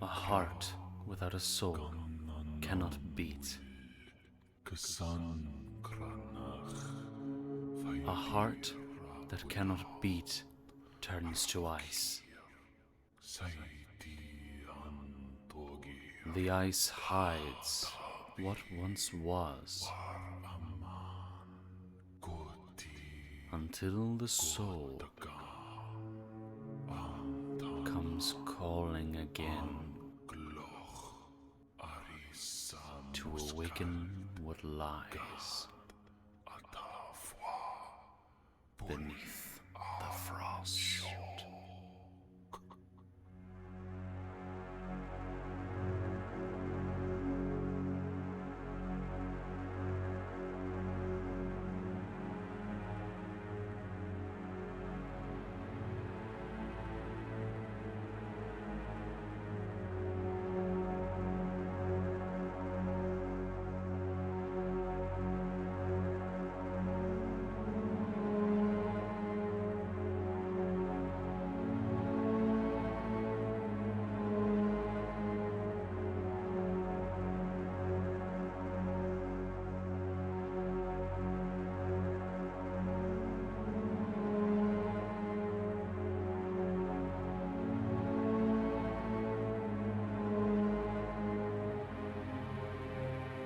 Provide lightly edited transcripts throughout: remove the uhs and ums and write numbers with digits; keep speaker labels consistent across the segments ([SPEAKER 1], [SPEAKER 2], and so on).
[SPEAKER 1] A heart without a soul cannot beat. A heart that cannot beat turns to ice. The ice hides what once was, until the soul comes calling again to awaken what lies beneath the frost.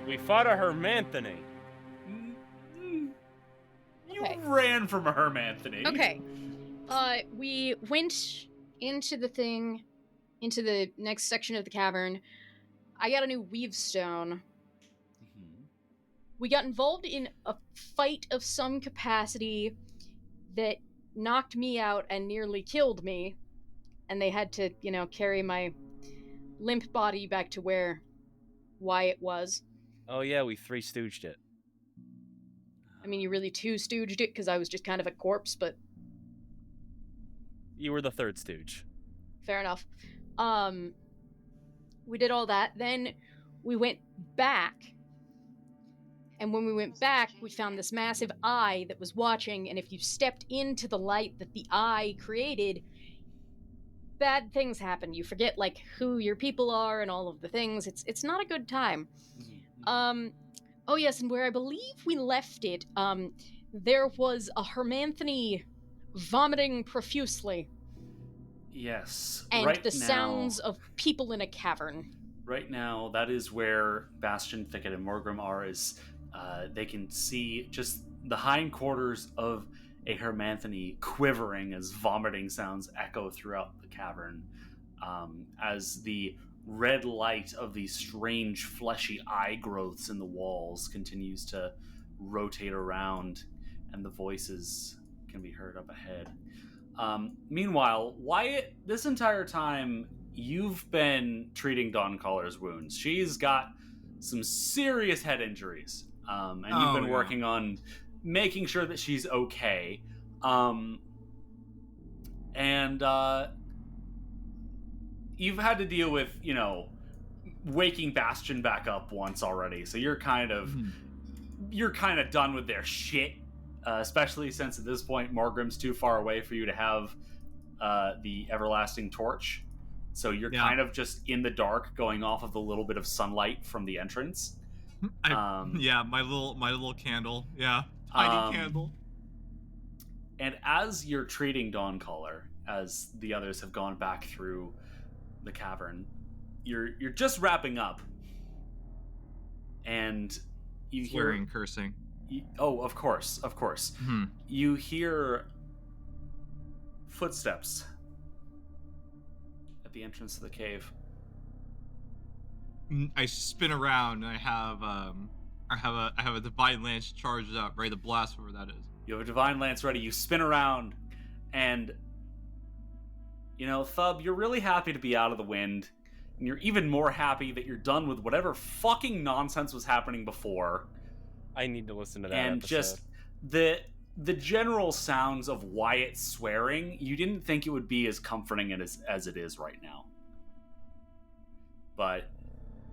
[SPEAKER 2] We fought a Hermanthony.
[SPEAKER 3] You
[SPEAKER 4] ran from a Hermanthony.
[SPEAKER 3] Okay. We went into the thing, into the next section of the cavern. I got a new weave stone.
[SPEAKER 4] Mm-hmm.
[SPEAKER 3] We got involved in a fight of some capacity that knocked me out and nearly killed me. And they had to, carry my limp body back to where Wyatt was.
[SPEAKER 2] Oh yeah, we Three Stooged it.
[SPEAKER 3] I mean, you really two stooged it because I was just kind of a corpse, but
[SPEAKER 2] You were the third stooge.
[SPEAKER 3] fair enough. We did all that. Then we went back. And when we went back, we found this massive eye that was watching, and if you stepped into the light that the eye created, bad things happen. You forget, who your people are and all of the things. It's not a good time. Oh yes, and where I believe we left it, there was a Hermanthony vomiting profusely.
[SPEAKER 1] Yes.
[SPEAKER 3] And
[SPEAKER 1] right
[SPEAKER 3] the
[SPEAKER 1] now,
[SPEAKER 3] sounds of people in a cavern.
[SPEAKER 1] Right now, that is where Bastion, Thicket, and Morgrim are, is they can see just the hindquarters of a Hermanthony quivering as vomiting sounds echo throughout the cavern, as the red light of these strange fleshy eye growths in the walls continues to rotate around, and the voices can be heard up ahead. Meanwhile, Wyatt, this entire time, you've been treating Dawncollar's wounds. She's got some serious head injuries, and you've been working on making sure that she's okay. You've had to deal with, waking Bastion back up once already, so you're kind of done with their shit, especially since at this point Morgrim's too far away for you to have the everlasting torch. So you're kind of just in the dark, going off of the little bit of sunlight from the entrance.
[SPEAKER 5] My little candle. Yeah, tiny candle.
[SPEAKER 1] And as you're treating Dawncaller, as the others have gone back through the cavern, you're just wrapping up, and you
[SPEAKER 5] Swearing, cursing.
[SPEAKER 1] Of course.
[SPEAKER 5] Mm-hmm.
[SPEAKER 1] You hear footsteps at the entrance to the cave.
[SPEAKER 5] I spin around, and I have a divine lance charged up, ready to blast whatever that is.
[SPEAKER 1] You have a divine lance ready. You spin around, and Thub, you're really happy to be out of the wind, and you're even more happy that you're done with whatever fucking nonsense was happening before.
[SPEAKER 2] I need to listen to that
[SPEAKER 1] and
[SPEAKER 2] episode.
[SPEAKER 1] Just the general sounds of Wyatt swearing, you didn't think it would be as comforting as it is right now. But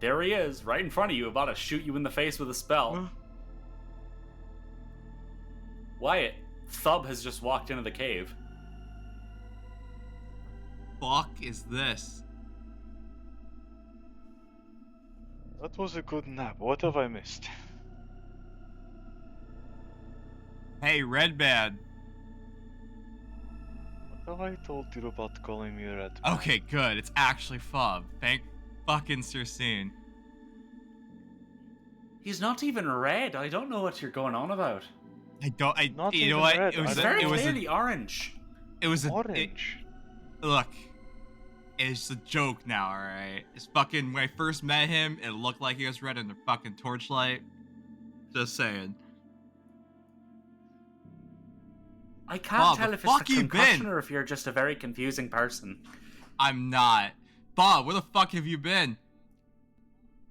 [SPEAKER 1] there he is, right in front of you, about to shoot you in the face with a spell. Wyatt, Thub has just walked into the cave.
[SPEAKER 5] Fuck is this?
[SPEAKER 6] That was a good nap. What have I missed?
[SPEAKER 5] Hey, Red Man.
[SPEAKER 6] What have I told you about calling me Red Man?
[SPEAKER 5] Okay, good. It's actually Fob. Thank fucking Sir Scene.
[SPEAKER 1] He's not even red. I don't know what you're going on about.
[SPEAKER 6] Not
[SPEAKER 5] you know
[SPEAKER 6] even
[SPEAKER 5] what?
[SPEAKER 6] red.
[SPEAKER 5] It was
[SPEAKER 1] It's
[SPEAKER 6] I
[SPEAKER 1] very
[SPEAKER 6] don't know.
[SPEAKER 1] clearly orange.
[SPEAKER 5] it was
[SPEAKER 6] Orange.
[SPEAKER 5] look, it's a joke now, alright? It's fucking, when I first met him, it looked like he was red in the fucking torchlight. Just saying.
[SPEAKER 1] I can't
[SPEAKER 5] Bob,
[SPEAKER 1] tell
[SPEAKER 5] where
[SPEAKER 1] if
[SPEAKER 5] the fuck
[SPEAKER 1] it's the
[SPEAKER 5] you
[SPEAKER 1] concussion
[SPEAKER 5] been?
[SPEAKER 1] or if you're just a very confusing person.
[SPEAKER 5] I'm not. Bob, where the fuck have you been?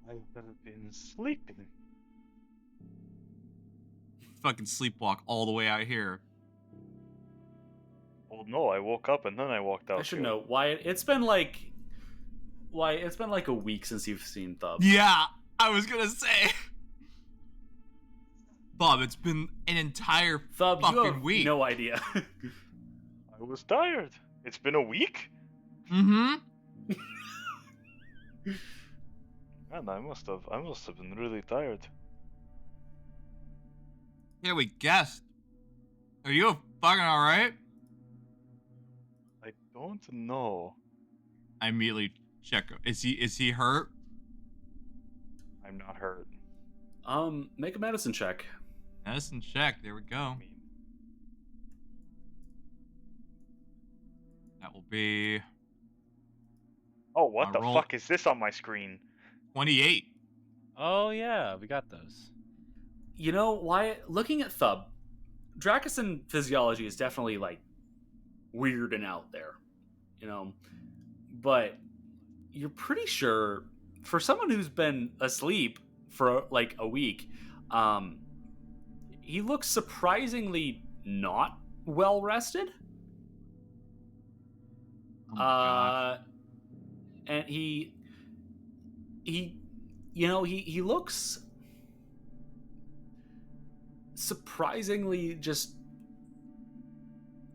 [SPEAKER 6] I have been sleeping.
[SPEAKER 5] Fucking sleepwalk all the way out here.
[SPEAKER 6] Well, no, I woke up and then I walked out.
[SPEAKER 1] I should
[SPEAKER 6] too.
[SPEAKER 1] know why it's been like a week since you've seen Thub.
[SPEAKER 5] Yeah, I was gonna say. Bob, it's been an entire
[SPEAKER 1] Thub, you
[SPEAKER 5] fucking
[SPEAKER 1] have
[SPEAKER 5] week.
[SPEAKER 1] no idea.
[SPEAKER 6] I was tired. It's been a week?
[SPEAKER 5] Mm-hmm.
[SPEAKER 6] Man, I must have been really tired.
[SPEAKER 5] Here we guessed. Are you fucking alright?
[SPEAKER 6] I don't know.
[SPEAKER 5] I immediately check. Is he hurt?
[SPEAKER 6] I'm not hurt.
[SPEAKER 1] Make a medicine check.
[SPEAKER 5] Medicine check. There we
[SPEAKER 6] I
[SPEAKER 5] go.
[SPEAKER 6] mean,
[SPEAKER 5] That will be
[SPEAKER 6] oh, what
[SPEAKER 5] I
[SPEAKER 6] the
[SPEAKER 5] roll-
[SPEAKER 6] fuck is this on my screen?
[SPEAKER 5] 28.
[SPEAKER 2] Oh yeah, we got those.
[SPEAKER 1] You know why? Looking at Thub, Dracusan physiology is definitely like weird and out there, you know. But you're pretty sure for someone who's been asleep for like a week, he looks surprisingly not well rested.
[SPEAKER 5] Oh my gosh.
[SPEAKER 1] And he looks surprisingly just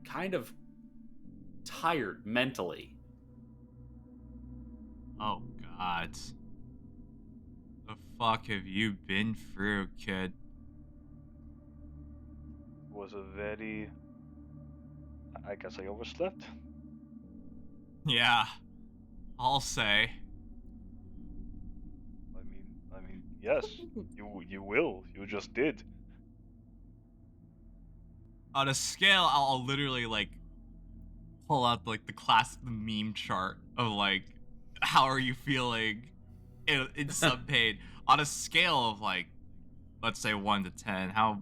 [SPEAKER 1] kind of tired mentally.
[SPEAKER 5] Oh god. The fuck have you been through, kid?
[SPEAKER 6] Was a very. I guess I overslept.
[SPEAKER 5] Yeah. I'll say.
[SPEAKER 6] I mean, yes. You will. You just did.
[SPEAKER 5] On a scale, I'll literally like pull out like the classic meme chart of like how are you feeling in some pain. On a scale of like, let's say 1 to 10, how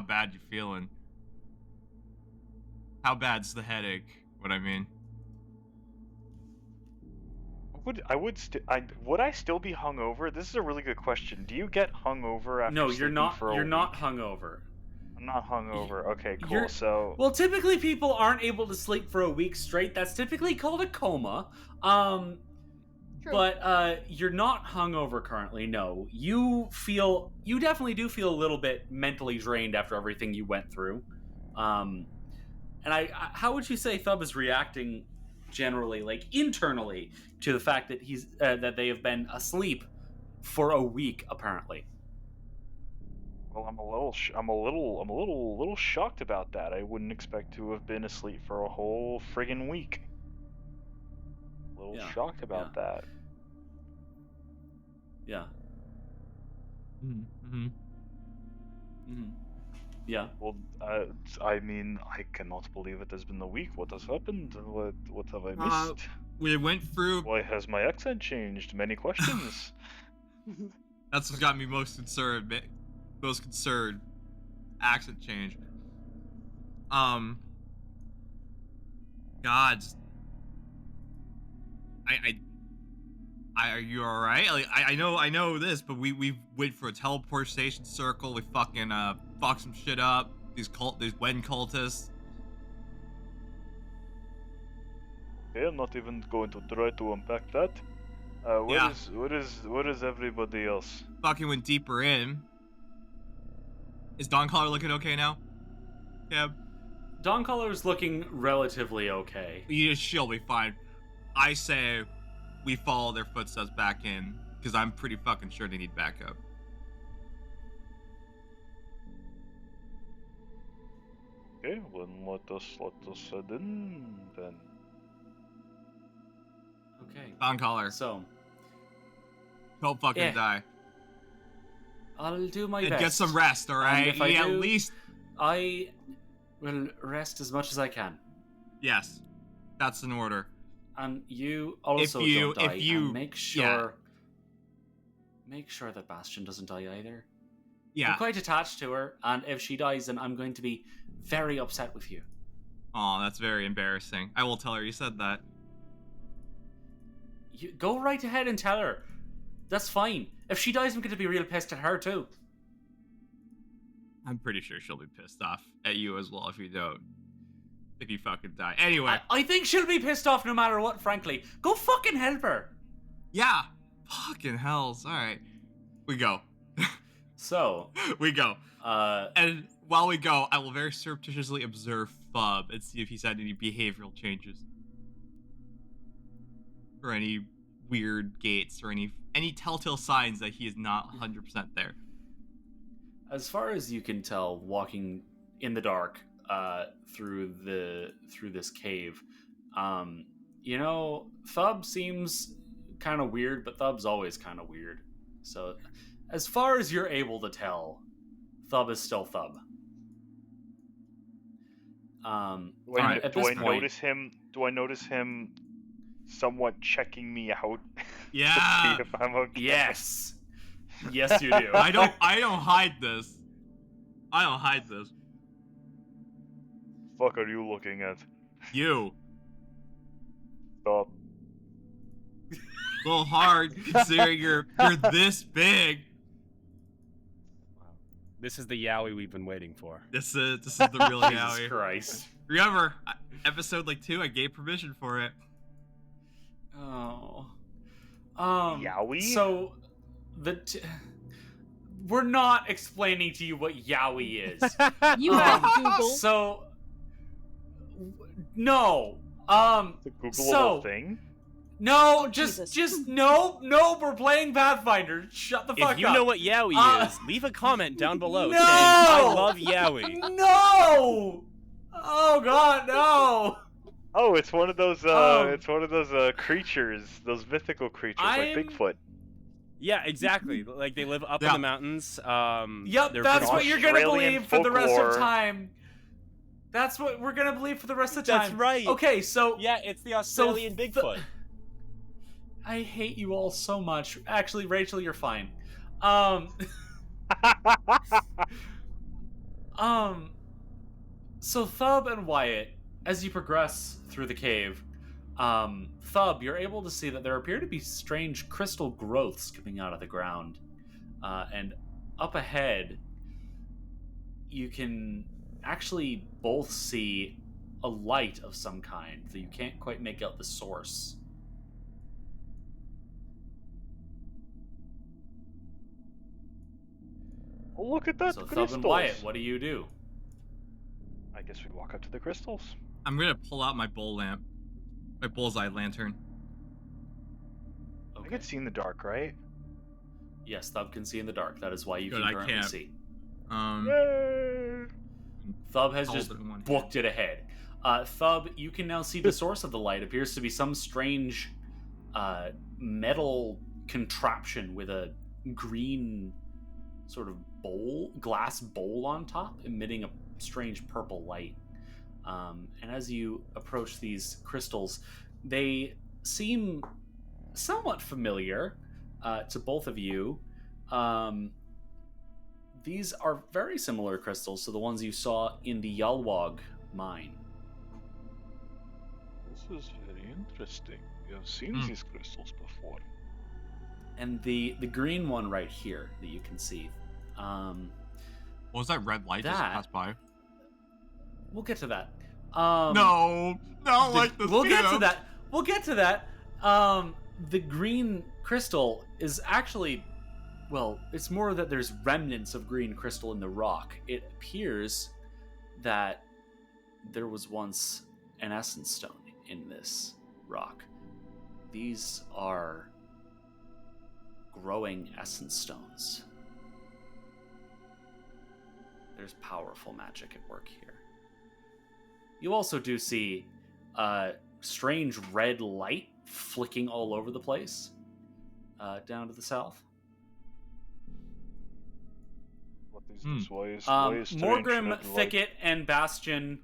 [SPEAKER 5] bad you feeling? How bad's the headache? What I mean?
[SPEAKER 6] Would I still be hungover? This is a really good question. Do you get hungover after
[SPEAKER 1] No, you're
[SPEAKER 6] sleeping
[SPEAKER 1] not.
[SPEAKER 6] for a
[SPEAKER 1] You're not
[SPEAKER 6] week?
[SPEAKER 1] hungover.
[SPEAKER 6] I'm not hungover. Okay, cool.
[SPEAKER 1] You're-
[SPEAKER 6] So
[SPEAKER 1] Well, typically people aren't able to sleep for a week straight. That's typically called a coma.
[SPEAKER 3] True.
[SPEAKER 1] But you're not hungover currently. No, you definitely do feel a little bit mentally drained after everything you went through. And how would you say Thub is reacting generally, like internally, to the fact that that they have been asleep for a week apparently?
[SPEAKER 6] well, I'm a little shocked about that. I wouldn't expect to have been asleep for a whole friggin' week. A little
[SPEAKER 1] Yeah,
[SPEAKER 6] shocked about that.
[SPEAKER 1] Yeah.
[SPEAKER 5] Mm-hmm.
[SPEAKER 1] Mm-hmm. Yeah.
[SPEAKER 6] Well, I mean, I cannot believe it has been a week. What has happened? What have I missed?
[SPEAKER 5] We went through.
[SPEAKER 6] Why has my accent changed? Many questions.
[SPEAKER 5] That's what got me most concerned. Most concerned. Accent change. God. Are you all right? Like, I know this, but we went for a teleportation circle. We fucking fucked some shit up. These Wend cultists.
[SPEAKER 6] Okay, I'm not even going to try to unpack that.
[SPEAKER 5] Yeah.
[SPEAKER 6] What is everybody else?
[SPEAKER 5] Fucking went deeper in. Is Dawn Caller looking okay now? Yeah.
[SPEAKER 1] Dawn Color's looking relatively okay.
[SPEAKER 5] She'll be fine. I say we follow their footsteps back in. because I'm pretty fucking sure they need backup.
[SPEAKER 6] Okay, well, then let us head in then.
[SPEAKER 1] Okay.
[SPEAKER 5] Phone caller.
[SPEAKER 1] So,
[SPEAKER 5] Don't fucking
[SPEAKER 1] Yeah.
[SPEAKER 5] die.
[SPEAKER 1] I'll do my
[SPEAKER 5] And
[SPEAKER 1] best.
[SPEAKER 5] get some rest, alright?
[SPEAKER 1] if I
[SPEAKER 5] At
[SPEAKER 1] do-
[SPEAKER 5] least...
[SPEAKER 1] I will rest as much as I can.
[SPEAKER 5] Yes. That's an order.
[SPEAKER 1] And you also don't die. And make sure that Bastion doesn't die either.
[SPEAKER 5] Yeah.
[SPEAKER 1] I'm quite attached to her, and if she dies, then I'm going to be very upset with you.
[SPEAKER 5] Aw, that's very embarrassing. I will tell her you said that.
[SPEAKER 1] You go right ahead and tell her. That's fine. If she dies, I'm going to be real pissed at her too.
[SPEAKER 5] I'm pretty sure she'll be pissed off at you as well if you don't. If you fucking die. Anyway.
[SPEAKER 1] I think she'll be pissed off no matter what, frankly. Go fucking help her.
[SPEAKER 5] Yeah. Fucking hells. Alright. We go.
[SPEAKER 1] So,
[SPEAKER 5] We go.
[SPEAKER 1] uh,
[SPEAKER 5] And while we go, I will very surreptitiously observe Fub and see if he's had any behavioral changes. Or any weird gates or any telltale signs that he is not 100% there.
[SPEAKER 1] as far as you can tell, walking in the dark through this cave, Thub seems kind of weird, but Thub's always kind of weird. So, as far as you're able to tell, Thub is still Thub.
[SPEAKER 6] Do I,
[SPEAKER 1] at
[SPEAKER 6] do
[SPEAKER 1] this
[SPEAKER 6] I
[SPEAKER 1] point,
[SPEAKER 6] notice him? Do I notice him somewhat checking me out
[SPEAKER 5] Yeah.
[SPEAKER 6] to see if I'm okay?
[SPEAKER 1] yes, yes, you do.
[SPEAKER 5] I don't hide this. I don't hide this.
[SPEAKER 6] Fuck are you looking at?
[SPEAKER 5] You.
[SPEAKER 6] Stop.
[SPEAKER 5] A little hard considering you're this big.
[SPEAKER 2] This is the Yowie we've been waiting for.
[SPEAKER 5] This is the real
[SPEAKER 1] Jesus
[SPEAKER 5] Yowie.
[SPEAKER 1] Christ.
[SPEAKER 5] Remember, episode 2, I gave permission for it.
[SPEAKER 1] Oh.
[SPEAKER 6] Yowie?
[SPEAKER 1] So, we're not explaining to you what Yowie is.
[SPEAKER 3] You have Google.
[SPEAKER 1] So, no.
[SPEAKER 6] It's a Googleable
[SPEAKER 1] so-
[SPEAKER 6] thing?
[SPEAKER 1] No,
[SPEAKER 3] Jesus.
[SPEAKER 1] just no, we're playing Pathfinder. Shut the fuck up.
[SPEAKER 2] If you know what Yowie is, leave a comment down below
[SPEAKER 1] No!
[SPEAKER 2] saying, I love Yowie.
[SPEAKER 1] No! Oh god, no!
[SPEAKER 6] Oh, it's one of those
[SPEAKER 1] Um,
[SPEAKER 6] creatures, those mythical creatures like
[SPEAKER 1] I'm-
[SPEAKER 6] Bigfoot.
[SPEAKER 2] Yeah, exactly. Like, they live up in
[SPEAKER 5] Yeah.
[SPEAKER 2] the mountains.
[SPEAKER 1] Yep,
[SPEAKER 2] they're
[SPEAKER 1] that's
[SPEAKER 2] pretty-
[SPEAKER 1] what you're gonna
[SPEAKER 6] Australian
[SPEAKER 1] believe for the rest of
[SPEAKER 6] folklore.
[SPEAKER 1] time. That's what we're gonna believe for the rest of time.
[SPEAKER 2] That's right.
[SPEAKER 1] Okay, so
[SPEAKER 2] Yeah, it's the Australian Bigfoot.
[SPEAKER 1] I hate you all so much. Actually, Rachel, you're fine. So Thub and Wyatt, as you progress through the cave, Thub, you're able to see that there appear to be strange crystal growths coming out of the ground. And up ahead, you can actually both see a light of some kind, though you can't quite make out the source.
[SPEAKER 6] Oh, look at that,
[SPEAKER 1] So
[SPEAKER 6] the
[SPEAKER 1] Thub
[SPEAKER 6] crystals.
[SPEAKER 1] and Wyatt, what do?
[SPEAKER 6] I guess we walk up to the crystals.
[SPEAKER 5] I'm gonna pull out my bullseye lantern.
[SPEAKER 6] I can see in the dark, right?
[SPEAKER 1] Yes, Thub can see in the dark. That is why you
[SPEAKER 5] Good,
[SPEAKER 1] can
[SPEAKER 5] I
[SPEAKER 1] currently
[SPEAKER 5] can't.
[SPEAKER 1] see.
[SPEAKER 6] Yay!
[SPEAKER 1] Thub has
[SPEAKER 5] Hold
[SPEAKER 1] just
[SPEAKER 5] it in one hand.
[SPEAKER 1] booked it ahead. Thub, you can now see the source of the light appears to be some strange metal contraption with a green sort of glass bowl on top, emitting a strange purple light. And as you approach these crystals, they seem somewhat familiar to both of you. These are very similar crystals to the ones you saw in the Yalwag mine.
[SPEAKER 6] This is very interesting. We have seen these crystals before.
[SPEAKER 1] And the green one right here that you can see.
[SPEAKER 5] What was that red light just
[SPEAKER 1] That-
[SPEAKER 5] passed by?
[SPEAKER 1] We'll get to that.
[SPEAKER 5] No, not like this.
[SPEAKER 1] We'll get to that. We'll get to that. The green crystal is actually, well, it's more that there's remnants of green crystal in the rock. It appears that there was once an essence stone in this rock. These are growing essence stones. There's powerful magic at work here. You also do see strange red light flicking all over the place down to the south.
[SPEAKER 6] What is this? Why is strange
[SPEAKER 1] Morgrim,
[SPEAKER 6] red light?
[SPEAKER 1] Thicket, and Bastion,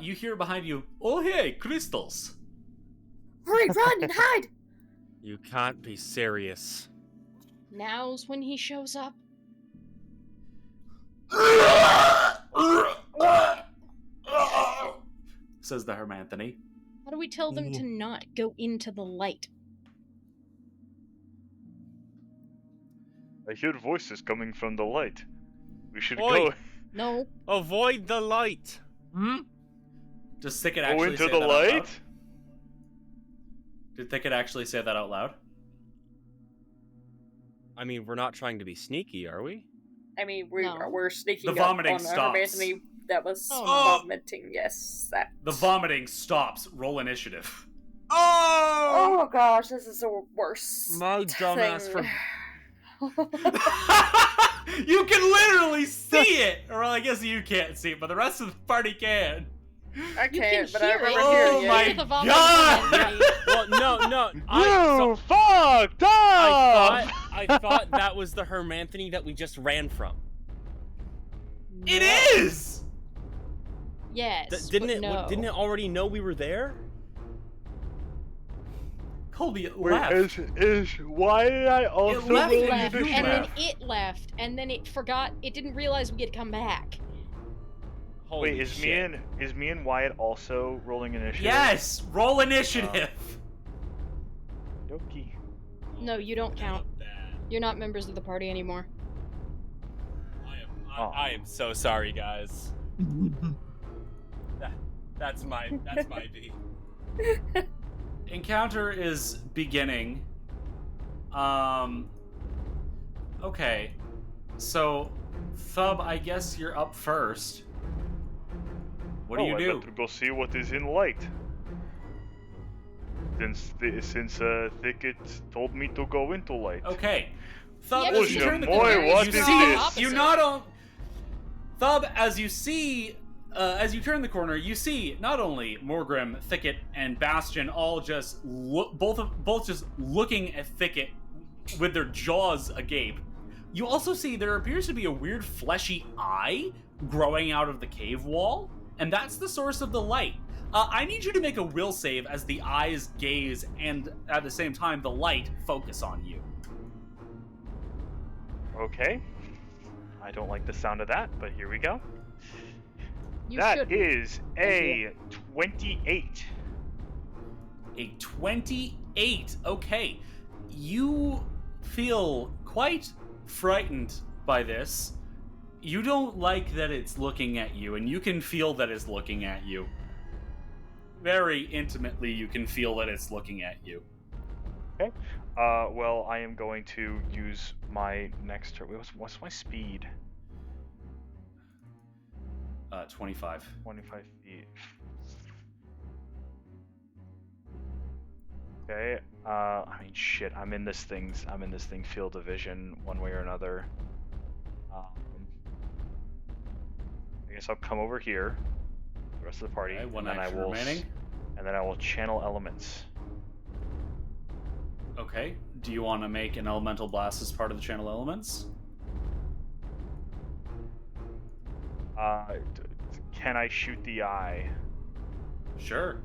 [SPEAKER 1] you hear behind you, oh hey, crystals!
[SPEAKER 7] Hurry, run and hide!
[SPEAKER 2] You can't be serious.
[SPEAKER 3] Now's when he shows up.
[SPEAKER 1] Says the Hermanthony.
[SPEAKER 3] How do we tell them to not go into the light?
[SPEAKER 6] I hear voices coming from the light. We should
[SPEAKER 2] Oi.
[SPEAKER 6] go.
[SPEAKER 3] No.
[SPEAKER 2] Avoid the light.
[SPEAKER 1] Does Thicket
[SPEAKER 6] Go
[SPEAKER 1] actually
[SPEAKER 6] into
[SPEAKER 1] say
[SPEAKER 6] the
[SPEAKER 1] that out loud?
[SPEAKER 6] light?
[SPEAKER 1] Did Thicket actually say that out loud?
[SPEAKER 2] I mean, we're not trying to be sneaky, are we?
[SPEAKER 7] I mean,
[SPEAKER 3] No.
[SPEAKER 7] we're sneaking
[SPEAKER 1] The
[SPEAKER 7] up
[SPEAKER 1] vomiting
[SPEAKER 7] on
[SPEAKER 1] stops.
[SPEAKER 7] Anthony that was
[SPEAKER 3] Oh.
[SPEAKER 7] vomiting. Yes, that.
[SPEAKER 1] The vomiting stops. Roll initiative.
[SPEAKER 5] Oh!
[SPEAKER 7] Oh gosh, this is the worst.
[SPEAKER 2] My dumbass
[SPEAKER 7] thing.
[SPEAKER 1] You can literally see it! Or well, I guess you can't see it, but the rest of the party can.
[SPEAKER 7] I
[SPEAKER 3] You
[SPEAKER 7] can't,
[SPEAKER 3] can
[SPEAKER 7] but I
[SPEAKER 3] hear
[SPEAKER 7] remember
[SPEAKER 3] it.
[SPEAKER 7] hearing
[SPEAKER 1] Oh my
[SPEAKER 7] it.
[SPEAKER 3] Hear the vomiting
[SPEAKER 1] God!
[SPEAKER 3] coming.
[SPEAKER 2] Well, no.
[SPEAKER 6] You fucked up!
[SPEAKER 2] I thought that was the Hermanthony that we just ran from.
[SPEAKER 1] It is!
[SPEAKER 3] Yes.
[SPEAKER 2] Didn't
[SPEAKER 3] but
[SPEAKER 2] it?
[SPEAKER 3] No.
[SPEAKER 2] Didn't it already know we were there?
[SPEAKER 1] Colby, it
[SPEAKER 6] Wait,
[SPEAKER 1] left.
[SPEAKER 6] why did I also
[SPEAKER 1] left
[SPEAKER 6] roll
[SPEAKER 3] It
[SPEAKER 1] when
[SPEAKER 3] left,
[SPEAKER 1] you
[SPEAKER 6] initiative?
[SPEAKER 3] and then
[SPEAKER 1] left.
[SPEAKER 3] it left, and then it forgot. It didn't realize we had come back.
[SPEAKER 2] Holy
[SPEAKER 6] Wait, is
[SPEAKER 2] shit.
[SPEAKER 6] me and Wyatt also rolling initiative?
[SPEAKER 1] Yes! Roll initiative!
[SPEAKER 6] Dokie.
[SPEAKER 3] No, you don't count. You're not members of the party anymore.
[SPEAKER 2] I am so sorry, guys. That's my B.
[SPEAKER 1] Encounter is beginning. Okay. So, Thub, I guess you're up first. What do you
[SPEAKER 6] I'd
[SPEAKER 1] do?
[SPEAKER 6] better go see what is in light. Since Thicket told me to go into light.
[SPEAKER 1] Okay. Thub,
[SPEAKER 3] Yeah,
[SPEAKER 1] as
[SPEAKER 3] but
[SPEAKER 1] you
[SPEAKER 3] you
[SPEAKER 1] turn the
[SPEAKER 3] did the
[SPEAKER 1] corner,
[SPEAKER 3] very
[SPEAKER 6] what
[SPEAKER 1] you
[SPEAKER 6] is
[SPEAKER 1] see,
[SPEAKER 6] this?
[SPEAKER 1] you not only... Thub, as you see, as you turn the corner, you see not only Morgrim, Thicket, and Bastion all just both just looking at Thicket with their jaws agape. You also see there appears to be a weird fleshy eye growing out of the cave wall, and that's the source of the light. I need you to make a will save as the eyes gaze and at the same time the light focus on you.
[SPEAKER 6] Okay. I don't like the sound of that, but here we go.
[SPEAKER 3] You
[SPEAKER 6] That
[SPEAKER 3] should.
[SPEAKER 6] is a 28.
[SPEAKER 1] A 28. Okay. You feel quite frightened by this. You don't like that it's looking at you, and you can feel that it's looking at you. Very intimately, you can feel that it's looking at you.
[SPEAKER 6] Okay. Well, I am going to use my next turn. What's my speed?
[SPEAKER 1] 25.
[SPEAKER 6] 25 feet. Okay. I mean, shit. I'm in this thing field of vision one way or another. I guess I'll come over here. The rest of the party,
[SPEAKER 1] Okay, one
[SPEAKER 6] and then
[SPEAKER 1] action remaining.
[SPEAKER 6] and then I will channel elements.
[SPEAKER 1] Okay. Do you want to make an elemental blast as part of the channel elements?
[SPEAKER 6] Can I shoot the eye?
[SPEAKER 1] Sure.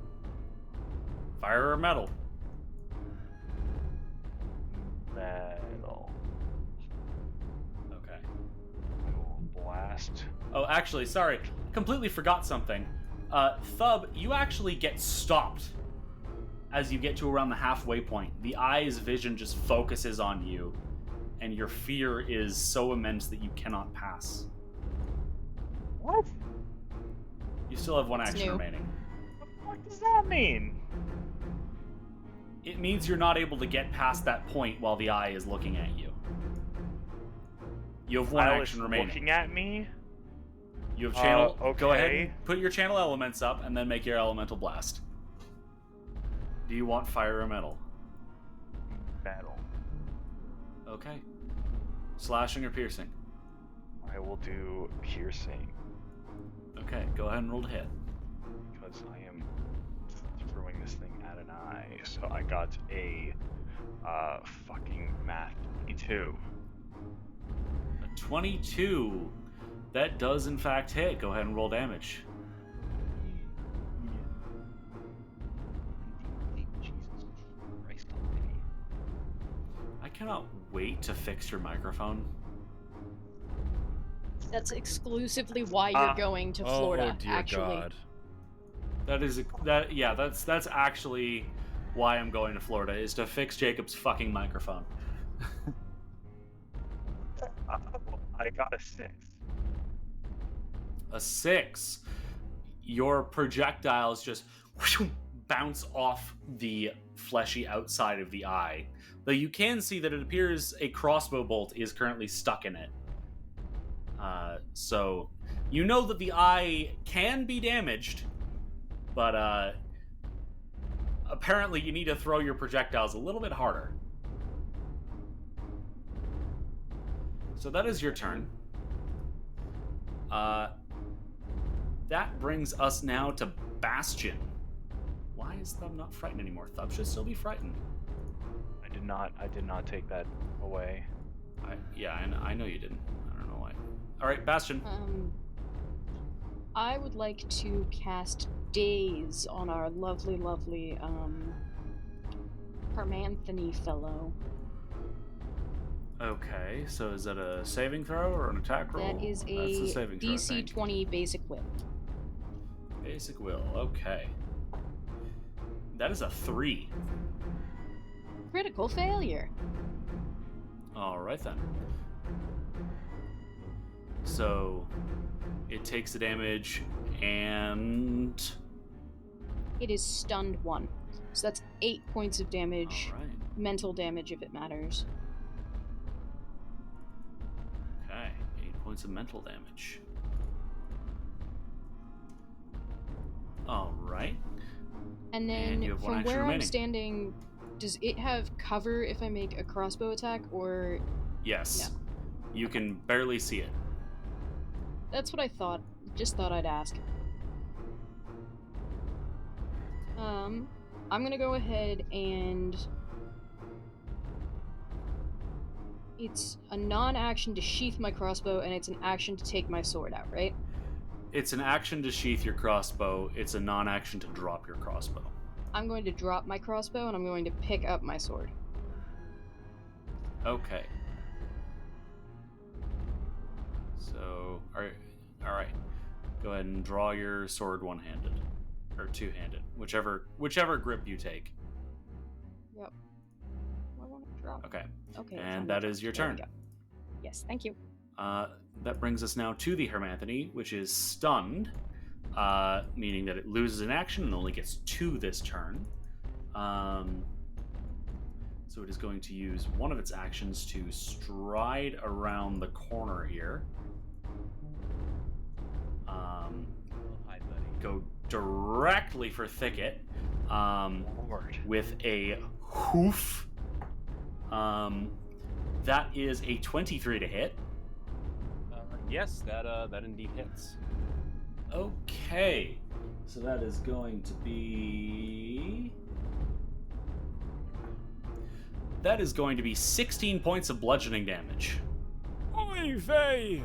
[SPEAKER 1] Fire or metal?
[SPEAKER 6] Metal.
[SPEAKER 1] Okay.
[SPEAKER 6] I will blast.
[SPEAKER 1] Oh, actually, sorry. Completely forgot something. Thub, you actually get stopped as you get to around the halfway point. The eye's vision just focuses on you, and your fear is so immense that you cannot pass.
[SPEAKER 6] What?
[SPEAKER 1] You still have one
[SPEAKER 3] It's
[SPEAKER 1] action
[SPEAKER 3] new.
[SPEAKER 1] remaining.
[SPEAKER 6] What does that mean?
[SPEAKER 1] It means you're not able to get past that point while the eye is looking at you. You have one
[SPEAKER 6] I was
[SPEAKER 1] action remaining.
[SPEAKER 6] looking at me.
[SPEAKER 1] You have channel. Go ahead
[SPEAKER 6] okay.
[SPEAKER 1] and put your channel elements up, and then make your elemental blast. Do you want fire or metal?
[SPEAKER 6] Metal.
[SPEAKER 1] Okay. Slashing or piercing?
[SPEAKER 6] I will do piercing
[SPEAKER 1] Okay, go ahead and roll to hit.
[SPEAKER 6] because I am throwing this thing at an eye. So I got a fucking math 22.
[SPEAKER 1] A 22. That does in fact hit. Go ahead and roll damage.
[SPEAKER 6] Jesus Christ almighty.
[SPEAKER 1] I cannot wait to fix your microphone.
[SPEAKER 3] That's exclusively why you're going to Florida,
[SPEAKER 2] oh dear
[SPEAKER 3] actually.
[SPEAKER 2] God.
[SPEAKER 1] That's actually why I'm going to Florida, is to fix Jacob's fucking microphone.
[SPEAKER 6] I got a 6.
[SPEAKER 1] A 6. Your projectiles just bounce off the fleshy outside of the eye. Though you can see that it appears a crossbow bolt is currently stuck in it. So you know that the eye can be damaged, but apparently you need to throw your projectiles a little bit harder. So that is your turn. That brings us now to Bastion. Why is Thub not frightened anymore? Thub should still be frightened.
[SPEAKER 6] I did not take that away.
[SPEAKER 1] I know you didn't. I don't know why. All right, Bastion.
[SPEAKER 3] I would like to cast Daze on our lovely, Hermanthony fellow.
[SPEAKER 1] Okay, so is that a saving throw or an attack roll?
[SPEAKER 3] That is
[SPEAKER 1] That's
[SPEAKER 3] a
[SPEAKER 1] saving throw, I
[SPEAKER 3] DC
[SPEAKER 1] think.
[SPEAKER 3] 20 basic will.
[SPEAKER 1] Basic will. Okay. That is a 3.
[SPEAKER 3] Critical failure.
[SPEAKER 1] All right then. So it takes the damage and
[SPEAKER 3] It is stunned 1. So that's 8 points of damage.
[SPEAKER 1] all right.
[SPEAKER 3] Mental damage if it matters.
[SPEAKER 1] Okay, 8 points of mental damage. All right.
[SPEAKER 3] And
[SPEAKER 1] And
[SPEAKER 3] then
[SPEAKER 1] you have one
[SPEAKER 3] from
[SPEAKER 1] action
[SPEAKER 3] where I'm
[SPEAKER 1] remaining.
[SPEAKER 3] standing, does it have cover if I make a crossbow attack, or
[SPEAKER 1] Yes. You can barely see it.
[SPEAKER 3] that's what I thought. Just thought I'd ask. I'm gonna go ahead and it's a non-action to sheath my crossbow, and it's an action to take my sword out, right?
[SPEAKER 1] It's an action to sheath your crossbow. It's a non-action to drop your crossbow.
[SPEAKER 3] I'm going to drop my crossbow, and I'm going to pick up my sword.
[SPEAKER 1] Okay. So, all right. Go ahead and draw your sword one-handed or two-handed, whichever grip you take.
[SPEAKER 3] Yep. I want to drop.
[SPEAKER 1] Okay.
[SPEAKER 3] Okay.
[SPEAKER 1] And that is your
[SPEAKER 3] There we
[SPEAKER 1] turn.
[SPEAKER 3] go. Yes, thank you.
[SPEAKER 1] That brings us now to the Hermanthony, which is stunned, meaning that it loses an action and only gets 2 this turn. So it is going to use one of its actions to stride around the corner here.
[SPEAKER 2] Hi, buddy.
[SPEAKER 1] Go directly for Thicket
[SPEAKER 6] Lord.
[SPEAKER 1] with a hoof. That is a 23 to hit.
[SPEAKER 2] Yes, that indeed hits.
[SPEAKER 1] Okay, so that is going to be 16 points of bludgeoning damage.
[SPEAKER 2] Oy vey!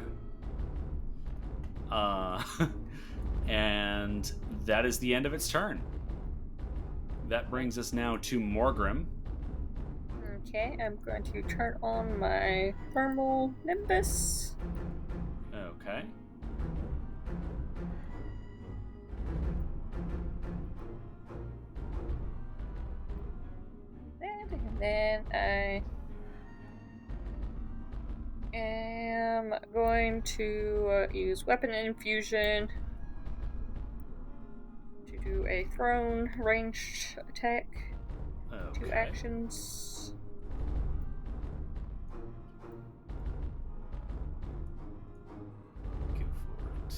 [SPEAKER 1] And that is the end of its turn. That brings us now to Morgrim.
[SPEAKER 7] Okay, I'm going to turn on my thermal nimbus.
[SPEAKER 1] Okay.
[SPEAKER 7] And then I am going to use weapon infusion to do a thrown ranged attack. 2
[SPEAKER 1] Okay.
[SPEAKER 7] actions.
[SPEAKER 1] Go for it.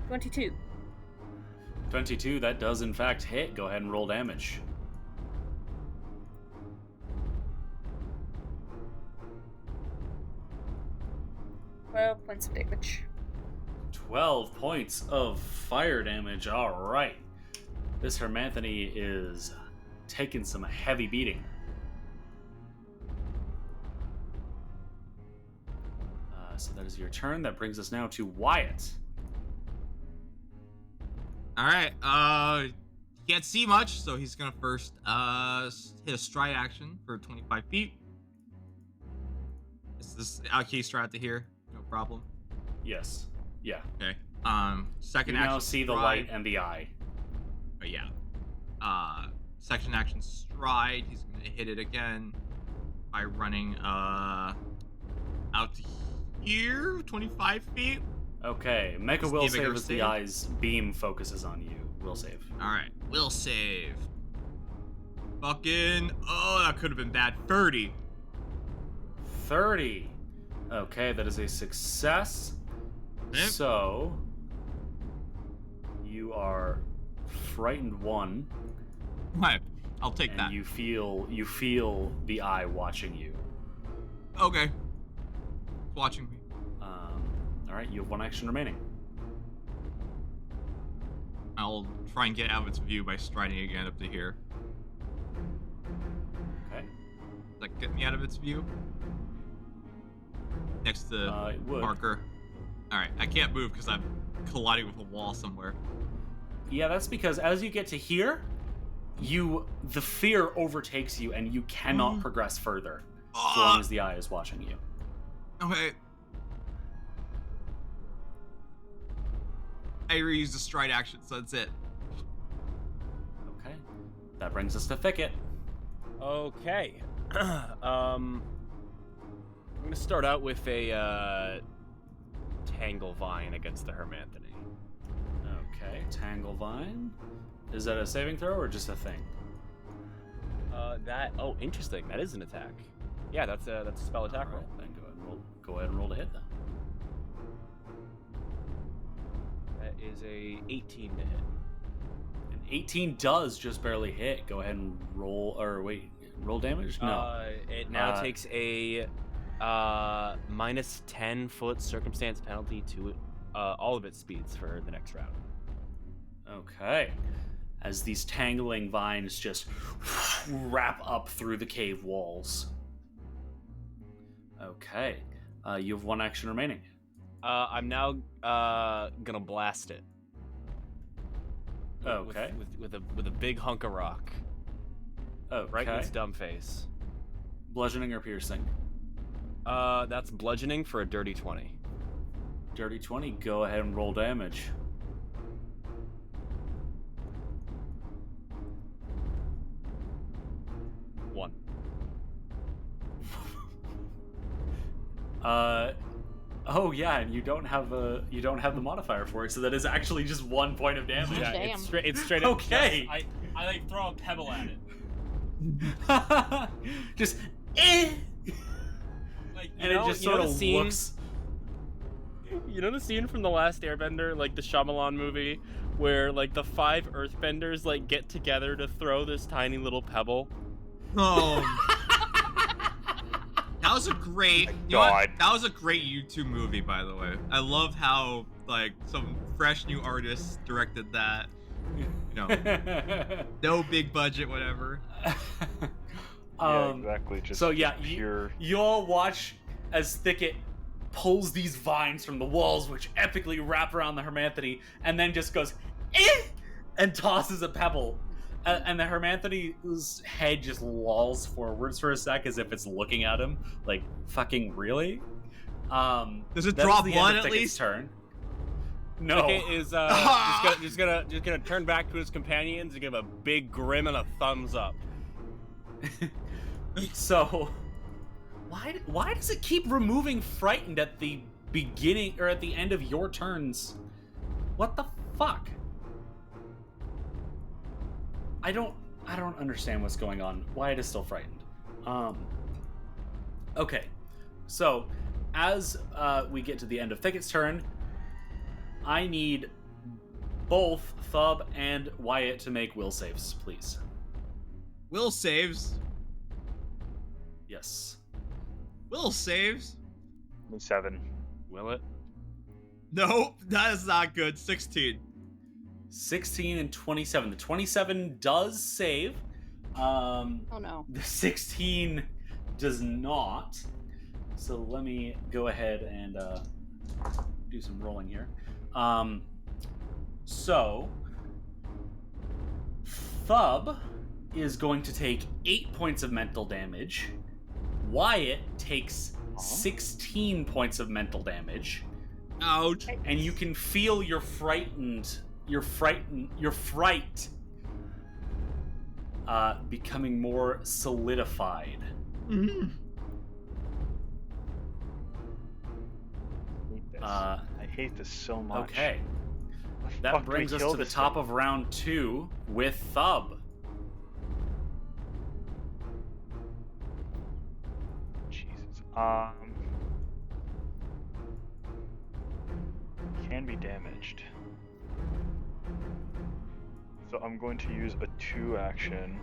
[SPEAKER 7] 22.
[SPEAKER 1] 22, that does in fact hit. Go ahead and roll damage.
[SPEAKER 7] Points of damage.
[SPEAKER 1] 12 points of fire damage. All right. This Hermanthony is taking some heavy beating. So that is your turn. That brings us now to Wyatt.
[SPEAKER 5] All right. Can't see much, so he's gonna first hit a stride action for 25 feet. Is this okay? Stride to here, no problem.
[SPEAKER 1] Yes. Yeah.
[SPEAKER 5] Okay. Second
[SPEAKER 1] You
[SPEAKER 5] action.
[SPEAKER 1] now see the
[SPEAKER 5] stride.
[SPEAKER 1] light and the eye.
[SPEAKER 5] But yeah. Section action stride. He's gonna hit it again by running out to here, 25 feet.
[SPEAKER 1] Okay. Make a
[SPEAKER 5] Just
[SPEAKER 1] will
[SPEAKER 5] give it a
[SPEAKER 1] save as the
[SPEAKER 5] save.
[SPEAKER 1] eye's beam focuses on you. Will save.
[SPEAKER 5] All right, will save. Fucking. Oh, that could have been bad. 30.
[SPEAKER 1] 30. Okay, that is a success.
[SPEAKER 5] Yep.
[SPEAKER 1] So you are frightened 1,
[SPEAKER 5] What? I'll take
[SPEAKER 1] and
[SPEAKER 5] that.
[SPEAKER 1] you feel the eye watching you.
[SPEAKER 5] Okay. It's watching me.
[SPEAKER 1] All right, you have 1 action remaining.
[SPEAKER 5] I'll try and get out of its view by striding again up to here.
[SPEAKER 1] Okay.
[SPEAKER 5] Does that get me out of its view? Next to
[SPEAKER 1] It would.
[SPEAKER 5] marker. Alright, I can't move because I'm colliding with a wall somewhere.
[SPEAKER 1] Yeah, that's because as you get to here, the fear overtakes you, and you cannot progress further so long as the eye is watching you.
[SPEAKER 5] Okay. I reused the stride action, so that's it.
[SPEAKER 1] Okay. That brings us to Thicket.
[SPEAKER 2] Okay. I'm gonna start out with a Tangle Vine against the Hermanthony.
[SPEAKER 1] Okay, Tangle Vine. Is that a saving throw or just a thing?
[SPEAKER 2] Oh, interesting. That is an attack. Yeah, that's a spell attack roll.
[SPEAKER 1] Alright, then go ahead and roll to hit then.
[SPEAKER 2] That is a 18 to hit.
[SPEAKER 1] An 18 does just barely hit. Go ahead and roll, roll damage? No.
[SPEAKER 2] It now takes a minus 10 foot circumstance penalty to all of its speeds for the next round.
[SPEAKER 1] Okay. As these tangling vines just wrap up through the cave walls. Okay. You have 1 action remaining.
[SPEAKER 2] I'm now gonna blast it.
[SPEAKER 1] Okay.
[SPEAKER 2] With a big hunk of rock.
[SPEAKER 1] Okay.
[SPEAKER 2] Right in its dumb face.
[SPEAKER 1] Bludgeoning or piercing?
[SPEAKER 2] That's bludgeoning for a dirty 20.
[SPEAKER 1] Dirty 20. Go ahead and roll damage.
[SPEAKER 2] One.
[SPEAKER 1] Oh yeah, and you don't have the modifier for it, so that is actually just 1 point of damage.
[SPEAKER 2] Yeah,
[SPEAKER 3] Damn.
[SPEAKER 2] it's straight up.
[SPEAKER 1] Okay.
[SPEAKER 2] I like throw a pebble at it.
[SPEAKER 1] Just eh!
[SPEAKER 2] Like,
[SPEAKER 1] And it just sort of looks.
[SPEAKER 2] You know the scene from The Last Airbender, like the Shyamalan movie, where like the 5 Earthbenders like get together to throw this tiny little pebble?
[SPEAKER 5] Oh. That was a great. You know what? That was a great YouTube movie, by the way. I love how like some fresh new artists directed that. You know, no big budget, whatever.
[SPEAKER 6] Yeah, exactly. Just,
[SPEAKER 1] so yeah,
[SPEAKER 6] just pure.
[SPEAKER 1] you all watch as Thicket pulls these vines from the walls, which epically wrap around the Hermanthony, and then just goes eh! And tosses a pebble. And the Hermanthony's head just lolls forwards for a sec as if it's looking at him. Like, fucking really?
[SPEAKER 5] Does it
[SPEAKER 1] that is
[SPEAKER 5] drop
[SPEAKER 1] the end
[SPEAKER 5] one
[SPEAKER 1] of
[SPEAKER 5] at
[SPEAKER 1] Thicket's
[SPEAKER 5] least?
[SPEAKER 1] turn. No.
[SPEAKER 2] Thicket is just gonna turn back to his companions and give a big grin and a thumbs up.
[SPEAKER 1] So, why does it keep removing frightened at the beginning or at the end of your turns? What the fuck? I don't understand what's going on. Why it is still frightened. Okay. So, as we get to the end of Thicket's turn, I need both Thub and Wyatt to make will saves, please.
[SPEAKER 5] Will saves.
[SPEAKER 1] Yes.
[SPEAKER 5] Will saves.
[SPEAKER 6] 7.
[SPEAKER 2] Will it?
[SPEAKER 5] Nope, that is not good. 16.
[SPEAKER 1] 16 and 27. The 27 does save.
[SPEAKER 3] Oh no.
[SPEAKER 1] The 16 does not. So let me go ahead and do some rolling here. So Thub is going to take 8 points of mental damage. Wyatt takes 16 points of mental damage.
[SPEAKER 5] Ouch.
[SPEAKER 1] And you can feel your fright becoming more solidified.
[SPEAKER 5] Mm-hmm.
[SPEAKER 6] I hate this so much.
[SPEAKER 1] Okay.
[SPEAKER 6] Fuck,
[SPEAKER 1] That
[SPEAKER 6] do we
[SPEAKER 1] brings us
[SPEAKER 6] kill
[SPEAKER 1] to the
[SPEAKER 6] this
[SPEAKER 1] top
[SPEAKER 6] thing?
[SPEAKER 1] of round 2 with Thub.
[SPEAKER 6] Jesus. Can be damaged. So I'm going to use a 2-action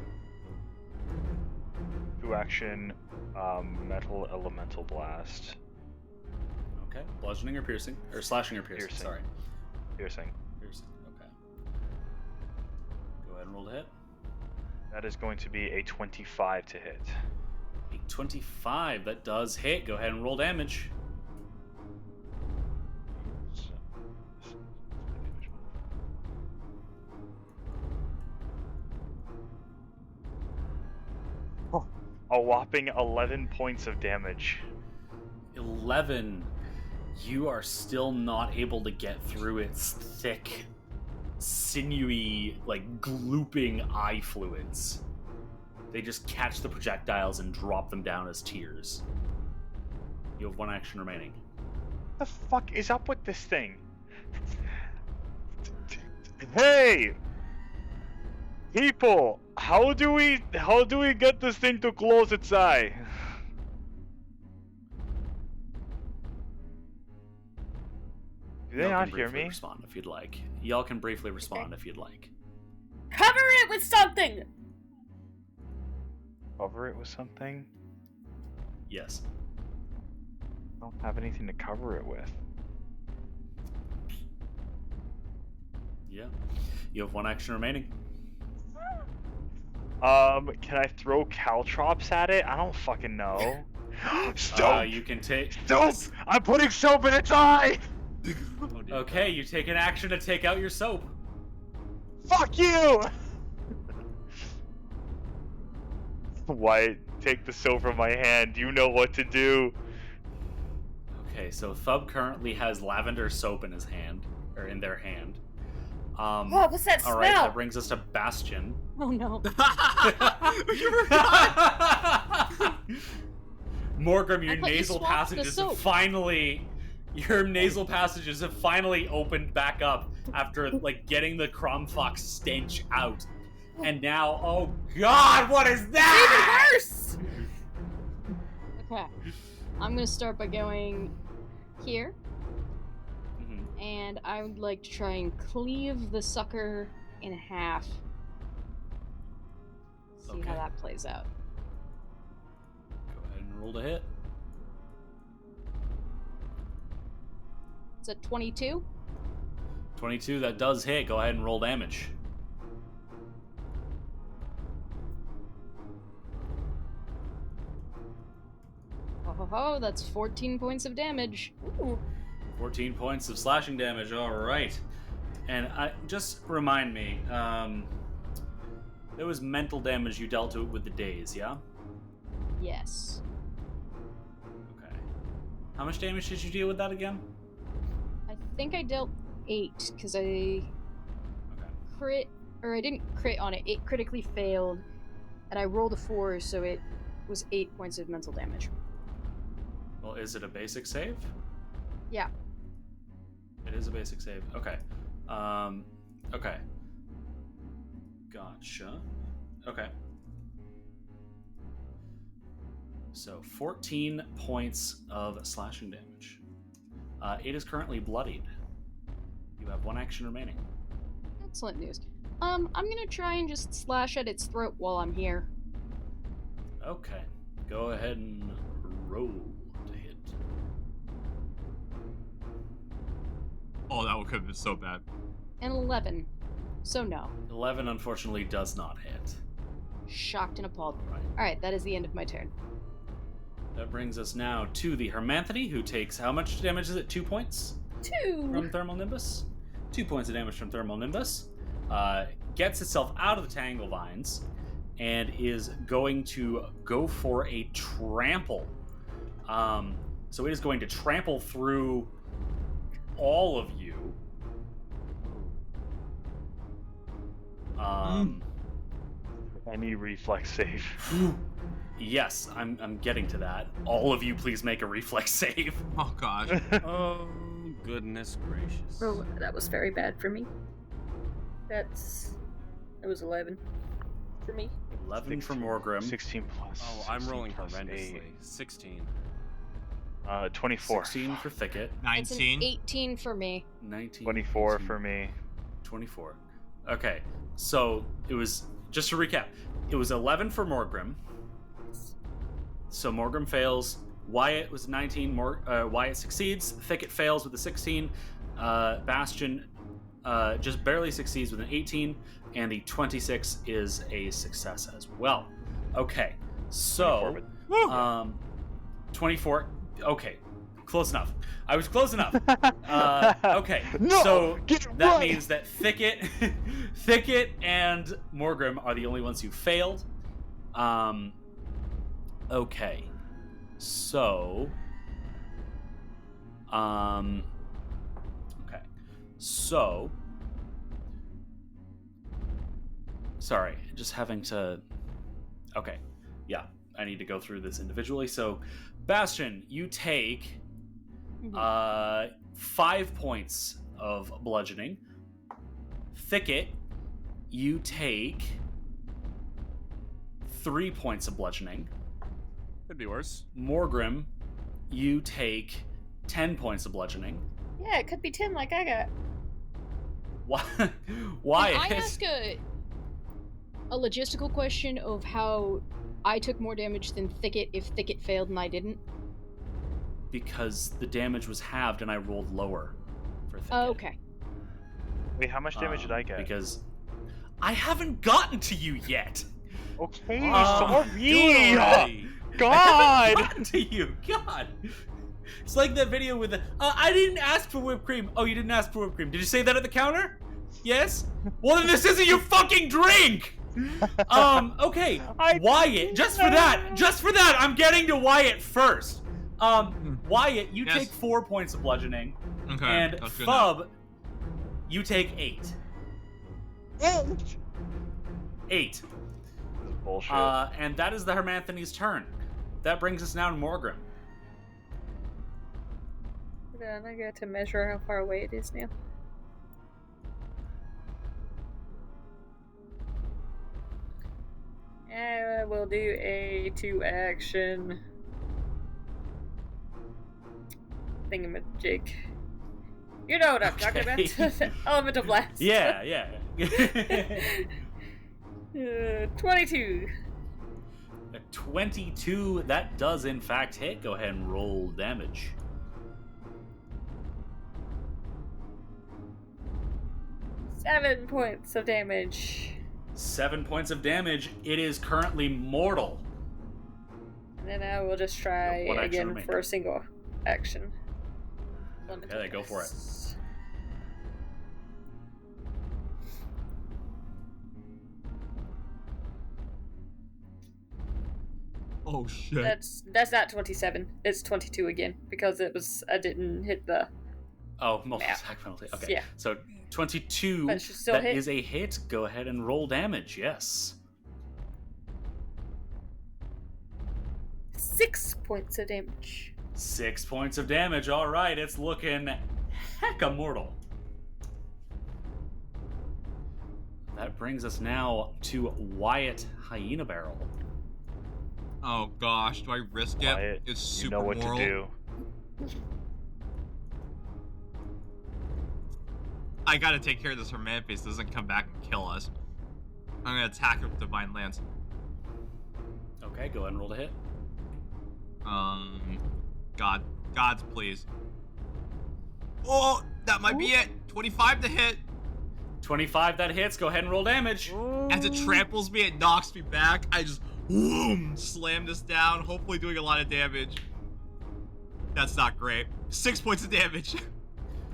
[SPEAKER 6] metal elemental blast.
[SPEAKER 1] Okay. Bludgeoning or piercing? Or slashing or piercing?
[SPEAKER 6] Piercing.
[SPEAKER 1] Sorry.
[SPEAKER 6] Piercing.
[SPEAKER 1] Piercing. Okay. Go ahead and roll to hit.
[SPEAKER 6] That is going to be a 25 to hit.
[SPEAKER 1] A 25. That does hit. Go ahead and roll damage.
[SPEAKER 6] A whopping 11 points of damage.
[SPEAKER 1] 11. You are still not able to get through its thick, sinewy, like glooping eye fluids. They just catch the projectiles and drop them down as tears. You have 1 action remaining.
[SPEAKER 6] What the fuck is up with this thing? Hey! People, how do we get this thing to close its eye? Do they
[SPEAKER 1] Y'all
[SPEAKER 6] not
[SPEAKER 1] can
[SPEAKER 6] hear
[SPEAKER 1] briefly
[SPEAKER 6] me?
[SPEAKER 1] respond if you'd like. Y'all can briefly respond if you'd like.
[SPEAKER 7] Cover it with something!
[SPEAKER 6] Cover it with something?
[SPEAKER 1] Yes.
[SPEAKER 6] I don't have anything to cover it with.
[SPEAKER 1] Yeah. You have 1 action remaining.
[SPEAKER 6] Can I throw caltrops at it? I don't fucking know. Soap!
[SPEAKER 1] You can take.
[SPEAKER 6] Soap! I'm putting soap in its eye!
[SPEAKER 1] Okay, you take an action to take out your soap.
[SPEAKER 6] Fuck you! White, take the soap from my hand. You know what to do.
[SPEAKER 1] Okay, so Thub currently has lavender soap in his hand, or in their hand.
[SPEAKER 7] Oh, what's that
[SPEAKER 1] All
[SPEAKER 7] smell?
[SPEAKER 1] right, that brings us to Bastion.
[SPEAKER 3] Oh no.
[SPEAKER 5] You forgot.
[SPEAKER 1] Morgrim, your
[SPEAKER 3] I thought you
[SPEAKER 1] nasal
[SPEAKER 3] swapped the
[SPEAKER 1] passages
[SPEAKER 3] soap.
[SPEAKER 1] have finally. Your nasal passages have finally opened back up after like getting the crumfox stench out. And now, oh god, what is that?
[SPEAKER 7] Even worse!
[SPEAKER 3] Okay. I'm gonna start by going here,
[SPEAKER 1] Mhm.
[SPEAKER 3] and I would like to try and cleave the sucker in half. See
[SPEAKER 1] Okay.
[SPEAKER 3] how that plays out.
[SPEAKER 1] Go ahead and roll to hit.
[SPEAKER 3] It's a 22.
[SPEAKER 1] 22, that does hit. Go ahead and roll damage.
[SPEAKER 3] Oh, that's 14 points of damage.
[SPEAKER 7] Ooh.
[SPEAKER 1] 14 points of slashing damage. All right. And just remind me, there was mental damage you dealt to it with the daze, yeah?
[SPEAKER 3] Yes.
[SPEAKER 1] Okay. How much damage did you deal with that again?
[SPEAKER 3] I think I dealt 8 because I
[SPEAKER 1] Okay.
[SPEAKER 3] I didn't crit on it. It critically failed, and I rolled a 4, so it was 8 points of mental damage.
[SPEAKER 1] Well, is it a basic save?
[SPEAKER 3] Yeah.
[SPEAKER 1] It is a basic save. Okay. Okay. Gotcha. Okay. So 14 points of slashing damage. It is currently bloodied. You have 1 action remaining.
[SPEAKER 3] Excellent news. I'm gonna try and just slash at its throat while I'm here.
[SPEAKER 1] Okay. Go ahead and roll to hit.
[SPEAKER 5] Oh, that could have been so bad.
[SPEAKER 3] An 11. So no.
[SPEAKER 1] 11 unfortunately does not hit.
[SPEAKER 3] Shocked and appalled.
[SPEAKER 1] Right.
[SPEAKER 3] Alright, that is the end of my turn.
[SPEAKER 1] That brings us now to the Hermanthony, who takes how much damage is it? 2 points
[SPEAKER 7] 2.
[SPEAKER 1] from Thermal Nimbus? 2 points of damage from Thermal Nimbus. Gets itself out of the Tangle Vines and is going to go for a trample. So it is going to trample through all of you.
[SPEAKER 6] Any reflex save.
[SPEAKER 1] Yes, I'm getting to that. All of you, please make a reflex save.
[SPEAKER 5] Oh gosh.
[SPEAKER 2] Oh, goodness gracious.
[SPEAKER 7] Oh, that was very bad for me. It was 11 for me.
[SPEAKER 1] 11 for Morgrim.
[SPEAKER 6] 16 plus.
[SPEAKER 2] Oh, I'm
[SPEAKER 6] 16
[SPEAKER 2] rolling
[SPEAKER 6] plus
[SPEAKER 2] horrendously.
[SPEAKER 6] 8.
[SPEAKER 2] 16.
[SPEAKER 6] 24.
[SPEAKER 1] 16 for Thicket.
[SPEAKER 3] It's an
[SPEAKER 5] 19.
[SPEAKER 3] 18 for me.
[SPEAKER 1] 19.
[SPEAKER 6] 24
[SPEAKER 1] 18,
[SPEAKER 6] for me.
[SPEAKER 1] 24. Okay, so it was, just to recap, it was 11 for Morgrim. So Morgrim fails. Wyatt was 19. Wyatt succeeds. Thicket fails with a 16. Bastion just barely succeeds with an 18. And the 26 is a success as well. Okay, so 24. Okay, close enough. I was close enough. Okay,
[SPEAKER 6] No,
[SPEAKER 1] so
[SPEAKER 6] get it
[SPEAKER 1] that
[SPEAKER 6] right.
[SPEAKER 1] means that Thicket and Morgrim are the only ones who failed. Okay, so okay, so sorry, just having to. Okay, yeah, I need to go through this individually. So, Bastion, you take 5 points of bludgeoning. Thicket, you take 3 points of bludgeoning.
[SPEAKER 2] Could be worse.
[SPEAKER 1] Morgrim, you take 10 points of bludgeoning.
[SPEAKER 7] Yeah, it could be 10 like I got.
[SPEAKER 1] Why?
[SPEAKER 3] Can I ask a logistical question of how I took more damage than Thicket if Thicket failed and I didn't?
[SPEAKER 1] Because the damage was halved and I rolled lower for Thicket.
[SPEAKER 3] Oh, okay.
[SPEAKER 6] Wait, how much damage did I get?
[SPEAKER 1] Because I haven't gotten to you yet.
[SPEAKER 6] Okay,
[SPEAKER 1] Do it
[SPEAKER 6] sorry.
[SPEAKER 1] already. I
[SPEAKER 6] God.
[SPEAKER 1] haven't gotten to you. God. It's like that video with the, I didn't ask for whipped cream. Oh, you didn't ask for whipped cream. Did you say that at the counter? Yes? Well, then this isn't your fucking drink! Okay. Wyatt, just for that, I'm getting to Wyatt first. Wyatt, you
[SPEAKER 5] Yes.
[SPEAKER 1] take 4 points of bludgeoning.
[SPEAKER 5] Okay.
[SPEAKER 1] And
[SPEAKER 5] that's good enough.
[SPEAKER 1] Fub, you take 8. 8.
[SPEAKER 6] This is bullshit.
[SPEAKER 1] And that is the Hermanthony's turn. That brings us now to Morgrim.
[SPEAKER 7] Then I got to measure how far away it is now. I will do a 2-action thingamajig. You know what I'm talking
[SPEAKER 1] Okay.
[SPEAKER 7] about. Elemental blast.
[SPEAKER 1] Yeah.
[SPEAKER 7] 22.
[SPEAKER 1] A 22, that does in fact hit. Go ahead and roll damage.
[SPEAKER 7] Seven points of damage.
[SPEAKER 1] 7 points of damage. It is currently mortal.
[SPEAKER 7] And then I will just try
[SPEAKER 1] One action
[SPEAKER 7] again
[SPEAKER 1] remaining.
[SPEAKER 7] for a single action.
[SPEAKER 1] Okay, go for it.
[SPEAKER 5] Oh shit.
[SPEAKER 7] That's not 27. It's 22 again because I didn't hit the.
[SPEAKER 1] Oh, multiple
[SPEAKER 7] Yeah.
[SPEAKER 1] attack penalty. Okay.
[SPEAKER 7] Yeah.
[SPEAKER 1] So 22.
[SPEAKER 7] But it should still
[SPEAKER 1] That
[SPEAKER 7] hit.
[SPEAKER 1] is a hit. Go ahead and roll damage. Yes.
[SPEAKER 7] 6 points of damage.
[SPEAKER 1] 6 points of damage. All right, it's looking hecka mortal. That brings us now to Wyatt Hyena Barrel.
[SPEAKER 5] Oh gosh, do I risk it?
[SPEAKER 6] Wyatt,
[SPEAKER 5] It's
[SPEAKER 6] you
[SPEAKER 5] super
[SPEAKER 6] know what
[SPEAKER 5] moral.
[SPEAKER 6] to do.
[SPEAKER 5] I gotta take care of this Hermanthus doesn't come back and kill us. I'm gonna attack her with Divine Lance.
[SPEAKER 1] Okay, go ahead and roll to hit.
[SPEAKER 5] Gods, please. Oh, that might be it. 25 to hit.
[SPEAKER 1] 25, that hits. Go ahead and roll damage.
[SPEAKER 5] As it tramples me, it knocks me back. I just, boom, slam this down, hopefully doing a lot of damage. That's not great. 6 points of damage.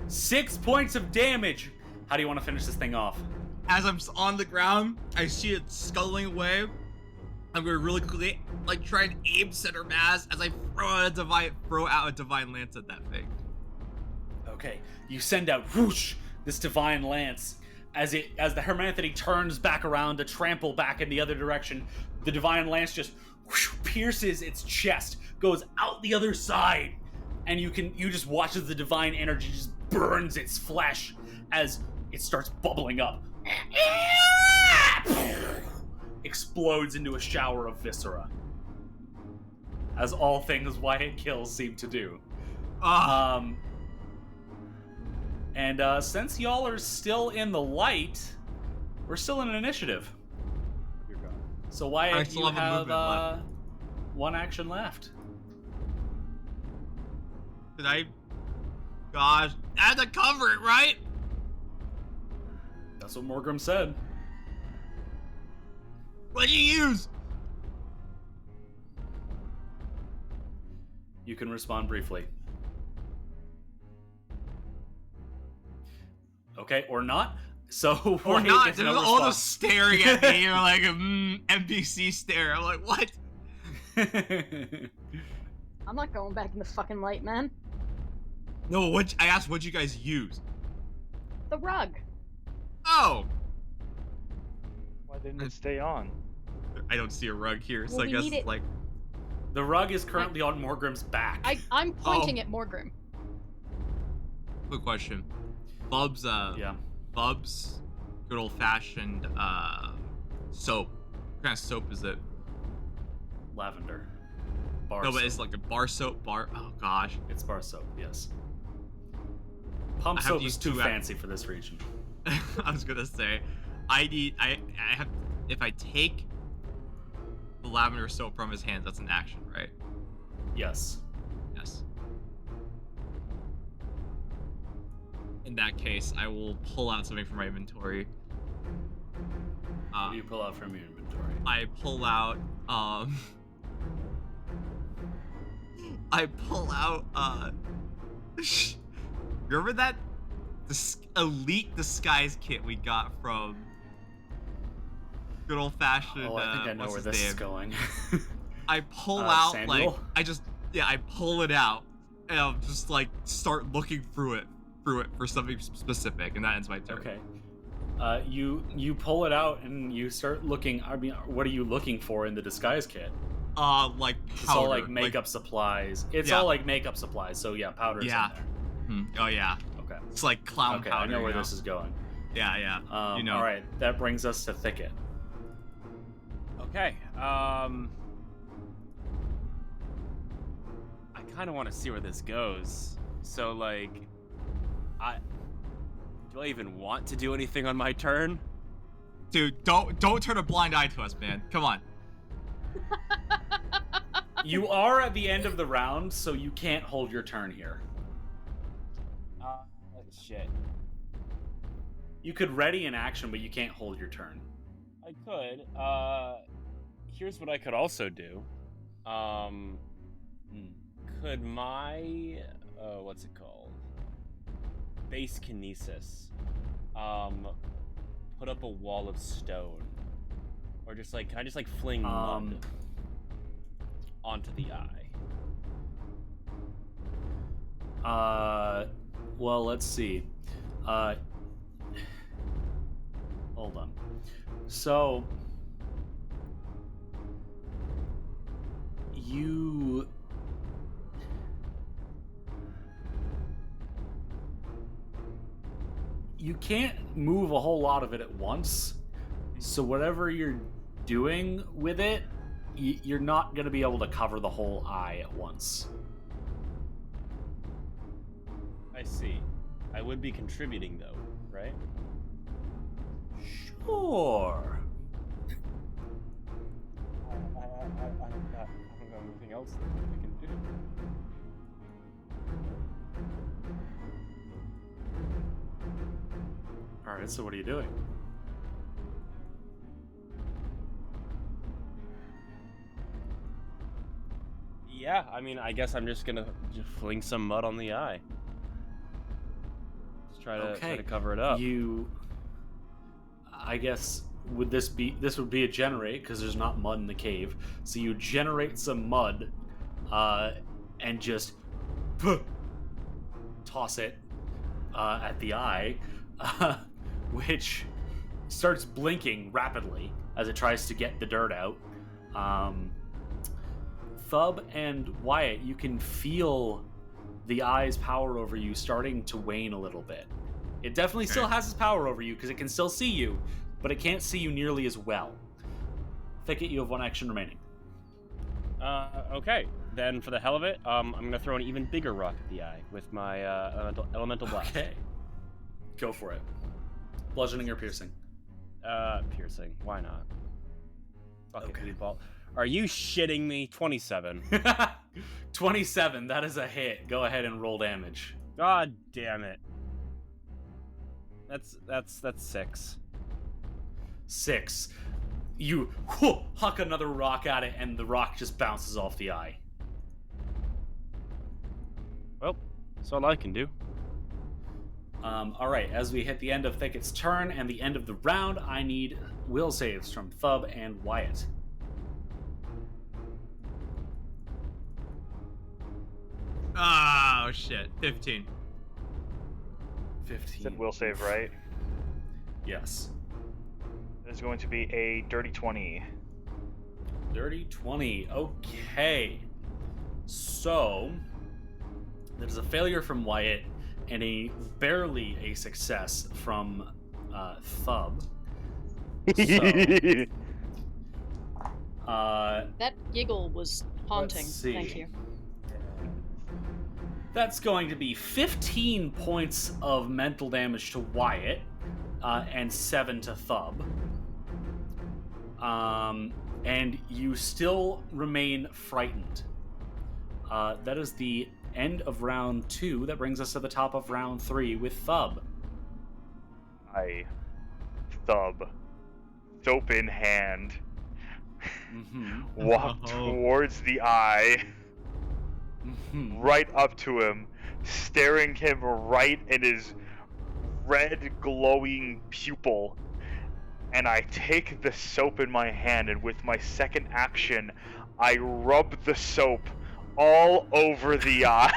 [SPEAKER 1] 6 points of damage. How do you want to finish this thing off?
[SPEAKER 5] As I'm on the ground, I see it scuttling away. I'm gonna really quickly, like, try and aim center mass as I throw out a divine lance at that thing.
[SPEAKER 1] Okay, you send out whoosh this divine lance. As the Hermanthony turns back around to trample back in the other direction, the divine lance just whoosh, pierces its chest, goes out the other side, and you just watch as the divine energy just burns its flesh as it starts bubbling up. Explodes into a shower of viscera, as all things Wyatt kills seem to do. And since y'all are still in the light, we're still in an initiative.
[SPEAKER 2] You're gone.
[SPEAKER 1] So Wyatt,
[SPEAKER 5] still
[SPEAKER 1] you
[SPEAKER 5] have a
[SPEAKER 1] have
[SPEAKER 5] movement left.
[SPEAKER 1] one action left.
[SPEAKER 5] Did I? Gosh, I had to cover it, right?
[SPEAKER 1] That's what Morgrim said.
[SPEAKER 5] What'd you use?
[SPEAKER 1] You can respond briefly. Okay, or not. So
[SPEAKER 5] Or
[SPEAKER 1] Wyatt
[SPEAKER 5] not?
[SPEAKER 1] gets
[SPEAKER 5] They're
[SPEAKER 1] no
[SPEAKER 5] all
[SPEAKER 1] response.
[SPEAKER 5] just staring at me. You're like a NPC stare. I'm like, what?
[SPEAKER 3] I'm not going back in the fucking light, man.
[SPEAKER 5] No, I asked what'd you guys use?
[SPEAKER 3] The rug.
[SPEAKER 5] Oh,
[SPEAKER 6] Why didn't it stay on?
[SPEAKER 5] I don't see a rug here, so
[SPEAKER 3] Well,
[SPEAKER 5] I
[SPEAKER 3] we
[SPEAKER 5] guess
[SPEAKER 3] need
[SPEAKER 5] it's
[SPEAKER 3] it-
[SPEAKER 5] like.
[SPEAKER 1] The rug is currently on Morgrim's back.
[SPEAKER 3] I'm pointing at Morgrim.
[SPEAKER 5] Quick question. Bub's
[SPEAKER 1] Yeah.
[SPEAKER 5] Bub's good old fashioned soap. What kind of soap is it?
[SPEAKER 1] Lavender. Bar
[SPEAKER 5] No, but
[SPEAKER 1] soap.
[SPEAKER 5] it's like a bar soap. Oh gosh.
[SPEAKER 1] It's bar soap, yes. Pump
[SPEAKER 5] I have
[SPEAKER 1] soap
[SPEAKER 5] to
[SPEAKER 1] is
[SPEAKER 5] use
[SPEAKER 1] too
[SPEAKER 5] 2
[SPEAKER 1] fancy for this region.
[SPEAKER 5] I was gonna say, I have, if I take the lavender soap from his hands, that's an action, right?
[SPEAKER 1] Yes.
[SPEAKER 5] Yes. In that case, I will pull out something from my inventory.
[SPEAKER 1] What do you pull out from your inventory?
[SPEAKER 5] I pull out, remember that elite disguise kit we got from good old fashioned,
[SPEAKER 1] Oh, I think I know
[SPEAKER 5] what's
[SPEAKER 1] where
[SPEAKER 5] his
[SPEAKER 1] this
[SPEAKER 5] name?
[SPEAKER 1] is going.
[SPEAKER 5] I pull out,
[SPEAKER 1] Samuel?
[SPEAKER 5] like, I pull it out, and I'll just, like, start looking through it for something specific, and that ends my turn.
[SPEAKER 1] Okay. You pull it out and you start looking. I mean, what are you looking for in the disguise kit?
[SPEAKER 5] Like, powder.
[SPEAKER 1] It's all like makeup supplies. It's
[SPEAKER 5] Yeah.
[SPEAKER 1] all like makeup supplies. So yeah, powder's
[SPEAKER 5] Yeah.
[SPEAKER 1] in
[SPEAKER 5] Oh, yeah.
[SPEAKER 1] there. Okay.
[SPEAKER 5] It's like clown
[SPEAKER 1] Okay,
[SPEAKER 5] powder.
[SPEAKER 1] I know where
[SPEAKER 5] you
[SPEAKER 1] this is going.
[SPEAKER 5] Yeah. You know.
[SPEAKER 1] All right, that brings us to thicket.
[SPEAKER 2] Okay. I kind of want to see where this goes. So, like, do I even want to do anything on my turn?
[SPEAKER 5] Dude, don't turn a blind eye to us, man. Come on.
[SPEAKER 1] You are at the end of the round, so you can't hold your turn here.
[SPEAKER 2] Shit.
[SPEAKER 1] You could ready an action, but you can't hold your turn.
[SPEAKER 2] I could. Here's what I could also do. Could my what's it called? Base kinesis. Put up a wall of stone, or just like, can I just like fling mud onto the eye?
[SPEAKER 1] Well, let's see. Hold on. So, you can't move a whole lot of it at once. So whatever you're doing with it, you're not going to be able to cover the whole eye at once.
[SPEAKER 2] I see. I would be contributing though, right?
[SPEAKER 1] Sure.
[SPEAKER 2] I don't know anything else that we can do.
[SPEAKER 1] All right, so what are you doing?
[SPEAKER 2] Yeah, I mean, I guess I'm just gonna fling some mud on the eye. Just try to cover it up.
[SPEAKER 1] I guess this would be a generate because there's not mud in the cave. So you generate some mud, and just toss it at the eye, which starts blinking rapidly as it tries to get the dirt out. Thub and Wyatt, you can feel the eye's power over you starting to wane a little bit. It definitely still has its power over you because it can still see you, but it can't see you nearly as well. Thicket, you have 1 action remaining.
[SPEAKER 2] Okay. Then for the hell of it, I'm gonna throw an even bigger rock at the eye with my elemental blast.
[SPEAKER 1] Okay. Go for it. Bludgeoning or piercing?
[SPEAKER 2] Piercing. Why not? Fuck
[SPEAKER 1] Okay.
[SPEAKER 2] it, ball. Are you shitting me? 27.
[SPEAKER 1] 27, that is a hit. Go ahead and roll damage.
[SPEAKER 2] God damn it. That's 6.
[SPEAKER 1] 6. You huck another rock at it, and the rock just bounces off the eye.
[SPEAKER 2] Well, that's all I can do.
[SPEAKER 1] All right, as we hit the end of Thicket's turn and the end of the round, I need will saves from Thub and Wyatt.
[SPEAKER 5] Oh shit. 15.
[SPEAKER 1] 15.
[SPEAKER 6] Said will save, right?
[SPEAKER 1] Yes.
[SPEAKER 6] It is going to be a dirty 20.
[SPEAKER 1] Dirty 20. Okay. So, that is a failure from Wyatt and barely a success from Thub. So,
[SPEAKER 3] That giggle was haunting.
[SPEAKER 1] Let's see.
[SPEAKER 3] Thank you.
[SPEAKER 1] that's going to be 15 points of mental damage to Wyatt, and 7 to Thub. And you still remain frightened. That is the end of round 2. That brings us to the top of round 3 with Thub.
[SPEAKER 6] I Thub, soap in hand, walk towards the eye, right up to him, staring him right in his red glowing pupil, and I take the soap in my hand, and with my second action, I rub the soap all over the eye.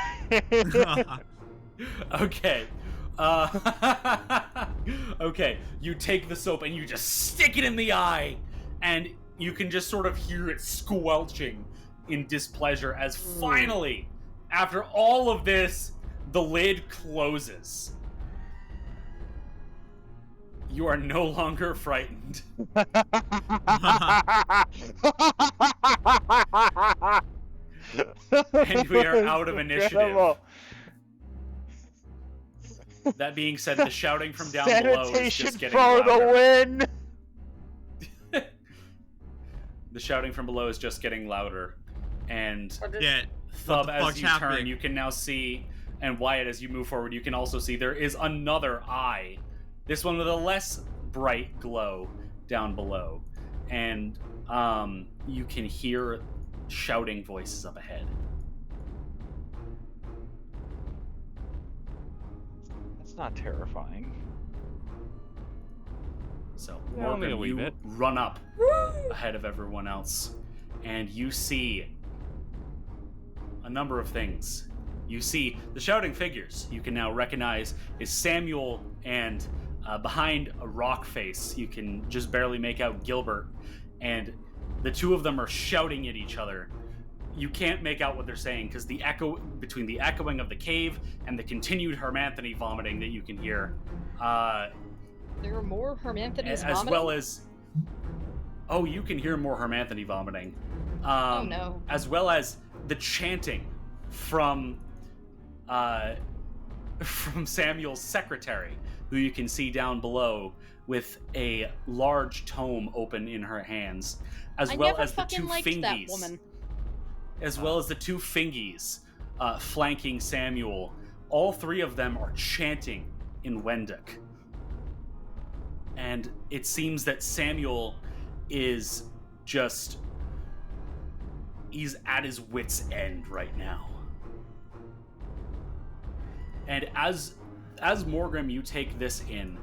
[SPEAKER 1] Okay. Okay, you take the soap and you just stick it in the eye, and you can just sort of hear it squelching in displeasure as finally, after all of this, the lid closes. You are no longer frightened. And we are out of initiative. That being said, the shouting from down below is just getting
[SPEAKER 6] for
[SPEAKER 1] louder.
[SPEAKER 6] the win!
[SPEAKER 1] The shouting from below is just getting louder. And
[SPEAKER 5] Yeah.
[SPEAKER 1] Thub,
[SPEAKER 5] the
[SPEAKER 1] as
[SPEAKER 5] fuck's
[SPEAKER 1] you
[SPEAKER 5] happening?
[SPEAKER 1] turn, you can now see, and Wyatt, as you move forward, you can also see there is another eye. This one with a less bright glow down below. And you can hear shouting voices up ahead.
[SPEAKER 6] That's not terrifying.
[SPEAKER 1] So,
[SPEAKER 2] Yeah, only a
[SPEAKER 1] Morgan,
[SPEAKER 2] wee
[SPEAKER 1] you
[SPEAKER 2] bit.
[SPEAKER 1] run up ahead of everyone else, and you see a number of things. You see the shouting figures you can now recognize is Samuel, and behind a rock face, you can just barely make out Gilbert, and the two of them are shouting at each other. You can't make out what they're saying because the echo between the echoing of the cave and the continued Hermanthony vomiting that you can hear.
[SPEAKER 3] There are more Hermanthonies
[SPEAKER 1] As
[SPEAKER 3] vomiting?
[SPEAKER 1] well as, you can hear more Hermanthony vomiting.
[SPEAKER 3] Oh no.
[SPEAKER 1] As well as the chanting from Samuel's secretary. who you can see down below with a large tome open in her hands, as well as the two fingies. As well as the two fingies flanking Samuel. All three of them are chanting in Wendic. And it seems that Samuel is just... he's at his wit's end right now. And as Morgrim, you take this in,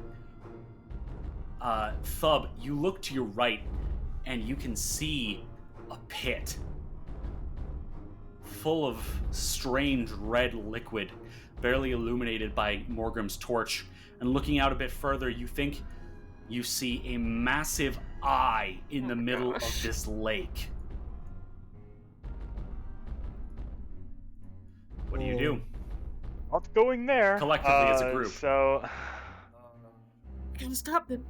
[SPEAKER 1] Thub, you look to your right, and you can see a pit full of strange red liquid, barely illuminated by Morgrim's torch. And looking out a bit further, you think you see a massive eye in the middle of this lake. What do you do?
[SPEAKER 6] Not going there.
[SPEAKER 1] Collectively as a group.
[SPEAKER 6] So...
[SPEAKER 7] I can stop them.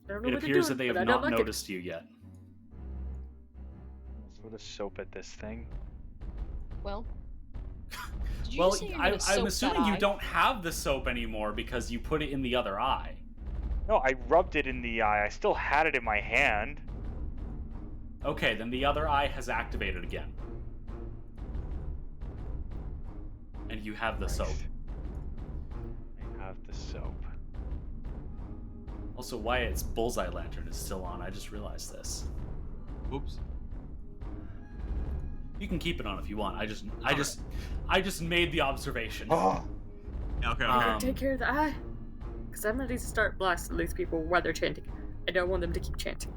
[SPEAKER 7] I don't know
[SPEAKER 1] It
[SPEAKER 7] what
[SPEAKER 1] appears
[SPEAKER 7] they're
[SPEAKER 1] that they
[SPEAKER 7] doing,
[SPEAKER 1] have
[SPEAKER 7] but I don't
[SPEAKER 1] not
[SPEAKER 7] like it.
[SPEAKER 1] noticed you yet.
[SPEAKER 6] Let's throw the soap at this thing.
[SPEAKER 3] Well, did you
[SPEAKER 1] Well,
[SPEAKER 3] just say you're gonna
[SPEAKER 1] I'm
[SPEAKER 3] soak
[SPEAKER 1] assuming
[SPEAKER 3] that
[SPEAKER 1] you
[SPEAKER 3] eye?
[SPEAKER 1] don't have the soap anymore because you put it in the other eye.
[SPEAKER 6] No, I rubbed it in the eye. I still had it in my hand.
[SPEAKER 1] Okay, then the other eye has activated again. And you have the soap.
[SPEAKER 6] I have the soap.
[SPEAKER 1] Also, Wyatt's bullseye lantern is still on. I just realized this.
[SPEAKER 5] Oops.
[SPEAKER 1] You can keep it on if you want. I just made the observation.
[SPEAKER 6] Oh,
[SPEAKER 5] Okay.
[SPEAKER 7] Take care of the eye. Because I'm ready to start blasting these people while they're chanting. I don't want them to keep chanting.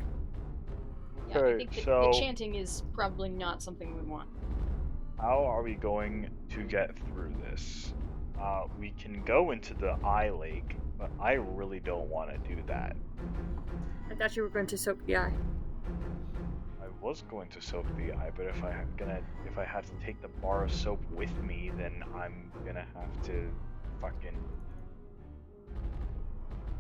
[SPEAKER 3] Yeah, I
[SPEAKER 6] Okay,
[SPEAKER 3] think the
[SPEAKER 6] so-
[SPEAKER 3] chanting is probably not something we want.
[SPEAKER 6] how are we going to get through this? We can go into the eye lake, but I really don't want to do that.
[SPEAKER 7] I thought you were going to soak the eye.
[SPEAKER 6] I was going to soak the eye, but if I have to take the bar of soap with me, then I'm gonna have to fucking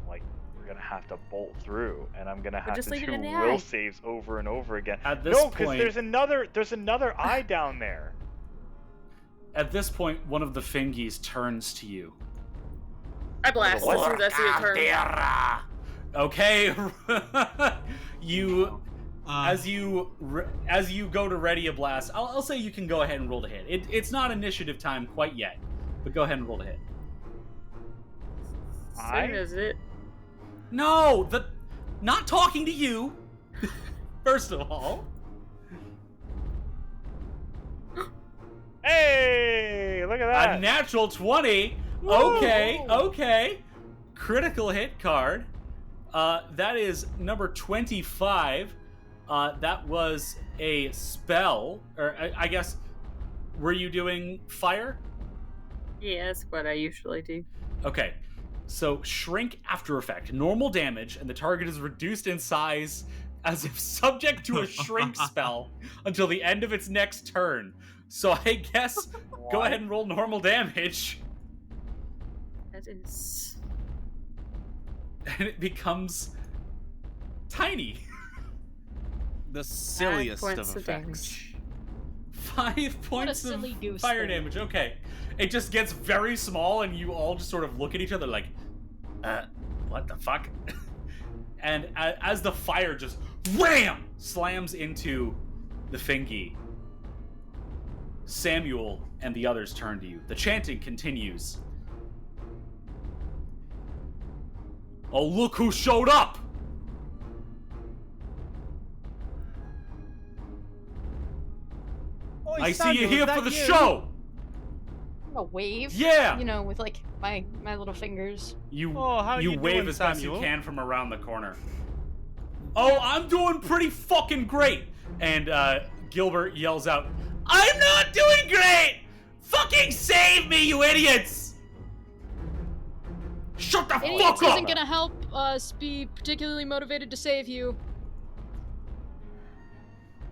[SPEAKER 6] we're gonna have to bolt through, and I'm gonna have
[SPEAKER 7] just
[SPEAKER 6] to
[SPEAKER 7] leave it
[SPEAKER 6] do
[SPEAKER 7] in the
[SPEAKER 6] will
[SPEAKER 7] eye.
[SPEAKER 6] saves over and over again.
[SPEAKER 1] At this
[SPEAKER 6] No, because
[SPEAKER 1] point-
[SPEAKER 6] there's another eye down there.
[SPEAKER 1] At this point, one of the fingies turns to you.
[SPEAKER 7] I blast as soon as I see it turn.
[SPEAKER 1] Okay, you
[SPEAKER 5] Uh,
[SPEAKER 1] as you go to ready a blast. I'll say you can go ahead and roll to hit. It's not initiative time quite yet, but go ahead and roll to hit.
[SPEAKER 7] Soon as it.
[SPEAKER 1] No, not talking to you. First of all.
[SPEAKER 6] Hey, look at that.
[SPEAKER 1] A natural 20.
[SPEAKER 6] Woo!
[SPEAKER 1] Okay. Critical hit card. That is number 25. That was a spell, or I guess, were you doing fire?
[SPEAKER 7] Yeah, that's what I usually do.
[SPEAKER 1] Okay, so shrink after effect, normal damage, and the target is reduced in size as if subject to a shrink spell until the end of its next turn. So I guess go ahead and roll normal damage,
[SPEAKER 7] That is.
[SPEAKER 1] and it becomes tiny.
[SPEAKER 2] The silliest of
[SPEAKER 7] points of
[SPEAKER 2] effects.
[SPEAKER 1] 5 points
[SPEAKER 3] silly
[SPEAKER 1] of
[SPEAKER 3] goose
[SPEAKER 1] fire
[SPEAKER 3] thing.
[SPEAKER 1] damage. Okay, it just gets very small, and you all just sort of look at each other like, what the fuck? And as the fire just wham slams into the fingy, Samuel and the others turn to you. The chanting continues. Oh, look who showed up! I see you here for the show!
[SPEAKER 3] A wave.
[SPEAKER 1] Yeah!
[SPEAKER 3] You know, with like my little fingers.
[SPEAKER 1] You
[SPEAKER 2] Oh, how
[SPEAKER 1] you
[SPEAKER 2] you
[SPEAKER 1] wave
[SPEAKER 2] doing,
[SPEAKER 1] as best you
[SPEAKER 2] Samuel?
[SPEAKER 1] can from around the corner. Oh, I'm doing pretty fucking great! And Gilbert yells out, I'm not doing great! Fucking save me, you idiots! Shut the
[SPEAKER 3] Idiots
[SPEAKER 1] fuck up!
[SPEAKER 3] isn't gonna help us be particularly motivated to save you.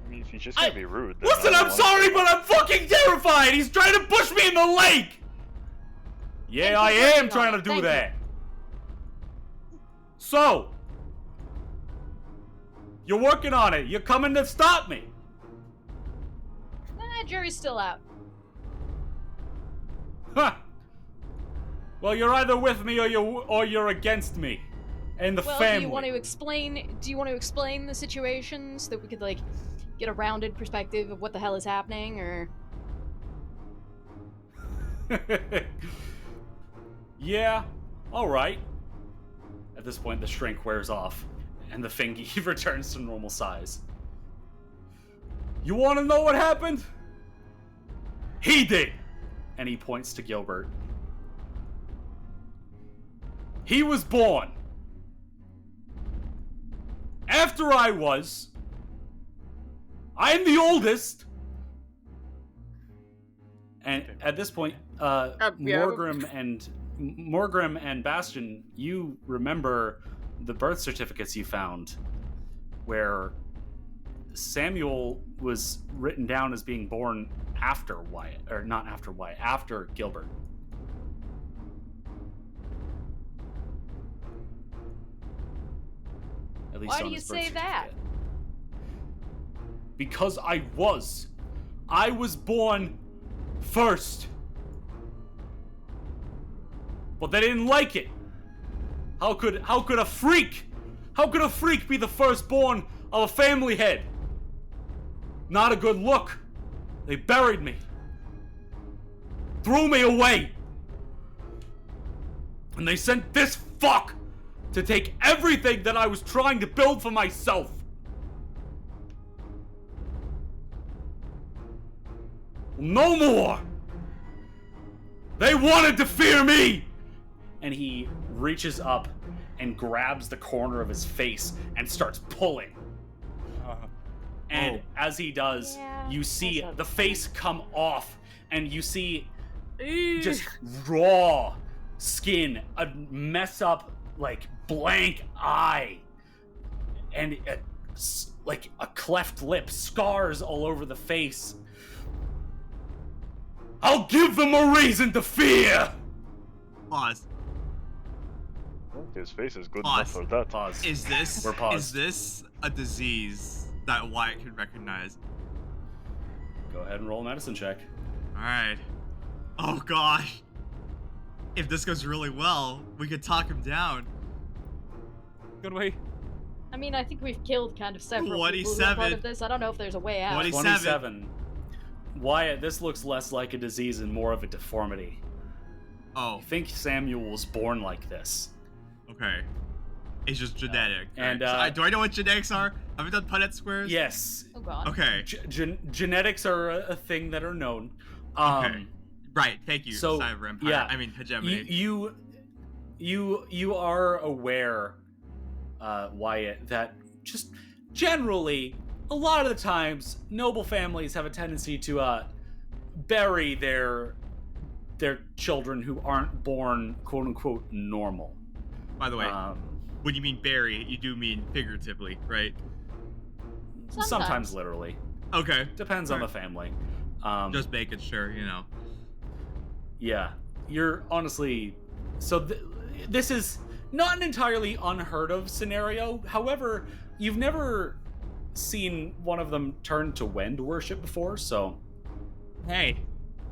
[SPEAKER 6] I mean, if he's just gonna be rude. then
[SPEAKER 1] Listen,
[SPEAKER 6] I
[SPEAKER 1] I'm
[SPEAKER 6] don't
[SPEAKER 1] sorry,
[SPEAKER 6] want
[SPEAKER 1] but I'm fucking terrified! He's trying to push me in the lake! Yeah,
[SPEAKER 3] Thank
[SPEAKER 1] I
[SPEAKER 3] you for
[SPEAKER 1] am
[SPEAKER 3] working
[SPEAKER 1] trying
[SPEAKER 3] on
[SPEAKER 1] to
[SPEAKER 3] it.
[SPEAKER 1] do
[SPEAKER 3] Thank
[SPEAKER 1] that. So, you're working on it. You're coming to stop me.
[SPEAKER 3] Jury's still out.
[SPEAKER 1] Huh. Well, you're either with me or you're against me, and the
[SPEAKER 3] Well,
[SPEAKER 1] family.
[SPEAKER 3] do you want to explain the situation so that we could like get a rounded perspective of what the hell is happening, or?
[SPEAKER 1] Yeah, alright. At this point, the shrink wears off, and the fingy returns to normal size. You want to know what happened? He did! And he points to Gilbert. He was born after I was. I'm the oldest. And at this point, Morgrim and Bastion, you remember the birth certificates you found, where Samuel was written down as being born after Wyatt, or not after Wyatt, after Gilbert. At least
[SPEAKER 3] Why
[SPEAKER 1] on
[SPEAKER 3] do you
[SPEAKER 1] his birth
[SPEAKER 3] say that?
[SPEAKER 1] certificate. Because I was born first. But they didn't like it. How could a freak be the firstborn of a family head? Not a good look. They buried me. Threw me away. And they sent this fuck to take everything that I was trying to build for myself. No more. They wanted to fear me. And he reaches up and grabs the corner of his face and starts pulling. And as he does, you see the face come off, and you see just raw skin, a mess up, like, blank eye, and like a cleft lip, scars all over the face. I'll give them a reason to fear!
[SPEAKER 5] Pause.
[SPEAKER 6] His face is good
[SPEAKER 5] Pause.
[SPEAKER 6] enough for that.
[SPEAKER 1] Pause.
[SPEAKER 5] Is this
[SPEAKER 1] We're paused.
[SPEAKER 5] is this a disease that Wyatt can recognize?
[SPEAKER 1] Go ahead and roll a medicine check.
[SPEAKER 5] Alright. Oh gosh. If this goes really well, we could talk him down.
[SPEAKER 2] Good way.
[SPEAKER 3] I mean, I think we've killed kind of several people who are
[SPEAKER 5] 27.
[SPEAKER 3] part of this. I don't know if there's a way out.
[SPEAKER 5] 27.
[SPEAKER 1] Wyatt, this looks less like a disease and more of a deformity.
[SPEAKER 5] Oh,
[SPEAKER 1] I think Samuel was born like this.
[SPEAKER 5] okay. It's just genetic.
[SPEAKER 1] And,
[SPEAKER 5] right? Do I know what genetics are? Have we done Punnett squares?
[SPEAKER 1] Yes.
[SPEAKER 3] Oh god.
[SPEAKER 5] Okay.
[SPEAKER 1] Genetics are a thing that are known.
[SPEAKER 5] Okay. Right. Thank you.
[SPEAKER 1] So,
[SPEAKER 5] Cyber Empire.
[SPEAKER 1] yeah,
[SPEAKER 5] I mean hegemony.
[SPEAKER 1] You are aware, Wyatt, that just generally, a lot of the times, noble families have a tendency to bury their children who aren't born, quote unquote, normal.
[SPEAKER 5] By the way, when you mean bury, you do mean figuratively, right?
[SPEAKER 1] Sometimes literally.
[SPEAKER 5] Okay.
[SPEAKER 1] Depends on the family.
[SPEAKER 5] Just making sure, you know.
[SPEAKER 1] Yeah, you're honestly. So this is not an entirely unheard of scenario. However, you've never seen one of them turn to Wend worship before, so.
[SPEAKER 5] Hey,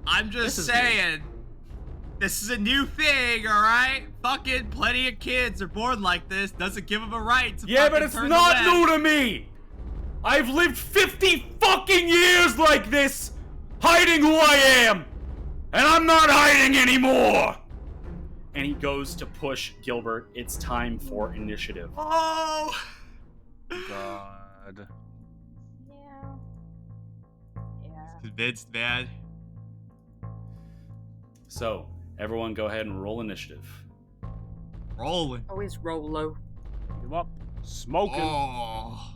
[SPEAKER 5] I'm just
[SPEAKER 1] This is
[SPEAKER 5] saying. This is a new thing, alright? Fucking plenty of kids are born like this. Doesn't give them a right to
[SPEAKER 1] Yeah, but
[SPEAKER 5] fucking
[SPEAKER 1] it's
[SPEAKER 5] turn
[SPEAKER 1] not
[SPEAKER 5] the
[SPEAKER 1] new to me! I've lived 50 fucking years like this, hiding who I am! And I'm not hiding anymore! And he goes to push Gilbert. It's time for initiative.
[SPEAKER 5] Oh!
[SPEAKER 2] God.
[SPEAKER 3] Yeah. Yeah.
[SPEAKER 5] Convinced, man.
[SPEAKER 1] So, everyone go ahead and roll initiative.
[SPEAKER 5] Rolling.
[SPEAKER 7] Always roll low.
[SPEAKER 2] Give up. Smoking.
[SPEAKER 5] Oh.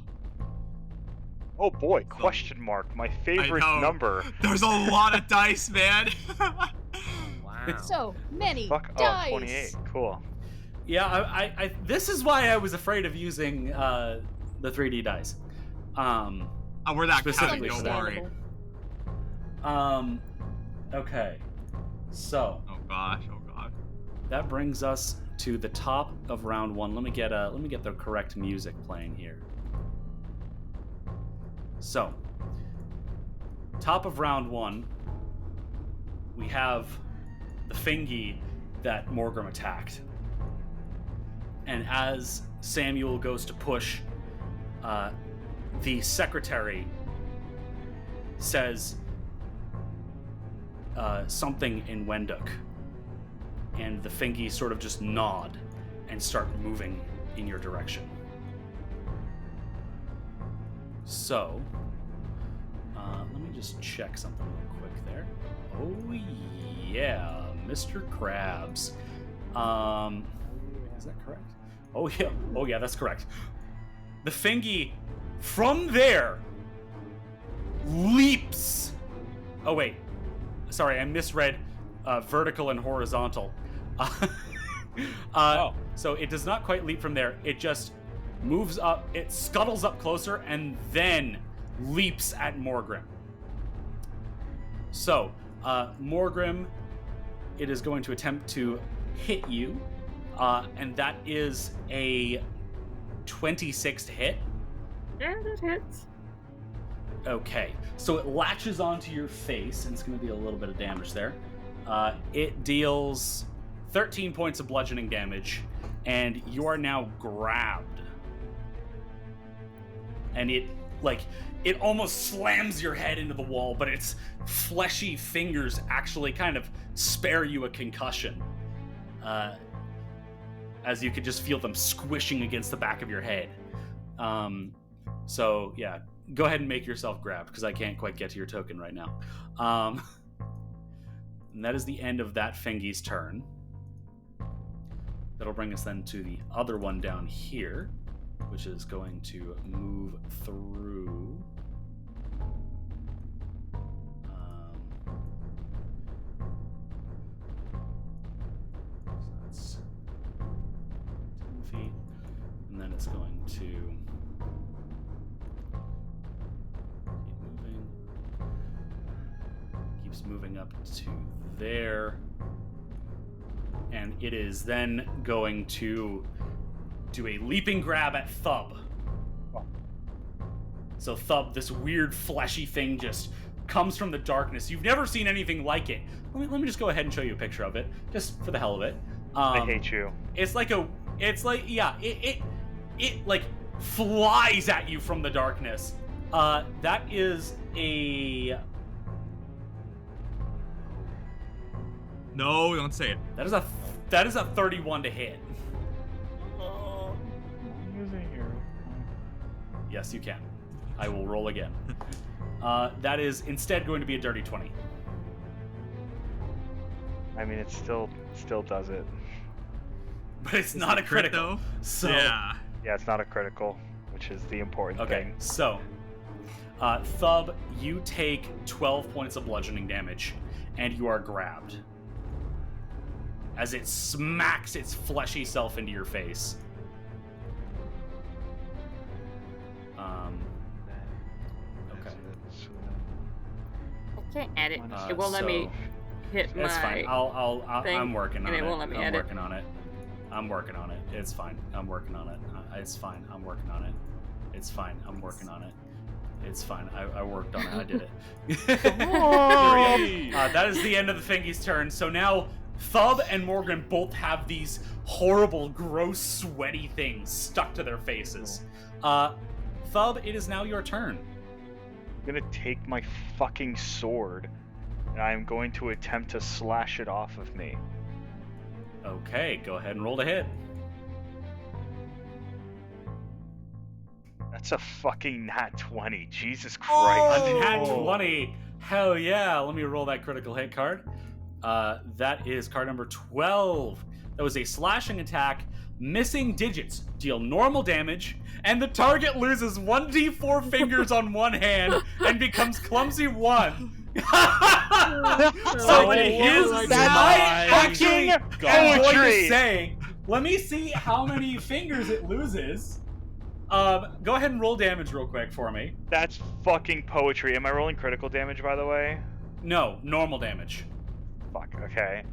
[SPEAKER 6] Oh boy, question mark. My favorite
[SPEAKER 5] know.
[SPEAKER 6] number.
[SPEAKER 5] There's a lot of dice, man.
[SPEAKER 2] Wow.
[SPEAKER 3] So many
[SPEAKER 6] Fuck.
[SPEAKER 3] dice.
[SPEAKER 6] Oh, 28. Cool.
[SPEAKER 1] Yeah, I this is why I was afraid of using the 3D dice.
[SPEAKER 5] Oh, we're not counting,
[SPEAKER 1] Specifically
[SPEAKER 5] don't
[SPEAKER 1] for that.
[SPEAKER 5] worry.
[SPEAKER 1] Okay. So,
[SPEAKER 5] Oh gosh, oh god.
[SPEAKER 1] that brings us to the top of round 1. Let me get the correct music playing here. So, top of round 1, we have the Fingy that Morgrim attacked. And as Samuel goes to push, the secretary says something in Wenduk, and the Fingies sort of just nod and start moving in your direction. So, let me just check something real quick there. Oh yeah, Mr. Krabs. Is that correct? Oh yeah, that's correct. The Fingy from there leaps. Oh wait, sorry, I misread vertical and horizontal. So it does not quite leap from there. It just moves up. It scuttles up closer and then leaps at Morgrim. So Morgrim, it is going to attempt to hit you, and that is a 26 to hit.
[SPEAKER 7] Yeah, that hits.
[SPEAKER 1] Okay, so it latches onto your face, and it's going to be a little bit of damage there. It deals 13 points of bludgeoning damage, and you are now grabbed. And it almost slams your head into the wall, but its fleshy fingers actually kind of spare you a concussion. As you could just feel them squishing against the back of your head. So, yeah, go ahead and make yourself grabbed, because I can't quite get to your token right now. And that is the end of that Fengi's turn. That'll bring us then to the other one down here, which is going to move through. So that's 10 feet. And then it's going to keep moving. Keeps moving up to there. And it is then going to do a leaping grab at Thub. So Thub, this weird fleshy thing, just comes from the darkness. You've never seen anything like it. Let me just go ahead and show you a picture of it, just for the hell of it.
[SPEAKER 6] I hate you.
[SPEAKER 1] It like flies at you from the darkness. That is a...
[SPEAKER 5] No, don't say it.
[SPEAKER 1] That is a 31 to hit. Yes, you can. I will roll again. That is instead going to be a dirty 20.
[SPEAKER 6] I mean, it still does it.
[SPEAKER 1] But it's not a critical.
[SPEAKER 5] Though?
[SPEAKER 1] So
[SPEAKER 5] Yeah.
[SPEAKER 6] Yeah, it's not a critical, which is the important
[SPEAKER 1] okay,
[SPEAKER 6] thing.
[SPEAKER 1] so Thub, you take 12 points of bludgeoning damage, and you are grabbed as it smacks its fleshy self into your face. Okay.
[SPEAKER 7] I can't edit. It won't let me hit my.
[SPEAKER 1] It's fine. I'm working on it.
[SPEAKER 7] And it won't let me edit.
[SPEAKER 1] Working on it. I'm working on it. It's fine. I'm working on it. It's fine. I'm working on it. It's fine. I'm working on it. It's fine. I worked on it. I did it. There we go. That is the end of the Fingy's turn. So now Thub and Morgan both have these horrible, gross, sweaty things stuck to their faces. Thub, it is now your turn.
[SPEAKER 6] I'm gonna take my fucking sword, and I'm going to attempt to slash it off of me.
[SPEAKER 1] Okay, go ahead and roll to hit.
[SPEAKER 6] That's a fucking nat 20. Jesus Christ.
[SPEAKER 1] A nat 20. Hell yeah. Let me roll that critical hit card. That is card number 12. That was a slashing attack. Missing digits deal normal damage, and the target loses 1d4 fingers on one hand and becomes clumsy 1. So here's my fucking
[SPEAKER 6] poetry.
[SPEAKER 1] Say, let me see how many fingers it loses. Go ahead and roll damage real quick for me.
[SPEAKER 6] That's fucking poetry. Am I rolling critical damage, by the way?
[SPEAKER 1] No, normal damage.
[SPEAKER 6] Fuck, okay.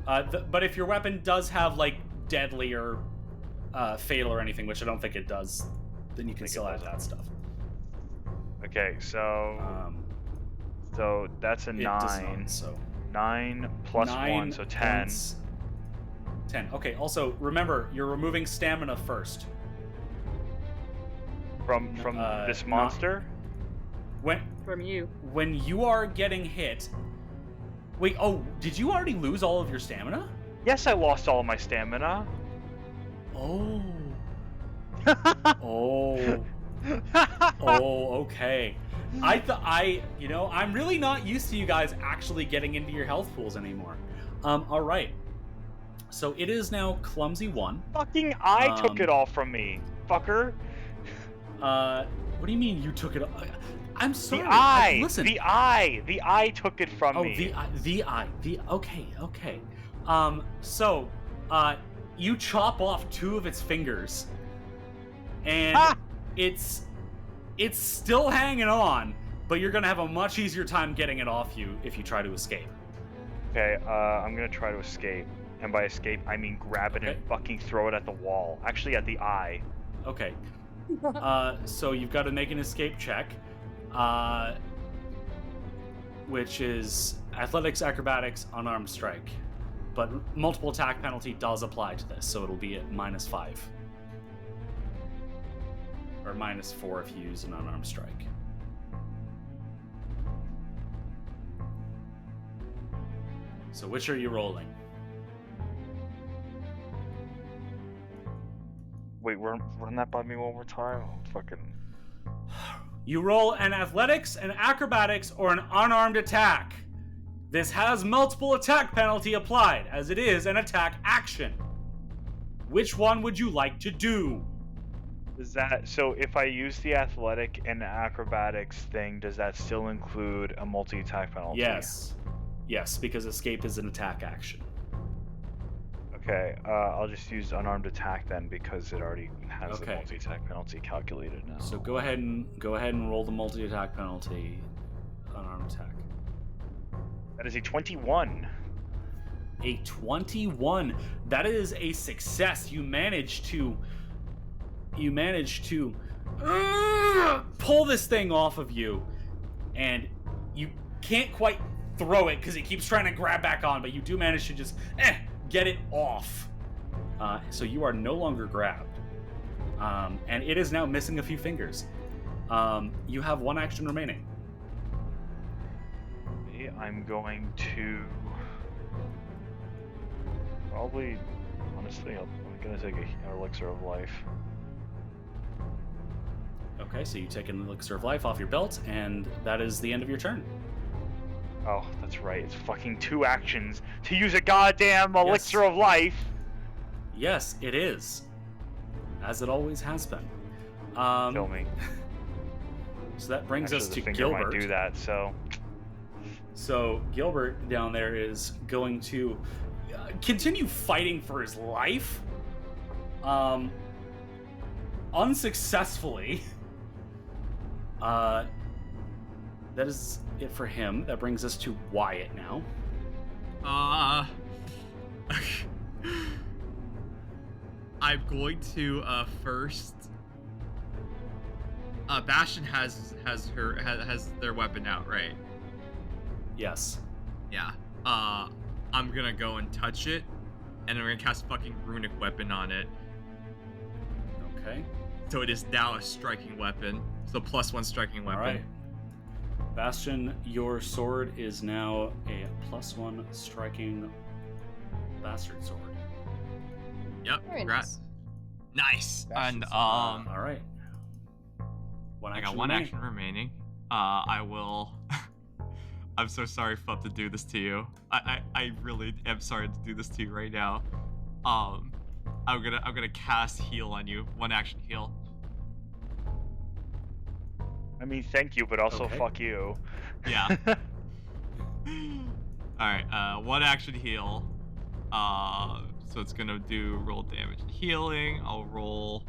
[SPEAKER 1] But if your weapon does have, like, deadly or fatal or anything, which I don't think it does, then you can still add that stuff.
[SPEAKER 6] Okay, so... so that's a 9.
[SPEAKER 1] So
[SPEAKER 6] 9 plus 1, so 10.
[SPEAKER 1] points. 10. Okay, also, remember, you're removing stamina first.
[SPEAKER 6] From this monster?
[SPEAKER 7] From you.
[SPEAKER 1] When you are getting hit... Wait, oh, did you already lose all of your stamina?
[SPEAKER 6] Yes, I lost all of my stamina.
[SPEAKER 1] Oh. Oh. Oh, okay. I'm really not used to you guys actually getting into your health pools anymore. All right. So it is now Clumsy 1.
[SPEAKER 6] Fucking I took it all from me, fucker.
[SPEAKER 1] What do you mean you took it? I'm sorry.
[SPEAKER 6] The eye.
[SPEAKER 1] Listen.
[SPEAKER 6] The eye took it from me.
[SPEAKER 1] The eye. Okay. So, you chop off 2 of its fingers, and it's still hanging on, but you're gonna have a much easier time getting it off you if you try to escape.
[SPEAKER 6] Okay, I'm gonna try to escape, and by escape I mean grab it and fucking throw it at the wall. Actually, at the eye.
[SPEAKER 1] Okay. So you've got to make an escape check, which is athletics, acrobatics, unarmed strike. But multiple attack penalty does apply to this, so it'll be at -5. Or -4 if you use an unarmed strike. So which are you rolling?
[SPEAKER 6] Wait, run that by me one more time? Fucking...
[SPEAKER 1] You roll an athletics, an acrobatics, or an unarmed attack. This has multiple attack penalty applied, as it is an attack action. Which one would you like to do?
[SPEAKER 6] Is that... So if I use the athletic and acrobatics thing, does that still include a multi-attack penalty?
[SPEAKER 1] Yes. Yes, because escape is an attack action.
[SPEAKER 6] Okay, I'll just use unarmed attack then, because it already has the multi-attack penalty calculated now.
[SPEAKER 1] So go ahead and roll the multi-attack penalty. Unarmed attack.
[SPEAKER 6] That is a 21.
[SPEAKER 1] A 21. That is a success. You manage to pull this thing off of you, and you can't quite throw it because it keeps trying to grab back on, but you do manage to just get it off. So you are no longer grabbed. And it is now missing a few fingers. You have 1 action remaining.
[SPEAKER 6] I'm going to... Probably... Honestly, I'm going to take an elixir of life.
[SPEAKER 1] Okay, so you take an elixir of life off your belt, and that is the end of your turn.
[SPEAKER 6] Oh, that's right. It's fucking 2 actions to use a goddamn elixir of life.
[SPEAKER 1] Yes, it is. As it always has been.
[SPEAKER 6] Kill me.
[SPEAKER 1] So that brings us to
[SPEAKER 6] the finger
[SPEAKER 1] Gilbert.
[SPEAKER 6] might do that, so...
[SPEAKER 1] So Gilbert down there is going to continue fighting for his life. Unsuccessfully. That is it for him. That brings us to Wyatt now.
[SPEAKER 5] I'm going to first. Bastion has their weapon out, right?
[SPEAKER 1] Yes.
[SPEAKER 5] Yeah. I'm gonna go and touch it, and I'm gonna cast fucking runic weapon on it.
[SPEAKER 1] Okay.
[SPEAKER 5] So it is now a striking weapon. So +1 striking weapon.
[SPEAKER 1] All right. Bastion, your sword is now a +1 striking bastard sword.
[SPEAKER 5] Yep.
[SPEAKER 3] Very
[SPEAKER 5] Congrats. Nice. And
[SPEAKER 1] all right.
[SPEAKER 5] I got 1 action remaining. I will. I'm so sorry, Fup, to do this to you. I really am sorry to do this to you right now. I'm gonna cast heal on you. 1 action heal.
[SPEAKER 6] I mean, thank you, but also fuck you.
[SPEAKER 5] Yeah. Alright, 1 action heal. So it's gonna do roll damage and healing. I'll roll.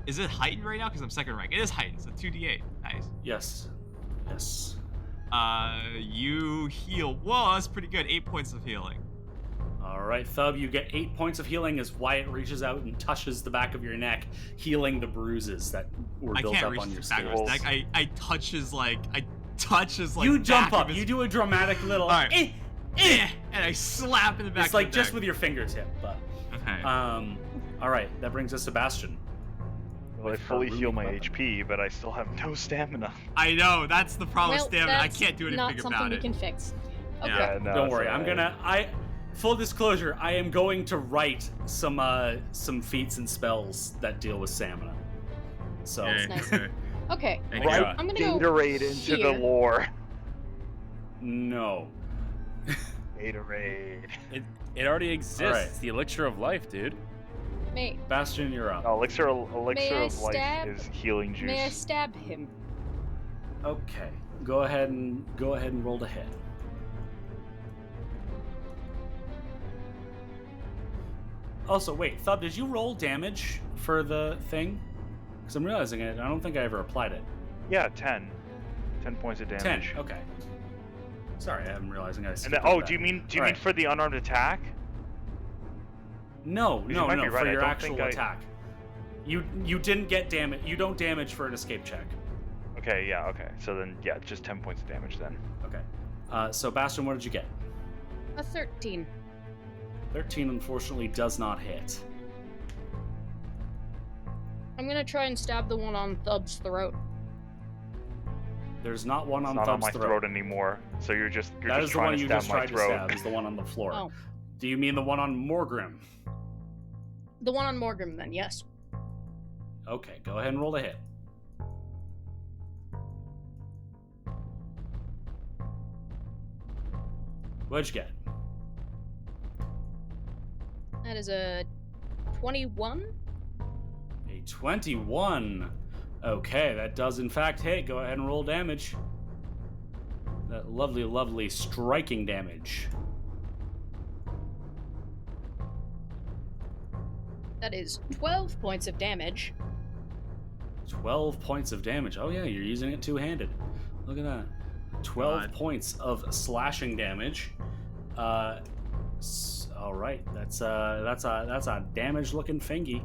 [SPEAKER 5] Is it heightened right now? Because I'm 2nd rank. It is heightened, so 2d8. Nice.
[SPEAKER 1] Yes. Yes.
[SPEAKER 5] You heal. Whoa, that's pretty good. 8 points of healing.
[SPEAKER 1] All right, Thub, you get 8 points of healing as Wyatt reaches out and touches the back of your neck, healing the bruises that were built up on your scales.
[SPEAKER 5] I touch his, like, I touches like
[SPEAKER 1] you jump
[SPEAKER 5] back
[SPEAKER 1] up.
[SPEAKER 5] of his...
[SPEAKER 1] You do a dramatic little.
[SPEAKER 5] All right. And I slap in the back.
[SPEAKER 1] It's like
[SPEAKER 5] of the
[SPEAKER 1] just
[SPEAKER 5] neck.
[SPEAKER 1] with your fingertip, but.
[SPEAKER 5] Okay.
[SPEAKER 1] All right, that brings us to Bastion.
[SPEAKER 6] Well, I fully heal my HP, but I still have no stamina.
[SPEAKER 5] I know that's the problem
[SPEAKER 3] Well,
[SPEAKER 5] with stamina. I
[SPEAKER 3] that's
[SPEAKER 5] can't do anything
[SPEAKER 3] not
[SPEAKER 5] about
[SPEAKER 3] something we
[SPEAKER 5] it.
[SPEAKER 3] can fix. Okay.
[SPEAKER 5] Yeah.
[SPEAKER 6] No,
[SPEAKER 1] Don't
[SPEAKER 6] it's
[SPEAKER 1] worry,
[SPEAKER 6] alright.
[SPEAKER 1] full disclosure, I am going to write some feats and spells that deal with stamina. So
[SPEAKER 5] Okay.
[SPEAKER 3] nice.
[SPEAKER 5] Okay.
[SPEAKER 3] Okay.
[SPEAKER 5] Thank
[SPEAKER 6] Right
[SPEAKER 5] you.
[SPEAKER 3] I'm gonna go
[SPEAKER 6] Gatorade into the
[SPEAKER 3] here.
[SPEAKER 6] lore.
[SPEAKER 1] no.
[SPEAKER 6] Gatorade.
[SPEAKER 2] It already exists.
[SPEAKER 1] Alright.
[SPEAKER 2] It's the elixir of life, dude.
[SPEAKER 3] May
[SPEAKER 1] Bastion, you're up.
[SPEAKER 6] Elixir
[SPEAKER 3] May I
[SPEAKER 6] of life
[SPEAKER 3] stab-
[SPEAKER 6] is healing juice.
[SPEAKER 3] may I stab him?
[SPEAKER 1] Okay. Go ahead and roll to hit. Also, wait, Thub, did you roll damage for the thing? Because I'm realizing it. I don't think I ever applied it.
[SPEAKER 6] Yeah, 10. 10 points of damage.
[SPEAKER 1] 10. Okay. Sorry, I'm realizing I.
[SPEAKER 6] And
[SPEAKER 1] skipped
[SPEAKER 6] then,
[SPEAKER 1] over
[SPEAKER 6] oh,
[SPEAKER 1] that.
[SPEAKER 6] do you mean
[SPEAKER 1] Alright.
[SPEAKER 6] for the unarmed attack?
[SPEAKER 1] No,
[SPEAKER 6] You
[SPEAKER 1] no,
[SPEAKER 6] might
[SPEAKER 1] no,
[SPEAKER 6] be right,
[SPEAKER 1] for
[SPEAKER 6] I
[SPEAKER 1] your
[SPEAKER 6] don't
[SPEAKER 1] actual
[SPEAKER 6] think I-
[SPEAKER 1] attack. You didn't get damage. You don't damage for an escape check.
[SPEAKER 6] Okay, yeah, okay. So then, yeah, just 10 points of damage then.
[SPEAKER 1] Okay. So Bastion, what did you get?
[SPEAKER 3] A 13.
[SPEAKER 1] 13 unfortunately does not hit.
[SPEAKER 3] I'm gonna try and stab the one on Thub's throat.
[SPEAKER 1] There's not one
[SPEAKER 6] It's
[SPEAKER 1] on
[SPEAKER 6] not on
[SPEAKER 1] Thub's
[SPEAKER 6] my throat anymore. So you're just
[SPEAKER 1] That is the
[SPEAKER 6] trying
[SPEAKER 1] one
[SPEAKER 6] to
[SPEAKER 1] you
[SPEAKER 6] stab
[SPEAKER 1] just
[SPEAKER 6] my
[SPEAKER 1] tried to
[SPEAKER 6] throat.
[SPEAKER 1] stab. Is the one on the floor.
[SPEAKER 3] Oh.
[SPEAKER 1] Do you mean the one on Morgrim?
[SPEAKER 3] The one on Morgan, then, yes.
[SPEAKER 1] Okay, go ahead and roll a hit. What'd you get?
[SPEAKER 3] That is a 21.
[SPEAKER 1] A 21. Okay, that does in fact hit. Go ahead and roll damage. That lovely, lovely striking damage.
[SPEAKER 3] That is 12 points of damage.
[SPEAKER 1] 12 points of damage. Oh yeah, you're using it two-handed. Look at that. 12
[SPEAKER 5] God.
[SPEAKER 1] points of slashing damage. All right, that's a damaged-looking fingy.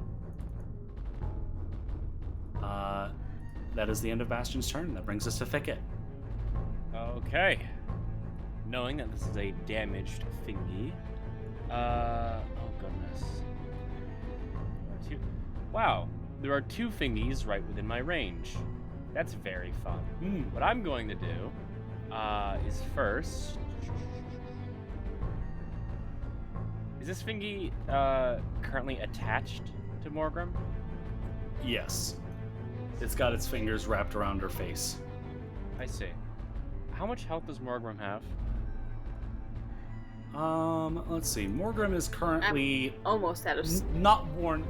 [SPEAKER 1] That is the end of Bastion's turn. That brings us to Thicket.
[SPEAKER 2] Okay. Knowing that this is a damaged thingy. Oh goodness. Wow, there are two thingies right within my range. That's very fun. What I'm going to do is first. Is this thingy currently attached to Morgrim?
[SPEAKER 1] Yes. It's got its fingers wrapped around her face.
[SPEAKER 2] I see. How much health does Morgrim have?
[SPEAKER 1] Let's see. Morgrim is currently
[SPEAKER 7] Almost out of.
[SPEAKER 1] not worn.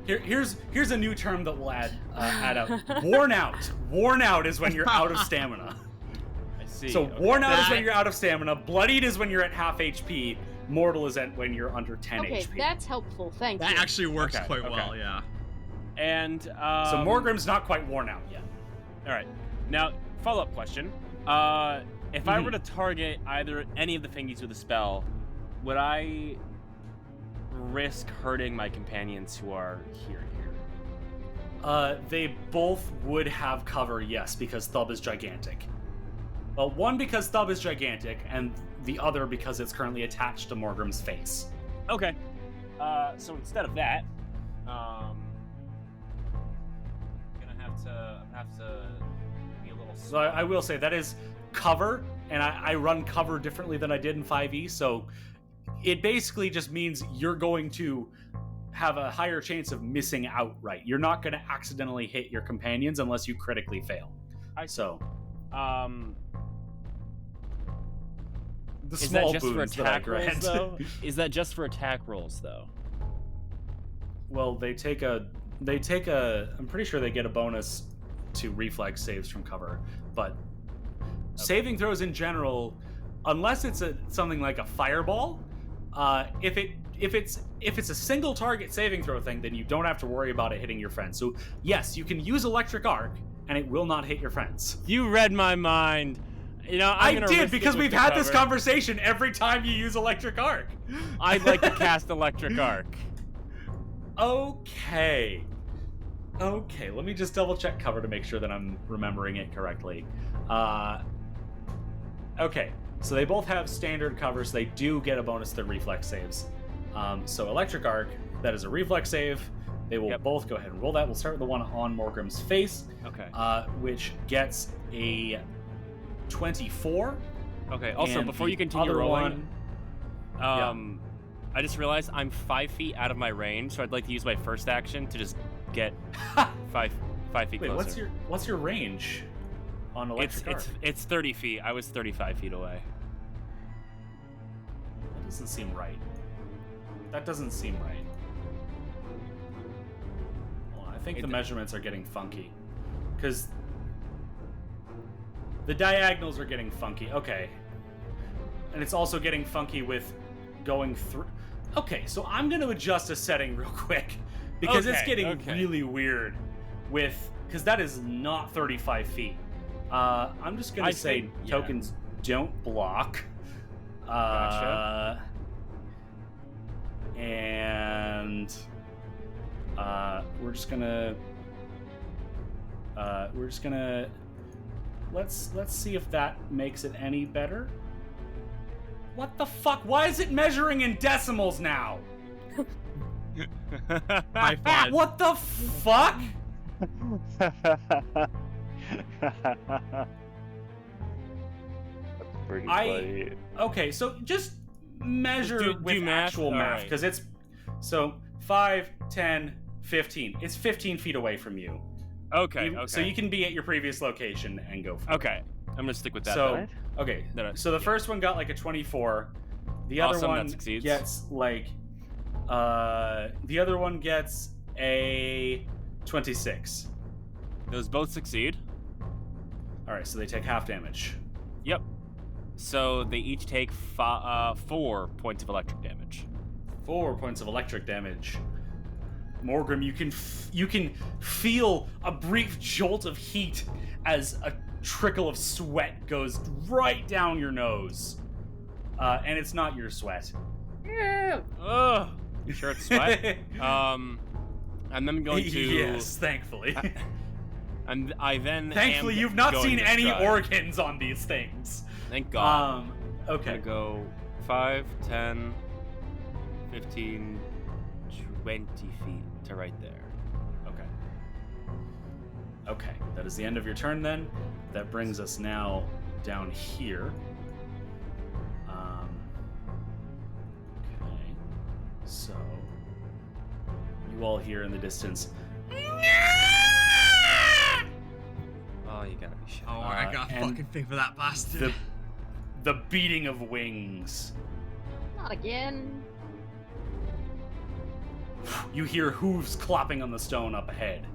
[SPEAKER 1] Here's a new term that we'll add out. Worn out. Worn out is when you're out of stamina.
[SPEAKER 2] I see.
[SPEAKER 1] So
[SPEAKER 2] okay.
[SPEAKER 1] worn out is when you're out of stamina. Bloodied is when you're at half HP. Mortal is when you're under 10
[SPEAKER 3] Okay,
[SPEAKER 1] HP.
[SPEAKER 3] that's helpful. Thank you.
[SPEAKER 5] That actually works
[SPEAKER 2] Okay,
[SPEAKER 5] quite
[SPEAKER 2] okay.
[SPEAKER 5] well, yeah.
[SPEAKER 2] And
[SPEAKER 1] So Morgrim's not quite worn out yet.
[SPEAKER 2] All right. Now, follow-up question. If I were to target any of the thingies with a spell, would I risk hurting my companions who are here?
[SPEAKER 1] They both would have cover, yes, because Thub is gigantic. Well, one because Thub is gigantic, and the other because it's currently attached to Morgrim's face.
[SPEAKER 2] Okay. So instead of that, I'm gonna have to be a little.
[SPEAKER 1] So I will say that is cover, and I run cover differently than I did in 5e, so it basically just means you're going to have a higher chance of missing outright. You're not going to accidentally hit your companions unless you critically fail. The
[SPEAKER 2] Is
[SPEAKER 1] small
[SPEAKER 2] that just for
[SPEAKER 1] boons that I
[SPEAKER 2] attack rolls,
[SPEAKER 1] grant.
[SPEAKER 2] though? Is that just for attack rolls, though?
[SPEAKER 1] Well, they take a. I'm pretty sure they get a bonus to reflex saves from cover, but saving throws in general, unless it's something like a fireball, if it's a single target saving throw thing, then you don't have to worry about it hitting your friends. So yes, you can use electric arc, and it will not hit your friends.
[SPEAKER 2] You read my mind. You know,
[SPEAKER 1] I
[SPEAKER 2] gonna
[SPEAKER 1] did
[SPEAKER 2] risk it
[SPEAKER 1] because
[SPEAKER 2] with
[SPEAKER 1] we've
[SPEAKER 2] the
[SPEAKER 1] had this
[SPEAKER 2] cover.
[SPEAKER 1] conversation every time you use electric arc.
[SPEAKER 2] I'd like to cast electric arc.
[SPEAKER 1] Okay, let me just double check cover to make sure that I'm remembering it correctly. Okay, so they both have standard covers. They do get a bonus to their reflex saves. So electric arc, that is a reflex save. They will both go ahead and roll that. We'll start with the one on Morgrim's face,
[SPEAKER 2] Okay.
[SPEAKER 1] which gets a 24.
[SPEAKER 2] Okay. Also,
[SPEAKER 1] and
[SPEAKER 2] before
[SPEAKER 1] the
[SPEAKER 2] you continue
[SPEAKER 1] other
[SPEAKER 2] rolling,
[SPEAKER 1] one-
[SPEAKER 2] I just realized I'm 5 feet out of my range, so I'd like to use my first action to just get 5 feet
[SPEAKER 1] Wait,
[SPEAKER 2] closer.
[SPEAKER 1] what's your range on electric arc?
[SPEAKER 2] It's 30 feet. I was 35 feet away.
[SPEAKER 1] That doesn't seem right. That doesn't seem right. Hold on, I think the measurements are getting funky. Because the diagonals are getting funky. Okay. And it's also getting funky with going through. Okay, so I'm going to adjust a setting real quick. Because it's getting really weird with... Because that is not 35 feet. I'm just going to say tokens don't block.
[SPEAKER 2] Gotcha.
[SPEAKER 1] And we're just gonna let's see if that makes it any better. What the fuck? Why is it measuring in decimals now?
[SPEAKER 5] High five.
[SPEAKER 1] What the fuck?
[SPEAKER 6] That's pretty funny.
[SPEAKER 1] Okay, so just measure
[SPEAKER 2] Do
[SPEAKER 1] with
[SPEAKER 2] math?
[SPEAKER 1] actual
[SPEAKER 2] All
[SPEAKER 1] math,
[SPEAKER 2] right.
[SPEAKER 1] because it's so 5, 10, 15. It's 15 feet away from you.
[SPEAKER 2] Okay.
[SPEAKER 1] So you can be at your previous location and go for it.
[SPEAKER 2] Okay. I'm gonna stick with that.
[SPEAKER 1] So
[SPEAKER 2] then.
[SPEAKER 1] okay,
[SPEAKER 2] That-
[SPEAKER 1] so the first one got like a 24. The other
[SPEAKER 2] Awesome, that
[SPEAKER 1] one
[SPEAKER 2] succeeds.
[SPEAKER 1] gets like the other one gets a 26.
[SPEAKER 2] Those both succeed.
[SPEAKER 1] All right, so they take half damage.
[SPEAKER 2] Yep. So they each take 4 points of electric damage.
[SPEAKER 1] 4 points of electric damage. Morgrim, you can feel a brief jolt of heat as a trickle of sweat goes right down your nose, and it's not your sweat.
[SPEAKER 7] Yeah.
[SPEAKER 2] Ugh. You sure it's sweat? And then going to
[SPEAKER 1] Yes, thankfully.
[SPEAKER 2] and I then
[SPEAKER 1] Thankfully,
[SPEAKER 2] am
[SPEAKER 1] you've not
[SPEAKER 2] going
[SPEAKER 1] seen
[SPEAKER 2] to
[SPEAKER 1] any
[SPEAKER 2] stride.
[SPEAKER 1] organs on these things.
[SPEAKER 2] Thank God. I'm
[SPEAKER 1] Okay.
[SPEAKER 2] gonna go 5, 10, 15, 20 feet to right there.
[SPEAKER 1] Okay. Okay, that is the end of your turn then. That brings us now down here. Okay. So, you all hear in the distance.
[SPEAKER 2] Oh, you gotta be shit.
[SPEAKER 5] Oh, I got a
[SPEAKER 1] and
[SPEAKER 5] fucking thing for that bastard.
[SPEAKER 1] The beating of wings.
[SPEAKER 3] Not again.
[SPEAKER 1] You hear hooves clopping on the stone up ahead.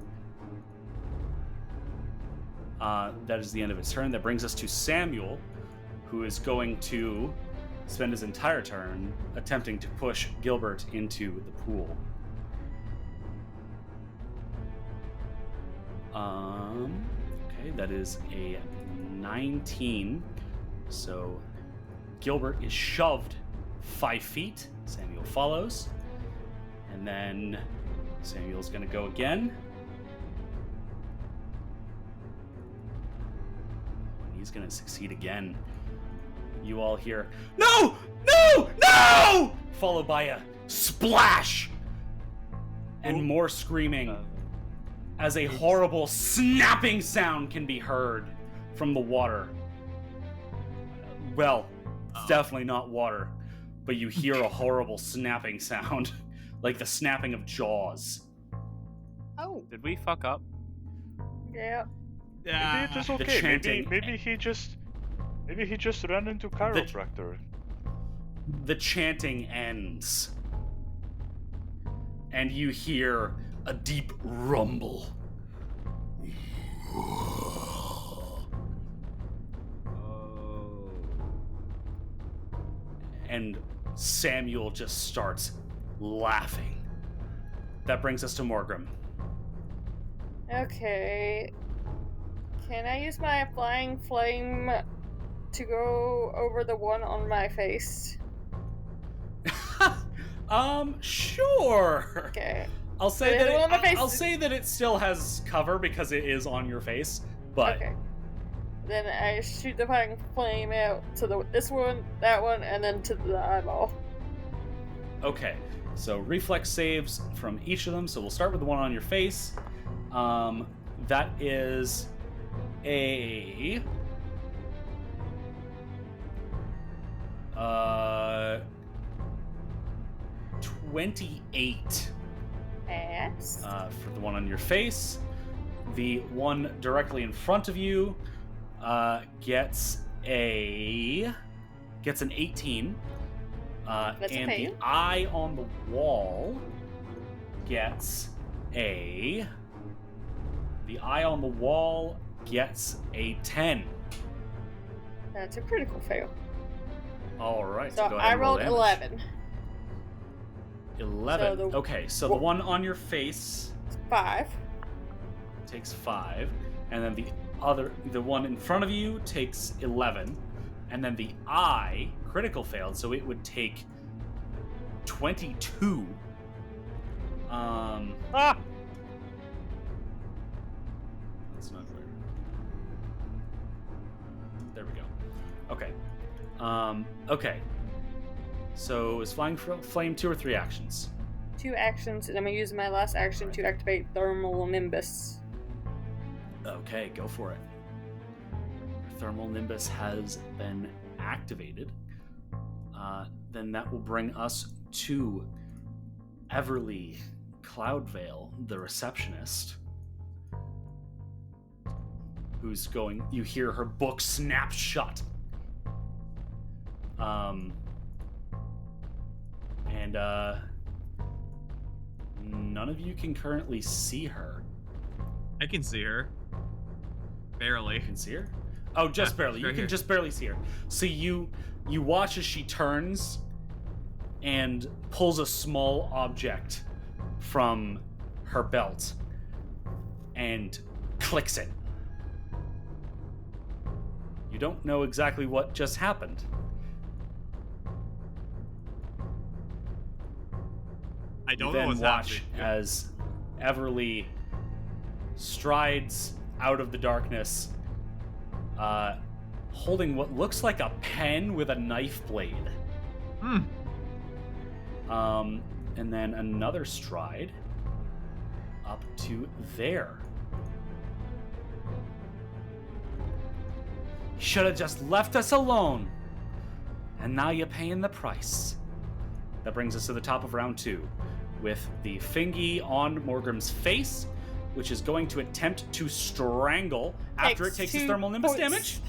[SPEAKER 1] That is the end of its turn. That brings us to Samuel, who is going to spend his entire turn attempting to push Gilbert into the pool. Okay, that is a 19. So Gilbert is shoved 5 feet. Samuel follows. And then Samuel's gonna go again. And he's gonna succeed again. You all hear, "No! No! No!" followed by a splash and more screaming as a horrible snapping sound can be heard from the water. Well, it's definitely not water, but you hear a horrible snapping sound, like the snapping of jaws.
[SPEAKER 3] Oh,
[SPEAKER 2] Did we fuck up?
[SPEAKER 7] Yeah.
[SPEAKER 6] Maybe
[SPEAKER 5] Yeah.
[SPEAKER 6] it's just
[SPEAKER 1] The
[SPEAKER 6] okay.
[SPEAKER 1] chanting-
[SPEAKER 6] Maybe he just ran into chiropractor.
[SPEAKER 1] The chanting ends, and you hear a deep rumble.
[SPEAKER 2] Oh.
[SPEAKER 1] And Samuel just starts laughing. That brings us to Morgrim.
[SPEAKER 7] Okay. Can I use my flying flame to go over the one on my face?
[SPEAKER 1] Sure.
[SPEAKER 7] Okay.
[SPEAKER 1] I'll say
[SPEAKER 7] The
[SPEAKER 1] that
[SPEAKER 7] one on my face
[SPEAKER 1] I'll
[SPEAKER 7] is-
[SPEAKER 1] say that it still has cover because it is on your face, but
[SPEAKER 7] Okay. then I shoot the flying flame out to this one, that one, and then to the eyeball.
[SPEAKER 1] Okay, so reflex saves from each of them. So we'll start with the one on your face. That is a 28.
[SPEAKER 7] Pass.
[SPEAKER 1] For the one on your face. The one directly in front of you gets an 18.
[SPEAKER 7] That's
[SPEAKER 1] and
[SPEAKER 7] okay.
[SPEAKER 1] the eye on the wall gets a 10.
[SPEAKER 7] That's a critical fail.
[SPEAKER 1] All right.
[SPEAKER 7] So
[SPEAKER 1] go ahead
[SPEAKER 7] I
[SPEAKER 1] and roll
[SPEAKER 7] rolled
[SPEAKER 1] damage.
[SPEAKER 7] 11.
[SPEAKER 1] 11.
[SPEAKER 7] So
[SPEAKER 1] Okay, so the one on your face
[SPEAKER 7] 5.
[SPEAKER 1] takes 5, and then the one in front of you takes 11, and then the eye critical failed, so it would take 22. That's not clear. There we go. Okay. Okay. So is flying flame 2 or 3 actions?
[SPEAKER 7] 2 actions, and I'm gonna use my last action to activate thermal nimbus.
[SPEAKER 1] Okay, go for it. Thermal nimbus has been activated. Then that will bring us to Everly Cloudvale, the receptionist, who's going. You hear her book snap shut. And none of you can currently see her.
[SPEAKER 5] I can see her. Barely.
[SPEAKER 1] You can see her? Oh, just barely. You
[SPEAKER 5] right
[SPEAKER 1] can
[SPEAKER 5] here.
[SPEAKER 1] just barely see her. So you watch as she turns and pulls a small object from her belt and clicks it. You don't know exactly what just happened.
[SPEAKER 5] I don't
[SPEAKER 1] You
[SPEAKER 5] know
[SPEAKER 1] then
[SPEAKER 5] what's
[SPEAKER 1] watch
[SPEAKER 5] happening.
[SPEAKER 1] as Everly strides out of the darkness, holding what looks like a pen with a knife blade. And then another stride up to there. You should have just left us alone. And now you're paying the price. That brings us to the top of round 2, with the fingy on Morgrim's face, which is going to attempt to strangle after it takes its thermal nimbus damage.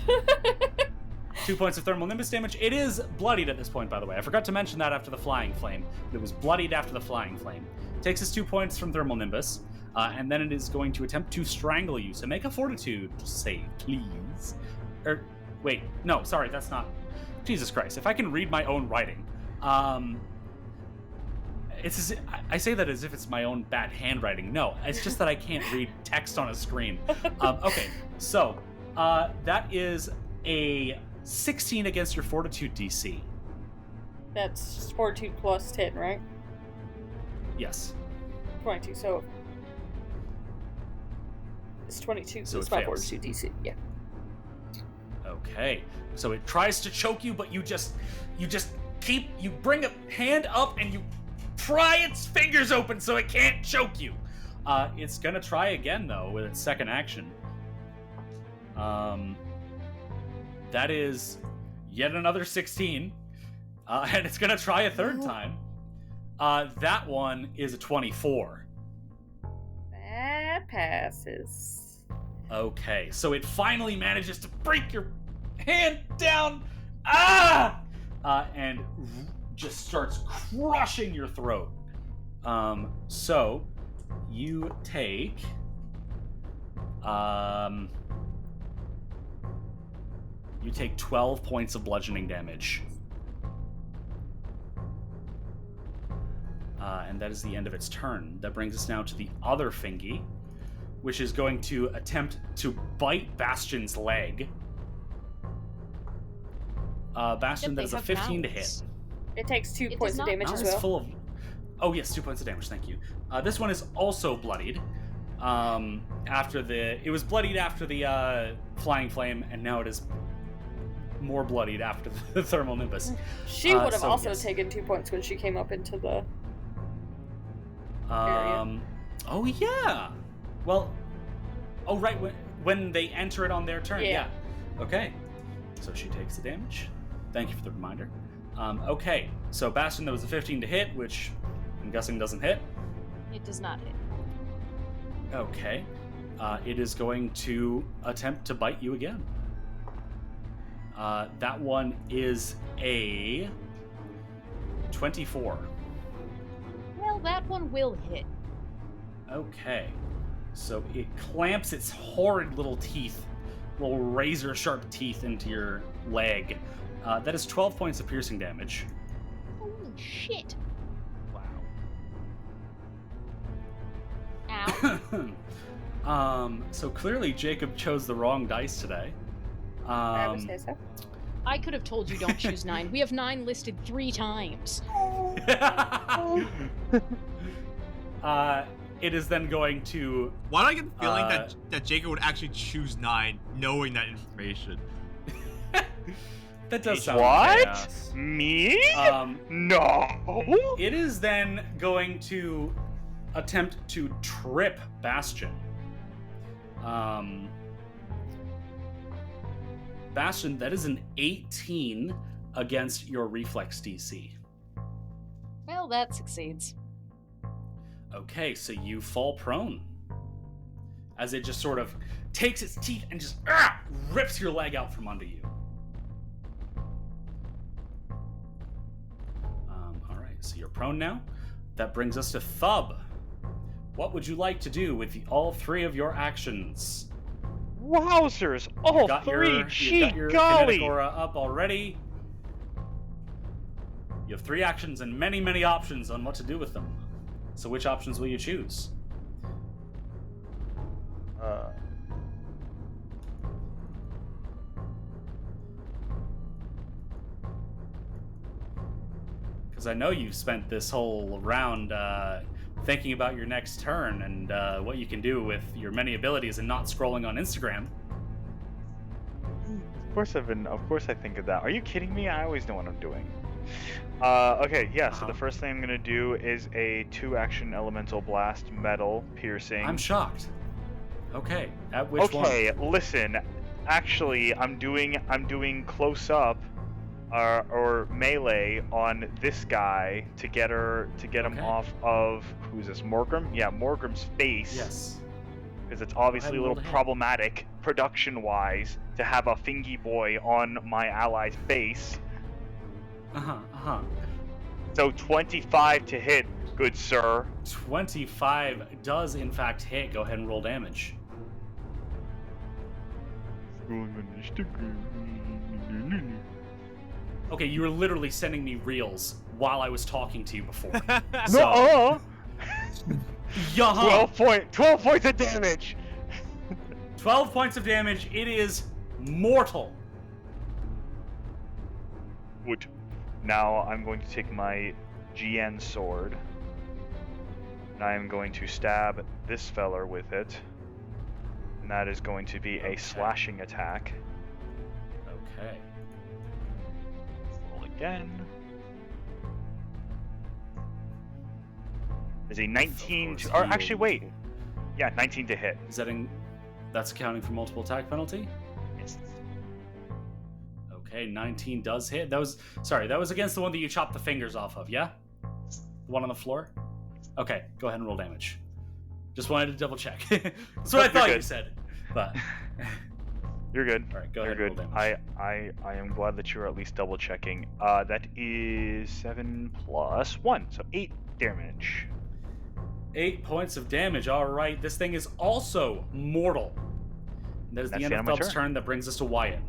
[SPEAKER 1] 2 points of thermal nimbus damage. It is bloodied at this point, by the way. I forgot to mention that after the flying flame. But it was bloodied after the flying flame. Takes us 2 points from thermal nimbus, and then it is going to attempt to strangle you. So make a fortitude save, please. Wait, no, sorry, that's not. Jesus Christ! If I can read my own writing, it's I say that as if it's my own bad handwriting. No, it's just that I can't read text on a screen. Okay, so that is a 16 against your fortitude DC.
[SPEAKER 7] That's fortitude plus 10, right?
[SPEAKER 1] Yes.
[SPEAKER 7] 22, so it's 22.
[SPEAKER 1] So
[SPEAKER 7] it's
[SPEAKER 1] it
[SPEAKER 7] my
[SPEAKER 1] fails.
[SPEAKER 7] fortitude DC. Yeah.
[SPEAKER 1] Okay. So it tries to choke you, but you bring a hand up and you pry its fingers open so it can't choke you. It's gonna try again though with its second action. That is yet another 16, and it's gonna try a third time. That one is a 24.
[SPEAKER 7] That passes.
[SPEAKER 1] Okay, so it finally manages to break your hand down, and just starts crushing your throat. So you take, you take 12 points of bludgeoning damage. And that is the end of its turn. That brings us now to the other Fingy, which is going to attempt to bite Bastion's leg. Bastion,
[SPEAKER 3] Yep,
[SPEAKER 1] that is
[SPEAKER 3] they
[SPEAKER 1] a
[SPEAKER 3] have
[SPEAKER 1] 15 to
[SPEAKER 3] mouths.
[SPEAKER 1] hit.
[SPEAKER 7] It takes 2
[SPEAKER 3] It
[SPEAKER 7] points
[SPEAKER 3] does
[SPEAKER 7] of
[SPEAKER 3] not
[SPEAKER 7] damage
[SPEAKER 1] Mouth
[SPEAKER 7] as
[SPEAKER 1] is
[SPEAKER 7] well.
[SPEAKER 1] full of... Oh, yes, 2 points of damage, thank you. This one is also bloodied. It was bloodied after the flying flame, and now it is more bloodied after the thermal nimbus.
[SPEAKER 7] She would have
[SPEAKER 1] so
[SPEAKER 7] also
[SPEAKER 1] yes.
[SPEAKER 7] taken 2 points when she came up into the area.
[SPEAKER 1] Oh yeah. Well, oh right, when they enter it on their turn.
[SPEAKER 7] Yeah.
[SPEAKER 1] Okay. So she takes the damage. Thank you for the reminder. Okay. So Bastion, that was a 15 to hit, which I'm guessing doesn't hit.
[SPEAKER 3] It does not hit.
[SPEAKER 1] Okay. It is going to attempt to bite you again. That one is a 24.
[SPEAKER 3] Well, that one will hit.
[SPEAKER 1] Okay. So it clamps its horrid little teeth, little razor sharp teeth into your leg. That is 12 points of piercing damage.
[SPEAKER 3] Holy shit.
[SPEAKER 1] Wow.
[SPEAKER 3] Ow.
[SPEAKER 1] So clearly Jacob chose the wrong dice today.
[SPEAKER 7] I would say so.
[SPEAKER 3] I could have told you don't choose 9. We have 9 listed 3 times.
[SPEAKER 1] It is then going to...
[SPEAKER 5] Why do I get the feeling that Jacob would actually choose 9, knowing that information?
[SPEAKER 1] That does sound
[SPEAKER 6] What?
[SPEAKER 2] Chaos.
[SPEAKER 6] Me?
[SPEAKER 1] No.
[SPEAKER 6] No.
[SPEAKER 1] It is then going to attempt to trip Bastion. Bastion, that is an 18 against your reflex DC.
[SPEAKER 3] Well, that succeeds.
[SPEAKER 1] Okay, so you fall prone. As it just sort of takes its teeth and just rips your leg out from under you. Alright, so you're prone now. That brings us to Thub. What would you like to do with all 3 of your actions?
[SPEAKER 6] Wowzers! All
[SPEAKER 1] Got
[SPEAKER 6] 3!
[SPEAKER 1] you
[SPEAKER 6] Gee
[SPEAKER 1] got your
[SPEAKER 6] golly!
[SPEAKER 1] kinetic aura up already. You have 3 actions and many, many options on what to do with them. So which options will you choose? Because I know you've spent this whole round thinking about your next turn and what you can do with your many abilities and not scrolling on Instagram.
[SPEAKER 6] Of course I think of that. Are you kidding me? I always know what I'm doing. Okay, yeah, so the first thing I'm gonna do is a 2-action elemental blast, metal, piercing.
[SPEAKER 1] I'm shocked. Okay, at which one?
[SPEAKER 6] Okay, listen. Actually, I'm doing close up or melee on this guy to get him off of, who's this, Morgrim? Yeah, Morgrim's face.
[SPEAKER 1] Yes.
[SPEAKER 6] Because it's obviously a little
[SPEAKER 1] rolled a hit.
[SPEAKER 6] problematic production-wise to have a fingy boy on my ally's face. So 25 to hit, good sir.
[SPEAKER 1] 25 does in fact hit. Go ahead and roll damage. Okay, you were literally sending me reels while I was talking to you before. So,
[SPEAKER 6] No, 12 points of damage.
[SPEAKER 1] 12 points of damage. It is mortal.
[SPEAKER 6] Wood. Now I'm going to take my GN sword. And I am going to stab this feller with it. And that is going to be a slashing attack.
[SPEAKER 1] Okay.
[SPEAKER 6] Roll again. Is a 19 to, or actually wait. Yeah, 19 to hit.
[SPEAKER 1] Is that that's accounting for multiple attack penalty?
[SPEAKER 6] Yes.
[SPEAKER 1] Okay, 19 does hit. That was against the one that you chopped the fingers off of, yeah? The one on the floor? Okay, go ahead and roll damage. Just wanted to double check. That's what I thought you said. But
[SPEAKER 6] You're good.
[SPEAKER 1] all right, go
[SPEAKER 6] You're
[SPEAKER 1] ahead and
[SPEAKER 6] good.
[SPEAKER 1] roll damage.
[SPEAKER 6] I am glad that you're at least double checking. That is 7 plus 1, so 8 damage.
[SPEAKER 1] 8 points of damage. All right, this thing is also mortal. And that is the end of Thub's turn. That brings us to Wyatt.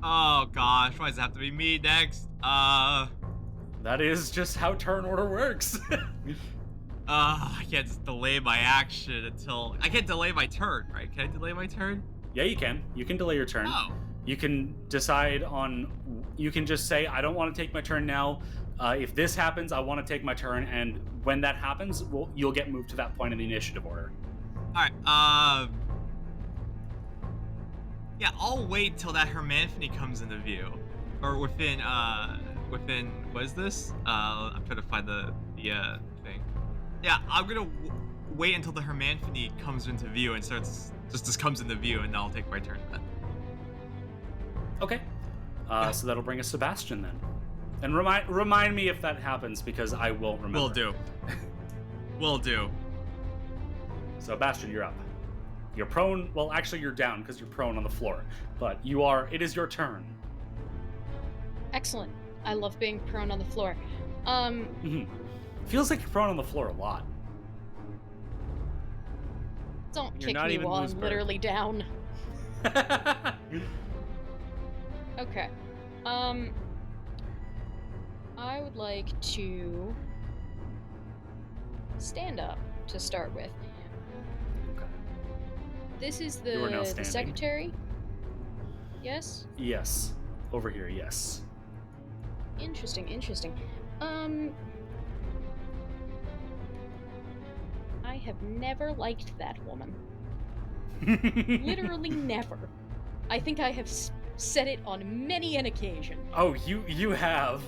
[SPEAKER 5] Oh gosh, why does it have to be me next?
[SPEAKER 1] That is just how turn order works.
[SPEAKER 5] I can't just delay my action until I can't delay my turn, right? Can I delay my turn?
[SPEAKER 1] Yeah, you can. You can delay your turn.
[SPEAKER 5] Oh.
[SPEAKER 1] You can decide on. You can just say, I don't want to take my turn now. If this happens, I want to take my turn, and when that happens, you'll get moved to that point in the initiative order.
[SPEAKER 5] Alright, yeah, I'll wait till that Hermanthony comes into view. Or within, what is this? I'm trying to find the thing. Yeah, I'm gonna wait until the Hermanthony comes into view and just comes into view, and then I'll take my turn then.
[SPEAKER 1] Okay. So that'll bring us Sebastian then. And remind me if that happens, because I won't remember.
[SPEAKER 5] Will do. Will do.
[SPEAKER 1] So, Bastion, you're up. You're prone. Well, actually, you're down because you're prone on the floor. But it is your turn.
[SPEAKER 3] Excellent. I love being prone on the floor.
[SPEAKER 1] Feels like you're prone on the floor a lot.
[SPEAKER 3] Don't
[SPEAKER 2] You're
[SPEAKER 3] kick
[SPEAKER 2] not
[SPEAKER 3] me
[SPEAKER 2] even
[SPEAKER 3] while I'm
[SPEAKER 2] Moosberg.
[SPEAKER 3] literally down. Okay. I would like to stand up to start with.
[SPEAKER 1] Okay.
[SPEAKER 3] This is
[SPEAKER 1] You are now
[SPEAKER 3] the
[SPEAKER 1] standing.
[SPEAKER 3] secretary. Yes?
[SPEAKER 1] Yes. Over here, yes.
[SPEAKER 3] Interesting. I have never liked that woman. Literally never. I think I have said it on many an occasion.
[SPEAKER 1] Oh, you have.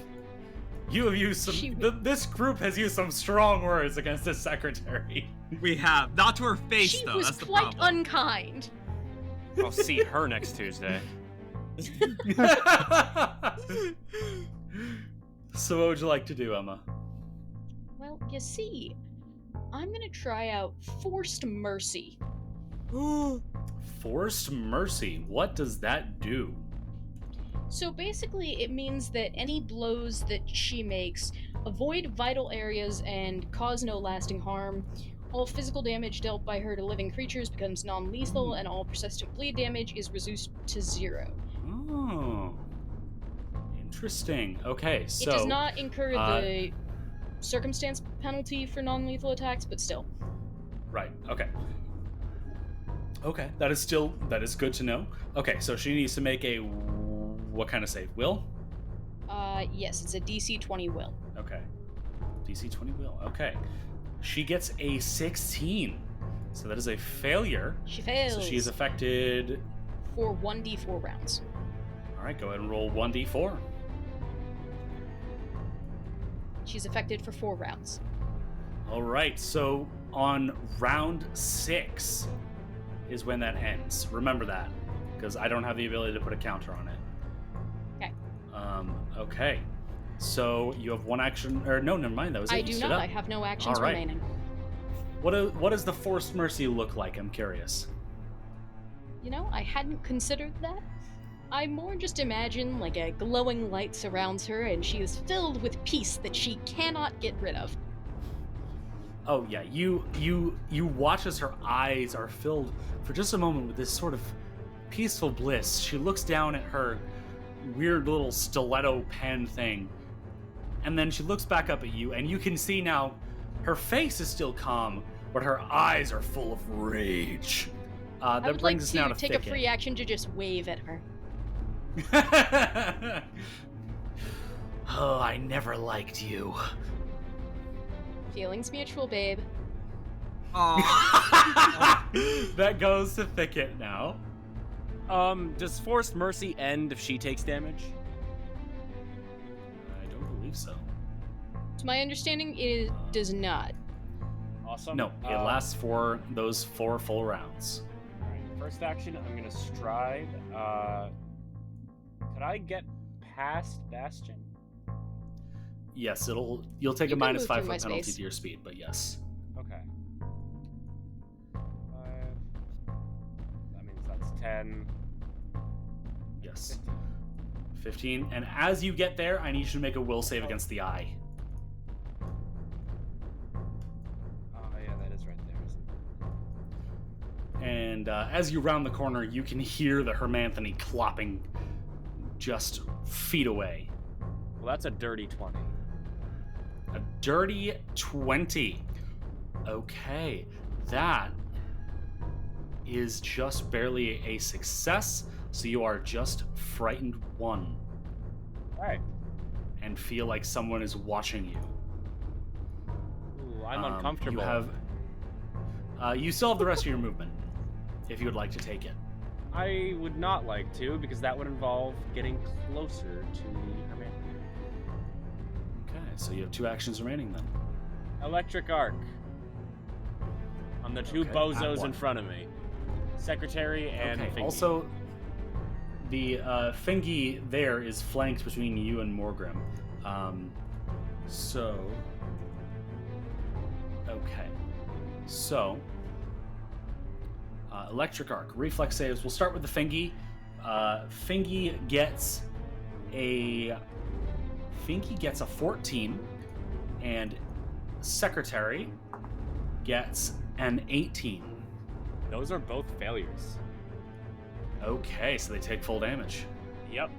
[SPEAKER 1] You have used some. This group has used some strong words against this secretary.
[SPEAKER 5] We have. Not to her face,
[SPEAKER 3] She
[SPEAKER 5] though.
[SPEAKER 3] was
[SPEAKER 5] That's the
[SPEAKER 3] quite
[SPEAKER 5] problem.
[SPEAKER 3] unkind.
[SPEAKER 2] I'll see her next Tuesday.
[SPEAKER 1] So what would you like to do, Emma?
[SPEAKER 3] Well, you see, I'm gonna try out Forced Mercy.
[SPEAKER 1] Forced mercy. What does that do?
[SPEAKER 3] So basically, it means that any blows that she makes avoid vital areas and cause no lasting harm. All physical damage dealt by her to living creatures becomes non-lethal, and all persistent bleed damage is reduced to 0.
[SPEAKER 1] Oh. Interesting. Okay, so...
[SPEAKER 3] It does not incur the circumstance penalty for non-lethal attacks, but still.
[SPEAKER 1] Right, okay. Okay, that is good to know. Okay, so she needs to make a... What kind of save? Will?
[SPEAKER 3] Yes, it's a DC 20 will.
[SPEAKER 1] Okay. DC 20 will. Okay. She gets a 16. So that is a failure.
[SPEAKER 3] She fails.
[SPEAKER 1] So she is affected...
[SPEAKER 3] For 1d4 rounds.
[SPEAKER 1] Alright, go ahead and roll 1d4.
[SPEAKER 3] She's affected for 4 rounds.
[SPEAKER 1] Alright, so on round 6 is when that ends. Remember that, because I don't have the ability to put a counter on it.
[SPEAKER 3] Okay.
[SPEAKER 1] Okay. So you have one action, or no, never mind, that was it.
[SPEAKER 3] I
[SPEAKER 1] You
[SPEAKER 3] do
[SPEAKER 1] stood
[SPEAKER 3] not.
[SPEAKER 1] up.
[SPEAKER 3] I have no actions
[SPEAKER 1] All right.
[SPEAKER 3] remaining.
[SPEAKER 1] What does the Forced Mercy look like? I'm curious.
[SPEAKER 3] You know, I hadn't considered that. I more just imagine like a glowing light surrounds her and she is filled with peace that she cannot get rid of.
[SPEAKER 1] Oh yeah, you watch as her eyes are filled for just a moment with this sort of peaceful bliss. She looks down at her weird little stiletto pen thing, and then she looks back up at you, and you can see now her face is still calm, but her eyes are full of rage.
[SPEAKER 3] I
[SPEAKER 1] That
[SPEAKER 3] would
[SPEAKER 1] brings
[SPEAKER 3] like
[SPEAKER 1] us now
[SPEAKER 3] to
[SPEAKER 1] to
[SPEAKER 3] take
[SPEAKER 1] Thicket.
[SPEAKER 3] a free action to just wave at her.
[SPEAKER 1] Oh, I never liked you.
[SPEAKER 3] Feelings mutual, babe.
[SPEAKER 5] Aww.
[SPEAKER 1] That goes to Thicket now.
[SPEAKER 2] Does Forced Mercy end if she takes damage?
[SPEAKER 1] I don't believe so.
[SPEAKER 3] To my understanding, it does not.
[SPEAKER 2] Awesome.
[SPEAKER 1] No, it lasts for those 4 full rounds.
[SPEAKER 2] Alright, first action, I'm gonna stride. Could I get past Bastion?
[SPEAKER 1] Yes, you'll take
[SPEAKER 3] You
[SPEAKER 1] a
[SPEAKER 3] can
[SPEAKER 1] minus
[SPEAKER 3] move
[SPEAKER 1] 5
[SPEAKER 3] through my
[SPEAKER 1] foot penalty
[SPEAKER 3] space.
[SPEAKER 1] to your speed, but yes.
[SPEAKER 2] Okay. 5. That means that's 10.
[SPEAKER 1] Yes. 15. And as you get there, I need you to make a will save against the eye.
[SPEAKER 2] Oh, yeah, that is right there, isn't it?
[SPEAKER 1] And as you round the corner, you can hear the Hermanthony clopping just feet away.
[SPEAKER 2] Well, that's a dirty 20.
[SPEAKER 1] A dirty 20. Okay, that is just barely a success, so you are just frightened 1
[SPEAKER 2] Alright.
[SPEAKER 1] and feel like someone is watching you.
[SPEAKER 2] Ooh, I'm uncomfortable.
[SPEAKER 1] You have You still have the rest of your movement, if you would like to take it.
[SPEAKER 2] I would not like to, because that would involve getting closer to the Hermanthony.
[SPEAKER 1] Okay, so you have 2 actions remaining then.
[SPEAKER 2] Electric Arc. On the 2
[SPEAKER 1] Okay,
[SPEAKER 2] bozos
[SPEAKER 1] one.
[SPEAKER 2] in front of me. Secretary and
[SPEAKER 1] Okay,
[SPEAKER 2] Fingy.
[SPEAKER 1] also, the Fingy there is flanked between you and Morgrim. Okay. So, Electric Arc, reflex saves. We'll start with the Fingy. Fingy gets a 14, and Secretary gets an 18.
[SPEAKER 2] Those are both failures.
[SPEAKER 1] Okay, so they take full damage.
[SPEAKER 2] Yep.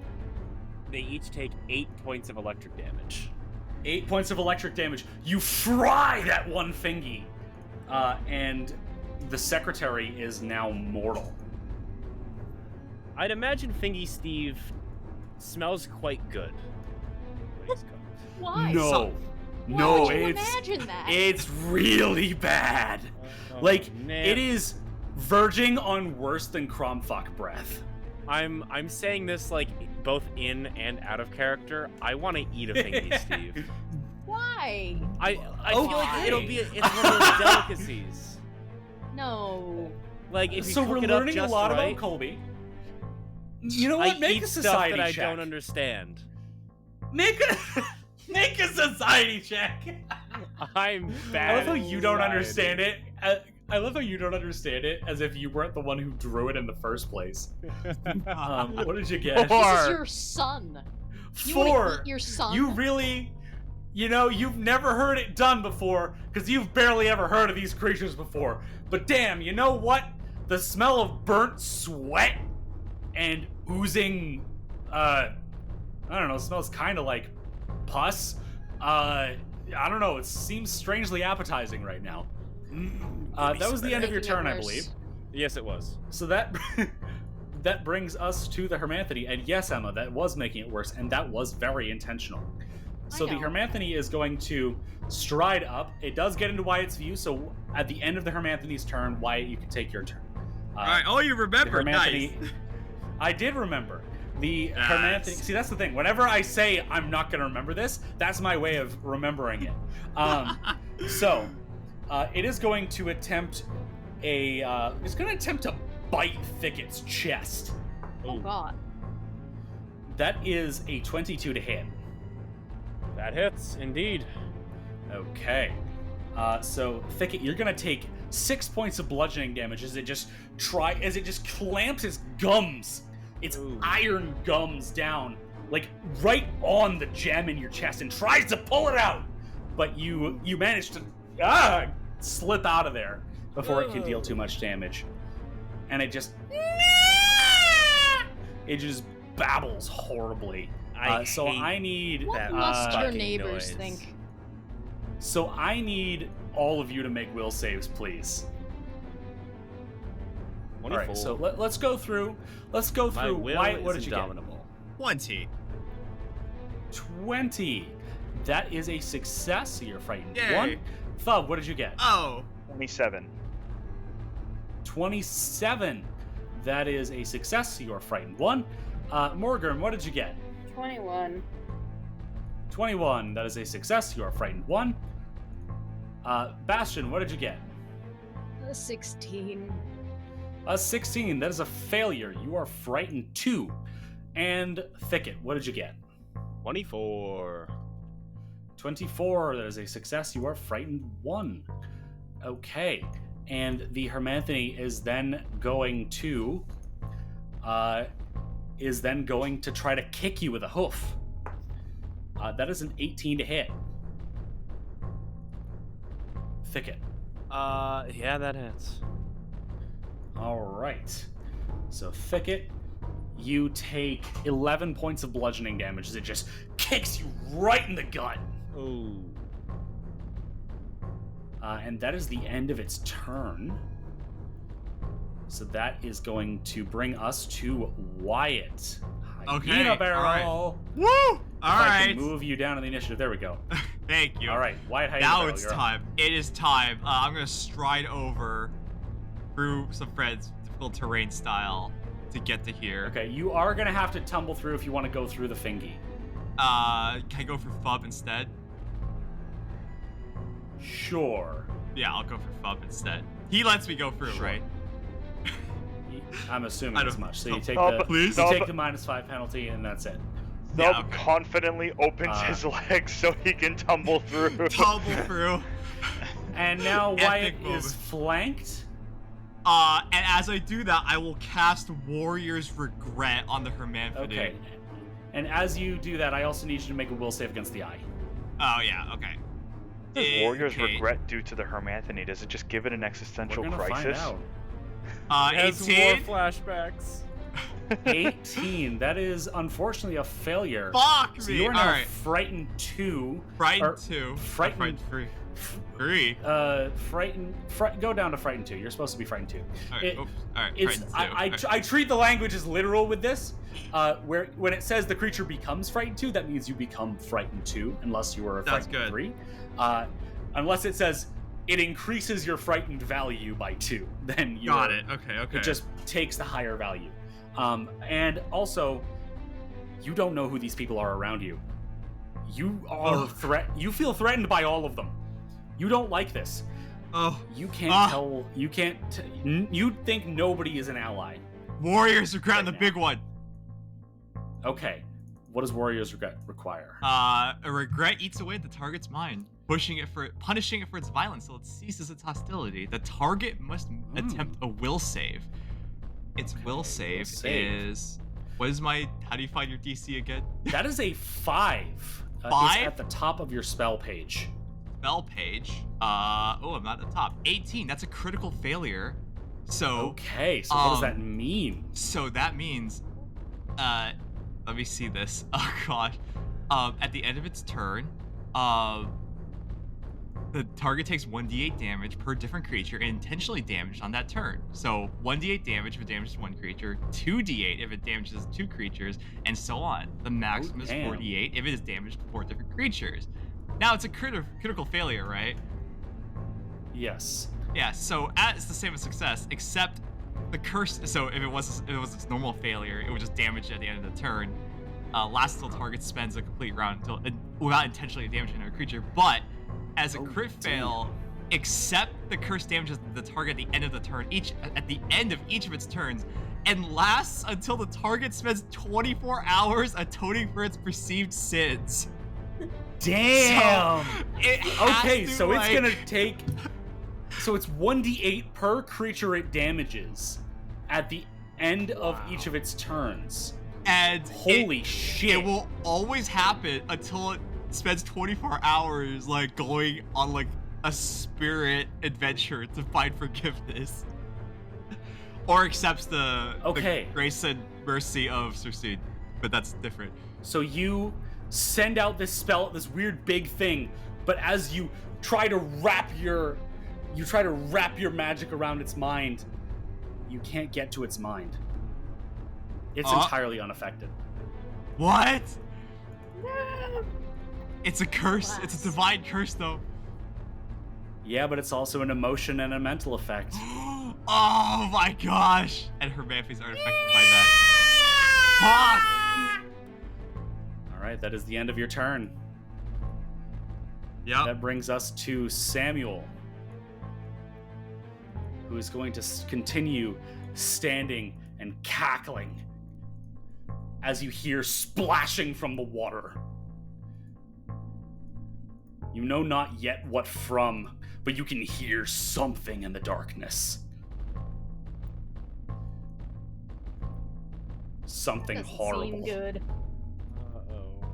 [SPEAKER 2] They each take 8 points of electric damage.
[SPEAKER 1] 8 points of electric damage. You fry that one Fingy, and the Secretary is now mortal.
[SPEAKER 2] I'd imagine Fingy Steve smells quite good when he's cooked.
[SPEAKER 3] Why?
[SPEAKER 1] No,
[SPEAKER 3] Why
[SPEAKER 1] no,
[SPEAKER 3] would you
[SPEAKER 1] it's
[SPEAKER 3] imagine that?
[SPEAKER 1] it's really bad.
[SPEAKER 2] Oh,
[SPEAKER 1] Like
[SPEAKER 2] man.
[SPEAKER 1] it is verging on worse than Cromfuck breath.
[SPEAKER 2] I'm saying this like both in and out of character. I want to eat a Fingy Steve.
[SPEAKER 3] Why?
[SPEAKER 2] I feel like
[SPEAKER 1] Okay.
[SPEAKER 2] it's one of those delicacies.
[SPEAKER 3] No.
[SPEAKER 2] Like if you
[SPEAKER 1] So
[SPEAKER 2] cook
[SPEAKER 1] we're
[SPEAKER 2] it up
[SPEAKER 1] learning a
[SPEAKER 2] just
[SPEAKER 1] lot
[SPEAKER 2] right,
[SPEAKER 1] about Colby. You know what?
[SPEAKER 2] I
[SPEAKER 1] Make
[SPEAKER 2] eat
[SPEAKER 1] a
[SPEAKER 2] stuff
[SPEAKER 1] society
[SPEAKER 2] that I
[SPEAKER 1] check.
[SPEAKER 2] don't understand.
[SPEAKER 1] Make a society check.
[SPEAKER 2] I'm bad.
[SPEAKER 1] I love how
[SPEAKER 2] at
[SPEAKER 1] you don't
[SPEAKER 2] society.
[SPEAKER 1] understand it. I love how you don't understand it as if you weren't the one who drew it in the first place. What did you get?
[SPEAKER 3] This is your son. You wanna
[SPEAKER 1] 4.
[SPEAKER 3] eat your son?
[SPEAKER 1] You really, you've never heard it done before because you've barely ever heard of these creatures before. But damn, you know what? The smell of burnt sweat and oozing, I don't know, smells kind of like pus. I don't know, it seems strangely appetizing right now. That was the end of your
[SPEAKER 3] Making it
[SPEAKER 1] turn, I
[SPEAKER 3] worse.
[SPEAKER 1] believe.
[SPEAKER 2] Yes, it was.
[SPEAKER 1] So that that brings us to the Hermanthony, and yes, Emma, that was making it worse, and that was very intentional. So the
[SPEAKER 3] know.
[SPEAKER 1] Hermanthony is going to stride up. It does get into Wyatt's view, so at the end of the Hermanthony's turn, Wyatt, you can take your turn.
[SPEAKER 5] All right. Oh, you
[SPEAKER 1] The
[SPEAKER 5] remember? Nice.
[SPEAKER 1] I did remember. The
[SPEAKER 5] Yes.
[SPEAKER 1] Hermanthony. See, that's the thing. Whenever I say I'm not going to remember this, that's my way of remembering it. So, it is going to attempt to bite Thicket's chest.
[SPEAKER 3] Oh god.
[SPEAKER 1] That is a 22 to hit.
[SPEAKER 2] That hits, indeed.
[SPEAKER 1] Okay. So Thicket, you're gonna take 6 points of bludgeoning damage as it just clamps its gums, its
[SPEAKER 2] Ooh.
[SPEAKER 1] iron gums down, like right on the gem in your chest, and tries to pull it out, but you manage to slip out of there before it can deal too much damage, and it just babbles horribly. So
[SPEAKER 2] hate
[SPEAKER 1] I need
[SPEAKER 3] What
[SPEAKER 2] that
[SPEAKER 3] must your
[SPEAKER 2] fucking
[SPEAKER 3] neighbors
[SPEAKER 2] noise.
[SPEAKER 3] think?
[SPEAKER 1] So I need all of you to make will saves, please.
[SPEAKER 2] 24.
[SPEAKER 1] All right, so let's go through. Let's go
[SPEAKER 2] My
[SPEAKER 1] through.
[SPEAKER 2] will
[SPEAKER 1] Wyatt, what
[SPEAKER 2] is
[SPEAKER 1] did you get?
[SPEAKER 2] indomitable.
[SPEAKER 5] 20.
[SPEAKER 1] 20. That is a success. So you're frightened.
[SPEAKER 5] Yay.
[SPEAKER 1] 1. Thub, what did you get?
[SPEAKER 5] Oh.
[SPEAKER 6] 27.
[SPEAKER 1] 27. That is a success. So you're frightened. 1. Morgan, what did you get?
[SPEAKER 7] 21.
[SPEAKER 1] 21. That is a success. You are frightened. 1. Bastion, what did you get?
[SPEAKER 3] 16.
[SPEAKER 1] 16. That is a failure. You are frightened 2. And Thicket, what did you get?
[SPEAKER 2] 24.
[SPEAKER 1] 24. That is a success. You are frightened 1. Okay. And the Hermanthony is then going to try to kick you with a hoof. That is an 18 to hit. Thicket.
[SPEAKER 2] Yeah, that hits.
[SPEAKER 1] All right. So Thicket, you take 11 points of bludgeoning damage as it just kicks you right in the gut.
[SPEAKER 2] Ooh.
[SPEAKER 1] And that is the end of its turn. So that is going to bring us to Wyatt.
[SPEAKER 5] Okay,
[SPEAKER 1] Hyena barrel.
[SPEAKER 5] all right. Woo! All
[SPEAKER 1] I
[SPEAKER 5] right.
[SPEAKER 1] can move you down in the initiative. There we go.
[SPEAKER 5] Thank you.
[SPEAKER 1] All right, White High.
[SPEAKER 5] Now it's time. It is time. I'm gonna stride over through some friends, difficult terrain style, to get to here.
[SPEAKER 1] Okay, you are gonna have to tumble through if you want to go through the fingy.
[SPEAKER 5] Can I go for Fub instead?
[SPEAKER 1] Sure.
[SPEAKER 5] Yeah, I'll go for Fub instead. He lets me go through,
[SPEAKER 1] Sure.
[SPEAKER 5] right?
[SPEAKER 1] I'm assuming as much. So you take
[SPEAKER 6] Stop,
[SPEAKER 1] the
[SPEAKER 5] please.
[SPEAKER 1] you
[SPEAKER 6] stop.
[SPEAKER 1] take the -5 penalty, and that's it.
[SPEAKER 6] Thub
[SPEAKER 5] Yeah, okay.
[SPEAKER 6] confidently opens his legs so he can tumble through.
[SPEAKER 5] Tumble through.
[SPEAKER 1] And now
[SPEAKER 5] Epic
[SPEAKER 1] Wyatt
[SPEAKER 5] moment.
[SPEAKER 1] is flanked.
[SPEAKER 5] And as I do that, I will cast Warrior's Regret on the Hermanthid.
[SPEAKER 1] Okay. And as you do that, I also need you to make a will save against the eye.
[SPEAKER 5] Oh, yeah, okay.
[SPEAKER 6] What does Warrior's
[SPEAKER 5] Okay.
[SPEAKER 6] Regret do to the Hermanthony? Does it just give it an existential
[SPEAKER 1] We're gonna
[SPEAKER 6] crisis?
[SPEAKER 1] find out.
[SPEAKER 2] Has
[SPEAKER 5] 18?
[SPEAKER 2] war flashbacks.
[SPEAKER 1] 18. That is unfortunately a failure.
[SPEAKER 5] Fuck
[SPEAKER 1] So
[SPEAKER 5] me!
[SPEAKER 1] you are now
[SPEAKER 5] Alright.
[SPEAKER 1] frightened 2.
[SPEAKER 5] Frightened 2.
[SPEAKER 1] Frightened-
[SPEAKER 5] Frightened 3.
[SPEAKER 1] Frightened. Go down to frightened 2. You're supposed to be frightened 2.
[SPEAKER 5] Alright,
[SPEAKER 1] It-
[SPEAKER 5] oops. Alright,
[SPEAKER 1] It's
[SPEAKER 5] frightened 2.
[SPEAKER 1] I treat the language as literal with this. Where when it says the creature becomes frightened 2, that means you become frightened 2, unless you were a
[SPEAKER 5] That's
[SPEAKER 1] frightened
[SPEAKER 5] good.
[SPEAKER 1] 3. Unless it says it increases your frightened value by 2, then you
[SPEAKER 5] Got it. Okay.
[SPEAKER 1] It just takes the higher value. And also, you don't know who these people are around you. You are You feel threatened by all of them. You don't like this.
[SPEAKER 5] Oh,
[SPEAKER 1] You can't tell. You can't. You think nobody is an ally.
[SPEAKER 5] Warriors Regret on the
[SPEAKER 1] Right
[SPEAKER 5] big one.
[SPEAKER 1] Okay. What does Warriors Regret require?
[SPEAKER 5] A regret eats away at the target's mind, punishing it for its violence till it ceases its hostility. The target must attempt a will save. Its will save is. What is my? How do you find your DC again?
[SPEAKER 1] That is a 5.
[SPEAKER 5] 5?
[SPEAKER 1] It's at the top of your spell page.
[SPEAKER 5] Spell page. Oh, I'm not at the top. 18. That's a critical failure. So.
[SPEAKER 1] Okay. So what does that mean?
[SPEAKER 5] So that means, let me see this. Oh gosh. At the end of its turn, the target takes 1d8 damage per different creature and intentionally damaged on that turn. So 1d8 damage if it damages one creature, 2d8 if it damages 2 creatures, and so on. The maximum is
[SPEAKER 1] damn.
[SPEAKER 5] 48 if it is damaged 4 different creatures. Now it's a critical failure, right?
[SPEAKER 1] Yes.
[SPEAKER 5] Yeah. So it's the same as success, except the curse. So if it was its normal failure, it would just damage it at the end of the turn. Lasts until target spends a complete round without intentionally damaging another creature. But as a crit fail, except the curse damages the target at the end of the turn, at the end of each of its turns, and lasts until the target spends 24 hours atoning for its perceived sins.
[SPEAKER 1] Damn.
[SPEAKER 5] Okay,
[SPEAKER 1] So it's gonna take. So it's 1d8 per creature it damages at the end of each of its turns.
[SPEAKER 5] And
[SPEAKER 1] Holy shit!
[SPEAKER 5] It will always happen until it spends 24 hours like going on like a spirit adventure to find forgiveness, or accepts the grace and mercy of Circe. But that's different.
[SPEAKER 1] So you send out this spell, this weird big thing, but as you try to wrap your magic around its mind, you can't get to its mind. It's entirely unaffected.
[SPEAKER 5] What?
[SPEAKER 7] No.
[SPEAKER 5] It's a curse. It's a divine curse, though.
[SPEAKER 1] Yeah, but it's also an emotion and a mental effect.
[SPEAKER 5] Oh my gosh! And her manfies aren't affected by that. Fuck!
[SPEAKER 1] All right, that is the end of your turn.
[SPEAKER 5] Yep.
[SPEAKER 1] That brings us to Samuel, who is going to continue standing and cackling as you hear splashing from the water. You know not yet what from, but you can hear something in the darkness. Something
[SPEAKER 3] Doesn't
[SPEAKER 1] horrible.
[SPEAKER 3] seem good.
[SPEAKER 2] Uh-oh.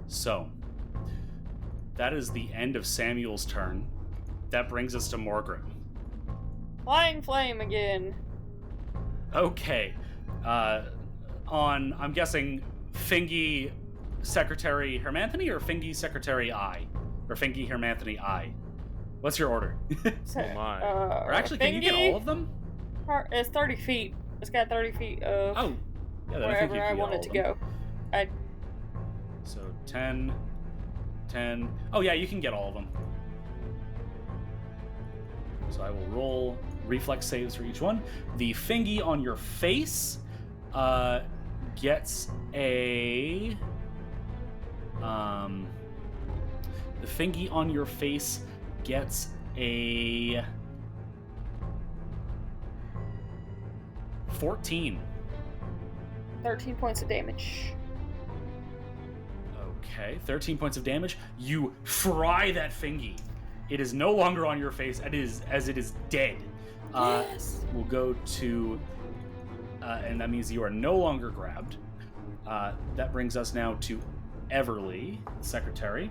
[SPEAKER 1] So, that is the end of Samuel's turn. That brings us to Morgrim.
[SPEAKER 7] Flying flame again.
[SPEAKER 1] Okay. I'm guessing, Fingy Secretary Hermanthony or Fingy Secretary I? Or Fingy Hermanthony I? What's your order?
[SPEAKER 7] So,
[SPEAKER 2] Oh my.
[SPEAKER 1] Or actually, can you get all of them?
[SPEAKER 7] It's 30 feet. It's got 30 feet of.
[SPEAKER 1] Oh, Yeah, then I think
[SPEAKER 7] wherever
[SPEAKER 1] you
[SPEAKER 7] I
[SPEAKER 1] can get
[SPEAKER 7] want
[SPEAKER 1] all
[SPEAKER 7] it to
[SPEAKER 1] of them.
[SPEAKER 7] go.
[SPEAKER 1] So 10, 10. Oh yeah, you can get all of them. So I will roll reflex saves for each one. The fingy on your face gets a... the fingy on your face gets a 14.
[SPEAKER 7] 13 points of damage.
[SPEAKER 1] Okay, 13 points of damage. You fry that fingy. It is no longer on your face. It is dead.
[SPEAKER 7] Yes.
[SPEAKER 1] We'll go to, and that means you are no longer grabbed. That brings us now to Everly, the secretary,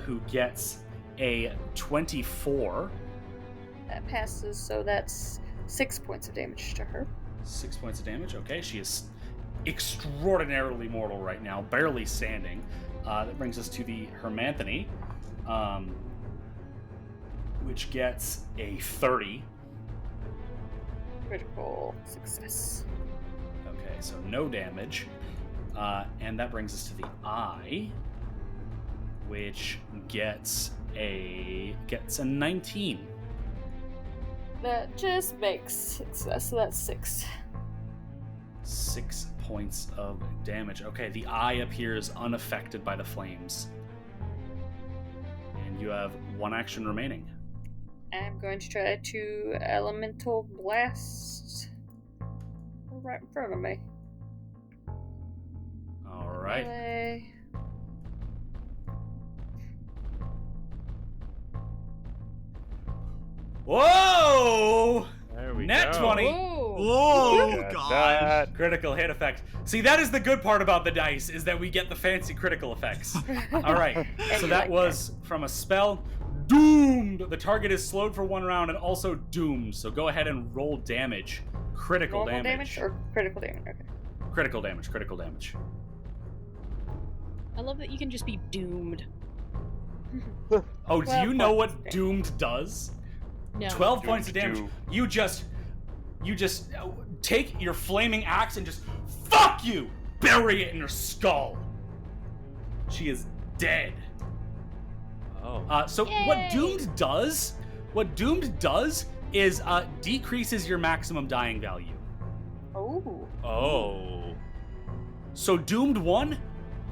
[SPEAKER 1] who gets a 24.
[SPEAKER 7] That passes, so that's 6 points of damage to her.
[SPEAKER 1] 6 points of damage. Okay, she is extraordinarily mortal right now, barely standing. That brings us to the Hermanthony, which gets a 30.
[SPEAKER 7] Critical success.
[SPEAKER 1] Okay, so no damage. And that brings us to the eye, which gets a 19.
[SPEAKER 7] That just makes success, so that's 6.
[SPEAKER 1] 6 points of damage. Okay, the eye appears unaffected by the flames. And you have one action remaining.
[SPEAKER 7] I'm going to try to elemental blast right in front of me.
[SPEAKER 1] All right.
[SPEAKER 7] Melee.
[SPEAKER 1] Whoa!
[SPEAKER 2] There we
[SPEAKER 1] Net
[SPEAKER 2] go.
[SPEAKER 1] 20.
[SPEAKER 3] Whoa!
[SPEAKER 5] Oh
[SPEAKER 6] Got
[SPEAKER 5] god.
[SPEAKER 6] that.
[SPEAKER 1] Critical hit effect. See, that is the good part about the dice, is that we get the fancy critical effects. All right. So
[SPEAKER 7] you
[SPEAKER 1] that
[SPEAKER 7] like
[SPEAKER 1] was from a spell. Doomed! The target is slowed for 1 round and also doomed. So go ahead and roll damage. Critical
[SPEAKER 7] Normal
[SPEAKER 1] damage.
[SPEAKER 7] or critical damage? Okay.
[SPEAKER 1] Critical damage. Critical damage.
[SPEAKER 3] I love that you can just be doomed.
[SPEAKER 1] Oh, do
[SPEAKER 7] 12
[SPEAKER 1] you know
[SPEAKER 7] points
[SPEAKER 1] what
[SPEAKER 7] of
[SPEAKER 1] doomed does?
[SPEAKER 3] No.
[SPEAKER 1] 12 points of
[SPEAKER 6] Doomed
[SPEAKER 1] damage.
[SPEAKER 6] do.
[SPEAKER 1] You just take your flaming axe and just fuck you! Bury it in her skull. She is dead.
[SPEAKER 2] Oh.
[SPEAKER 1] So
[SPEAKER 3] Yay!
[SPEAKER 1] what doomed does is decreases your maximum dying value.
[SPEAKER 7] Oh.
[SPEAKER 2] Oh.
[SPEAKER 1] So doomed 1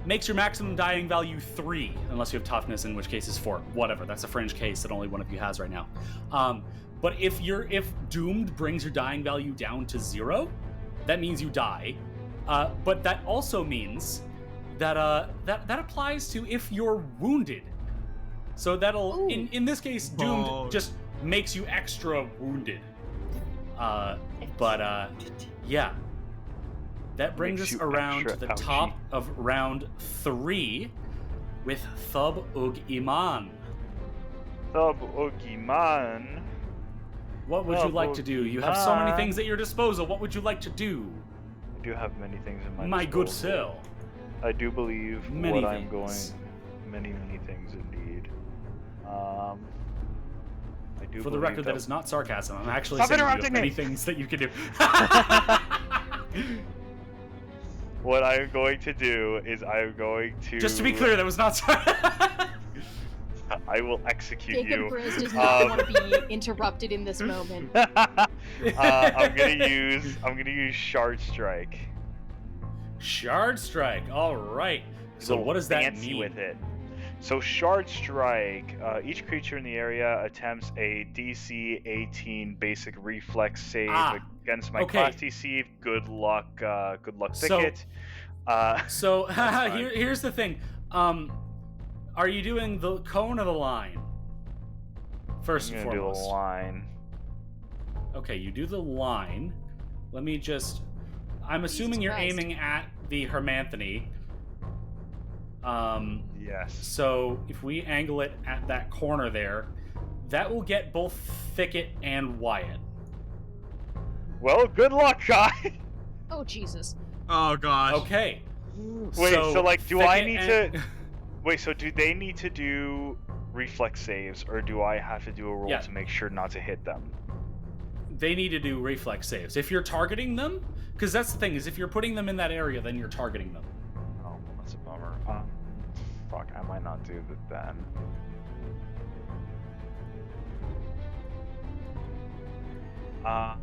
[SPEAKER 1] makes your maximum dying value 3, unless you have toughness, in which case is 4. Whatever, that's a fringe case that only one of you has right now. But if doomed brings your dying value down to 0, that means you die. But that also means that that applies to if you're wounded. So that'll in this case, doomed just makes you extra wounded. Yeah. That brings
[SPEAKER 6] Makes
[SPEAKER 1] us
[SPEAKER 6] you
[SPEAKER 1] around to
[SPEAKER 6] extra
[SPEAKER 1] the
[SPEAKER 6] ouchie.
[SPEAKER 1] top of round 3 with Thub Ug Iman.
[SPEAKER 6] Thub Ogiman.
[SPEAKER 1] What would you
[SPEAKER 6] Thub
[SPEAKER 1] like to
[SPEAKER 6] Ug
[SPEAKER 1] do? You have so many
[SPEAKER 6] Iman.
[SPEAKER 1] things at your disposal. What would you like to do?
[SPEAKER 6] I do have many things in
[SPEAKER 1] My good
[SPEAKER 6] disposal.
[SPEAKER 1] sir.
[SPEAKER 6] I do believe
[SPEAKER 1] Many
[SPEAKER 6] what I'm going.
[SPEAKER 1] things.
[SPEAKER 6] Many things indeed. I do.
[SPEAKER 1] For the
[SPEAKER 6] believe
[SPEAKER 1] record, that is not sarcasm. I'm actually
[SPEAKER 6] Stop
[SPEAKER 1] saying you have
[SPEAKER 6] interrupting
[SPEAKER 1] many
[SPEAKER 6] me.
[SPEAKER 1] things that you can do.
[SPEAKER 6] What I'm going to do is I'm going to.
[SPEAKER 1] Just to be clear, that was not sarcasm.
[SPEAKER 6] I will execute
[SPEAKER 3] Jacob
[SPEAKER 6] you.
[SPEAKER 3] Grizz does not want to be interrupted in this moment.
[SPEAKER 6] I'm gonna use Shard Strike.
[SPEAKER 1] Shard Strike. All right. So
[SPEAKER 6] Go
[SPEAKER 1] what does that
[SPEAKER 6] fancy
[SPEAKER 1] mean?
[SPEAKER 6] with it? So Shard Strike. Each creature in the area attempts a DC 18 basic reflex save against my
[SPEAKER 1] okay.
[SPEAKER 6] class DC. Good luck. Good luck,
[SPEAKER 1] So-
[SPEAKER 6] Thicket.
[SPEAKER 1] So
[SPEAKER 2] fine.
[SPEAKER 1] here's the thing. Are you doing the cone or the line? First
[SPEAKER 6] I'm
[SPEAKER 1] and
[SPEAKER 6] gonna do
[SPEAKER 1] foremost.
[SPEAKER 6] a line.
[SPEAKER 1] Okay, you do the line. Let me just. I'm assuming you're
[SPEAKER 3] Christ.
[SPEAKER 1] aiming at the Hermanthony.
[SPEAKER 6] Yes.
[SPEAKER 1] So if we angle it at that corner there, that will get both Thicket and Wyatt.
[SPEAKER 6] Well, good luck, guy.
[SPEAKER 3] Oh, Jesus.
[SPEAKER 5] Oh gosh.
[SPEAKER 1] Okay.
[SPEAKER 6] Wait, so like, do I need
[SPEAKER 1] Thicket
[SPEAKER 6] to? Wait, so do they need to do reflex saves, or do I have to do a roll
[SPEAKER 1] Yeah.
[SPEAKER 6] to make sure not to hit them?
[SPEAKER 1] they need to do reflex saves. If you're targeting them, because that's the thing, is if you're putting them in that area, then you're targeting them.
[SPEAKER 6] Oh, that's a bummer. Fuck, I might not do that then.
[SPEAKER 1] I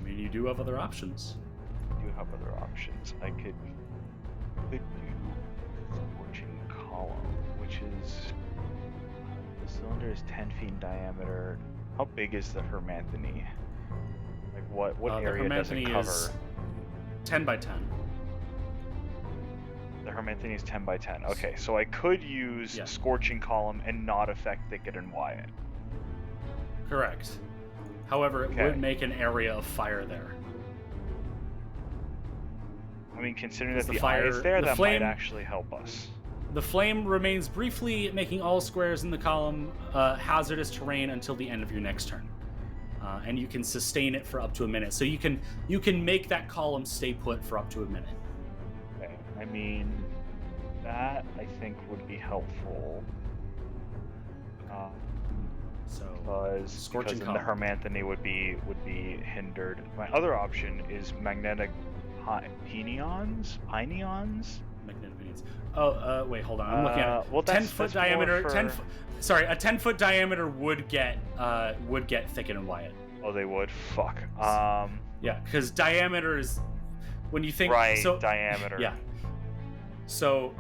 [SPEAKER 1] mean, you do have other options.
[SPEAKER 6] I do have other options. I could do scorching column, which is the cylinder is 10 feet in diameter. How big is the Hermanthony? Like what area does it cover?
[SPEAKER 1] Is 10 by 10.
[SPEAKER 6] The Hermanthony is 10 by 10. Okay, so I could use scorching column and not affect Thicket and Wyatt.
[SPEAKER 1] Correct. However, it would make an area of fire there.
[SPEAKER 6] I mean, considering that the fire is there, that
[SPEAKER 1] flame,
[SPEAKER 6] might actually help us.
[SPEAKER 1] The flame remains briefly, making all squares in the column hazardous terrain until the end of your next turn. And you can sustain it for up to a minute. So you can make that column stay put for up to a minute.
[SPEAKER 6] Okay. I mean, that I think would be helpful. Because then the Hermanthony would be hindered. My other option is magnetic pineons.
[SPEAKER 1] Magnetic pineons. Oh, wait, hold on. I'm looking at it.
[SPEAKER 6] Well,
[SPEAKER 1] 10-foot diameter. A 10-foot diameter would get Thicket and Wyatt.
[SPEAKER 6] Oh, they would. Fuck.
[SPEAKER 1] Yeah, because diameter is when you think
[SPEAKER 6] diameter.
[SPEAKER 1] Yeah. So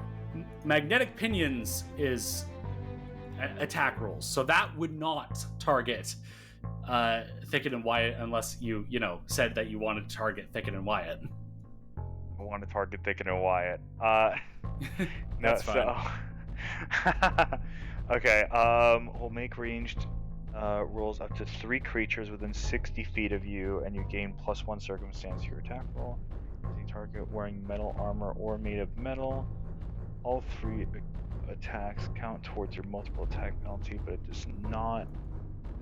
[SPEAKER 1] magnetic pinions is attack rolls, so that would not target Thicket and Wyatt unless you said that you wanted to target Thicket and Wyatt.
[SPEAKER 6] I want to target Thicket and Wyatt.
[SPEAKER 1] That's fine.
[SPEAKER 6] Okay. We'll make ranged rolls up to 3 creatures within 60 feet of you, and you gain +1 circumstance to your attack roll. Using target wearing metal armor or made of metal. All 3 attacks count towards your multiple attack penalty, but it does not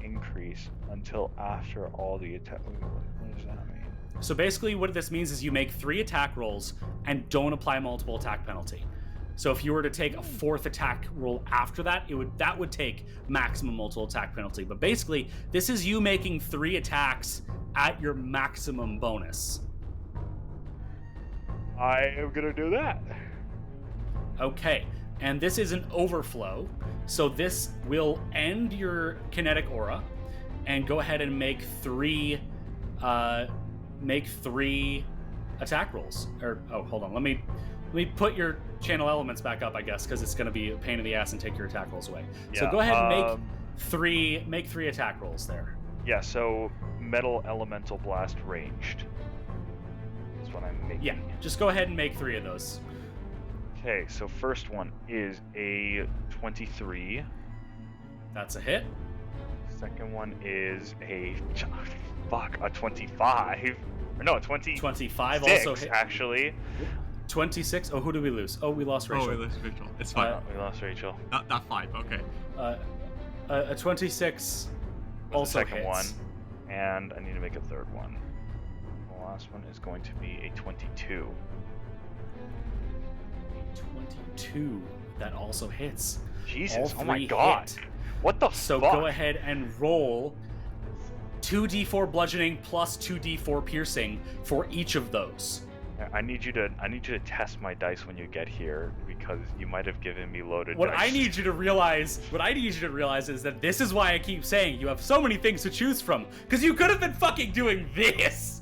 [SPEAKER 6] increase until after all the attack. What does that mean?
[SPEAKER 1] So basically what this means is you make 3 attack rolls and don't apply multiple attack penalty. So if you were to take a 4th attack roll after that, that would take maximum multiple attack penalty. But basically, this is you making 3 attacks at your maximum bonus.
[SPEAKER 6] I am gonna do that.
[SPEAKER 1] Okay. And this is an overflow, so this will end your kinetic aura, and go ahead and make 3 attack rolls. Hold on, let me put your channel elements back up, I guess, because it's going to be a pain in the ass and take your attack rolls away.
[SPEAKER 6] Yeah,
[SPEAKER 1] so go ahead and make 3 attack rolls there.
[SPEAKER 6] Yeah. So metal elemental blast ranged. That's what I'm making.
[SPEAKER 1] Yeah. Just go ahead and make 3 of those.
[SPEAKER 6] Okay, so first one is a 23.
[SPEAKER 1] That's a hit.
[SPEAKER 6] Second one is a 25. Or no, 20.
[SPEAKER 1] 25 also hit.
[SPEAKER 6] Actually.
[SPEAKER 1] 26. Oh, who did we lose? Oh, we lost Rachel.
[SPEAKER 5] Oh, we lost Rachel. It's fine.
[SPEAKER 6] We lost Rachel.
[SPEAKER 5] Not 5. Okay.
[SPEAKER 1] A 26 also
[SPEAKER 6] the second
[SPEAKER 1] hits.
[SPEAKER 6] one, and I need to make a third one. The last one is going to be a 22.
[SPEAKER 1] 22. That also hits.
[SPEAKER 6] Jesus,
[SPEAKER 1] All
[SPEAKER 6] oh my
[SPEAKER 1] 3
[SPEAKER 6] god.
[SPEAKER 1] hit.
[SPEAKER 6] What the
[SPEAKER 1] So
[SPEAKER 6] fuck?
[SPEAKER 1] go ahead and roll 2d4 bludgeoning plus 2d4 piercing for each of those.
[SPEAKER 6] I need you to test my dice when you get here, because you might have given me loaded
[SPEAKER 1] What
[SPEAKER 6] dice.
[SPEAKER 1] I need you to realize is that this is why I keep saying you have so many things to choose from, because you could have been fucking doing this.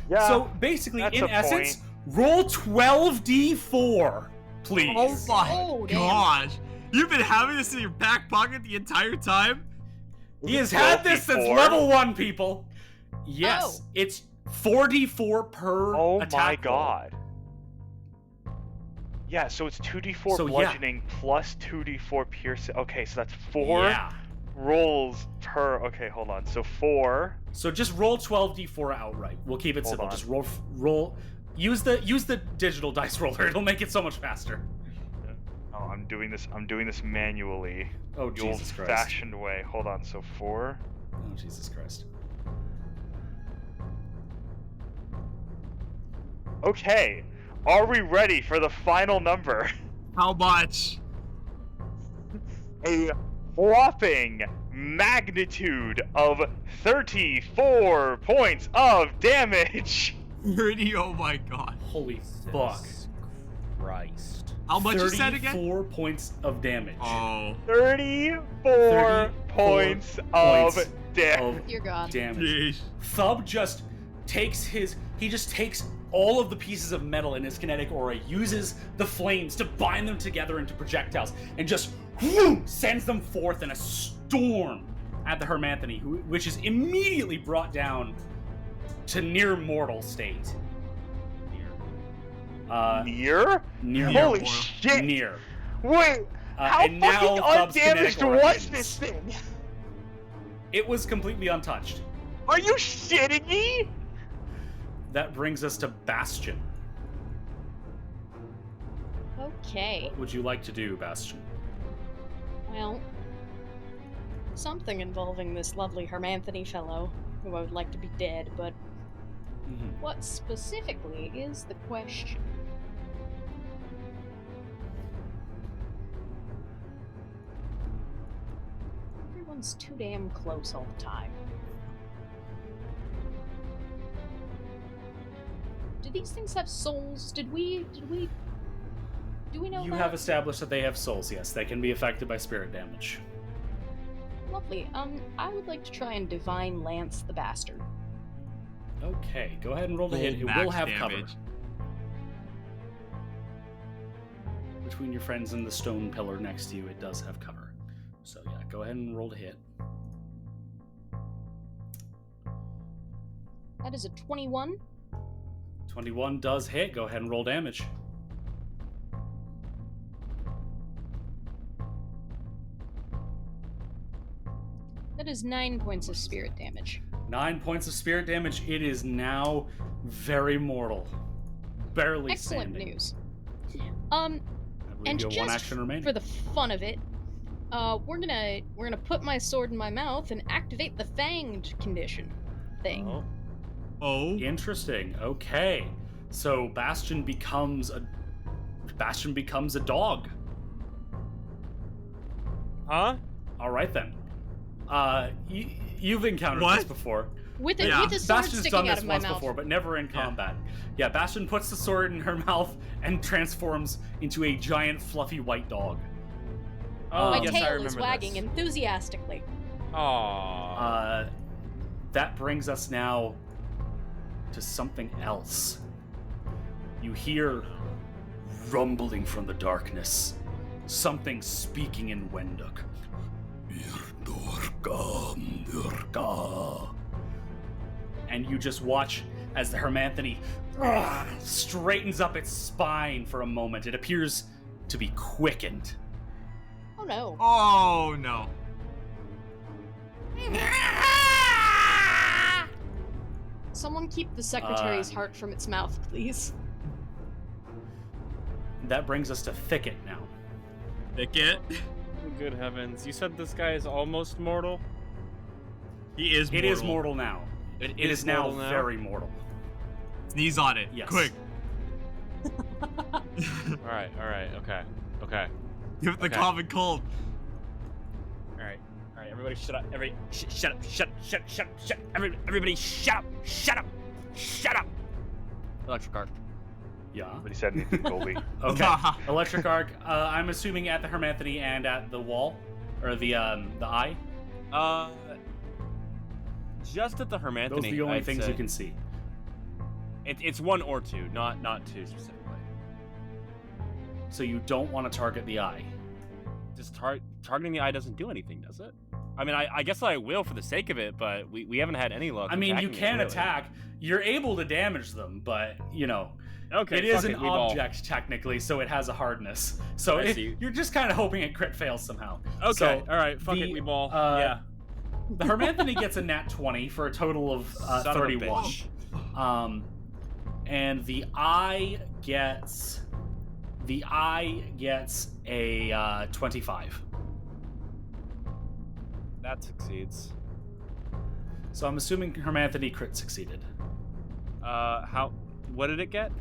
[SPEAKER 6] Yeah.
[SPEAKER 1] So basically,
[SPEAKER 6] that's
[SPEAKER 1] in
[SPEAKER 6] a
[SPEAKER 1] essence,
[SPEAKER 6] point.
[SPEAKER 1] roll 12d4, please.
[SPEAKER 5] Oh my
[SPEAKER 3] damn.
[SPEAKER 5] gosh! You've been having this in your back pocket the entire time?
[SPEAKER 1] He has had this since
[SPEAKER 6] 12d4?
[SPEAKER 1] level 1, people. Yes,
[SPEAKER 3] Oh.
[SPEAKER 1] it's 4d4 per
[SPEAKER 6] Oh
[SPEAKER 1] attack
[SPEAKER 6] my
[SPEAKER 1] roll.
[SPEAKER 6] god. Yeah, so it's 2d4
[SPEAKER 1] So, yeah.
[SPEAKER 6] bludgeoning plus 2d4 piercing. Okay, so that's 4
[SPEAKER 1] Yeah.
[SPEAKER 6] rolls per. Okay, hold on. So 4.
[SPEAKER 1] So just roll 12d4 outright. We'll keep it
[SPEAKER 6] Hold
[SPEAKER 1] simple.
[SPEAKER 6] on.
[SPEAKER 1] Just roll. Use the digital dice roller. It'll make it so much faster.
[SPEAKER 6] Oh, I'm doing this manually.
[SPEAKER 1] Oh,
[SPEAKER 6] The
[SPEAKER 1] Jesus Christ.
[SPEAKER 6] old-fashioned way. Hold on. So 4.
[SPEAKER 1] Oh, Jesus Christ.
[SPEAKER 6] Okay. Are we ready for the final number?
[SPEAKER 5] How much?
[SPEAKER 6] A whopping magnitude of 34 points of damage.
[SPEAKER 5] 30, oh my god.
[SPEAKER 1] Holy fuck.
[SPEAKER 2] Christ.
[SPEAKER 5] How much you said again?
[SPEAKER 1] 34 points of damage.
[SPEAKER 5] Oh.
[SPEAKER 6] 34 points of damage.
[SPEAKER 3] Dear God.
[SPEAKER 1] Damage.
[SPEAKER 5] Jeez.
[SPEAKER 1] Thub just takes all of the pieces of metal in his kinetic aura, uses the flames to bind them together into projectiles, and just whoo, sends them forth in a storm at the Hermanthony, which is immediately brought down to near mortal state.
[SPEAKER 6] Near?
[SPEAKER 1] Near.
[SPEAKER 6] Holy
[SPEAKER 5] mortal.
[SPEAKER 6] shit!
[SPEAKER 1] Near.
[SPEAKER 6] Wait, how
[SPEAKER 1] and now
[SPEAKER 6] fucking
[SPEAKER 1] Thub's
[SPEAKER 6] undamaged
[SPEAKER 1] kinetic aura
[SPEAKER 6] was
[SPEAKER 1] ends.
[SPEAKER 6] this thing?
[SPEAKER 1] It was completely untouched.
[SPEAKER 6] Are you shitting me?
[SPEAKER 1] That brings us to Bastion.
[SPEAKER 3] Okay.
[SPEAKER 1] What would you like to do, Bastion?
[SPEAKER 3] Well, something involving this lovely Hermanthony fellow, who I would like to be dead, but what specifically is the question? Everyone's too damn close all the time. Do these things have souls? Do we know
[SPEAKER 1] You
[SPEAKER 3] that?
[SPEAKER 1] have established that they have souls, yes. They can be affected by spirit damage.
[SPEAKER 3] Lovely. I would like to try and Divine Lance the Bastard.
[SPEAKER 1] Okay, go ahead and roll the hit. It
[SPEAKER 5] Max
[SPEAKER 1] will have
[SPEAKER 5] damage.
[SPEAKER 1] cover. Between your friends and the stone pillar next to you, it does have cover. So yeah, go ahead and roll the hit.
[SPEAKER 3] That is a 21.
[SPEAKER 1] 21 does hit. Go ahead and roll damage.
[SPEAKER 3] That is 9 points of spirit damage.
[SPEAKER 1] 9 points of spirit damage. It is now very mortal. Barely
[SPEAKER 3] Excellent
[SPEAKER 1] standing.
[SPEAKER 3] news.
[SPEAKER 1] I believe
[SPEAKER 3] And
[SPEAKER 1] you have one
[SPEAKER 3] just
[SPEAKER 1] action remaining.
[SPEAKER 3] for the fun of it, we're gonna put my sword in my mouth and activate the fanged condition thing.
[SPEAKER 2] Oh.
[SPEAKER 5] Oh.
[SPEAKER 1] Interesting. Okay. So Bastion becomes a dog.
[SPEAKER 2] Huh?
[SPEAKER 1] All right then. You've encountered
[SPEAKER 5] What?
[SPEAKER 1] this before.
[SPEAKER 3] With
[SPEAKER 5] Yeah.
[SPEAKER 3] a sword
[SPEAKER 1] Bastion's
[SPEAKER 3] sticking
[SPEAKER 1] done
[SPEAKER 3] out
[SPEAKER 1] this
[SPEAKER 3] of my
[SPEAKER 1] once
[SPEAKER 3] mouth.
[SPEAKER 1] before, but never in combat. Yeah, Bastion puts the sword in her mouth and transforms into a giant, fluffy white dog.
[SPEAKER 2] Oh,
[SPEAKER 3] My
[SPEAKER 2] yes, I
[SPEAKER 3] tail
[SPEAKER 2] remember
[SPEAKER 3] is wagging
[SPEAKER 2] this.
[SPEAKER 3] enthusiastically.
[SPEAKER 2] Aww.
[SPEAKER 1] That brings us now to something else. You hear rumbling from the darkness, something speaking in Wenduk. And you just watch as the Hermanthony straightens up its spine for a moment. It appears to be quickened.
[SPEAKER 3] Oh no.
[SPEAKER 5] Oh no.
[SPEAKER 3] Someone keep the secretary's heart from its mouth, please.
[SPEAKER 1] That brings us to Thicket now.
[SPEAKER 5] Thicket.
[SPEAKER 2] Good heavens. You said this guy is almost mortal?
[SPEAKER 5] He is
[SPEAKER 1] It
[SPEAKER 5] mortal.
[SPEAKER 1] is mortal now.
[SPEAKER 2] It
[SPEAKER 1] It is now
[SPEAKER 2] mortal
[SPEAKER 1] very mortal.
[SPEAKER 5] Sneeze on it.
[SPEAKER 1] Yes.
[SPEAKER 5] Quick.
[SPEAKER 2] Alright, okay.
[SPEAKER 5] Give it the
[SPEAKER 2] Okay.
[SPEAKER 5] common cold.
[SPEAKER 2] Alright, everybody shut up. Shut up. Everybody shut up. Electric arc.
[SPEAKER 1] Yeah.
[SPEAKER 6] But he said anything, Goldie.
[SPEAKER 1] Okay. Electric arc. I'm assuming at the Hermanthony and at the wall, or the eye.
[SPEAKER 2] Just at the Hermanthony.
[SPEAKER 1] Those are the only
[SPEAKER 2] I'd
[SPEAKER 1] things
[SPEAKER 2] say.
[SPEAKER 1] you can see.
[SPEAKER 2] It's one or two, not two specifically.
[SPEAKER 1] So you don't want to target the eye.
[SPEAKER 2] Just targeting the eye doesn't do anything, does it? I mean, I guess I will for the sake of it, but we haven't had any luck.
[SPEAKER 1] I mean, you
[SPEAKER 2] attacking it,
[SPEAKER 1] can
[SPEAKER 2] really.
[SPEAKER 1] attack. You're able to damage them, but you know,
[SPEAKER 2] Okay,
[SPEAKER 1] it is
[SPEAKER 2] fuck
[SPEAKER 1] an
[SPEAKER 2] we ball.
[SPEAKER 1] object technically, so it has a hardness. So
[SPEAKER 2] I see.
[SPEAKER 1] you're just kind of hoping it crit fails somehow.
[SPEAKER 2] Okay,
[SPEAKER 1] So
[SPEAKER 2] all right, fuck
[SPEAKER 1] the,
[SPEAKER 2] it, we ball.
[SPEAKER 1] yeah. The Hermanthony gets a nat 20 for a total of
[SPEAKER 2] Son of a
[SPEAKER 1] 31.
[SPEAKER 2] bitch.
[SPEAKER 1] And the eye gets a 25.
[SPEAKER 2] That succeeds.
[SPEAKER 1] So I'm assuming Hermanthony crit succeeded.
[SPEAKER 2] How? What did it get?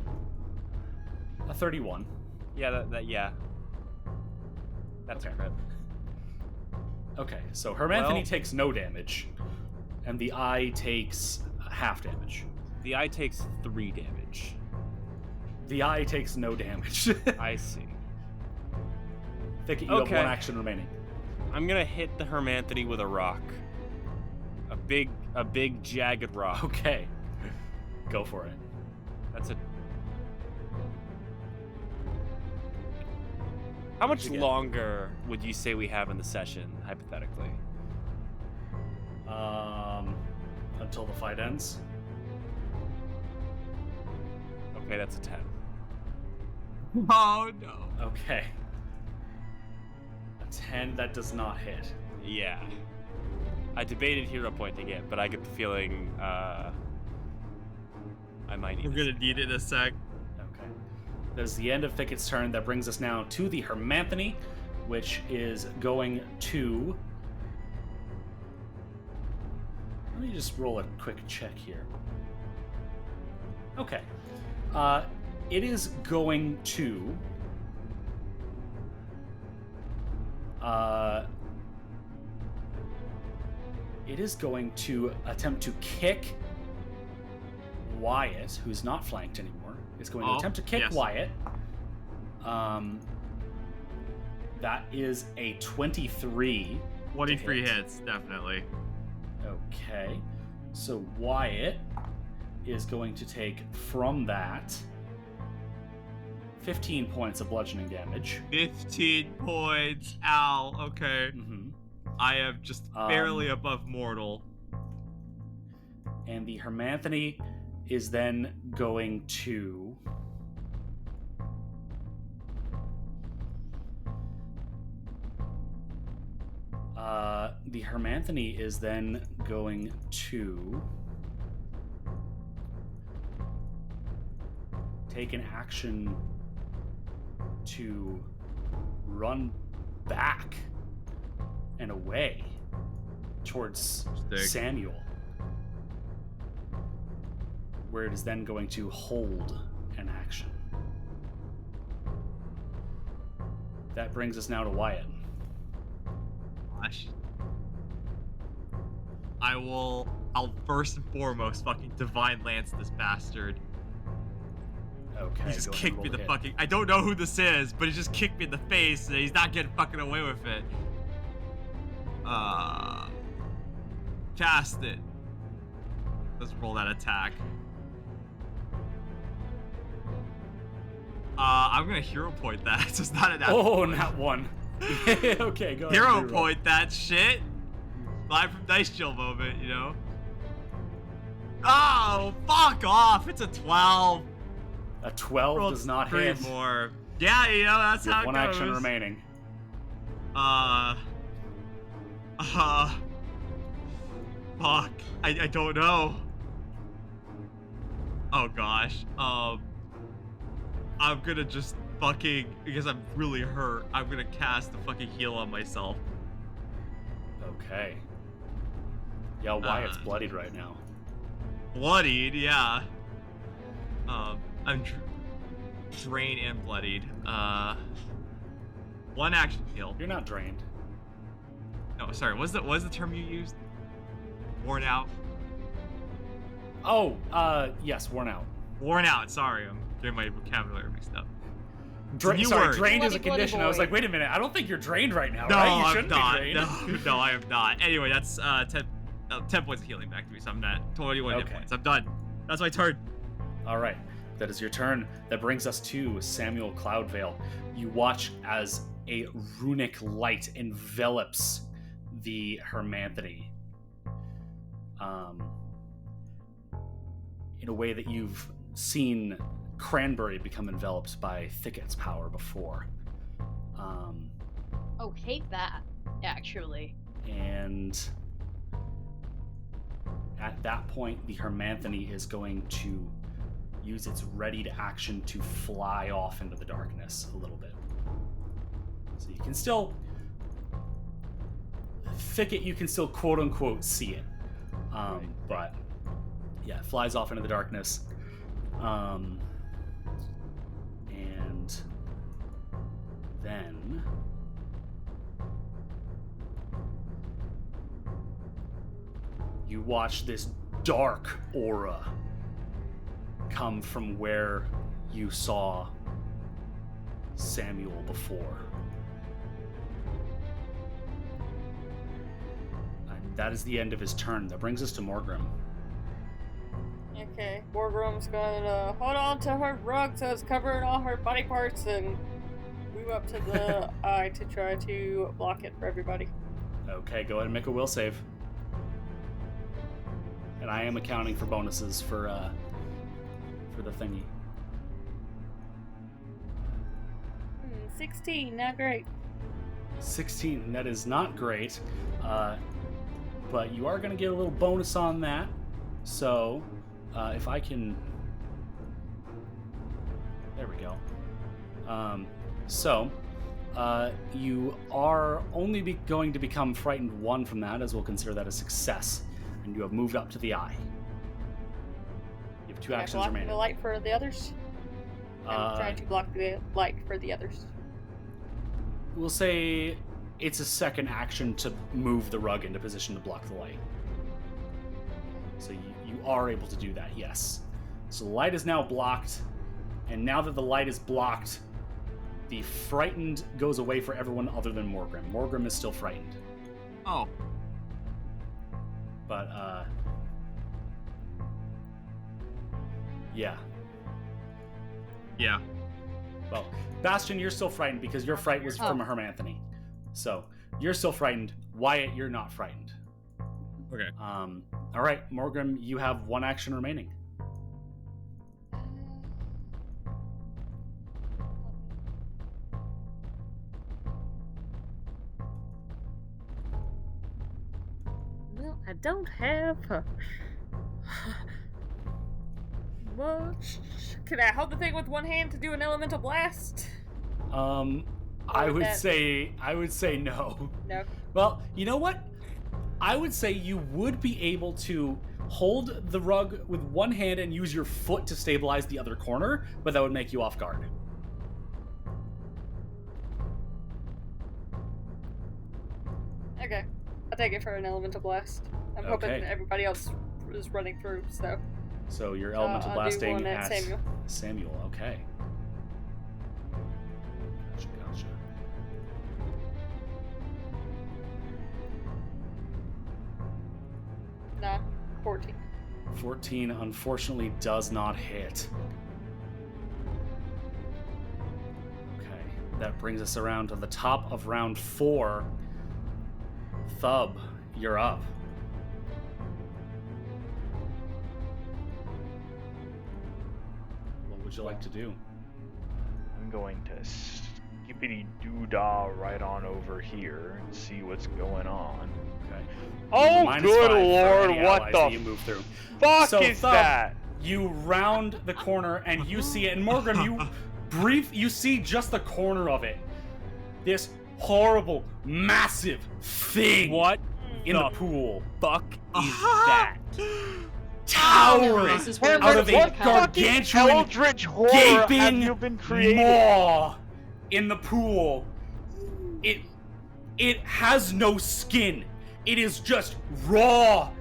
[SPEAKER 1] A 31.
[SPEAKER 2] Yeah, yeah. That's
[SPEAKER 1] Okay.
[SPEAKER 2] a crit.
[SPEAKER 1] Okay, so Hermanthony
[SPEAKER 2] Well-
[SPEAKER 1] takes no damage, and the eye takes half damage.
[SPEAKER 2] The eye takes 3 damage.
[SPEAKER 1] The eye takes no damage.
[SPEAKER 2] I see.
[SPEAKER 1] Thicket, you have
[SPEAKER 2] Okay.
[SPEAKER 1] one action remaining.
[SPEAKER 2] I'm gonna hit the Hermanthony with a rock. A big jagged rock.
[SPEAKER 1] Okay. Go for it.
[SPEAKER 2] That's a. How much
[SPEAKER 1] you get?
[SPEAKER 2] longer would you say we have in the session, hypothetically?
[SPEAKER 1] Until the fight ends.
[SPEAKER 2] Okay, that's a 10.
[SPEAKER 5] Oh no.
[SPEAKER 1] Okay. A 10, that does not hit.
[SPEAKER 2] Yeah. I debated hero pointing it, but I get the feeling I might need
[SPEAKER 5] We're
[SPEAKER 2] this.
[SPEAKER 5] gonna need it in a sec.
[SPEAKER 1] Okay. That is the end of Thicket's turn. That brings us now to the Hermanthony, which is going to... Let me just roll a quick check here. Okay. It is going to... It is going to attempt to kick Wyatt, who's not flanked anymore. It's going to
[SPEAKER 5] Oh,
[SPEAKER 1] attempt to kick
[SPEAKER 5] yes.
[SPEAKER 1] Wyatt. That is a 23.
[SPEAKER 5] 23
[SPEAKER 1] hit.
[SPEAKER 5] hits, definitely.
[SPEAKER 1] Okay. So Wyatt is going to take from that 15 points of bludgeoning damage.
[SPEAKER 5] 15 points. Ow. Okay.
[SPEAKER 1] Mm-hmm.
[SPEAKER 5] I am just barely above mortal.
[SPEAKER 1] And the Hermanthony is then going to... the Hermanthony is then going to take an action to run back and away towards
[SPEAKER 5] Stick.
[SPEAKER 1] Samuel, where it is then going to hold an action. That brings us now to Wyatt.
[SPEAKER 5] Gosh. I'll first and foremost fucking Divine Lance this bastard.
[SPEAKER 1] Okay.
[SPEAKER 5] He just
[SPEAKER 1] go ahead and
[SPEAKER 5] kicked
[SPEAKER 1] roll
[SPEAKER 5] me
[SPEAKER 1] the
[SPEAKER 5] the
[SPEAKER 1] hit.
[SPEAKER 5] fucking. I don't know who this is, but he just kicked me in the face, and he's not getting fucking away with it. Cast it. Let's roll that attack. I'm gonna hero point that. So it's not an
[SPEAKER 1] Oh, not one. Okay, go ahead.
[SPEAKER 5] hero
[SPEAKER 1] reroll.
[SPEAKER 5] point that shit. Live from Dice Chill moment, you know. Oh, fuck off! It's a 12.
[SPEAKER 1] A 12
[SPEAKER 5] Rolled
[SPEAKER 1] does not
[SPEAKER 5] 3
[SPEAKER 1] hit.
[SPEAKER 5] more. Yeah, you know that's
[SPEAKER 1] You have
[SPEAKER 5] how it
[SPEAKER 1] one
[SPEAKER 5] goes.
[SPEAKER 1] action remaining.
[SPEAKER 5] Fuck. I don't know. Oh gosh. I'm gonna just fucking, because I'm really hurt, I'm gonna cast the fucking heal on myself.
[SPEAKER 1] Okay. Yeah, Wyatt's bloodied right now.
[SPEAKER 5] Bloodied, yeah. I'm drained and bloodied. One action heal.
[SPEAKER 1] You're not drained.
[SPEAKER 5] No, sorry. What was the term you used? Worn out.
[SPEAKER 1] Oh, yes, worn out.
[SPEAKER 5] Worn out. Sorry, I'm getting my vocabulary mixed up. New
[SPEAKER 1] Sorry,
[SPEAKER 5] word.
[SPEAKER 1] drained is a
[SPEAKER 3] Bloody, bloody
[SPEAKER 1] condition. I was
[SPEAKER 3] boy.
[SPEAKER 1] like, wait a minute. I don't think you're drained right now,
[SPEAKER 5] No,
[SPEAKER 1] right? You
[SPEAKER 5] I'm
[SPEAKER 1] shouldn't
[SPEAKER 5] not.
[SPEAKER 1] be drained.
[SPEAKER 5] No, I am not. Anyway, that's 10 points of healing back to me, so I'm at 21 hit
[SPEAKER 1] Okay.
[SPEAKER 5] points. I'm done. That's my turn.
[SPEAKER 1] All right, that is your turn. That brings us to Samuel Cloudvale. You watch as a runic light envelops the Hermanthony, in a way that you've seen Cranberry become enveloped by Thicket's power before.
[SPEAKER 3] Oh, hate that, actually.
[SPEAKER 1] And at that point, the Hermanthony is going to use its ready to action to fly off into the darkness a little bit. So you can still... Thicket, you can still quote-unquote see it. But, yeah, it flies off into the darkness. And then... you watch this dark aura come from where you saw Samuel before. And that is the end of his turn. That brings us to Morgrim.
[SPEAKER 7] Okay, Morgrim's gonna hold on to her rug so it's covering all her body parts and move up to the eye to try to block it for everybody.
[SPEAKER 1] Okay, go ahead and make a will save. And I am accounting for bonuses for the thingy.
[SPEAKER 7] 16, not great.
[SPEAKER 1] 16, that is not great. But you are going to get a little bonus on that. So, if I can... There we go. You are only going to become frightened 1 from that, as we'll consider that a success. And you have moved up to the eye. You have 2 actions
[SPEAKER 7] block
[SPEAKER 1] remaining.
[SPEAKER 7] the light for the others? I'm trying to block the light for the others.
[SPEAKER 1] We'll say it's a second action to move the rug into position to block the light. So you are able to do that, yes. So the light is now blocked, and now that the light is blocked, the frightened goes away for everyone other than Morgrim. Morgrim is still frightened.
[SPEAKER 5] Oh.
[SPEAKER 1] But, yeah.
[SPEAKER 5] Yeah.
[SPEAKER 1] Well, Bastion, you're still frightened because your fright was from Hermanthony. So, you're still frightened. Wyatt, you're not frightened.
[SPEAKER 5] Okay.
[SPEAKER 1] All right, Morgrim, you have 1 action remaining.
[SPEAKER 7] Well, I don't have much. Can I hold the thing with one hand to do an elemental blast?
[SPEAKER 1] I would say no.
[SPEAKER 7] No.
[SPEAKER 1] Well, you know what? I would say you would be able to hold the rug with one hand and use your foot to stabilize the other corner, but that would make you off guard.
[SPEAKER 7] Okay. I'll take it for an elemental blast. I'm hoping
[SPEAKER 1] Okay.
[SPEAKER 7] everybody else is running through, so.
[SPEAKER 1] So you're elemental
[SPEAKER 7] I'll do
[SPEAKER 1] blasting
[SPEAKER 7] one at Samuel.
[SPEAKER 1] Samuel, okay. Gotcha.
[SPEAKER 7] Nah, 14.
[SPEAKER 1] 14 unfortunately does not hit. Okay, that brings us around to the top of round 4. Thub, you're up. What would you like to do?
[SPEAKER 6] I'm going to skippity-doo-dah right on over here and see what's going on.
[SPEAKER 1] Okay.
[SPEAKER 6] Oh,
[SPEAKER 1] -5
[SPEAKER 6] good
[SPEAKER 1] for
[SPEAKER 6] lord,
[SPEAKER 1] any
[SPEAKER 6] what
[SPEAKER 1] allies
[SPEAKER 6] the
[SPEAKER 1] that you move through.
[SPEAKER 6] fuck
[SPEAKER 1] So,
[SPEAKER 6] is
[SPEAKER 1] Thub,
[SPEAKER 6] that?
[SPEAKER 1] You round the corner and you see it, and Morgan, you see just the corner of it. This horrible, massive thing.
[SPEAKER 2] What
[SPEAKER 1] in the pool?
[SPEAKER 2] fuck is that?
[SPEAKER 1] Towering
[SPEAKER 3] This is where
[SPEAKER 1] out
[SPEAKER 3] we're
[SPEAKER 1] of a
[SPEAKER 3] gonna come.
[SPEAKER 1] gargantuan
[SPEAKER 6] Eldritch horror have
[SPEAKER 1] gaping
[SPEAKER 6] you been created?
[SPEAKER 1] maw in the pool. It has no skin. It is just raw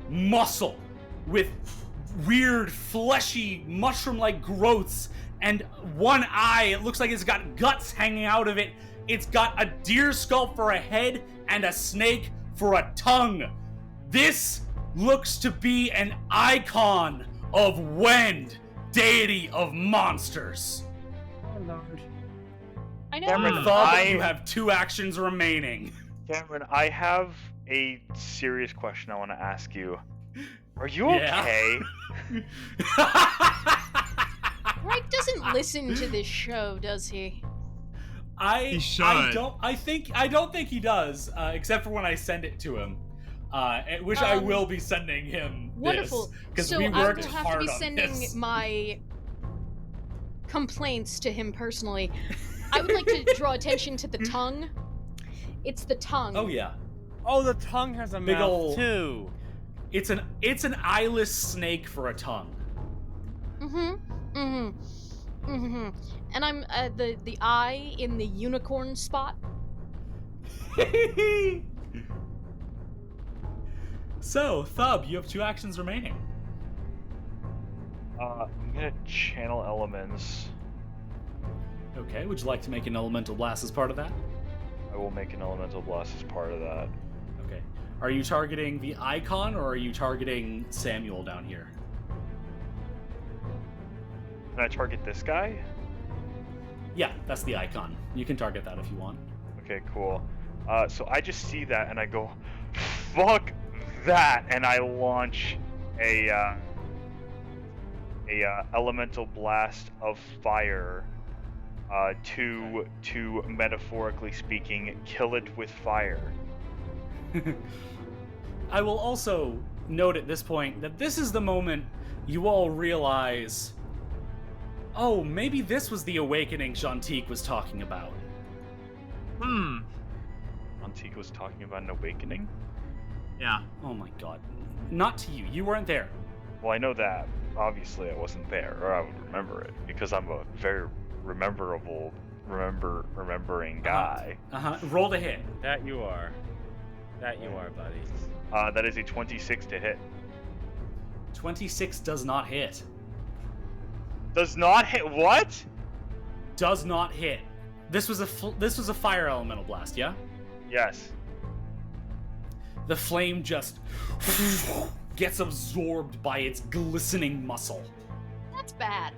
[SPEAKER 1] muscle with weird, fleshy, mushroom-like growths and one eye. It looks like it's got guts hanging out of it. It's got a deer skull for a head and a snake for a tongue. This looks to be an icon of Wend, deity of monsters.
[SPEAKER 2] Oh lord.
[SPEAKER 3] I know.
[SPEAKER 6] Cameron,
[SPEAKER 1] Thub, you have 2 actions remaining.
[SPEAKER 6] Cameron, I have a serious question I want to ask you. Are you
[SPEAKER 1] Yeah.
[SPEAKER 6] okay?
[SPEAKER 3] Greg doesn't listen to this show, does he?
[SPEAKER 5] He should.
[SPEAKER 1] I don't think he does, except for when I send it to him. Which I will be sending him.
[SPEAKER 3] Wonderful.
[SPEAKER 1] Because
[SPEAKER 3] So
[SPEAKER 1] we
[SPEAKER 3] I
[SPEAKER 1] worked
[SPEAKER 3] will have
[SPEAKER 1] hard
[SPEAKER 3] to be
[SPEAKER 1] on
[SPEAKER 3] sending
[SPEAKER 1] this.
[SPEAKER 3] my complaints to him personally. I would like to draw attention to the tongue. It's the tongue.
[SPEAKER 1] Oh yeah,
[SPEAKER 2] Oh, the tongue has a
[SPEAKER 1] Big
[SPEAKER 2] mouth
[SPEAKER 1] ol'
[SPEAKER 2] too.
[SPEAKER 1] it's an eyeless snake for a tongue.
[SPEAKER 3] And I'm the eye in the unicorn
[SPEAKER 1] So, Thub, you have 2 actions remaining.
[SPEAKER 6] I'm gonna channel elements.
[SPEAKER 1] Okay, would you like to make an elemental blast as part of that?
[SPEAKER 6] I will make an elemental blast as part of that.
[SPEAKER 1] Okay. Are you targeting the icon or are you targeting Samuel down here?
[SPEAKER 6] Can I target this guy?
[SPEAKER 1] Yeah, that's the icon. You can target that if you want.
[SPEAKER 6] Okay, cool. So I just see that and I go, fuck that, and I launch a elemental blast of fire to metaphorically speaking kill it with fire.
[SPEAKER 1] I will also note at this point that this is the moment you all realize, oh, maybe this was the awakening Jeantique was talking about.
[SPEAKER 6] Antique was talking about an awakening?
[SPEAKER 5] Yeah.
[SPEAKER 1] Oh my god. Not to you. You weren't there.
[SPEAKER 6] Well, I know that. Obviously, I wasn't there, or I would remember it, because I'm a very remembering guy.
[SPEAKER 1] Roll to hit.
[SPEAKER 2] That you are. That you are, buddy.
[SPEAKER 6] That is a 26 to hit.
[SPEAKER 1] 26 does not hit.
[SPEAKER 6] Does not hit what?
[SPEAKER 1] Does not hit. This was a fire elemental blast, yeah?
[SPEAKER 6] Yes.
[SPEAKER 1] The flame just gets absorbed by its glistening muscle.
[SPEAKER 3] That's bad.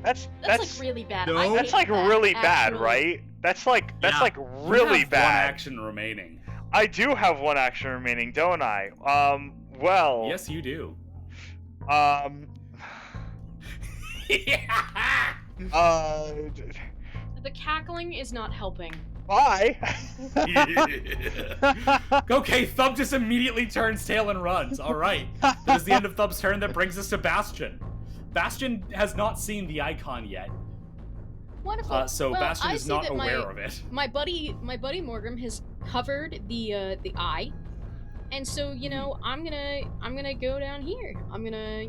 [SPEAKER 6] That's
[SPEAKER 3] like really bad.
[SPEAKER 5] No.
[SPEAKER 3] I hate
[SPEAKER 6] That's like
[SPEAKER 3] that,
[SPEAKER 6] really bad,
[SPEAKER 3] actually.
[SPEAKER 6] right? That's like
[SPEAKER 5] Yeah.
[SPEAKER 6] really
[SPEAKER 1] You have
[SPEAKER 6] bad.
[SPEAKER 1] One action remaining.
[SPEAKER 6] I do have 1 action remaining, don't I? Well.
[SPEAKER 1] Yes, you do.
[SPEAKER 3] The cackling is not helping.
[SPEAKER 6] Bye.
[SPEAKER 1] Okay, Thub just immediately turns tail and runs. All right. That is the end of Thub's turn. That brings us to Bastion. Bastion has not seen the icon yet.
[SPEAKER 3] Wonderful.
[SPEAKER 1] So
[SPEAKER 3] well,
[SPEAKER 1] Bastion
[SPEAKER 3] I
[SPEAKER 1] is
[SPEAKER 3] see
[SPEAKER 1] not
[SPEAKER 3] that
[SPEAKER 1] aware of it.
[SPEAKER 3] My buddy Morgrim has covered the eye, and so I'm gonna go down here. I'm gonna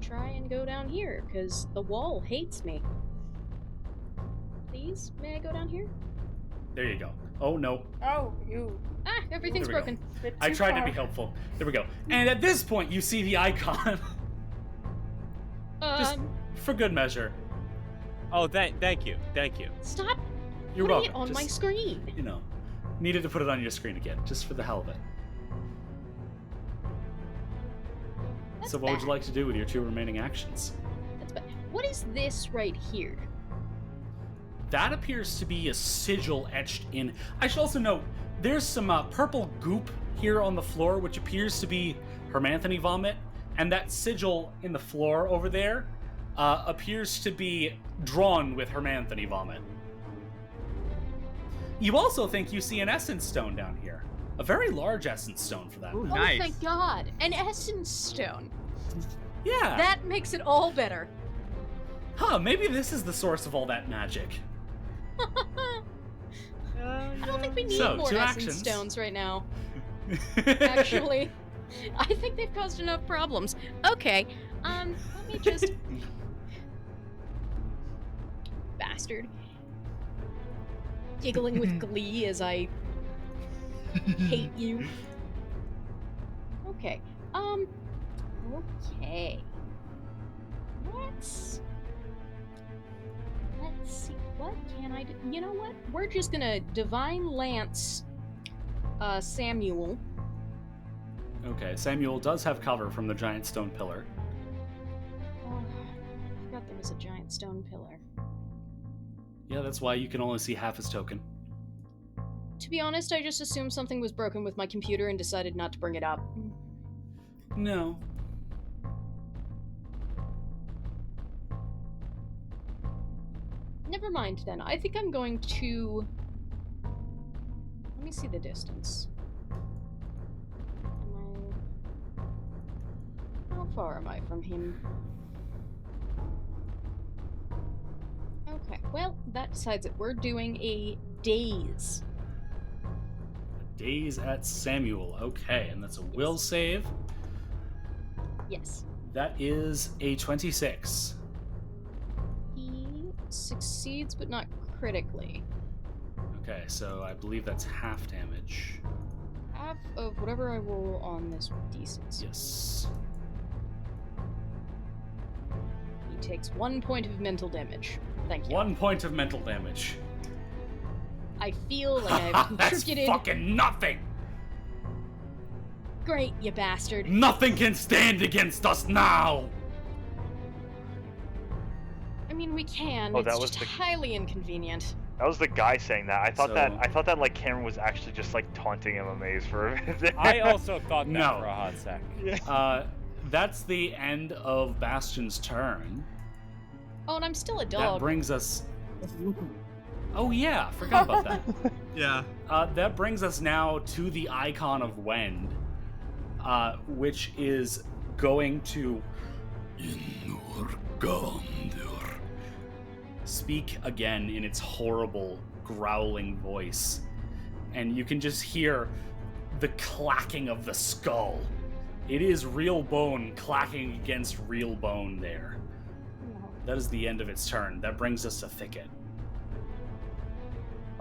[SPEAKER 3] try and go down here because the wall hates me. Please, may I go down here?
[SPEAKER 1] There you go. Oh no.
[SPEAKER 7] Oh, you.
[SPEAKER 3] Everything's
[SPEAKER 1] There we go.
[SPEAKER 3] broken.
[SPEAKER 7] Bit
[SPEAKER 1] I
[SPEAKER 7] too
[SPEAKER 1] tried to
[SPEAKER 7] far.
[SPEAKER 1] be helpful. There we go. And at this point, you see the icon. Just for good measure.
[SPEAKER 2] Oh, thank you.
[SPEAKER 3] Stop
[SPEAKER 1] You're
[SPEAKER 3] putting
[SPEAKER 1] welcome.
[SPEAKER 3] it on my
[SPEAKER 1] Just,
[SPEAKER 3] screen.
[SPEAKER 1] needed to put it on your screen again, just for the hell of it.
[SPEAKER 3] That's
[SPEAKER 1] So what would
[SPEAKER 3] bad.
[SPEAKER 1] you like to do with your 2 remaining actions?
[SPEAKER 3] That's bad. What is this right here?
[SPEAKER 1] That appears to be a sigil etched in. I should also note, there's some purple goop here on the floor, which appears to be Hermanthony vomit, and that sigil in the floor over there appears to be drawn with Hermanthony vomit. You also think you see an essence stone down here. A very large essence stone, for that.
[SPEAKER 5] Ooh,
[SPEAKER 3] Oh,
[SPEAKER 5] nice.
[SPEAKER 3] thank God. An essence stone.
[SPEAKER 1] Yeah.
[SPEAKER 3] That makes it all better.
[SPEAKER 1] Huh, maybe this is the source of all that magic.
[SPEAKER 3] I don't think we need
[SPEAKER 1] So,
[SPEAKER 3] more
[SPEAKER 1] 2
[SPEAKER 3] essence
[SPEAKER 1] actions.
[SPEAKER 3] stones right now. Actually, I think they've caused enough problems. Okay, let me just... Bastard. Giggling with glee as I hate you. Okay, okay. Let's see, what can I do? You know what? We're just gonna Divine Lance Samuel.
[SPEAKER 1] Okay, Samuel does have cover from the giant stone pillar.
[SPEAKER 3] Oh, I forgot there was a giant stone pillar.
[SPEAKER 1] Yeah, that's why you can only see half his token.
[SPEAKER 3] To be honest, I just assumed something was broken with my computer and decided not to bring it up.
[SPEAKER 1] No.
[SPEAKER 3] Never mind then. I think I'm going to... Let me see the distance. How far am I from him? Okay, well, that decides it. We're doing a daze.
[SPEAKER 1] Days at Samuel. Okay, and that's a will save.
[SPEAKER 3] Yes.
[SPEAKER 1] That is a 26.
[SPEAKER 3] He succeeds, but not critically.
[SPEAKER 1] Okay, so I believe that's half damage.
[SPEAKER 3] half of whatever I roll on this d6.
[SPEAKER 1] Yes.
[SPEAKER 3] He takes 1 point of mental damage. Thank you.
[SPEAKER 1] 1 point of mental damage.
[SPEAKER 3] I feel like I've
[SPEAKER 1] That's
[SPEAKER 3] contributed.
[SPEAKER 1] fucking nothing!
[SPEAKER 3] Great, you bastard.
[SPEAKER 1] Nothing can stand against us now!
[SPEAKER 3] I mean, we can.
[SPEAKER 6] Oh,
[SPEAKER 3] It's
[SPEAKER 6] that was
[SPEAKER 3] just
[SPEAKER 6] the-
[SPEAKER 3] highly inconvenient.
[SPEAKER 6] That was the guy saying that. I thought
[SPEAKER 1] So-
[SPEAKER 6] that like Cameron was actually just like taunting him a maze for a minute.
[SPEAKER 2] I also thought that
[SPEAKER 1] No.
[SPEAKER 2] for a hot sec.
[SPEAKER 1] That's the end of Bastion's turn.
[SPEAKER 3] Oh, and I'm still a
[SPEAKER 1] That
[SPEAKER 3] dog.
[SPEAKER 1] brings us... Oh yeah, forgot about that.
[SPEAKER 5] Yeah.
[SPEAKER 1] That brings us now to the icon of Wend, which is going to speak again in its horrible, growling voice. And you can just hear the clacking of the skull. It is real bone clacking against real bone there. That is the end of its turn. That brings us to Thicket.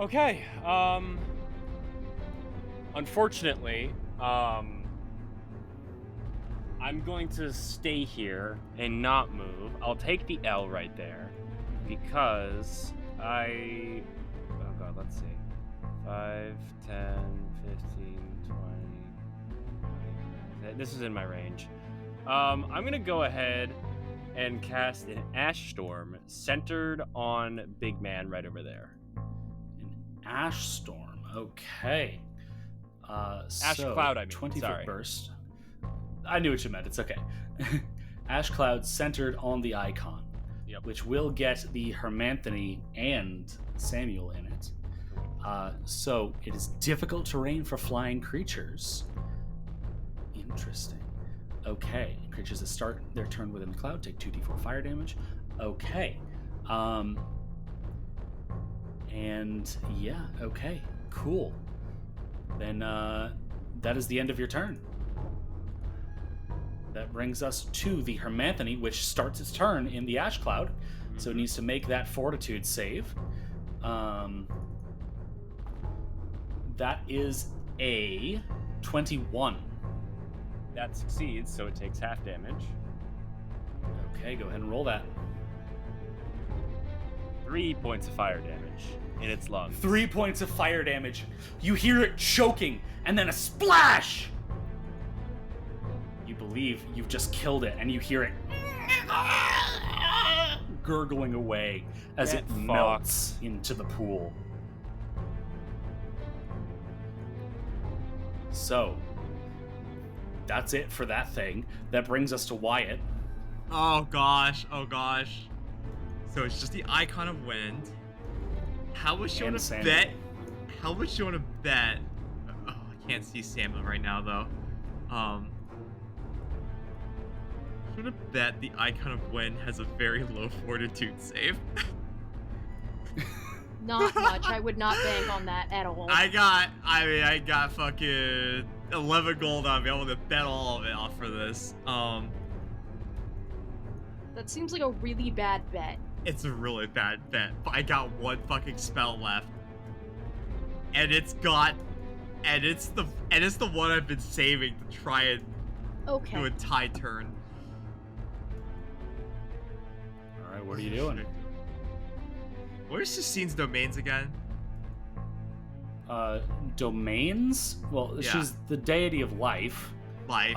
[SPEAKER 2] Okay. Unfortunately, I'm going to stay here and not move. I'll take the L right there because oh god, let's see. 5, 10, 15, 20. This is in my range. I'm going to go ahead and cast an Ash Storm centered on Big Man right over there.
[SPEAKER 1] An Ash Storm. Okay.
[SPEAKER 2] Ash
[SPEAKER 1] so,
[SPEAKER 2] Cloud, I mean.
[SPEAKER 1] 20
[SPEAKER 2] Sorry.
[SPEAKER 1] foot burst. I knew what you meant. It's okay. Ash Cloud centered on the icon,
[SPEAKER 2] Yep.
[SPEAKER 1] which will get the Hermanthony and Samuel in it. So it is difficult terrain for flying creatures. Interesting. Okay. Creatures that start their turn within the cloud take 2d4 fire damage. Okay. And yeah, okay. Cool. Then that is the end of your turn. That brings us to the Hermanthony, which starts its turn in the Ash Cloud. So it needs to make that Fortitude save. That is a 21.
[SPEAKER 2] That succeeds, so it takes half damage.
[SPEAKER 1] Okay, go ahead and roll that.
[SPEAKER 2] 3 points of fire damage in its lungs.
[SPEAKER 1] 3 points of fire damage. You hear it choking, and then a splash! You believe you've just killed it, and you hear it gurgling away as
[SPEAKER 2] Get
[SPEAKER 1] it
[SPEAKER 2] fucked.
[SPEAKER 1] melts into the pool. So, that's it for that thing. That brings us to Wyatt.
[SPEAKER 5] Oh gosh. Oh gosh. So it's just the icon of Wend. How much you
[SPEAKER 1] And
[SPEAKER 5] want to
[SPEAKER 1] Samuel.
[SPEAKER 5] bet? How much you want to bet? Oh, I can't see Samuel right now though. I'm gonna bet the icon of Wend has a very low fortitude save.
[SPEAKER 3] Not much. I would not bank on that at all.
[SPEAKER 5] I got fucking 11 gold on me. I'm gonna bet all of it off for this.
[SPEAKER 3] That seems like a really bad bet.
[SPEAKER 5] It's a really bad bet, but I got one fucking spell left. And it's the one I've been saving to try and
[SPEAKER 3] Okay.
[SPEAKER 5] do a tie turn.
[SPEAKER 1] Alright, what are you doing?
[SPEAKER 5] Where's Justine's domains again?
[SPEAKER 1] Domains? Well,
[SPEAKER 5] Yeah.
[SPEAKER 1] she's the deity of life.
[SPEAKER 5] Life.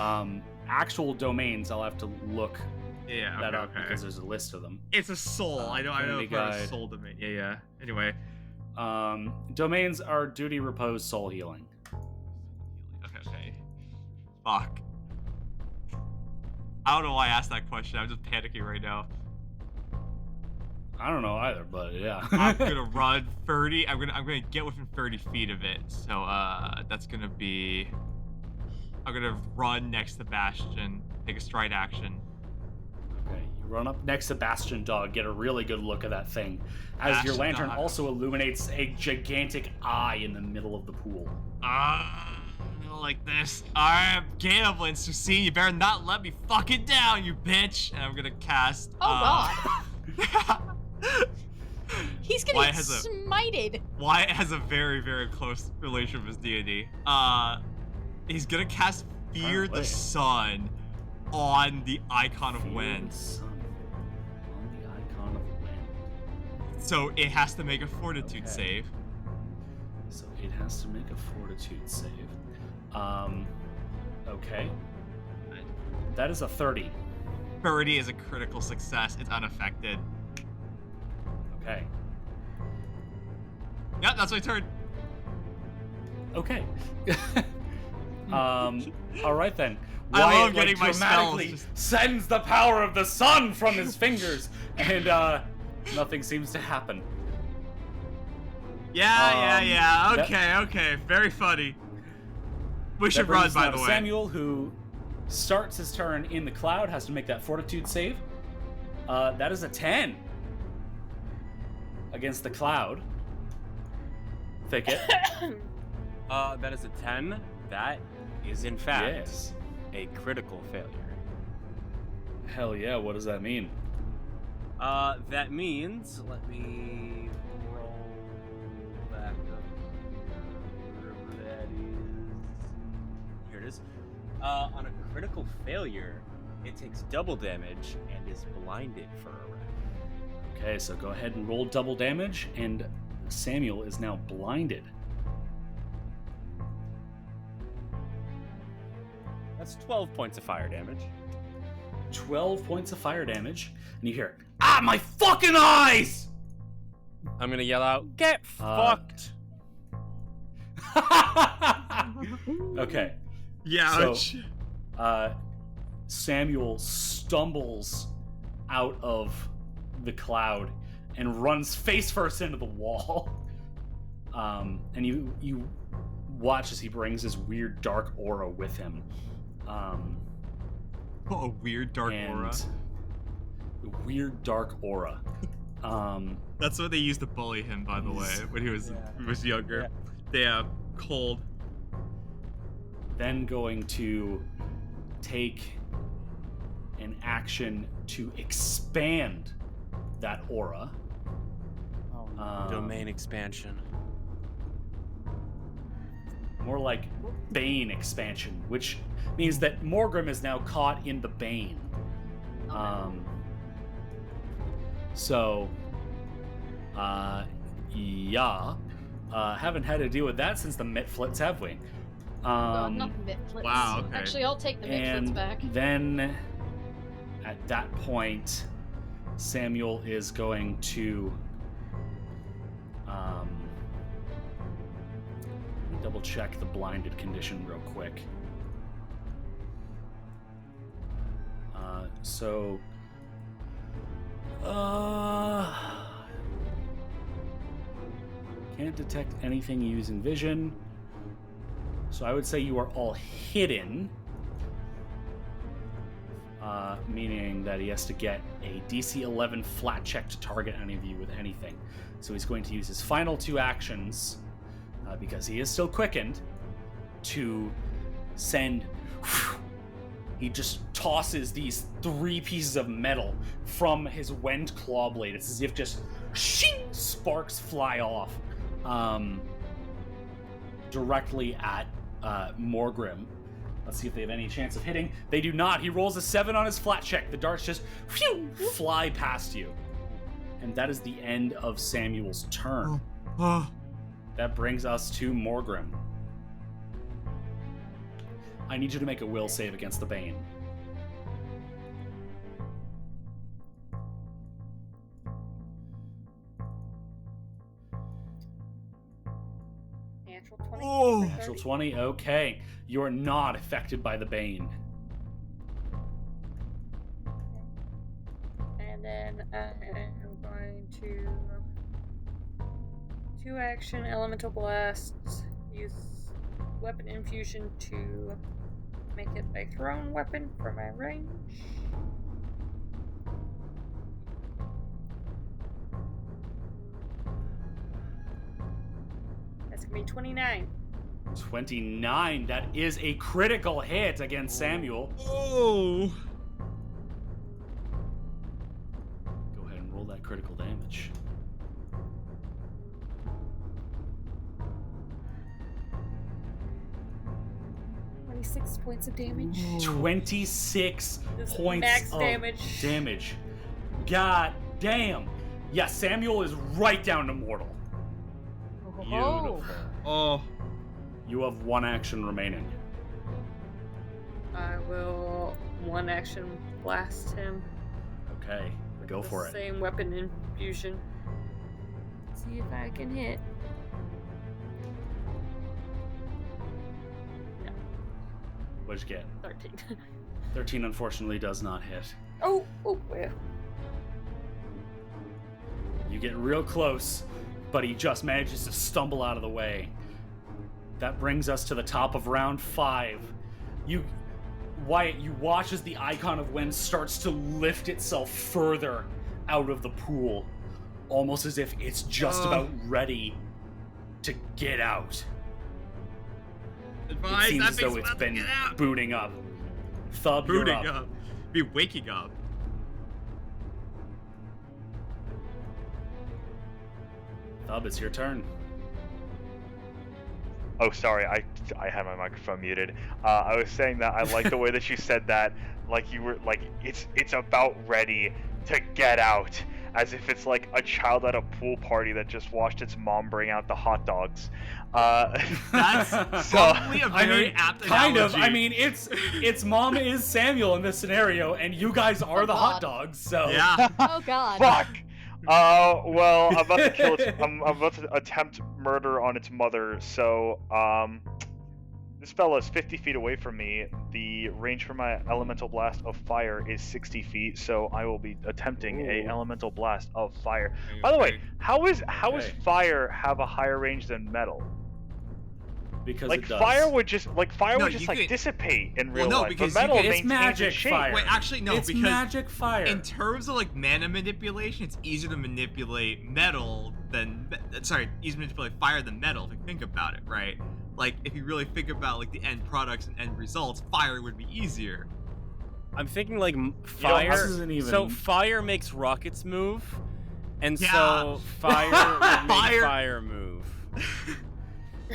[SPEAKER 1] Actual domains, I'll have to look
[SPEAKER 5] yeah,
[SPEAKER 1] that
[SPEAKER 5] okay,
[SPEAKER 1] up
[SPEAKER 5] okay.
[SPEAKER 1] because there's a list of them.
[SPEAKER 5] It's a soul. I know
[SPEAKER 1] Trinity
[SPEAKER 5] it's not a
[SPEAKER 1] Guide.
[SPEAKER 5] soul domain. Yeah. Anyway.
[SPEAKER 1] Domains are duty, repose, soul healing.
[SPEAKER 5] Okay. Fuck. I don't know why I asked that question. I'm just panicking right now.
[SPEAKER 1] I don't know either, but yeah.
[SPEAKER 5] I'm gonna run 30. I'm gonna get within 30 feet of it. So that's gonna be. I'm gonna run next to Bastion, take a stride action.
[SPEAKER 1] Okay, you run up next to Bastion Dog, get a really good look at that thing, as your
[SPEAKER 5] Bastion
[SPEAKER 1] lantern
[SPEAKER 5] Dog.
[SPEAKER 1] also illuminates a gigantic eye in the middle of the pool.
[SPEAKER 5] Like this. Alright, gambling, Justine. You better not let me fucking down, you bitch. And I'm gonna cast.
[SPEAKER 3] Oh
[SPEAKER 5] God.
[SPEAKER 3] He's gonna
[SPEAKER 5] Wyatt
[SPEAKER 3] get
[SPEAKER 5] has a-
[SPEAKER 3] smited.
[SPEAKER 5] Wyatt has a very, very close relation with his deity. He's gonna cast Fear the
[SPEAKER 1] Apparently.
[SPEAKER 5] Sun on the icon of
[SPEAKER 1] Fear
[SPEAKER 5] Wend.
[SPEAKER 1] the sun on the icon of Wend.
[SPEAKER 5] So it has to make a Fortitude
[SPEAKER 1] Okay.
[SPEAKER 5] save.
[SPEAKER 1] So it has to make a Fortitude save. Okay. That is a 30.
[SPEAKER 5] 30 is a critical success. It's unaffected.
[SPEAKER 1] Okay.
[SPEAKER 5] Yeah, that's my turn.
[SPEAKER 1] Okay. All right then.
[SPEAKER 5] I love
[SPEAKER 1] Wyatt,
[SPEAKER 5] getting my
[SPEAKER 1] dramatically
[SPEAKER 5] spells just-
[SPEAKER 1] sends the power of the sun from his fingers, and nothing seems to happen.
[SPEAKER 5] Yeah.
[SPEAKER 1] that-
[SPEAKER 5] Okay. Very funny. We
[SPEAKER 1] That
[SPEAKER 5] should
[SPEAKER 1] brings
[SPEAKER 5] run,
[SPEAKER 1] us
[SPEAKER 5] by
[SPEAKER 1] now
[SPEAKER 5] the
[SPEAKER 1] to
[SPEAKER 5] way.
[SPEAKER 1] Samuel, who starts his turn in the cloud, has to make that Fortitude save. That is a 10 against the cloud. Thicket.
[SPEAKER 2] That is a 10. That is in fact
[SPEAKER 1] Yes.
[SPEAKER 2] a critical failure.
[SPEAKER 1] Hell yeah, what does that mean?
[SPEAKER 2] That means, let me roll back up. Wherever that is. Here it is. On a critical failure, it takes double damage and is blinded for a round.
[SPEAKER 1] Okay, so go ahead and roll double damage, and Samuel is now blinded.
[SPEAKER 2] That's 12 points of fire damage.
[SPEAKER 1] 12 points of fire damage, and you hear, "Ah, my fucking eyes!"
[SPEAKER 2] I'm gonna yell out, "Get fucked!"
[SPEAKER 1] Okay,
[SPEAKER 5] Yeah.
[SPEAKER 1] so Samuel stumbles out of the cloud and runs face first into the wall. And you watch as he brings his weird dark aura with him.
[SPEAKER 5] A weird dark aura.
[SPEAKER 1] Weird dark aura.
[SPEAKER 5] That's what they used to bully him, by the way, when he was younger. Damn, cold.
[SPEAKER 1] Then going to take an action to expand that aura.
[SPEAKER 2] Domain expansion.
[SPEAKER 1] More like Bane expansion, which means that Morgrim is now caught in the Bane. Haven't had to deal with that since the Mitflits, have we?
[SPEAKER 3] God, not the Mitflits.
[SPEAKER 5] wow, okay.
[SPEAKER 3] Actually, I'll take the Mitflits
[SPEAKER 1] And
[SPEAKER 3] back.
[SPEAKER 1] then at that point, Samuel is going to let me double check the blinded condition real quick. Can't detect anything using vision. So I would say you are all hidden. Meaning that he has to get a DC 11 flat check to target any of you with anything. So he's going to use his final two actions, because he is still quickened, to send... He just tosses these 3 pieces of metal from his Wend claw blade. It's as if just shing, sparks fly off directly at Morgrim. Let's see if they have any chance of hitting. They do not. He rolls a 7 on his flat check. The darts just fly past you. And that is the end of Samuel's turn. That brings us to Morgrim. I need you to make a will save against the Bane.
[SPEAKER 7] Natural 20.
[SPEAKER 5] Oh.
[SPEAKER 1] Natural 20, okay. You are not affected by the Bane.
[SPEAKER 7] And then I am going to 2 action elemental blasts, use weapon infusion to make it a thrown weapon for my range. That's gonna be 29.
[SPEAKER 1] 29, that is a critical hit against Samuel.
[SPEAKER 5] Oh.
[SPEAKER 1] Go ahead and roll that critical damage.
[SPEAKER 7] 26 points of damage.
[SPEAKER 1] 26
[SPEAKER 7] This
[SPEAKER 1] points
[SPEAKER 7] max
[SPEAKER 1] of
[SPEAKER 7] damage.
[SPEAKER 1] damage. God damn. Yeah, Samuel is right down to mortal.
[SPEAKER 3] Oh.
[SPEAKER 5] Oh.
[SPEAKER 1] You have one action remaining.
[SPEAKER 7] I will one action blast him.
[SPEAKER 1] Okay, go
[SPEAKER 7] with
[SPEAKER 1] for
[SPEAKER 7] the
[SPEAKER 1] it.
[SPEAKER 7] Same weapon infusion. See if I can hit. No,
[SPEAKER 1] What'd you get?
[SPEAKER 7] 13.
[SPEAKER 1] 13 unfortunately does not hit.
[SPEAKER 7] Oh, yeah.
[SPEAKER 1] You get real close, but he just manages to stumble out of the way. That brings us to the top of round 5. Wyatt, you watch as the icon of Wend starts to lift itself further out of the pool, almost as if it's just about ready to get out.
[SPEAKER 5] Advise,
[SPEAKER 1] It seems
[SPEAKER 5] that
[SPEAKER 1] as though
[SPEAKER 5] thing's
[SPEAKER 1] it's
[SPEAKER 5] about to
[SPEAKER 1] been
[SPEAKER 5] get out.
[SPEAKER 1] booting up. Thub, you're
[SPEAKER 5] Booting
[SPEAKER 1] up.
[SPEAKER 5] up. Be waking up.
[SPEAKER 1] Thub, it's your turn.
[SPEAKER 6] Oh, sorry, I had my microphone muted. I was saying that I like the way that you said that, like you were like it's about ready to get out, as if it's like a child at a pool party that just watched its mom bring out the hot dogs.
[SPEAKER 5] That's probably a very apt
[SPEAKER 1] kind of.
[SPEAKER 5] analogy.
[SPEAKER 1] I mean, its mom is Samuel in this scenario, and you guys are the hot dogs. So
[SPEAKER 5] Yeah.
[SPEAKER 3] Oh god.
[SPEAKER 6] Fuck. Well, I'm about to kill its. I'm about to attempt murder on its mother. So, this fella is 50 feet away from me. The range for my elemental blast of fire is 60 feet. So I will be attempting a elemental blast of fire. By the way, how is
[SPEAKER 1] Okay.
[SPEAKER 6] fire have a higher range than metal?
[SPEAKER 1] because
[SPEAKER 6] Like
[SPEAKER 1] it does.
[SPEAKER 6] fire would just
[SPEAKER 5] No,
[SPEAKER 6] like
[SPEAKER 5] you could-
[SPEAKER 6] dissipate in real
[SPEAKER 5] no,
[SPEAKER 6] life.
[SPEAKER 5] because
[SPEAKER 6] but
[SPEAKER 5] you
[SPEAKER 6] metal
[SPEAKER 5] could-
[SPEAKER 1] It's
[SPEAKER 6] maintains
[SPEAKER 1] magic
[SPEAKER 6] its shape.
[SPEAKER 1] fire.
[SPEAKER 5] Wait, actually, no,
[SPEAKER 1] it's
[SPEAKER 5] because
[SPEAKER 1] magic fire.
[SPEAKER 5] in terms of like mana manipulation, it's easier to manipulate metal than easier to manipulate fire than metal. If you think about it, right? Like if you really think about like the end products and end results, fire would be easier.
[SPEAKER 2] I'm thinking like
[SPEAKER 1] know,
[SPEAKER 2] fire.
[SPEAKER 1] this isn't even-
[SPEAKER 2] So fire makes rockets move, and
[SPEAKER 5] Yeah.
[SPEAKER 2] so fire would make
[SPEAKER 5] Fire.
[SPEAKER 2] fire move.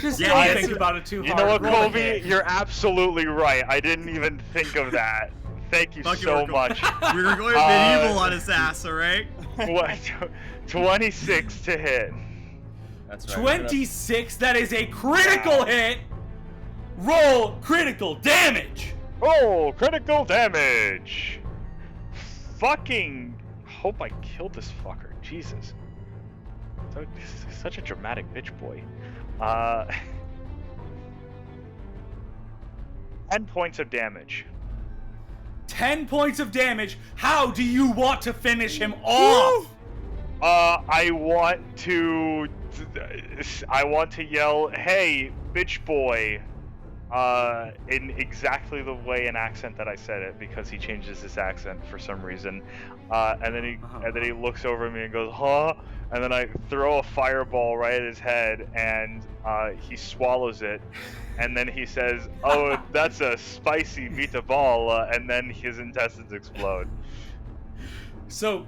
[SPEAKER 1] Just
[SPEAKER 5] Yeah,
[SPEAKER 1] don't
[SPEAKER 5] it's-
[SPEAKER 1] think about it too hard.
[SPEAKER 6] You know what,
[SPEAKER 1] Roll a
[SPEAKER 6] Colby?
[SPEAKER 1] hit.
[SPEAKER 6] You're absolutely right. I didn't even think of that. Thank you
[SPEAKER 5] Fuck you,
[SPEAKER 6] so
[SPEAKER 5] Oracle.
[SPEAKER 6] much.
[SPEAKER 5] We were going medieval on his ass, all right?
[SPEAKER 6] What? 26 to hit.
[SPEAKER 2] That's
[SPEAKER 1] 26. That is a critical hit. Roll critical damage.
[SPEAKER 6] Oh, critical damage. Fucking hope I killed this fucker. Jesus. Such a dramatic bitch boy. 10 points of damage.
[SPEAKER 1] 10 points of damage. How do you want to finish him off?
[SPEAKER 6] I want to yell, "Hey, bitch boy," in exactly the way and accent that I said it, because he changes his accent for some reason. And then he looks over at me and goes, "Huh?" And then I throw a fireball right at his head, and he swallows it. And then he says, "Oh, that's a spicy meatball," and then his intestines explode.
[SPEAKER 1] So,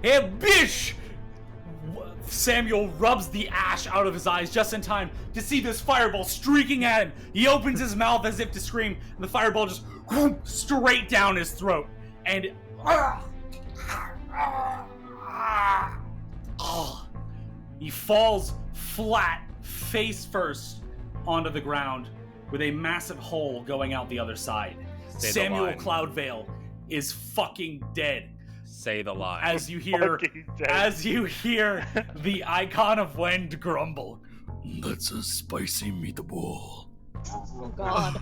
[SPEAKER 1] hey, bish! Samuel rubs the ash out of his eyes just in time to see this fireball streaking at him. He opens his mouth as if to scream, and the fireball just straight down his throat. And he falls flat, face first, onto the ground with a massive hole going out the other side.
[SPEAKER 2] Say the
[SPEAKER 1] Samuel
[SPEAKER 2] line.
[SPEAKER 1] Cloudvale is fucking dead.
[SPEAKER 2] Say the lie.
[SPEAKER 1] As you hear,
[SPEAKER 6] Fucking dead.
[SPEAKER 1] the icon of Wend grumble. That's a spicy meatball.
[SPEAKER 3] Oh god.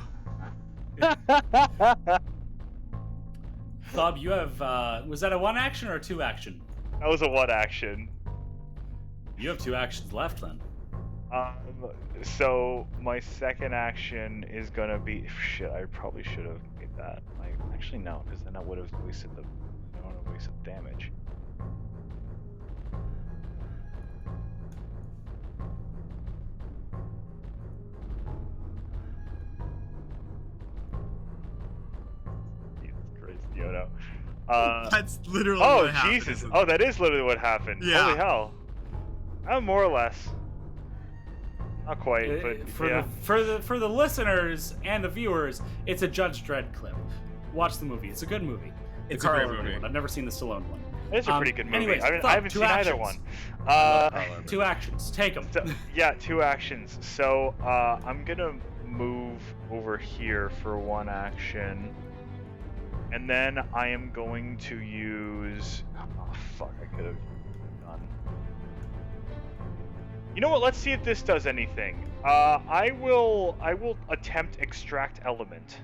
[SPEAKER 1] Thub, you have was that a 1 action or a 2 action?
[SPEAKER 6] That was a 1 action.
[SPEAKER 1] You have 2 actions left then.
[SPEAKER 6] So my second action is gonna be shit. I probably should have made that. Actually no, because then I would have wasted the damage. Jesus Christ, Yoda.
[SPEAKER 5] That's literally
[SPEAKER 6] Oh
[SPEAKER 5] what happened,
[SPEAKER 6] Jesus!
[SPEAKER 5] isn't
[SPEAKER 6] Oh,
[SPEAKER 5] it?
[SPEAKER 6] that is literally what happened.
[SPEAKER 5] Yeah.
[SPEAKER 6] Holy hell! More or less. Not quite, but
[SPEAKER 1] for
[SPEAKER 6] yeah.
[SPEAKER 1] for the listeners and the viewers, it's a Judge Dredd clip. Watch the movie. It's a good movie.
[SPEAKER 5] It's
[SPEAKER 1] The
[SPEAKER 5] a great
[SPEAKER 1] Carl Urban
[SPEAKER 5] movie.
[SPEAKER 1] one. I've never seen the Stallone one.
[SPEAKER 6] It's a pretty good movie.
[SPEAKER 1] anyways,
[SPEAKER 6] I
[SPEAKER 1] thought,
[SPEAKER 6] haven't
[SPEAKER 1] two
[SPEAKER 6] seen
[SPEAKER 1] actions.
[SPEAKER 6] either one.
[SPEAKER 1] Two actions. Take them.
[SPEAKER 6] So, yeah, 2 actions. So I'm gonna move over here for 1 action, and then I am going to use. Oh fuck! I could have done. You know what? Let's see if this does anything. I will attempt extract element.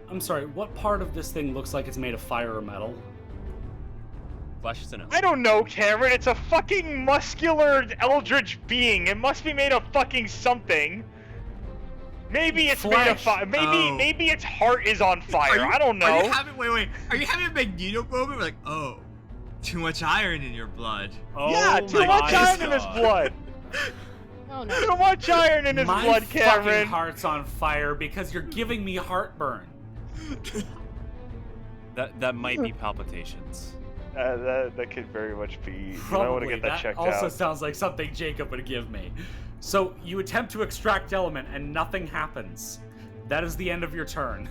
[SPEAKER 1] I'm sorry. What part of this thing looks like it's made of fire or metal?
[SPEAKER 2] Flesh is a no.
[SPEAKER 6] I don't know, Cameron. It's a fucking muscular eldritch being. It must be made of fucking something. Maybe it's made of fire. Maybe its heart is on fire. I don't know.
[SPEAKER 5] Are you having Are you having a Magneto moment? We're like, oh, too much iron in your blood.
[SPEAKER 1] Oh,
[SPEAKER 6] Yeah, too much iron in his blood.
[SPEAKER 3] Oh no.
[SPEAKER 6] Too much iron in his
[SPEAKER 1] My
[SPEAKER 6] blood,
[SPEAKER 1] fucking
[SPEAKER 6] Cameron.
[SPEAKER 1] heart's on fire because you're giving me heartburn.
[SPEAKER 2] That might be palpitations.
[SPEAKER 6] That could very much be. You might want
[SPEAKER 1] Probably.
[SPEAKER 6] to get that checked
[SPEAKER 1] also
[SPEAKER 6] out.
[SPEAKER 1] sounds like something Jacob would give me. So you attempt to extract element and nothing happens. That is the end of your turn.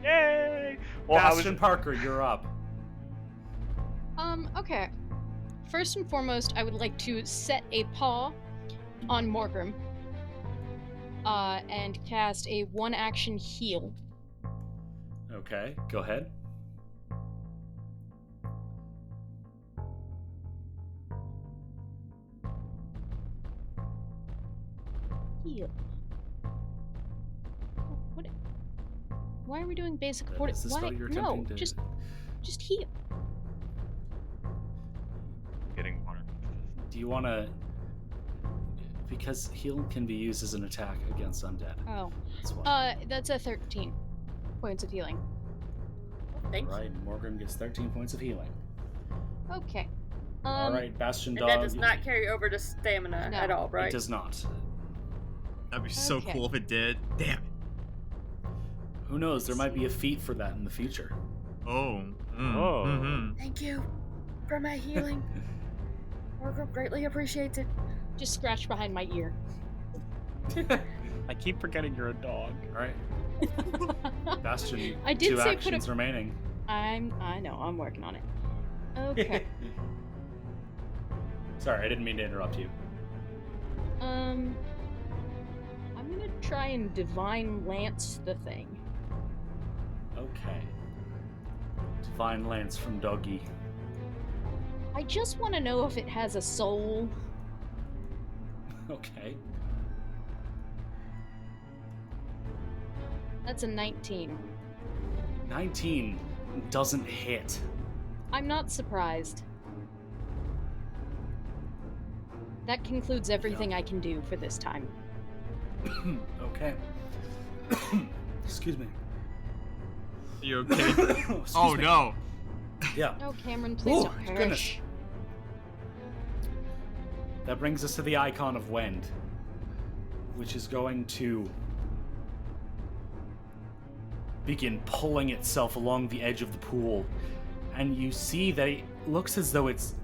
[SPEAKER 6] Yay! Well,
[SPEAKER 1] Bastion Parker, you're up.
[SPEAKER 3] Okay. First and foremost, I would like to set a paw on Morgrim. And cast a 1-action heal.
[SPEAKER 1] Okay, go ahead.
[SPEAKER 3] Heal. What? Why are we doing basic
[SPEAKER 1] That
[SPEAKER 3] fort?
[SPEAKER 1] is the
[SPEAKER 3] Why?
[SPEAKER 1] spell you're
[SPEAKER 3] No,
[SPEAKER 1] attempting to-
[SPEAKER 3] just heal.
[SPEAKER 6] getting water.
[SPEAKER 1] Do you want to... Because heal can be used as an attack against undead.
[SPEAKER 3] Oh.
[SPEAKER 1] That's why.
[SPEAKER 3] That's a 13 points of healing.
[SPEAKER 7] Thank you.
[SPEAKER 1] Alright, Morgan gets 13 points of healing.
[SPEAKER 3] Okay.
[SPEAKER 1] Alright, Bastion
[SPEAKER 7] And
[SPEAKER 1] Dog...
[SPEAKER 7] that does not carry over to stamina
[SPEAKER 3] No.
[SPEAKER 7] at all,
[SPEAKER 1] It
[SPEAKER 7] right?
[SPEAKER 1] does not.
[SPEAKER 5] That'd be so
[SPEAKER 3] Okay.
[SPEAKER 5] cool if it did. Damn it.
[SPEAKER 1] Who knows, there might be a feat for that in the future.
[SPEAKER 5] Oh.
[SPEAKER 2] Oh.
[SPEAKER 5] Mm-hmm.
[SPEAKER 7] Thank you for my healing. Morgan greatly appreciates it.
[SPEAKER 3] Just scratch behind my ear.
[SPEAKER 2] I keep forgetting you're a dog.
[SPEAKER 1] Alright, Bastion,
[SPEAKER 3] I did
[SPEAKER 1] 2
[SPEAKER 3] say put
[SPEAKER 1] actions remaining.
[SPEAKER 3] I know, I'm working on it. Okay.
[SPEAKER 1] Sorry, I didn't mean to interrupt you.
[SPEAKER 3] I'm gonna try and divine lance the thing.
[SPEAKER 1] Okay. Divine Lance from Doggy.
[SPEAKER 3] I just want to know if it has a soul.
[SPEAKER 1] Okay.
[SPEAKER 3] That's a 19.
[SPEAKER 1] 19 doesn't hit.
[SPEAKER 3] I'm not surprised. That concludes everything I can do for this time.
[SPEAKER 1] Okay. Excuse me.
[SPEAKER 5] You okay?
[SPEAKER 1] Excuse
[SPEAKER 5] Oh
[SPEAKER 1] me.
[SPEAKER 5] no.
[SPEAKER 1] Yeah.
[SPEAKER 3] Oh, Cameron, please
[SPEAKER 1] Oh,
[SPEAKER 3] don't perish.
[SPEAKER 1] goodness. That brings us to the icon of Wend, which is going to begin pulling itself along the edge of the pool. And you see that it looks as though its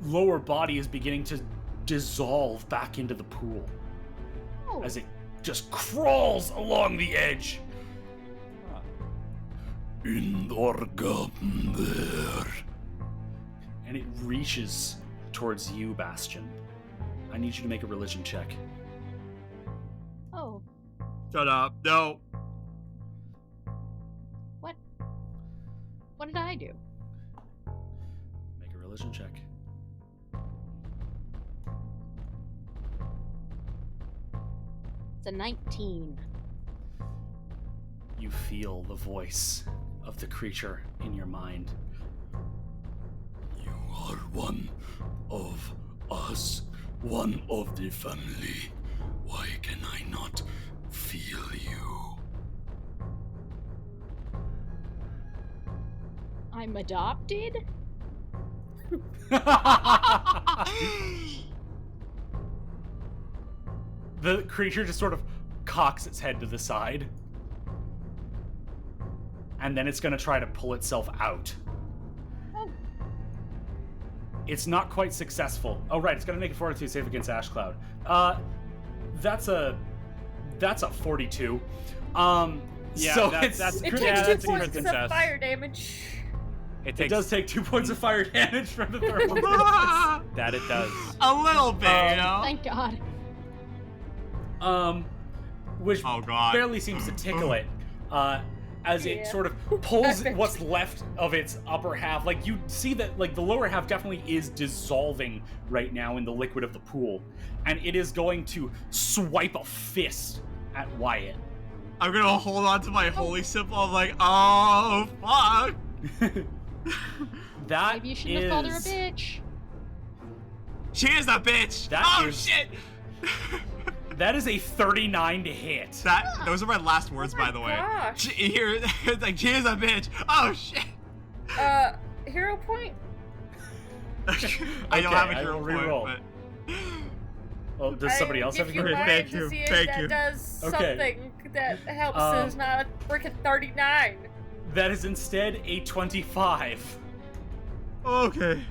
[SPEAKER 1] lower body is beginning to dissolve back into the pool
[SPEAKER 3] Oh,
[SPEAKER 1] as it just crawls along the edge. In Orgum there. And it reaches towards you, Bastion. I need you to make a religion check.
[SPEAKER 3] oh,
[SPEAKER 5] Shut up. No.
[SPEAKER 3] what? What did I do?
[SPEAKER 1] Make a religion check.
[SPEAKER 3] It's a 19.
[SPEAKER 1] You feel the voice of the creature in your mind. You are one of us, one of the family. Why can I not feel you?
[SPEAKER 3] I'm adopted?
[SPEAKER 1] The creature just sort of cocks its head to the side. And then it's going to try to pull itself out.
[SPEAKER 3] Oh.
[SPEAKER 1] It's not quite successful. Oh, right, it's going to make a fortitude save against Ash Cloud. That's a 42.
[SPEAKER 2] Yeah,
[SPEAKER 1] so
[SPEAKER 2] that's
[SPEAKER 7] It
[SPEAKER 2] Yeah,
[SPEAKER 7] takes
[SPEAKER 2] that's
[SPEAKER 7] 2
[SPEAKER 2] a crit
[SPEAKER 7] points of
[SPEAKER 2] success.
[SPEAKER 7] fire damage.
[SPEAKER 2] It
[SPEAKER 1] it does take 2 points of fire damage from the thermal.
[SPEAKER 2] That it does.
[SPEAKER 5] A little bit, you know?
[SPEAKER 3] Thank God.
[SPEAKER 1] Which
[SPEAKER 5] Oh, God.
[SPEAKER 1] barely seems to tickle it, as it
[SPEAKER 7] Yeah.
[SPEAKER 1] sort of pulls what's left of its upper half. Like, you see that, like, the lower half definitely is dissolving right now in the liquid of the pool, and it is going to swipe a fist at Wyatt.
[SPEAKER 5] I'm gonna hold on to my holy symbol. I'm like, oh, fuck.
[SPEAKER 1] That
[SPEAKER 3] Maybe you shouldn't have called her a bitch.
[SPEAKER 5] She is a bitch.
[SPEAKER 1] That
[SPEAKER 5] Oh,
[SPEAKER 1] is-
[SPEAKER 5] shit.
[SPEAKER 1] That is a 39 to hit.
[SPEAKER 5] Those are my last words,
[SPEAKER 7] Oh my
[SPEAKER 5] by the way.
[SPEAKER 7] gosh.
[SPEAKER 5] It's like, she is a bitch. Oh, shit.
[SPEAKER 7] Hero point?
[SPEAKER 5] I don't have a
[SPEAKER 1] I
[SPEAKER 5] hero
[SPEAKER 1] will
[SPEAKER 5] point,
[SPEAKER 1] reroll.
[SPEAKER 5] but...
[SPEAKER 1] Well, does somebody else have a hero?
[SPEAKER 5] Thank
[SPEAKER 7] to
[SPEAKER 5] you,
[SPEAKER 7] see if
[SPEAKER 5] thank
[SPEAKER 7] that
[SPEAKER 5] you.
[SPEAKER 7] does
[SPEAKER 1] Okay.
[SPEAKER 7] something that helps.
[SPEAKER 1] Um,
[SPEAKER 7] It's not a freaking 39.
[SPEAKER 1] That is instead a 25.
[SPEAKER 5] Okay.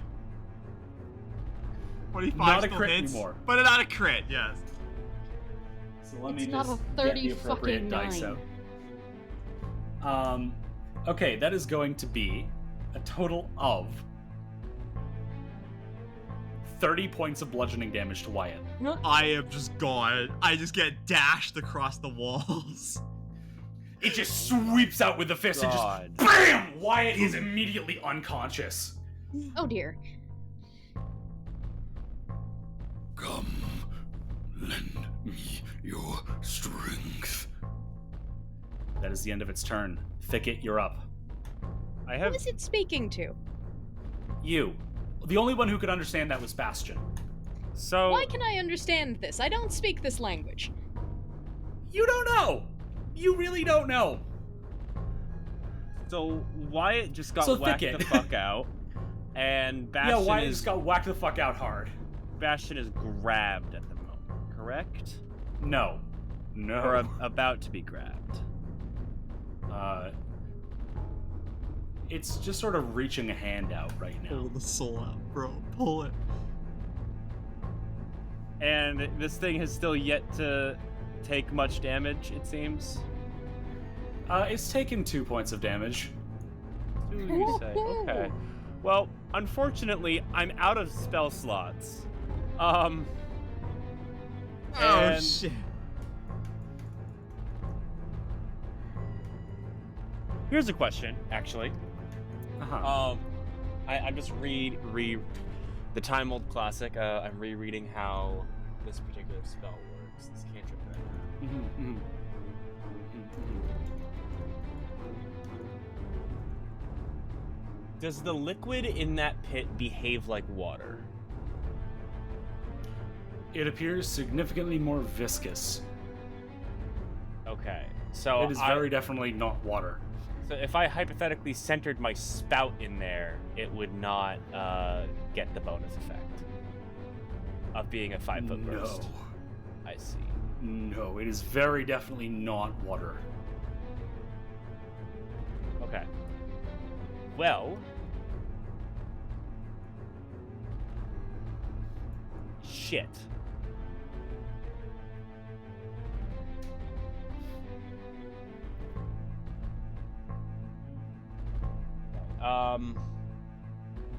[SPEAKER 5] 25
[SPEAKER 1] Not a
[SPEAKER 5] still
[SPEAKER 1] crit
[SPEAKER 5] hits,
[SPEAKER 1] anymore.
[SPEAKER 5] but not a crit, yes.
[SPEAKER 1] So let
[SPEAKER 3] It's
[SPEAKER 1] me
[SPEAKER 3] not
[SPEAKER 1] just
[SPEAKER 3] a
[SPEAKER 1] get
[SPEAKER 3] 30
[SPEAKER 1] the appropriate
[SPEAKER 3] fucking
[SPEAKER 1] dice
[SPEAKER 3] 9.
[SPEAKER 1] out. Okay, that is going to be a total of 30 points of bludgeoning damage to Wyatt.
[SPEAKER 5] I am just gone. I just get dashed across the walls.
[SPEAKER 1] It just sweeps out with the fist and
[SPEAKER 2] God.
[SPEAKER 1] just BAM! Wyatt is immediately unconscious.
[SPEAKER 3] Oh dear.
[SPEAKER 8] Come, lend me your strength.
[SPEAKER 1] That is the end of its turn. Thicket, you're up.
[SPEAKER 2] I
[SPEAKER 3] Who
[SPEAKER 2] have
[SPEAKER 3] is it speaking to?
[SPEAKER 1] You. The only one who could understand that was Bastion.
[SPEAKER 2] so
[SPEAKER 3] Why can I understand this? I don't speak this language.
[SPEAKER 1] You don't know! You really don't know!
[SPEAKER 2] so Wyatt just got
[SPEAKER 1] So
[SPEAKER 2] whacked
[SPEAKER 1] Thicket.
[SPEAKER 2] the fuck out, and Bastion
[SPEAKER 1] Yeah, Wyatt
[SPEAKER 2] is
[SPEAKER 1] just got whacked the fuck out hard.
[SPEAKER 2] Bastion is grabbed at the moment, correct?
[SPEAKER 1] No. No.
[SPEAKER 2] Or about to be grabbed.
[SPEAKER 1] It's just sort of reaching a hand out right now.
[SPEAKER 5] Pull the soul out, bro. Pull it.
[SPEAKER 2] And this thing has still yet to take much damage, it seems.
[SPEAKER 1] It's taken 2 points of damage.
[SPEAKER 2] Two, you say. Okay. Well, unfortunately, I'm out of spell slots.
[SPEAKER 5] Oh,
[SPEAKER 2] And-
[SPEAKER 5] shit.
[SPEAKER 2] Here's a question, actually.
[SPEAKER 1] Uh-huh.
[SPEAKER 2] I'm just read the Time Old Classic. I'm rereading how this particular spell works. This cantrip that I have.
[SPEAKER 1] Mhm, mhm.
[SPEAKER 2] Does the liquid in that pit behave like water?
[SPEAKER 1] It appears significantly more viscous.
[SPEAKER 2] Okay, so
[SPEAKER 1] It is very definitely not water.
[SPEAKER 2] So if I hypothetically centered my spout in there, it would not get the bonus effect of being a 5-foot burst. I see.
[SPEAKER 1] No, it is very definitely not water.
[SPEAKER 2] Okay. Well. Shit.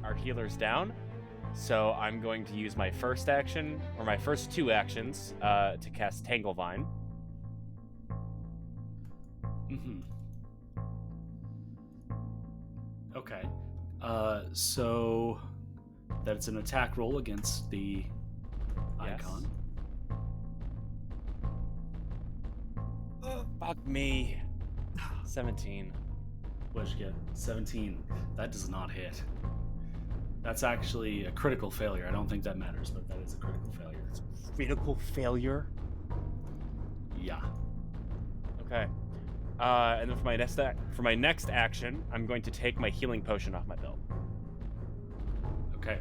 [SPEAKER 2] Our healer's down, so I'm going to use my first action, or my first 2 actions, to cast Tanglevine.
[SPEAKER 1] Mm-hmm. Okay. So that's an attack roll against the
[SPEAKER 2] Yes.
[SPEAKER 1] icon.
[SPEAKER 2] Fuck me. 17.
[SPEAKER 1] What'd you get? 17. That does not hit. That's actually a critical failure. I don't think that matters, but that is a critical failure.
[SPEAKER 2] Critical failure?
[SPEAKER 1] Yeah.
[SPEAKER 2] Okay. And then for my next action, I'm going to take my healing potion off my belt.
[SPEAKER 1] Okay.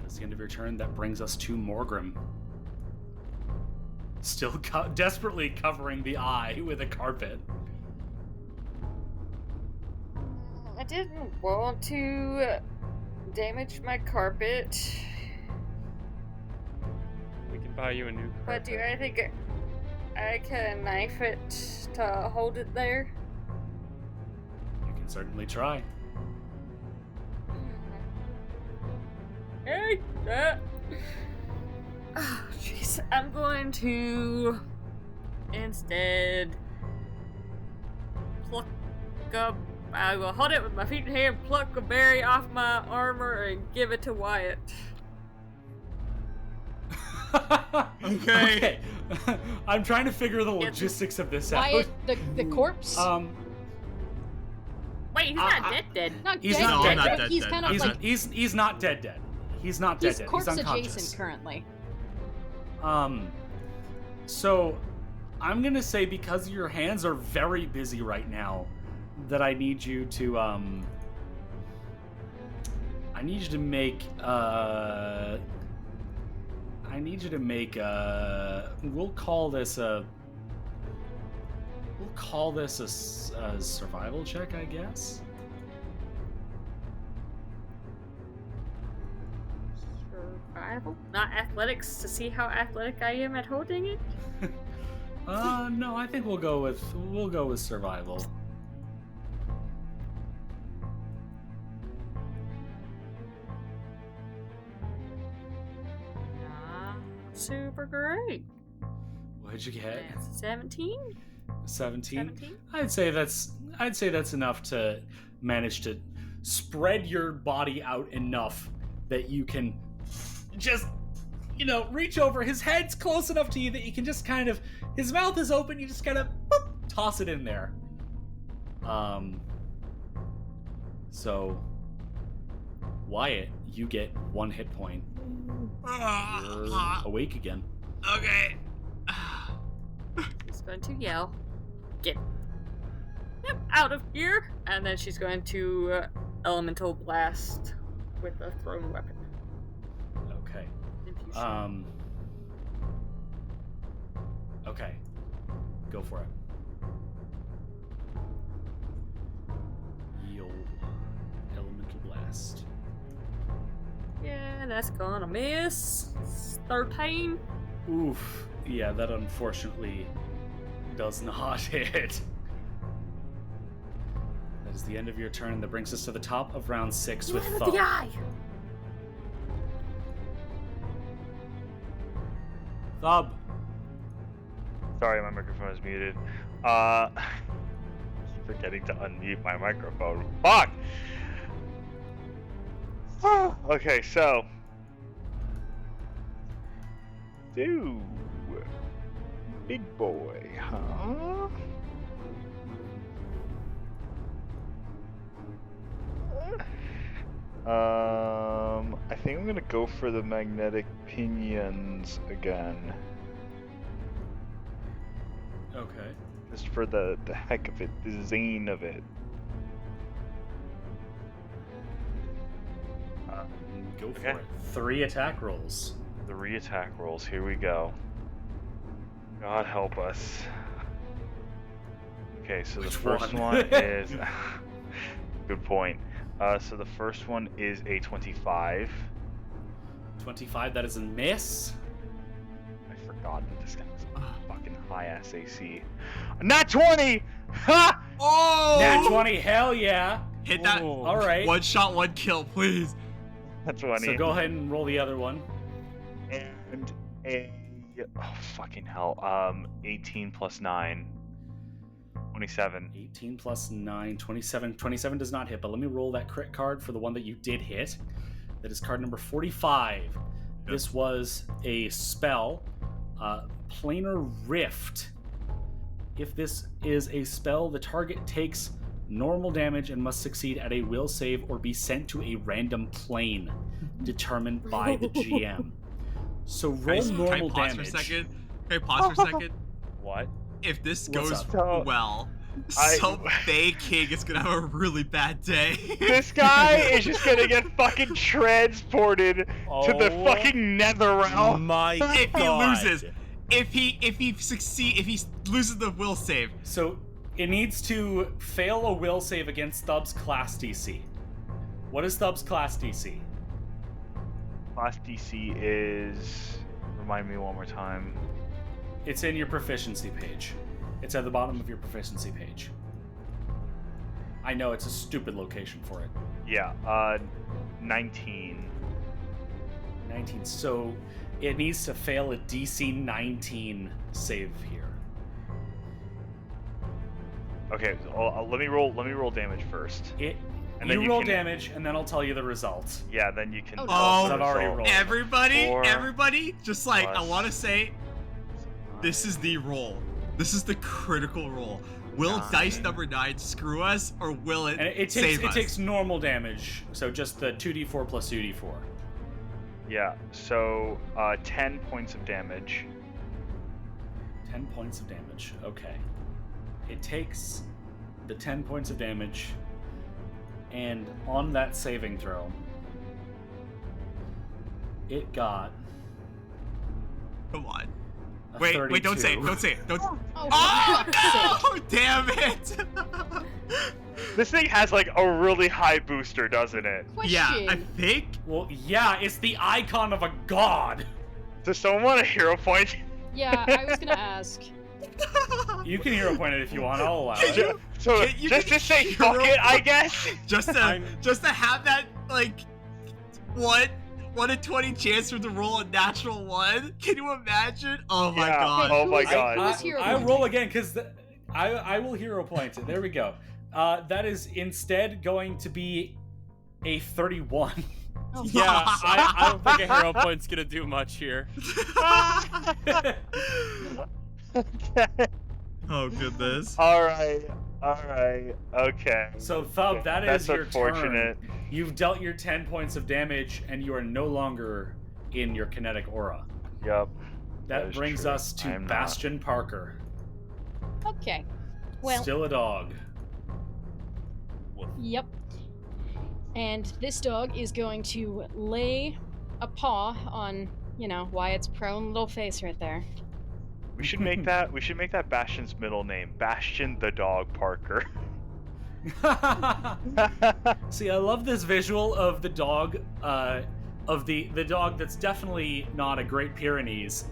[SPEAKER 1] That's the end of your turn. That brings us to Morgrim. Still desperately covering the eye with a carpet.
[SPEAKER 7] I didn't want to damaged my carpet.
[SPEAKER 2] We can buy you a new carpet.
[SPEAKER 7] But do I think I can knife it to hold it there?
[SPEAKER 1] You can certainly try.
[SPEAKER 7] Hey! Oh, jeez. I'm going to instead pluck a... I will hold it with my feet in hand, pluck a berry off my armor, and give it to Wyatt.
[SPEAKER 1] Okay. I'm trying to figure the logistics of this out.
[SPEAKER 3] Wyatt, the corpse?
[SPEAKER 7] Wait, he's not dead.
[SPEAKER 3] Not
[SPEAKER 1] he's
[SPEAKER 3] dead,
[SPEAKER 1] not
[SPEAKER 3] dead,
[SPEAKER 5] dead,
[SPEAKER 3] but
[SPEAKER 5] dead,
[SPEAKER 3] he's
[SPEAKER 5] dead.
[SPEAKER 3] kind of like...
[SPEAKER 1] He's not dead. He's not dead.
[SPEAKER 3] He's
[SPEAKER 1] He's
[SPEAKER 3] corpse
[SPEAKER 1] unconscious.
[SPEAKER 3] adjacent currently.
[SPEAKER 1] So I'm gonna say because your hands are very busy right now, that I need you to we'll call this a survival check, I guess.
[SPEAKER 7] Survival? Not athletics, to see how athletic I am at holding it?
[SPEAKER 1] No, I think we'll go with survival.
[SPEAKER 7] Super great.
[SPEAKER 1] What'd you get?
[SPEAKER 7] That's 17?
[SPEAKER 1] 17? I'd say that's enough to manage to spread your body out enough that you can just, reach over. His head's close enough to you that you can just kind of, his mouth is open, you just kind of toss it in there. So Wyatt, you get 1 hit point. You're awake again.
[SPEAKER 5] Okay.
[SPEAKER 7] She's going to yell, "Get out of here!" And then she's going to elemental blast with a thrown weapon.
[SPEAKER 1] Okay.
[SPEAKER 7] Infusion.
[SPEAKER 1] Okay. Go for it. Yield elemental blast.
[SPEAKER 7] Yeah, that's gonna miss. 13.
[SPEAKER 1] Oof. Yeah, that unfortunately does not hit. That is the end of your turn. That brings us to the top of round 6 with Thumb.
[SPEAKER 7] The eye.
[SPEAKER 1] Thub.
[SPEAKER 6] Sorry, my microphone is muted. Keep forgetting to unmute my microphone. Fuck! Okay, so. Dude. Big boy, huh? I think I'm gonna go for the magnetic pinions again.
[SPEAKER 1] Okay.
[SPEAKER 6] Just for the heck of it, the zane of it.
[SPEAKER 1] Go for
[SPEAKER 6] Okay.
[SPEAKER 1] it. 3 attack rolls.
[SPEAKER 6] 3 attack rolls, here we go. God help us. Okay, so
[SPEAKER 1] Which
[SPEAKER 6] the first
[SPEAKER 1] one?
[SPEAKER 6] one is... Good point. So the first one is a 25.
[SPEAKER 1] 25, that is a miss.
[SPEAKER 6] I forgot that this guy was a fucking high-ass AC. Nat 20! Ha!
[SPEAKER 5] Oh!
[SPEAKER 1] Nat 20, hell yeah.
[SPEAKER 5] Hit that.
[SPEAKER 2] Oh.
[SPEAKER 1] All right.
[SPEAKER 5] 1 shot, 1 kill, please.
[SPEAKER 6] That's 20.
[SPEAKER 1] So go ahead and roll the other one.
[SPEAKER 6] And a... Oh, fucking hell. 18 plus 9. 27.
[SPEAKER 1] 18 plus 9, 27. 27 does not hit, but let me roll that crit card for the one that you did hit. That is card number 45. Yep. This was a spell, Planar Rift. If this is a spell, the target takes normal damage and must succeed at a will save or be sent to a random plane determined by the GM. So roll normal
[SPEAKER 5] can I pause
[SPEAKER 1] damage.
[SPEAKER 5] for a second? Can I pause for a second?
[SPEAKER 6] What?
[SPEAKER 5] If this
[SPEAKER 1] What's
[SPEAKER 5] goes
[SPEAKER 6] up?
[SPEAKER 5] well,
[SPEAKER 6] I-
[SPEAKER 5] some Bay King is gonna have a really bad day.
[SPEAKER 6] This guy is just gonna get fucking transported to the
[SPEAKER 2] Oh
[SPEAKER 6] fucking nether realm.
[SPEAKER 2] My
[SPEAKER 5] if he
[SPEAKER 2] God.
[SPEAKER 5] loses, if he loses the will save,
[SPEAKER 1] So it needs to fail a will save against Thub's class DC. What is Thub's class DC?
[SPEAKER 6] Class DC is. Remind me one more time.
[SPEAKER 1] It's in your proficiency page. It's at the bottom of your proficiency page. I know it's a stupid location for it.
[SPEAKER 6] Yeah, 19.
[SPEAKER 1] 19. So it needs to fail a DC 19 save here.
[SPEAKER 6] Okay, let me roll damage first. And then
[SPEAKER 1] you roll
[SPEAKER 6] can,
[SPEAKER 1] damage, and then I'll tell you the result.
[SPEAKER 6] Yeah, then you can.
[SPEAKER 3] Oh,
[SPEAKER 6] tell
[SPEAKER 1] no.
[SPEAKER 6] the
[SPEAKER 1] I've already
[SPEAKER 6] result.
[SPEAKER 1] rolled.
[SPEAKER 5] Everybody, just like, I
[SPEAKER 6] plus
[SPEAKER 5] want to say, this is the roll. This is the critical roll. Will dice number 9 screw us, or will it,
[SPEAKER 1] And it
[SPEAKER 5] save
[SPEAKER 1] takes
[SPEAKER 5] us?
[SPEAKER 1] it takes normal damage, so just the 2d4 plus 2d4.
[SPEAKER 6] Yeah, so 10 points of damage.
[SPEAKER 1] 10 points of damage. Okay. It takes the 10 points of damage, and on that saving throw, it got
[SPEAKER 5] Come on.
[SPEAKER 1] a
[SPEAKER 5] Wait,
[SPEAKER 1] 32.
[SPEAKER 5] don't say it. Don't say it. Don't.
[SPEAKER 3] Oh,
[SPEAKER 5] Oh,
[SPEAKER 3] for fuck's sake.
[SPEAKER 5] no! Damn it!
[SPEAKER 6] This thing has like a really high booster, doesn't it?
[SPEAKER 3] Question.
[SPEAKER 5] Yeah, I think.
[SPEAKER 1] Well, yeah, it's the icon of a god.
[SPEAKER 6] Does someone want a hero point?
[SPEAKER 3] Yeah, I was gonna ask.
[SPEAKER 1] You can hero point it if you want. I'll allow
[SPEAKER 5] Can
[SPEAKER 1] it.
[SPEAKER 5] you-
[SPEAKER 6] So
[SPEAKER 5] you
[SPEAKER 6] just
[SPEAKER 5] can
[SPEAKER 6] to say
[SPEAKER 5] hero
[SPEAKER 6] fuck it, I
[SPEAKER 5] point-
[SPEAKER 6] guess.
[SPEAKER 5] just to have that like 1 in 20 chance for to roll a natural 1. Can you imagine? Oh my
[SPEAKER 6] Yeah.
[SPEAKER 5] god.
[SPEAKER 6] Oh my
[SPEAKER 3] Who's-
[SPEAKER 6] god.
[SPEAKER 3] who's hero
[SPEAKER 1] I
[SPEAKER 3] pointing?
[SPEAKER 1] roll again because I will hero point it. There we go. That is instead going to be a 31.
[SPEAKER 3] Oh,
[SPEAKER 2] Yeah, I don't think a hero point's gonna do much here.
[SPEAKER 5] Oh goodness.
[SPEAKER 6] All right. Okay.
[SPEAKER 1] So Thub, that
[SPEAKER 6] That's
[SPEAKER 1] is your
[SPEAKER 6] unfortunate.
[SPEAKER 1] turn. You've dealt your 10 points of damage, and you are no longer in your kinetic aura.
[SPEAKER 6] Yep.
[SPEAKER 1] That
[SPEAKER 6] is
[SPEAKER 1] brings
[SPEAKER 6] true.
[SPEAKER 1] us to
[SPEAKER 6] I am not.
[SPEAKER 1] Bastion Parker.
[SPEAKER 3] Okay. Well,
[SPEAKER 1] Still a dog.
[SPEAKER 3] yep. And this dog is going to lay a paw on, Wyatt's prone little face right there.
[SPEAKER 6] We should make that. We should make that Bastion's middle name, Bastion the Dog Parker.
[SPEAKER 1] See, I love this visual of the dog, of the dog that's definitely not a Great Pyrenees,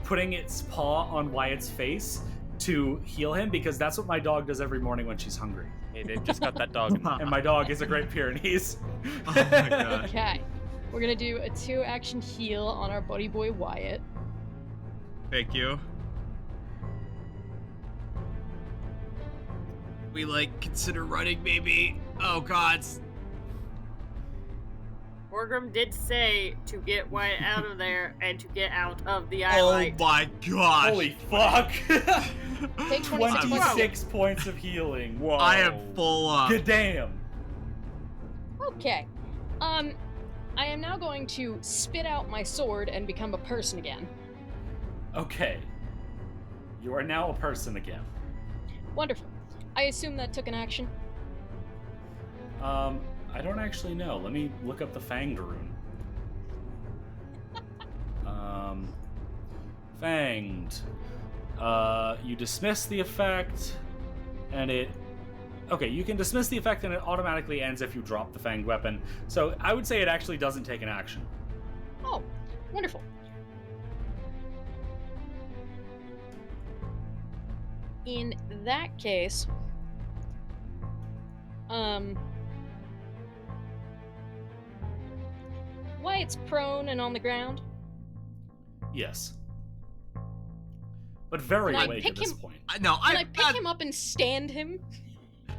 [SPEAKER 1] putting its paw on Wyatt's face to heal him, because that's what my dog does every morning when she's hungry.
[SPEAKER 2] Hey, they've just got that dog in
[SPEAKER 1] And my dog is a Great Pyrenees.
[SPEAKER 5] Oh my god.
[SPEAKER 3] Okay. We're gonna do a 2-action heal on our buddy boy Wyatt.
[SPEAKER 5] Thank you. We consider running maybe. Oh god.
[SPEAKER 7] Morgrim did say to get Wyatt out of there and to get out of the
[SPEAKER 5] Oh
[SPEAKER 7] eyelight.
[SPEAKER 5] my gosh.
[SPEAKER 1] Holy fuck!
[SPEAKER 3] Take 26 points.
[SPEAKER 1] 26 points of healing. Whoa.
[SPEAKER 5] I am full up.
[SPEAKER 1] Good damn.
[SPEAKER 3] Okay. I am now going to spit out my sword and become a person again.
[SPEAKER 1] Okay. You are now a person again.
[SPEAKER 3] Wonderful. I assume that took an action.
[SPEAKER 1] I don't actually know. Let me look up the Fanged rune. Fanged. You dismiss the effect, and it... Okay, you can dismiss the effect and it automatically ends if you drop the Fanged weapon. So I would say it actually doesn't take an action.
[SPEAKER 3] Oh, wonderful. In that case, Wyatt's prone and on the ground.
[SPEAKER 1] Yes. But very
[SPEAKER 3] Can I
[SPEAKER 1] awake
[SPEAKER 3] pick
[SPEAKER 1] at this
[SPEAKER 3] him-
[SPEAKER 1] point.
[SPEAKER 5] No,
[SPEAKER 3] Can I pick him up and stand him?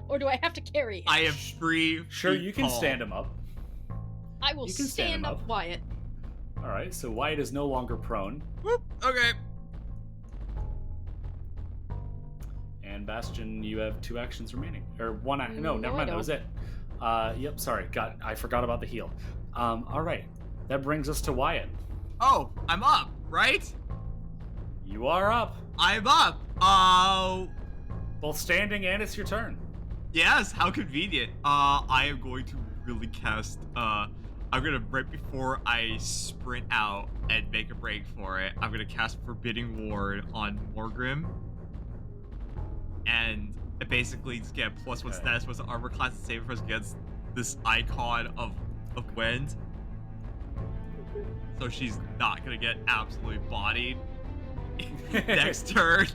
[SPEAKER 3] Or do I have to carry him?
[SPEAKER 5] I am 3
[SPEAKER 1] Sure,
[SPEAKER 5] feet
[SPEAKER 1] you can
[SPEAKER 5] tall.
[SPEAKER 1] stand him up.
[SPEAKER 3] I will
[SPEAKER 1] you can stand
[SPEAKER 3] stand
[SPEAKER 1] him
[SPEAKER 3] up
[SPEAKER 1] up.
[SPEAKER 3] Wyatt.
[SPEAKER 1] Alright, so Wyatt is no longer prone.
[SPEAKER 5] Whoop, okay.
[SPEAKER 1] And Bastion, you have 2 actions remaining. Or 1 action. No,
[SPEAKER 3] No,
[SPEAKER 1] never
[SPEAKER 3] I
[SPEAKER 1] mind, that was
[SPEAKER 3] don't.
[SPEAKER 1] it. Yep, sorry. I forgot about the heal. Alright. That brings us to Wyatt.
[SPEAKER 5] Oh, I'm up, right?
[SPEAKER 1] You are up.
[SPEAKER 5] I'm up. Oh,
[SPEAKER 1] Both standing and it's your turn.
[SPEAKER 5] yes, how convenient. I am going to really cast, I'm gonna, right before I sprint out and make a break for it, I'm gonna cast Forbidding Ward on Morgrim. And it basically just get +1
[SPEAKER 1] Okay.
[SPEAKER 5] status plus armor class and saving throws against this icon of Wend. So she's not gonna get absolutely bodied next turn.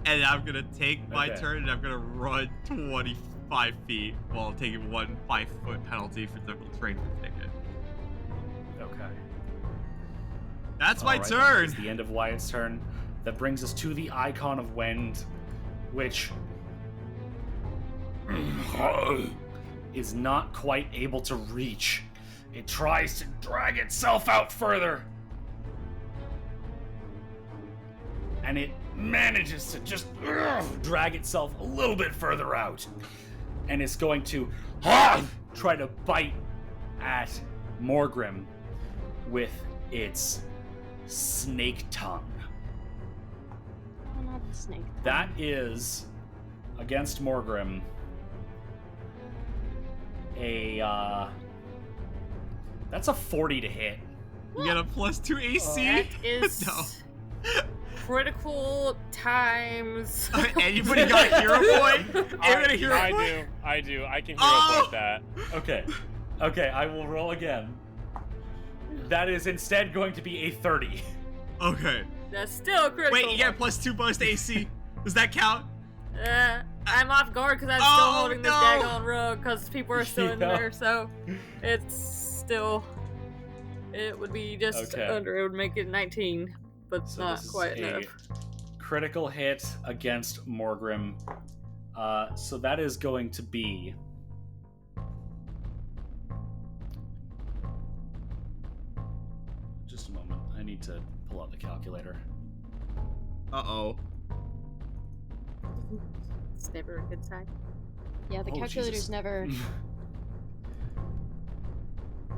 [SPEAKER 5] And I'm gonna take my turn and I'm gonna run 25 feet while taking 1 5-foot penalty for difficult terrain for ticket.
[SPEAKER 1] Okay.
[SPEAKER 5] That's my
[SPEAKER 1] All right,
[SPEAKER 5] turn.
[SPEAKER 1] It's the end of Wyatt's turn. That brings us to the icon of Wend, which is not quite able to reach. It tries to drag itself out further. And it manages to just drag itself a little bit further out. And it's going to try to bite at Morgrim with its snake tongue.
[SPEAKER 3] Oh, not the snake.
[SPEAKER 1] That is, against Morgrim, that's a 40 to hit.
[SPEAKER 5] You get a +2 AC.
[SPEAKER 7] That is
[SPEAKER 5] No.
[SPEAKER 7] critical times.
[SPEAKER 5] Anybody got a hero point? Anybody got a hero point?
[SPEAKER 2] I do. I can hero
[SPEAKER 5] Oh!
[SPEAKER 2] point that.
[SPEAKER 1] Okay, I will roll again. That is instead going to be a 30.
[SPEAKER 5] Okay.
[SPEAKER 7] That's still critical.
[SPEAKER 5] Wait, you get a +2 bonus to AC. Does that count?
[SPEAKER 7] I'm off guard because I'm still
[SPEAKER 5] Oh,
[SPEAKER 7] holding this
[SPEAKER 5] no.
[SPEAKER 7] daggone rug because people are still in
[SPEAKER 1] Yeah.
[SPEAKER 7] there, so it's still. It would be just
[SPEAKER 1] Okay.
[SPEAKER 7] under. It would make it 19, but
[SPEAKER 1] So
[SPEAKER 7] not
[SPEAKER 1] this is
[SPEAKER 7] quite
[SPEAKER 1] a
[SPEAKER 7] enough.
[SPEAKER 1] critical hit against Morgrim. So that is going to be... Just a moment. I need to pull out the calculator.
[SPEAKER 5] Uh-oh.
[SPEAKER 7] It's never a good sign.
[SPEAKER 3] Yeah, the
[SPEAKER 1] Oh,
[SPEAKER 3] calculator's
[SPEAKER 1] Jesus.
[SPEAKER 3] never.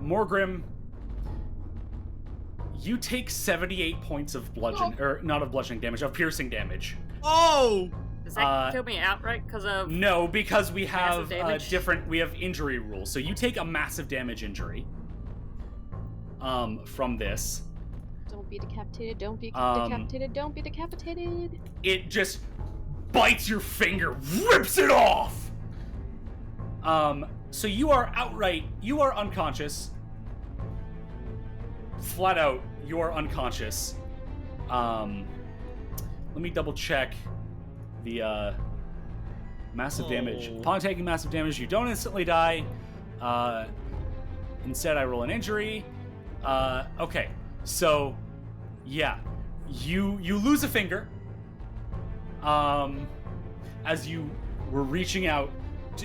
[SPEAKER 1] Morgrim, you take 78 points of bludgeon, or not of bludgeoning damage, of piercing damage.
[SPEAKER 5] Oh!
[SPEAKER 7] Does that kill me outright because of?
[SPEAKER 1] No, because we have
[SPEAKER 7] Massive damage?
[SPEAKER 1] we have injury rules. So you take a massive damage injury from this.
[SPEAKER 3] Don't be decapitated. Don't be
[SPEAKER 1] Um,
[SPEAKER 3] decapitated. Don't be decapitated.
[SPEAKER 1] It just bites your finger, rips it off. So you are unconscious. Flat out, you are unconscious. Let me double check the massive damage. Upon taking massive damage, you don't instantly die. Instead, I roll an injury. Okay, so yeah, you lose a finger. As you were reaching out,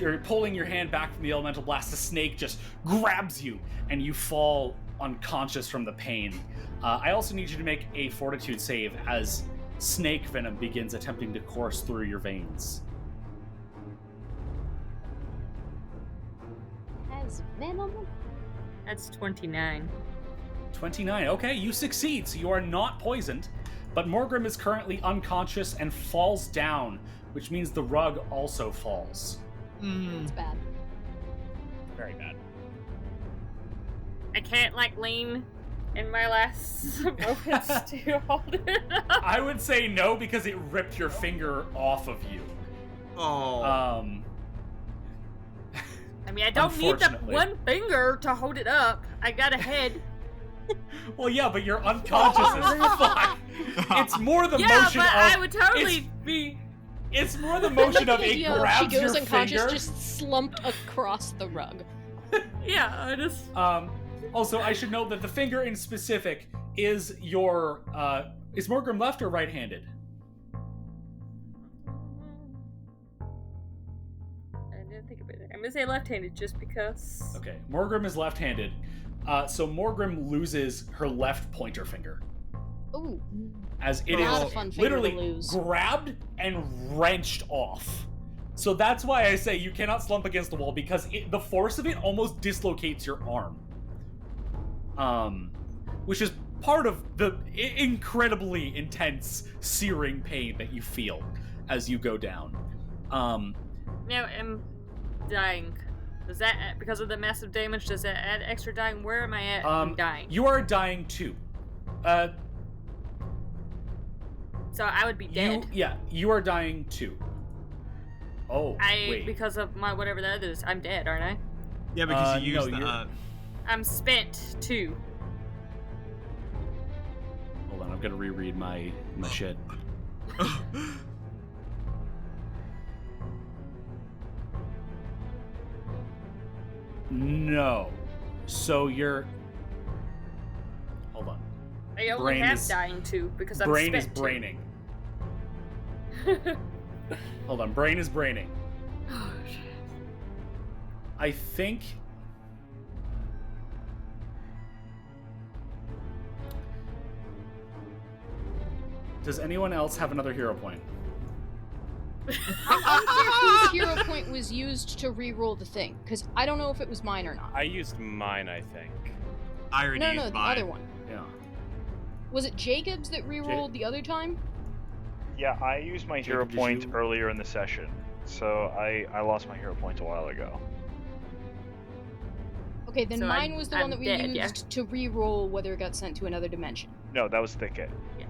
[SPEAKER 1] or pulling your hand back from the elemental blast, the snake just grabs you, and you fall unconscious from the pain. I also need you to make a fortitude save as snake venom begins attempting to course through your veins.
[SPEAKER 3] Has venom.
[SPEAKER 7] That's 29.
[SPEAKER 1] 29. Okay, you succeed, so you are not poisoned, but Morgrim is currently unconscious and falls down, which means the rug also falls.
[SPEAKER 3] It's bad.
[SPEAKER 2] Very bad.
[SPEAKER 7] I can't lean in my last moments to hold it up.
[SPEAKER 1] I would say no, because it ripped your finger off of you.
[SPEAKER 5] Oh.
[SPEAKER 7] I mean, I don't need the
[SPEAKER 1] Unfortunately.
[SPEAKER 7] one finger to hold it up. I got a head.
[SPEAKER 1] Well, yeah, but you're unconscious as fuck. It's more the
[SPEAKER 7] Yeah,
[SPEAKER 1] motion
[SPEAKER 7] but
[SPEAKER 1] of...
[SPEAKER 7] I would totally be.
[SPEAKER 1] It's more the motion of it
[SPEAKER 3] Idea of
[SPEAKER 1] grabs
[SPEAKER 3] she goes
[SPEAKER 1] your
[SPEAKER 3] unconscious,
[SPEAKER 1] finger.
[SPEAKER 3] just slumped across the rug.
[SPEAKER 7] Yeah, I just.
[SPEAKER 1] Also, I should note that the finger in specific is your... is Morgrim left or right-handed?
[SPEAKER 7] I didn't think about it. I'm gonna say left-handed just because.
[SPEAKER 1] Okay, Morgrim is left-handed. So Morgrim loses her left pointer finger.
[SPEAKER 3] Ooh.
[SPEAKER 1] As it
[SPEAKER 3] Not
[SPEAKER 1] is
[SPEAKER 3] a fun finger
[SPEAKER 1] literally
[SPEAKER 3] to lose.
[SPEAKER 1] grabbed and wrenched off. So that's why I say you cannot slump against the wall, because the force of it almost dislocates your arm. Which is part of the incredibly intense, searing pain that you feel as you go down.
[SPEAKER 7] Now I'm dying. Does that because of the massive damage? Does that add extra dying? Where am I at? I'm dying.
[SPEAKER 1] You are dying too.
[SPEAKER 7] So I would be dead.
[SPEAKER 1] You are dying too. Oh, wait.
[SPEAKER 7] Because of my whatever that is, I'm dead, aren't I?
[SPEAKER 5] Yeah, because you
[SPEAKER 1] no,
[SPEAKER 5] used
[SPEAKER 7] I'm spent too.
[SPEAKER 1] Hold on, I'm gonna reread my shit. No. So you're. Hold on.
[SPEAKER 7] I only
[SPEAKER 1] Brain
[SPEAKER 7] have
[SPEAKER 1] is-
[SPEAKER 7] dying too because I'm
[SPEAKER 1] Brain is
[SPEAKER 7] spent too.
[SPEAKER 1] braining. Hold on, brain is braining.
[SPEAKER 7] Oh, shit.
[SPEAKER 1] I think. Does anyone else have another hero point?
[SPEAKER 3] Whose hero point was used to re-roll the thing? Because I don't know if it was mine or not.
[SPEAKER 2] I used mine, I think.
[SPEAKER 5] I already
[SPEAKER 3] No,
[SPEAKER 5] used
[SPEAKER 3] the
[SPEAKER 5] mine.
[SPEAKER 3] other one.
[SPEAKER 1] Yeah.
[SPEAKER 3] Was it Jacobs that re-rolled the other time?
[SPEAKER 6] Yeah, I used my hero
[SPEAKER 1] Jacob, did
[SPEAKER 6] point
[SPEAKER 1] you-
[SPEAKER 6] earlier in the session, so I lost my hero point a while ago.
[SPEAKER 3] Okay, then
[SPEAKER 7] So
[SPEAKER 3] mine was the one
[SPEAKER 7] I'm
[SPEAKER 3] that we
[SPEAKER 7] dead, yeah.
[SPEAKER 3] used to re-roll whether it got sent to another dimension.
[SPEAKER 6] No, that was Thicket.
[SPEAKER 7] Yes.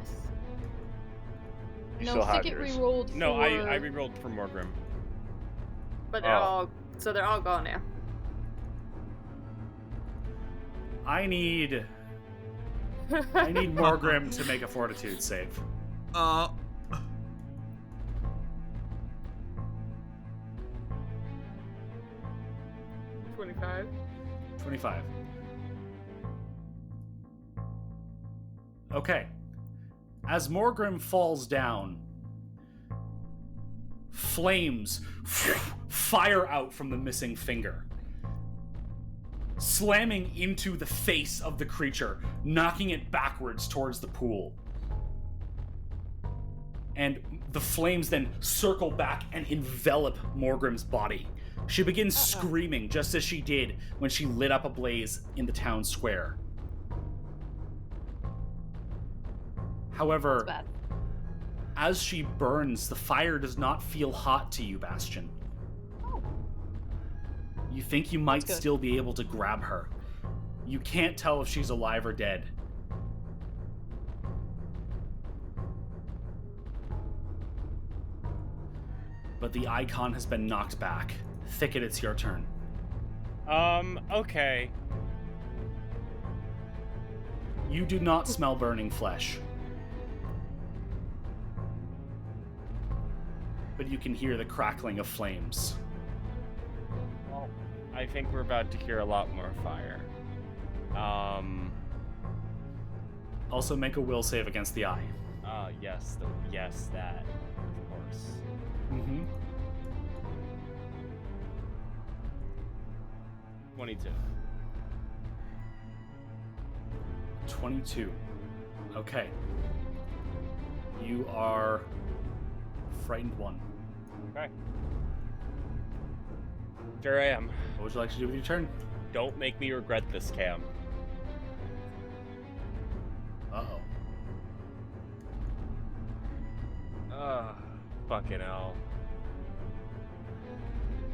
[SPEAKER 6] You
[SPEAKER 3] No,
[SPEAKER 6] still have
[SPEAKER 3] Thicket
[SPEAKER 6] yours.
[SPEAKER 3] re-rolled
[SPEAKER 2] No,
[SPEAKER 3] for...
[SPEAKER 2] I re-rolled for Morgrim.
[SPEAKER 7] But they're all gone now.
[SPEAKER 1] I need Morgrim to make a fortitude save.
[SPEAKER 7] 25.
[SPEAKER 1] 25. Okay. As Morgrim falls down, flames fire out from the missing finger, slamming into the face of the creature, knocking it backwards towards the pool. And the flames then circle back and envelop Morgrim's body. She begins screaming just as she did when she lit up a blaze in the town square. However,
[SPEAKER 3] That's bad.
[SPEAKER 1] as she burns, the fire does not feel hot to you, Bastion. You think you might
[SPEAKER 3] That's good.
[SPEAKER 1] still be able to grab her. You can't tell if she's alive or dead. But the icon has been knocked back. Thicket, it's your turn.
[SPEAKER 2] Okay.
[SPEAKER 1] You do not smell burning flesh. But you can hear the crackling of flames.
[SPEAKER 2] Well, I think we're about to hear a lot more fire.
[SPEAKER 1] Also make a will save against the eye.
[SPEAKER 2] Yes, that, of course.
[SPEAKER 1] Mm-hmm.
[SPEAKER 2] 22.
[SPEAKER 1] 22. Okay. You are frightened one.
[SPEAKER 2] Okay. Sure I am.
[SPEAKER 1] What would you like to do with your turn?
[SPEAKER 2] Don't make me regret this, Cam.
[SPEAKER 1] Uh-oh.
[SPEAKER 2] Fucking hell.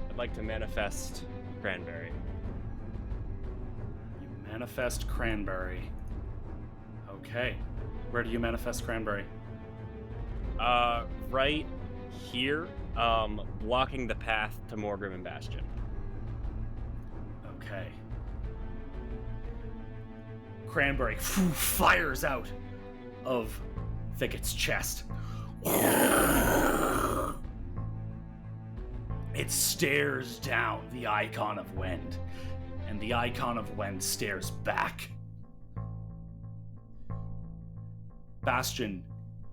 [SPEAKER 2] I'd like to manifest Cranberry.
[SPEAKER 1] You manifest Cranberry. Okay. Where do you manifest Cranberry?
[SPEAKER 2] Right here, blocking the path to Morgrim and Bastion.
[SPEAKER 1] Okay. Cranberry fires out of Thicket's chest. It stares down the icon of Wend, and the icon of Wend stares back. Bastion,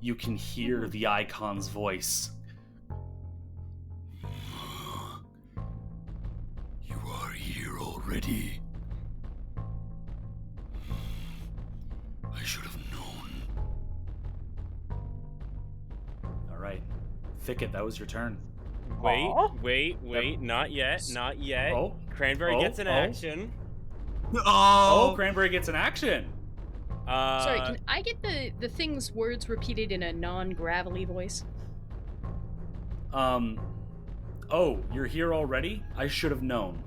[SPEAKER 1] you can hear the icon's voice.
[SPEAKER 8] You are here already. I should have known.
[SPEAKER 1] All right. Thicket, that was your turn.
[SPEAKER 2] Wait, not yet.
[SPEAKER 1] Oh.
[SPEAKER 2] Cranberry gets an
[SPEAKER 1] Oh.
[SPEAKER 2] action.
[SPEAKER 1] Oh, Cranberry gets an action.
[SPEAKER 3] Sorry, can I get the thing's words repeated in a non-gravelly voice?
[SPEAKER 1] Oh, you're here already? I should have known.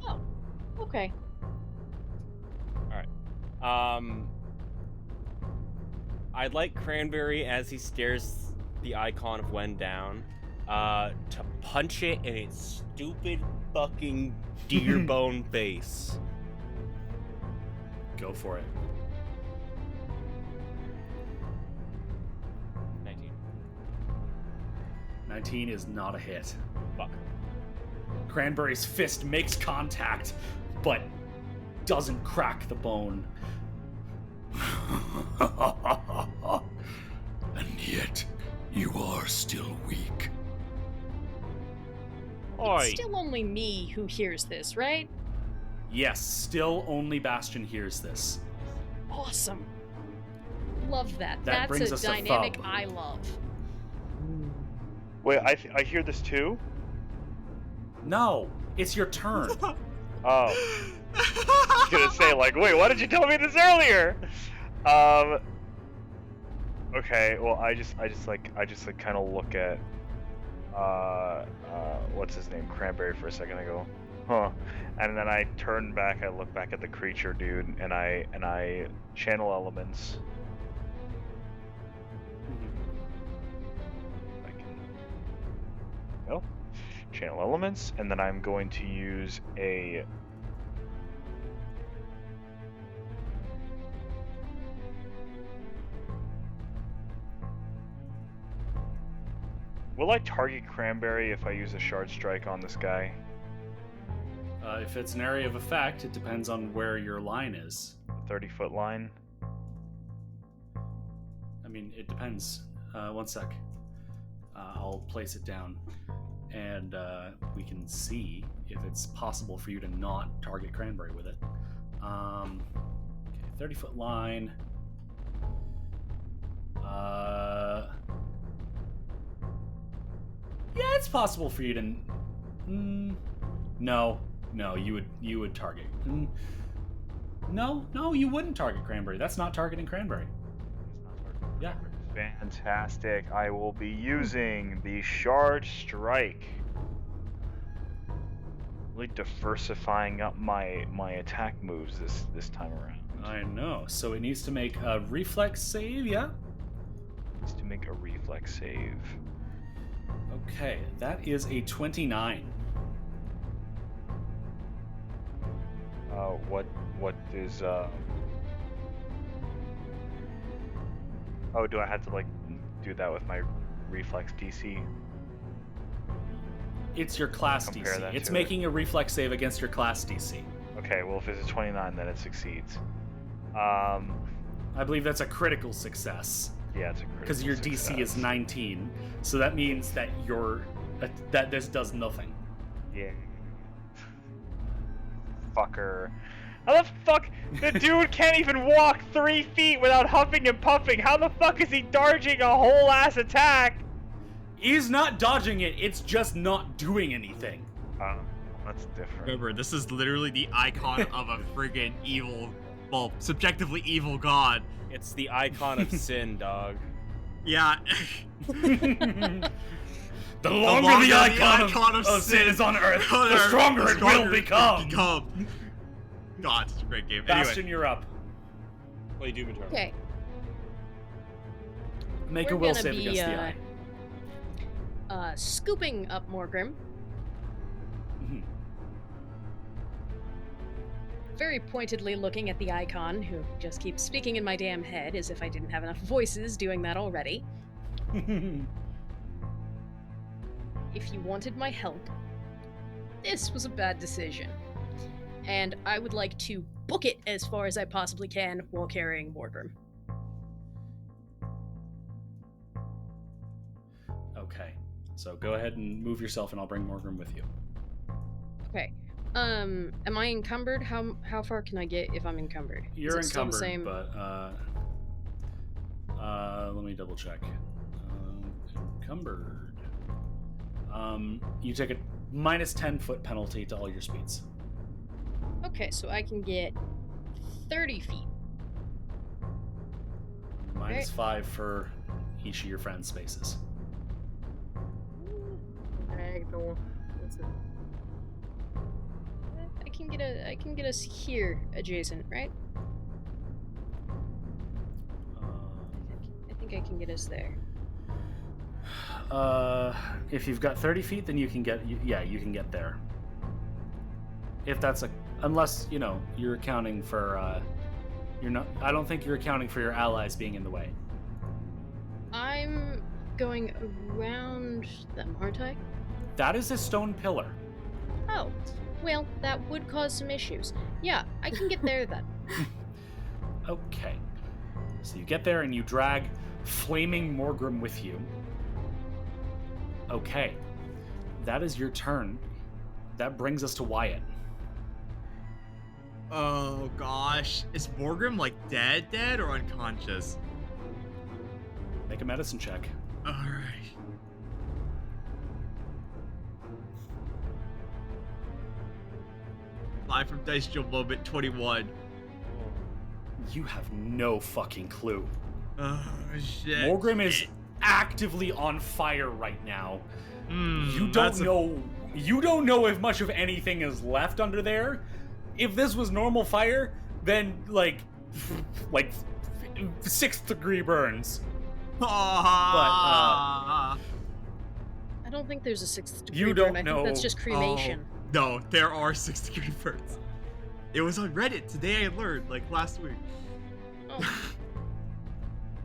[SPEAKER 3] Oh, okay.
[SPEAKER 2] I'd like Cranberry, as he stares the icon of Wend down, to punch it in its stupid fucking deer bone face.
[SPEAKER 1] Go for it.
[SPEAKER 2] 19.
[SPEAKER 1] 19 is not a hit.
[SPEAKER 2] Fuck.
[SPEAKER 1] Cranberry's fist makes contact, but doesn't crack the bone.
[SPEAKER 8] And yet, you are still weak.
[SPEAKER 2] Oi.
[SPEAKER 3] It's still only me who hears this, right?
[SPEAKER 1] Yes, still only Bastion hears this.
[SPEAKER 3] Awesome. Love that.
[SPEAKER 1] That brings
[SPEAKER 3] That's
[SPEAKER 1] us
[SPEAKER 3] a
[SPEAKER 1] a
[SPEAKER 3] dynamic
[SPEAKER 1] thumb.
[SPEAKER 3] I love.
[SPEAKER 6] Wait, I hear this too?
[SPEAKER 1] No, it's your turn.
[SPEAKER 6] Oh. I was gonna say, like, wait, why did you tell me this earlier? Okay, well, I just kind of look at, what's his name, Cranberry for a second. I go, huh, and then I turn back. I look back at the creature, dude, and I channel elements. I can, well, channel elements, and then I'm going to use a. Will I target Cranberry if I use a shard strike on this guy?
[SPEAKER 1] If it's an area of effect, it depends on where your line is.
[SPEAKER 6] 30-foot line?
[SPEAKER 1] I mean, it depends. One sec. I'll place it down, and we can see if it's possible for you to not target Cranberry with it. Okay, 30-foot line. Yeah, it's possible for you to. No, you would target. No, you wouldn't target Cranberry. That's not targeting Cranberry. Yeah.
[SPEAKER 6] Fantastic. I will be using the shard strike. Really diversifying up my attack moves this time around.
[SPEAKER 1] I know. So it needs to make a reflex save, yeah?
[SPEAKER 6] Needs to make a reflex save.
[SPEAKER 1] Okay, that is a 29.
[SPEAKER 6] What is Oh, do I have to like do that with my reflex DC?
[SPEAKER 1] It's your class
[SPEAKER 6] Compare
[SPEAKER 1] DC.
[SPEAKER 6] that
[SPEAKER 1] It's
[SPEAKER 6] to
[SPEAKER 1] making a reflex save against your class DC.
[SPEAKER 6] Okay, well if it's a 29 then it succeeds.
[SPEAKER 1] I believe that's a critical success.
[SPEAKER 6] Yeah, it's a critical
[SPEAKER 1] Because your DC is
[SPEAKER 6] success.
[SPEAKER 1] 19, so that means that that this does nothing.
[SPEAKER 6] Yeah. Fucker. How the fuck? The dude can't even walk 3 feet without huffing and puffing. How the fuck is he dodging a whole ass attack?
[SPEAKER 1] He's not dodging it, it's just not doing anything.
[SPEAKER 6] That's different.
[SPEAKER 5] Remember, this is literally the icon of a friggin' evil, well, subjectively evil god.
[SPEAKER 2] It's the icon of sin, dog.
[SPEAKER 5] Yeah.
[SPEAKER 1] The longer the icon of sin is on Earth, the stronger it will become.
[SPEAKER 5] God, it's a great game.
[SPEAKER 1] Bastion,
[SPEAKER 5] Anyway,
[SPEAKER 1] you're up.
[SPEAKER 2] Play Doom Eternal.
[SPEAKER 3] Okay.
[SPEAKER 1] Make a
[SPEAKER 3] We're
[SPEAKER 1] will
[SPEAKER 3] gonna
[SPEAKER 1] save
[SPEAKER 3] be,
[SPEAKER 1] against the eye.
[SPEAKER 3] Scooping up Morgrim.
[SPEAKER 1] Mhm.
[SPEAKER 3] Very pointedly looking at the icon, who just keeps speaking in my damn head as if I didn't have enough voices doing that already. If you wanted my help, this was a bad decision. And I would like to book it as far as I possibly can while carrying Morgrim.
[SPEAKER 1] Okay, so go ahead and move yourself, and I'll bring Morgrim with you.
[SPEAKER 3] Okay. Am I encumbered? How far can I get if I'm encumbered?
[SPEAKER 1] You're
[SPEAKER 3] Is it still the
[SPEAKER 1] encumbered,
[SPEAKER 3] same?
[SPEAKER 1] but let me double check. Encumbered. You take a minus 10-foot penalty to all your speeds.
[SPEAKER 3] Okay, so I can get 30 feet.
[SPEAKER 1] Minus 5 for each of your friends' spaces.
[SPEAKER 7] Diagonal. What's it?
[SPEAKER 3] I can get us here adjacent, right? I think I can get us there.
[SPEAKER 1] If you've got 30 feet, then you can get, you can get there. If that's unless, you're accounting for, you're not, I don't think you're accounting for your allies being in the way.
[SPEAKER 3] I'm going around them, aren't I?
[SPEAKER 1] That is a stone pillar.
[SPEAKER 3] Oh, well, that would cause some issues. Yeah, I can get there then.
[SPEAKER 1] Okay. So you get there and you drag Flaming Morgrim with you. Okay. That is your turn. That brings us to Wyatt.
[SPEAKER 5] Oh gosh. Is Morgrim like dead or unconscious?
[SPEAKER 1] Make a medicine check.
[SPEAKER 5] Alright. Live from Dice Joe moment 21.
[SPEAKER 1] You have no fucking clue.
[SPEAKER 5] Oh shit.
[SPEAKER 1] Morgrim is actively on fire right now. You
[SPEAKER 5] that's
[SPEAKER 1] don't know if much of anything is left under there. If this was normal fire, then like 6th degree burns. But
[SPEAKER 3] I don't think there's a 6th degree
[SPEAKER 1] You
[SPEAKER 3] burn.
[SPEAKER 1] don't
[SPEAKER 3] I
[SPEAKER 1] know.
[SPEAKER 3] think that's just cremation.
[SPEAKER 5] No, there are 6th degree burns. It was on Reddit today. I learned like last week.
[SPEAKER 3] Oh.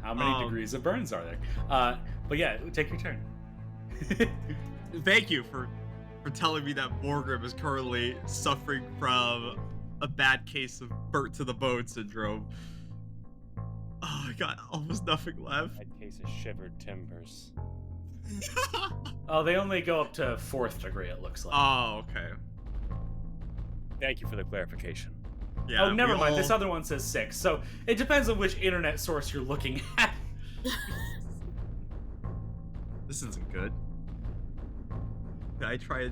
[SPEAKER 1] How many degrees of burns are there? But yeah, take your turn.
[SPEAKER 5] Thank you for telling me that Morgrim is currently suffering from a bad case of burnt to the bone syndrome. Oh, I got almost nothing left.
[SPEAKER 2] That case of shivered timbers.
[SPEAKER 1] Oh, they only go up to 4th degree, it looks like.
[SPEAKER 5] Oh, okay.
[SPEAKER 2] Thank you for the clarification.
[SPEAKER 5] Yeah.
[SPEAKER 1] Oh, never
[SPEAKER 5] we
[SPEAKER 1] mind.
[SPEAKER 5] all-
[SPEAKER 1] This other one says 6. So it depends on which internet source you're looking at.
[SPEAKER 5] This isn't good. Can I try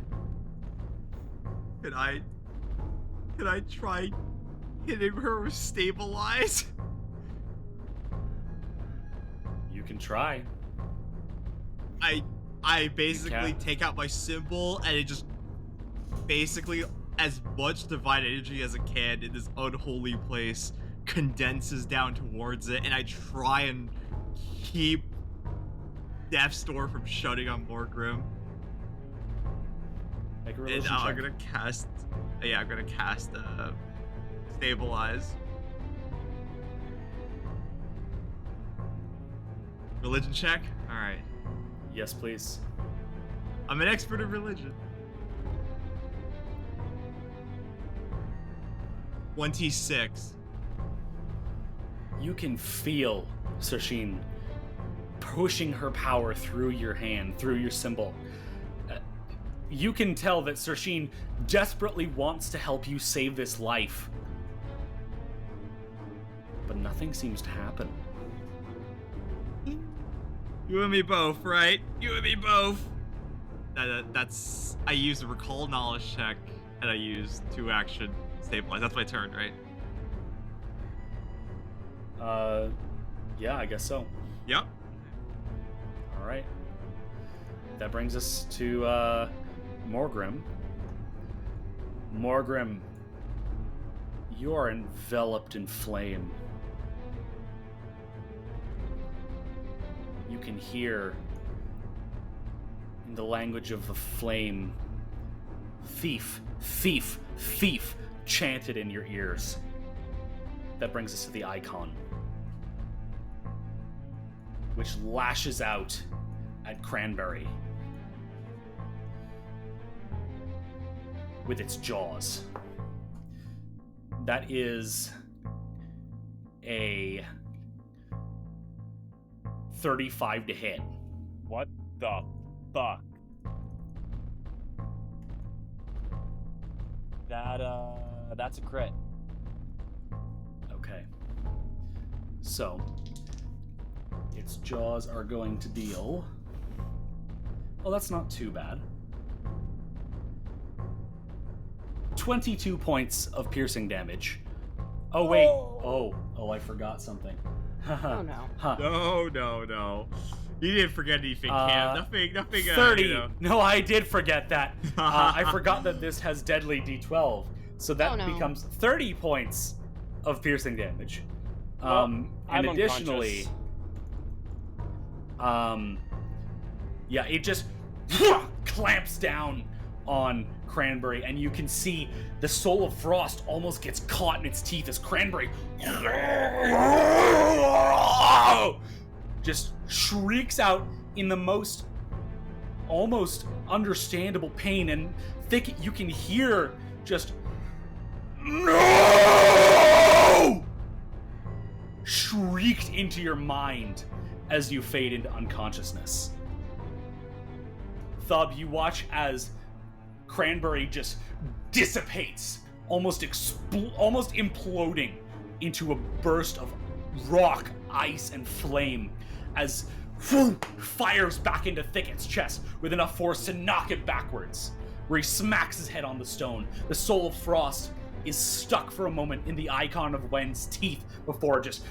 [SPEAKER 5] hitting her with stabilize?
[SPEAKER 1] You can try.
[SPEAKER 5] I basically
[SPEAKER 1] can.
[SPEAKER 5] take out my symbol and it just basically as much divine energy as it can in this unholy place condenses down towards it, and I try and keep Death's Door from shutting on Morgrim.
[SPEAKER 1] Make a
[SPEAKER 5] And
[SPEAKER 1] religion
[SPEAKER 5] now
[SPEAKER 1] check.
[SPEAKER 5] I'm gonna cast stabilize. Religion check? Alright.
[SPEAKER 1] Yes, please.
[SPEAKER 5] I'm an expert in religion. 26.
[SPEAKER 1] You can feel Sershin pushing her power through your hand, through your symbol. You can tell that Sershin desperately wants to help you save this life. But nothing seems to happen.
[SPEAKER 5] You and me both, right? You and me both. That's... I use a recall knowledge check, and I use 2 action stabilize. That's my turn, right?
[SPEAKER 1] Yeah, I guess so.
[SPEAKER 5] Yep.
[SPEAKER 1] All right. That brings us to, Morgrim. Morgrim, you are enveloped in flame. You can hear, in the language of the flame, thief, thief, thief, chanted in your ears. That brings us to the icon, which lashes out at Cranberry with its jaws. That is a 35 to hit.
[SPEAKER 2] What the fuck? That's a crit.
[SPEAKER 1] Okay. So, its jaws are going to deal... Well, that's not too bad. 22 points of piercing damage. Oh, wait. Oh, I forgot something.
[SPEAKER 3] Oh no.
[SPEAKER 1] Huh.
[SPEAKER 5] No. You didn't forget anything, Cam. Nothing.
[SPEAKER 1] 30.
[SPEAKER 5] You know.
[SPEAKER 1] No, I did forget that. I forgot that this has deadly D12. So that
[SPEAKER 3] Oh, no.
[SPEAKER 1] becomes 30 points of piercing damage.
[SPEAKER 2] Well,
[SPEAKER 1] And
[SPEAKER 2] I'm
[SPEAKER 1] additionally, yeah, it just clamps down on Cranberry, and you can see the soul of frost almost gets caught in its teeth as Cranberry just shrieks out in the most almost understandable pain, and Thicket, you can hear just "No!" shrieked into your mind as you fade into unconsciousness. Thub, you watch as Cranberry just dissipates, almost imploding into a burst of rock, ice, and flame as fires back into Thicket's chest with enough force to knock it backwards, where he smacks his head on the stone. The soul of frost is stuck for a moment in the icon of Wend's teeth before just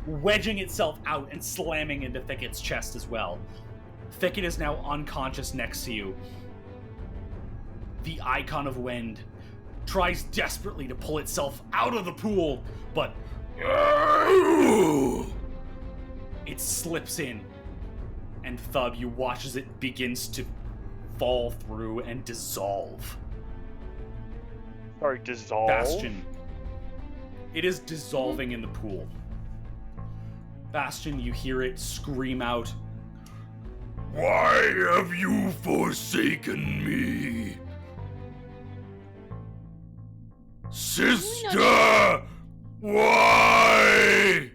[SPEAKER 1] wedging itself out and slamming into Thicket's chest as well. Thicket is now unconscious next to you. The icon of Wend tries desperately to pull itself out of the pool, but it slips in, and Thub, you watch as it begins to fall through and dissolve.
[SPEAKER 6] Sorry, dissolve?
[SPEAKER 1] Bastion. It is dissolving in the pool. Bastion, you hear it scream out,
[SPEAKER 8] Why have you forsaken me? Sister! Why?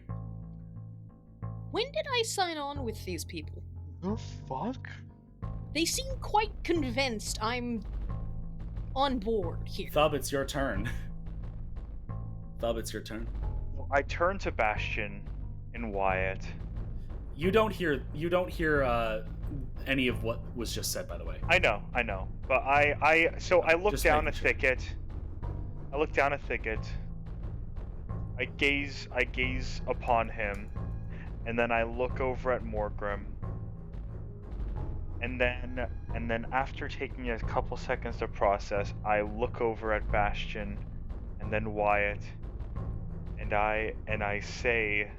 [SPEAKER 3] When did I sign on with these people?
[SPEAKER 6] The fuck?
[SPEAKER 3] They seem quite convinced I'm on board here.
[SPEAKER 1] Thub, it's your turn. Thub, it's your turn.
[SPEAKER 6] I turn to Bastion and Wyatt.
[SPEAKER 1] You don't hear any of what was just said, by the way.
[SPEAKER 6] I know. But I look
[SPEAKER 1] Just
[SPEAKER 6] down
[SPEAKER 1] making
[SPEAKER 6] at
[SPEAKER 1] sure.
[SPEAKER 6] Thicket. I look down at Thicket. I gaze upon him, and then I look over at Morgrim. And then after taking a couple seconds to process, I look over at Bastion and then Wyatt, and I say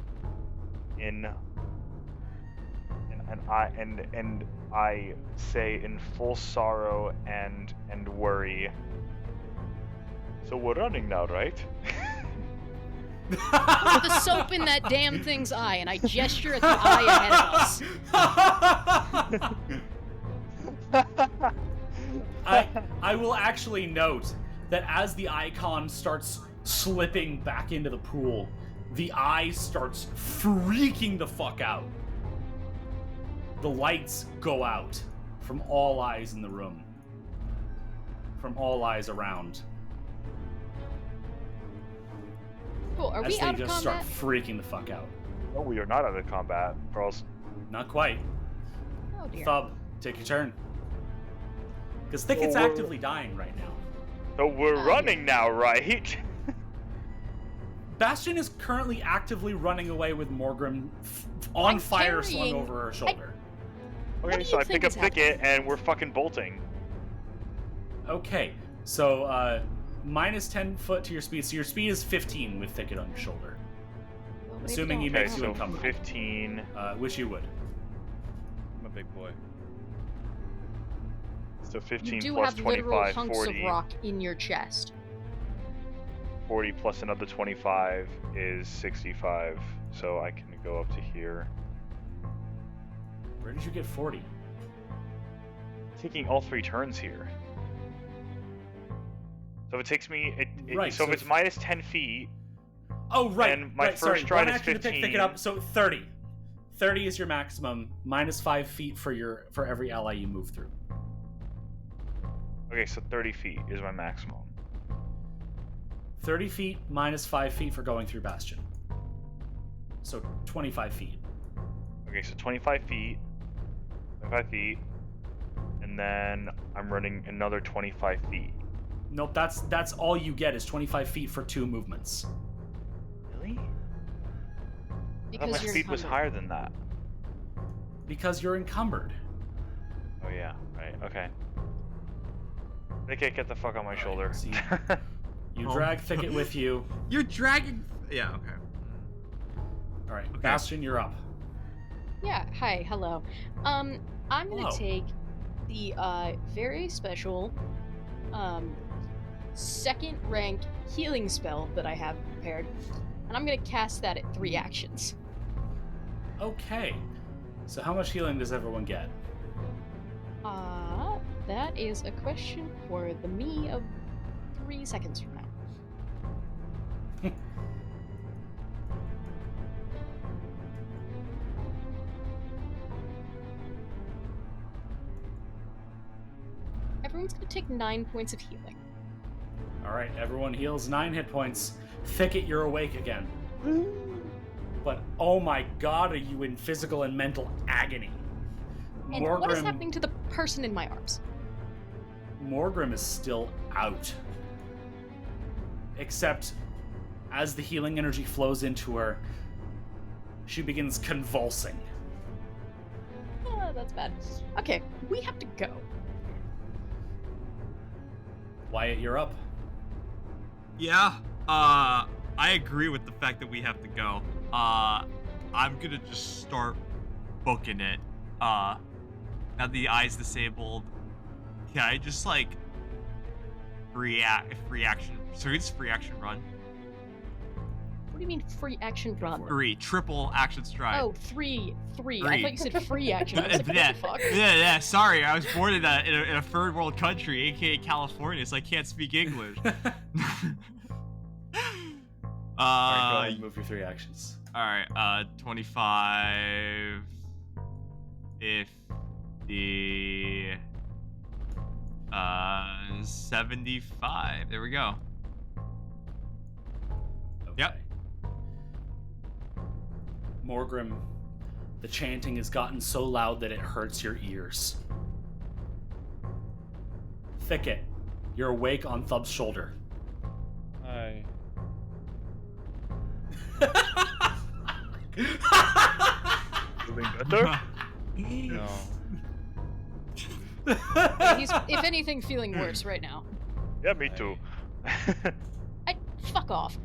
[SPEAKER 6] I say in full sorrow and worry. So we're running now, right?
[SPEAKER 3] Put the soap in that damn thing's eye, and I gesture at the eye ahead of us.
[SPEAKER 1] I will actually note that as the icon starts slipping back into the pool, the eye starts freaking the fuck out. The lights go out from all eyes in the room, from all eyes around.
[SPEAKER 3] Cool. Are
[SPEAKER 1] As
[SPEAKER 3] we
[SPEAKER 1] they
[SPEAKER 3] out of
[SPEAKER 1] just
[SPEAKER 3] combat?
[SPEAKER 1] start freaking the fuck out.
[SPEAKER 6] No, we are not out of combat, girls.
[SPEAKER 1] Not quite.
[SPEAKER 3] Oh dear.
[SPEAKER 1] Thub, take your turn. Because Thicket's
[SPEAKER 6] Well,
[SPEAKER 1] actively dying right now.
[SPEAKER 6] So we're
[SPEAKER 3] Oh,
[SPEAKER 6] running now, right?
[SPEAKER 1] Bastion is currently actively running away with Morgrim on
[SPEAKER 3] I'm
[SPEAKER 1] fire slung
[SPEAKER 3] carrying-
[SPEAKER 1] over her shoulder.
[SPEAKER 3] What
[SPEAKER 6] Okay,
[SPEAKER 3] do
[SPEAKER 6] so
[SPEAKER 3] you
[SPEAKER 6] I
[SPEAKER 3] think
[SPEAKER 6] pick up
[SPEAKER 3] is happening?
[SPEAKER 6] Thicket and we're fucking bolting.
[SPEAKER 1] Okay, so minus 10 foot to your speed. So your speed is 15 with Thicket on your shoulder.
[SPEAKER 3] Well, maybe
[SPEAKER 1] Assuming he
[SPEAKER 3] don't.
[SPEAKER 6] Okay,
[SPEAKER 1] makes you
[SPEAKER 6] so
[SPEAKER 1] encumbered.
[SPEAKER 6] 15.
[SPEAKER 1] Which you would.
[SPEAKER 2] I'm a big boy.
[SPEAKER 6] So 15
[SPEAKER 3] You do
[SPEAKER 6] plus
[SPEAKER 3] have literal
[SPEAKER 6] 25,
[SPEAKER 3] hunks
[SPEAKER 6] 40.
[SPEAKER 3] of rock in your chest.
[SPEAKER 6] 40 plus another 25 is 65. So I can go up to here.
[SPEAKER 1] Where did you get 40?
[SPEAKER 6] Taking all 3 turns here. So if it takes me,
[SPEAKER 1] Right,
[SPEAKER 6] so
[SPEAKER 1] so
[SPEAKER 6] if it's
[SPEAKER 1] if-
[SPEAKER 6] minus 10 feet,
[SPEAKER 1] Oh, right.
[SPEAKER 6] And my
[SPEAKER 1] right,
[SPEAKER 6] first
[SPEAKER 1] sorry.
[SPEAKER 6] stride
[SPEAKER 1] One
[SPEAKER 6] is
[SPEAKER 1] action to pick
[SPEAKER 6] 15.
[SPEAKER 1] Thicket up, so 30. 30 is your maximum, minus 5 feet for every ally you move through.
[SPEAKER 6] okay, so 30 feet is my maximum.
[SPEAKER 1] 30 feet minus 5 feet for going through Bastion. So 25 feet.
[SPEAKER 6] Okay, so 25 feet, and then I'm running another 25 feet.
[SPEAKER 1] Nope, that's all you get is 25 feet for 2 movements.
[SPEAKER 6] Really? I thought
[SPEAKER 3] Because
[SPEAKER 6] my
[SPEAKER 3] you're
[SPEAKER 6] speed was
[SPEAKER 3] encumbered.
[SPEAKER 6] higher than that.
[SPEAKER 1] Because you're encumbered.
[SPEAKER 6] Oh yeah, right, okay. They can't get the fuck on my
[SPEAKER 1] Alright,
[SPEAKER 6] shoulder.
[SPEAKER 1] so You
[SPEAKER 5] Oh.
[SPEAKER 1] drag Thicket with you.
[SPEAKER 5] You're dragging. Yeah. Okay.
[SPEAKER 1] Alright,
[SPEAKER 5] Okay.
[SPEAKER 1] Bastion, you're up.
[SPEAKER 3] Yeah. Hi. Hello. I'm gonna
[SPEAKER 1] Hello.
[SPEAKER 3] take the very special second rank healing spell that I have prepared, and I'm gonna cast that at 3 actions.
[SPEAKER 1] Okay. So how much healing does everyone get?
[SPEAKER 3] That is a question for the me of 3 seconds from now. Everyone's gonna take 9 points of healing.
[SPEAKER 1] All right, everyone heals 9 hit points. Thicket, you're awake again. But oh my god, are you in physical and mental agony?
[SPEAKER 3] And what is happening to the person in my arms?
[SPEAKER 1] Morgrim is still out. Except as the healing energy flows into her, she begins convulsing.
[SPEAKER 3] Oh, that's bad. Okay, we have to go.
[SPEAKER 1] Wyatt, you're up.
[SPEAKER 5] Yeah, I agree with the fact that we have to go. I'm gonna just start booking it. Now the eye's disabled. Can I just like free action? So it's free action run.
[SPEAKER 3] What do you mean free action run?
[SPEAKER 5] 3 triple action stride.
[SPEAKER 3] Oh, 3. I thought you said free action. I was like, what
[SPEAKER 5] yeah,
[SPEAKER 3] the fuck?
[SPEAKER 5] yeah. Sorry, I was born in a third world country, aka California, so I can't speak English.
[SPEAKER 1] Alright, go ahead and move your 3 actions.
[SPEAKER 5] Alright, 25, 50, 75. There we go.
[SPEAKER 1] Okay.
[SPEAKER 5] Yep.
[SPEAKER 1] Morgrim, the chanting has gotten so loud that it hurts your ears. Thicket, you're awake on Thub's shoulder.
[SPEAKER 2] Hi.
[SPEAKER 6] Feeling better?
[SPEAKER 2] No.
[SPEAKER 3] He's, if anything, feeling worse right now.
[SPEAKER 6] Yeah, me too.
[SPEAKER 3] Fuck off.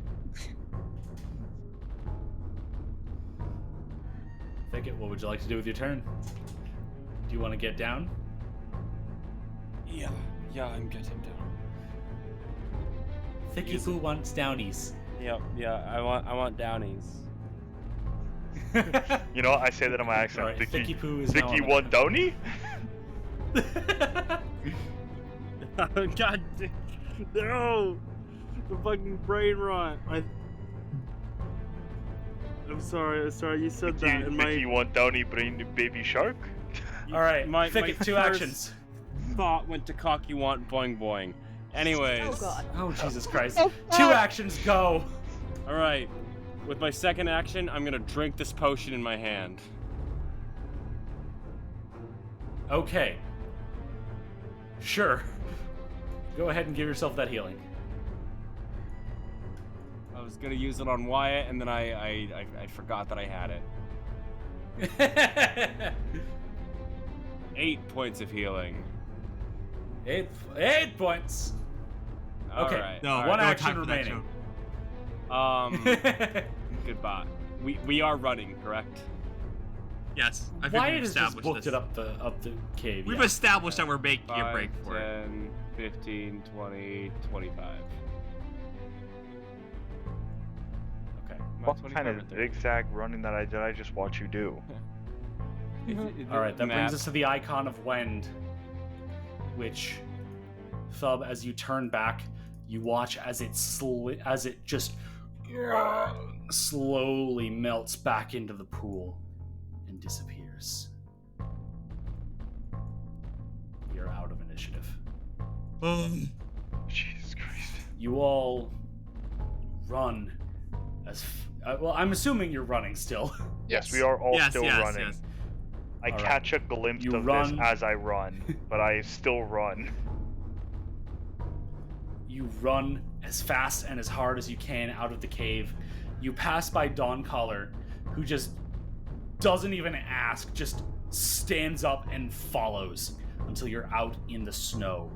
[SPEAKER 1] Thicket, what would you like to do with your turn? Do you want to get down?
[SPEAKER 2] Yeah, I'm getting down.
[SPEAKER 1] Thicky Poo wants downies.
[SPEAKER 2] Yep, I want downies.
[SPEAKER 6] You know, I say that in my accent.
[SPEAKER 1] Alright,
[SPEAKER 6] Thicky
[SPEAKER 1] Thicky Poo is now
[SPEAKER 6] Thicky
[SPEAKER 1] on
[SPEAKER 6] one downy?
[SPEAKER 2] God damn. No! The fucking brain rot. I'm sorry, you said that in my...
[SPEAKER 6] Thicky one downy brain baby shark?
[SPEAKER 1] Alright,
[SPEAKER 2] My
[SPEAKER 1] Thicket, 2
[SPEAKER 2] first
[SPEAKER 1] actions.
[SPEAKER 2] thought went to cock you want boing boing. Anyways.
[SPEAKER 3] Oh god.
[SPEAKER 1] Oh, Jesus Christ. 2 actions, go!
[SPEAKER 2] Alright. With my second action, I'm gonna drink this potion in my hand.
[SPEAKER 1] Okay. Sure. Go ahead and give yourself that healing.
[SPEAKER 2] I was gonna use it on Wyatt, and then I forgot that I had it. 8 points of healing.
[SPEAKER 1] 8 points. Okay.
[SPEAKER 2] Alright.
[SPEAKER 5] No,
[SPEAKER 1] One
[SPEAKER 5] no
[SPEAKER 1] action
[SPEAKER 5] time for that
[SPEAKER 1] remaining.
[SPEAKER 5] joke.
[SPEAKER 2] Goodbye. We are running, correct?
[SPEAKER 5] Yes, I think
[SPEAKER 1] Wyatt
[SPEAKER 5] we've
[SPEAKER 1] has just
[SPEAKER 5] established
[SPEAKER 1] booked
[SPEAKER 5] this.
[SPEAKER 1] it up the cave.
[SPEAKER 5] We've
[SPEAKER 1] yeah.
[SPEAKER 5] established that we're making a
[SPEAKER 2] 5,
[SPEAKER 5] break for it.
[SPEAKER 2] 10, 15, 20, 25.
[SPEAKER 1] Okay.
[SPEAKER 6] What kind of zigzag running that I did I just watch you do?
[SPEAKER 1] All right, that brings us to the icon of Wend, which, Thub, as you turn back, you watch as it just slowly melts back into the pool and disappears. You're out of initiative.
[SPEAKER 6] Jesus Christ.
[SPEAKER 1] You all run as well. I'm assuming you're running still.
[SPEAKER 6] Yes, we are all
[SPEAKER 5] Yes,
[SPEAKER 6] still
[SPEAKER 5] yes,
[SPEAKER 6] running.
[SPEAKER 5] yes.
[SPEAKER 6] I
[SPEAKER 1] All right.
[SPEAKER 6] catch a glimpse
[SPEAKER 1] You
[SPEAKER 6] of
[SPEAKER 1] run.
[SPEAKER 6] this as I run, but I still run.
[SPEAKER 1] You run as fast and as hard as you can out of the cave. You pass by Dawncaller, who just doesn't even ask, just stands up and follows until you're out in the snow.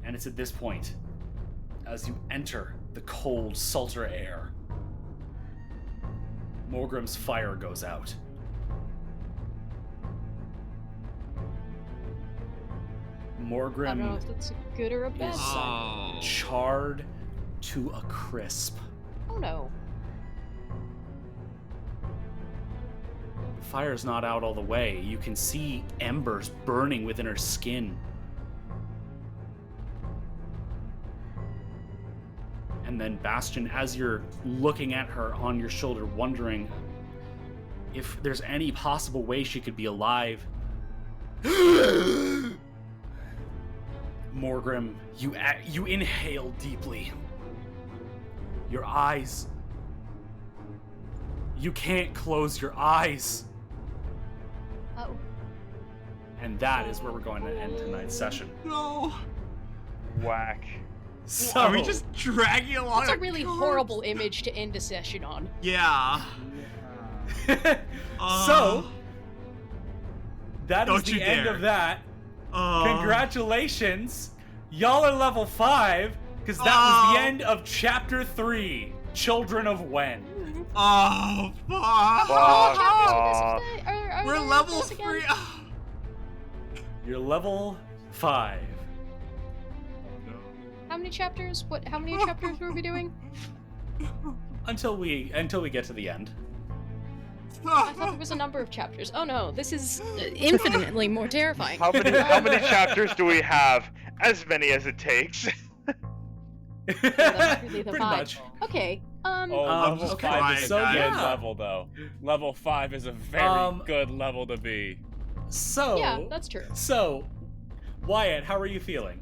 [SPEAKER 1] And it's at this point, as you enter the cold, sultry air, Morgrim's fire goes out.
[SPEAKER 3] I don't know
[SPEAKER 1] Morgrim
[SPEAKER 3] if that's a good or a bad
[SPEAKER 1] is
[SPEAKER 3] sign.
[SPEAKER 1] charred to a crisp.
[SPEAKER 3] Oh no.
[SPEAKER 1] The fire's not out all the way. You can see embers burning within her skin. And then Bastion, as you're looking at her on your shoulder, wondering if there's any possible way she could be alive. Morgrim, you inhale deeply. Your eyes. You can't close your eyes.
[SPEAKER 3] Oh.
[SPEAKER 1] And that is where we're going to end tonight's session.
[SPEAKER 5] No.
[SPEAKER 6] Whack.
[SPEAKER 1] So,
[SPEAKER 5] Are we just dragging along?
[SPEAKER 3] That's a really horrible image to end a session on.
[SPEAKER 5] Yeah.
[SPEAKER 1] so that is
[SPEAKER 5] Don't
[SPEAKER 1] the
[SPEAKER 5] you
[SPEAKER 1] end
[SPEAKER 5] dare.
[SPEAKER 1] of that. Congratulations. Y'all are level 5, because that was the end of chapter 3, Children of Wend.
[SPEAKER 5] Oh, fuck.
[SPEAKER 6] Fuck
[SPEAKER 3] How
[SPEAKER 6] off.
[SPEAKER 3] many chapters are
[SPEAKER 5] We're
[SPEAKER 3] there in
[SPEAKER 5] level
[SPEAKER 3] this again?
[SPEAKER 5] 3.
[SPEAKER 1] You're level 5.
[SPEAKER 3] How many chapters? How many chapters were we doing?
[SPEAKER 1] Until we get to the end.
[SPEAKER 3] I thought there was a number of chapters. Oh no, this is infinitely more terrifying.
[SPEAKER 6] How many chapters do we have? As many as it takes.
[SPEAKER 3] That's really the
[SPEAKER 1] Pretty
[SPEAKER 3] vibe.
[SPEAKER 1] much.
[SPEAKER 3] Okay.
[SPEAKER 2] Level
[SPEAKER 1] okay,
[SPEAKER 2] 5 is
[SPEAKER 1] so
[SPEAKER 2] a good
[SPEAKER 1] yeah.
[SPEAKER 2] level, though. Level 5 is a very good level to be.
[SPEAKER 1] So
[SPEAKER 3] Yeah, that's true.
[SPEAKER 1] So, Wyatt, how are you feeling?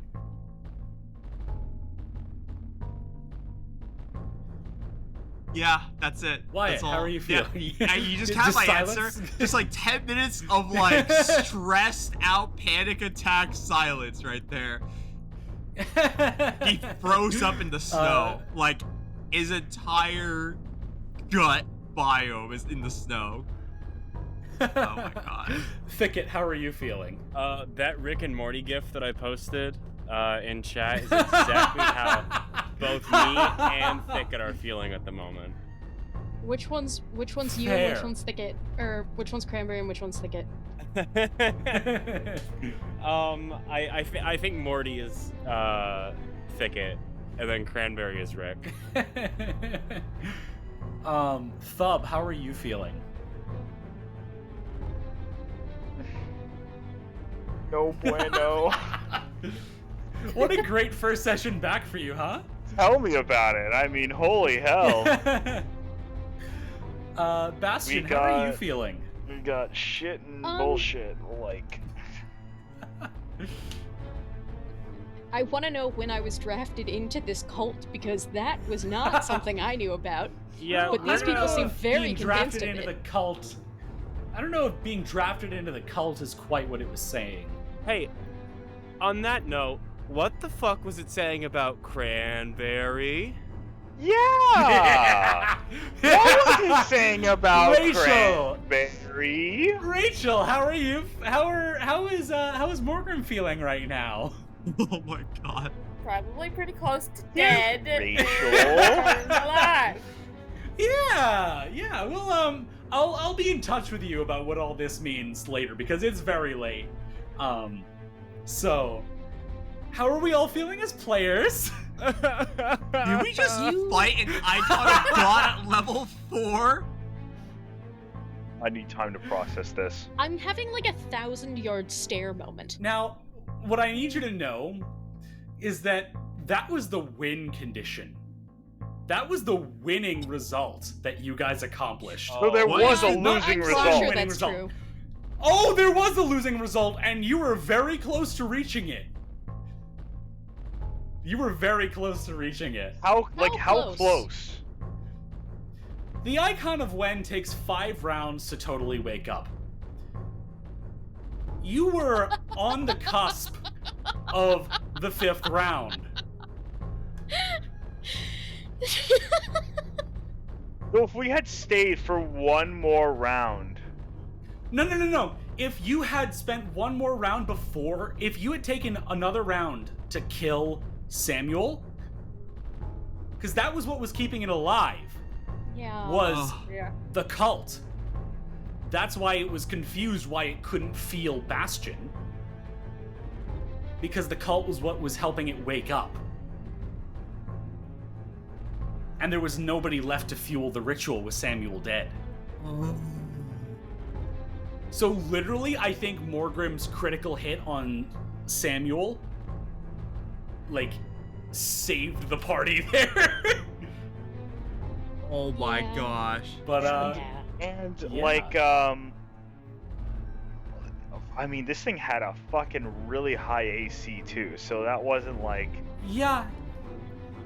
[SPEAKER 5] Yeah, that's it.
[SPEAKER 1] Wyatt,
[SPEAKER 5] that's all.
[SPEAKER 1] how are you feeling?
[SPEAKER 5] Yeah, you just
[SPEAKER 1] Just
[SPEAKER 5] have my
[SPEAKER 1] silence?
[SPEAKER 5] answer. Just like 10 minutes of like stressed out panic attack silence right there. He froze up in the snow. Like his entire gut biome is in the snow. Oh my god.
[SPEAKER 1] Thicket, how are you feeling?
[SPEAKER 2] That Rick and Morty gif that I posted in chat is exactly how both me and Thicket are feeling at the moment.
[SPEAKER 3] Which one's you?
[SPEAKER 1] Fair.
[SPEAKER 3] Which one's Thicket? Or which one's Cranberry and which one's Thicket?
[SPEAKER 2] I think Morty is Thicket, and then Cranberry is Rick.
[SPEAKER 1] Thub, how are you feeling?
[SPEAKER 6] No bueno.
[SPEAKER 1] What a great first session back for you, huh?
[SPEAKER 6] Tell me about it. I mean, holy hell.
[SPEAKER 1] Bastion,
[SPEAKER 6] We
[SPEAKER 1] how are you
[SPEAKER 6] got-
[SPEAKER 1] feeling?
[SPEAKER 6] We got shit and bullshit. Like,
[SPEAKER 3] I want to know when I was drafted into this cult because that was not something I knew about.
[SPEAKER 2] Yeah,
[SPEAKER 3] But these people seem very
[SPEAKER 1] being
[SPEAKER 3] convinced
[SPEAKER 1] drafted
[SPEAKER 3] of
[SPEAKER 1] into
[SPEAKER 3] it.
[SPEAKER 1] the cult. I don't know if being drafted into the cult is quite what it was saying.
[SPEAKER 2] Hey, on that note, what the fuck was it saying about Cranberry?
[SPEAKER 6] yeah. What was he saying about
[SPEAKER 1] Rachel!
[SPEAKER 6] Cranberry?
[SPEAKER 1] Rachel, how are you? How is Morgan feeling right now?
[SPEAKER 5] Oh my god.
[SPEAKER 7] Probably pretty close to dead.
[SPEAKER 6] Rachel?
[SPEAKER 7] Alive.
[SPEAKER 1] Yeah. Well, I'll be in touch with you about what all this means later because it's very late. So, how are we all feeling as players?
[SPEAKER 5] Did we just fight an icon of God at level 4?
[SPEAKER 6] I need time to process this.
[SPEAKER 3] I'm having like a 1,000-yard stare moment.
[SPEAKER 1] Now, what I need you to know is that was the win condition. That was the winning result that you guys accomplished.
[SPEAKER 6] So there
[SPEAKER 5] what?
[SPEAKER 6] was a
[SPEAKER 3] I'm
[SPEAKER 6] losing
[SPEAKER 3] quite
[SPEAKER 6] result.
[SPEAKER 3] sure
[SPEAKER 1] Winning
[SPEAKER 3] that's
[SPEAKER 1] result.
[SPEAKER 3] true.
[SPEAKER 1] Oh, there was a losing result, and you were very close to reaching it. You were very close to reaching it.
[SPEAKER 6] How
[SPEAKER 3] close?
[SPEAKER 6] close?
[SPEAKER 1] The Icon of Wend takes 5 rounds to totally wake up. You were on the cusp of the 5th round.
[SPEAKER 6] So if we had stayed for one more round.
[SPEAKER 1] No. If you had spent one more round before, if you had taken another round to kill Samuel, because that was what was keeping it alive,
[SPEAKER 3] Yeah.
[SPEAKER 1] was
[SPEAKER 7] Yeah.
[SPEAKER 1] the cult. That's why it was confused why it couldn't feel Bastion. because the cult was what was helping it wake up. And there was nobody left to fuel the ritual with Samuel dead. So literally, I think Morgrim's critical hit on Samuel, like, saved the party there.
[SPEAKER 5] Oh my
[SPEAKER 3] Yeah.
[SPEAKER 5] gosh.
[SPEAKER 1] But,
[SPEAKER 6] And
[SPEAKER 1] yeah.
[SPEAKER 6] like, I mean, this thing had a fucking really high AC too, so that wasn't like,
[SPEAKER 1] yeah,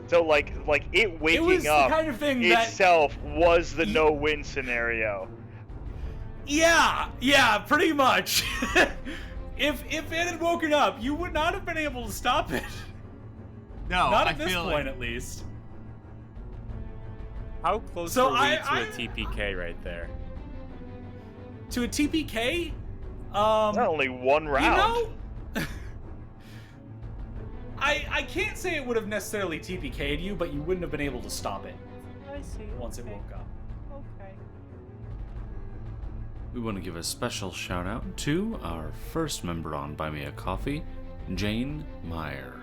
[SPEAKER 6] so like it
[SPEAKER 1] it was
[SPEAKER 6] waking
[SPEAKER 1] the
[SPEAKER 6] up
[SPEAKER 1] kind of thing that...
[SPEAKER 6] itself was the
[SPEAKER 1] Ye-
[SPEAKER 6] no-win scenario.
[SPEAKER 1] Yeah, pretty much. If it had woken up, you would not have been able to stop it.
[SPEAKER 5] No,
[SPEAKER 1] Not
[SPEAKER 5] I
[SPEAKER 1] at this
[SPEAKER 5] feel
[SPEAKER 1] point,
[SPEAKER 5] like
[SPEAKER 1] at least.
[SPEAKER 2] How close
[SPEAKER 1] So
[SPEAKER 2] were we
[SPEAKER 1] I-
[SPEAKER 2] to a TPK right there?
[SPEAKER 1] To a TPK,
[SPEAKER 6] Not only one round.
[SPEAKER 1] You know, I can't say it would have necessarily TPK'd you, but you wouldn't have been able to stop it
[SPEAKER 2] I see.
[SPEAKER 1] once it woke up.
[SPEAKER 2] Okay.
[SPEAKER 9] We want to give a special shout out to our first member on Buy Me a Coffee, Jane Meyer.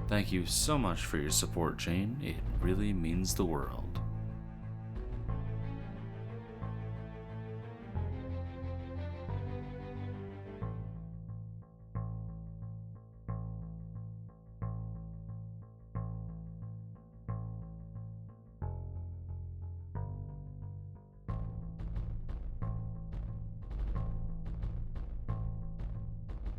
[SPEAKER 9] Thank you so much for your support, Jane. It really means the world.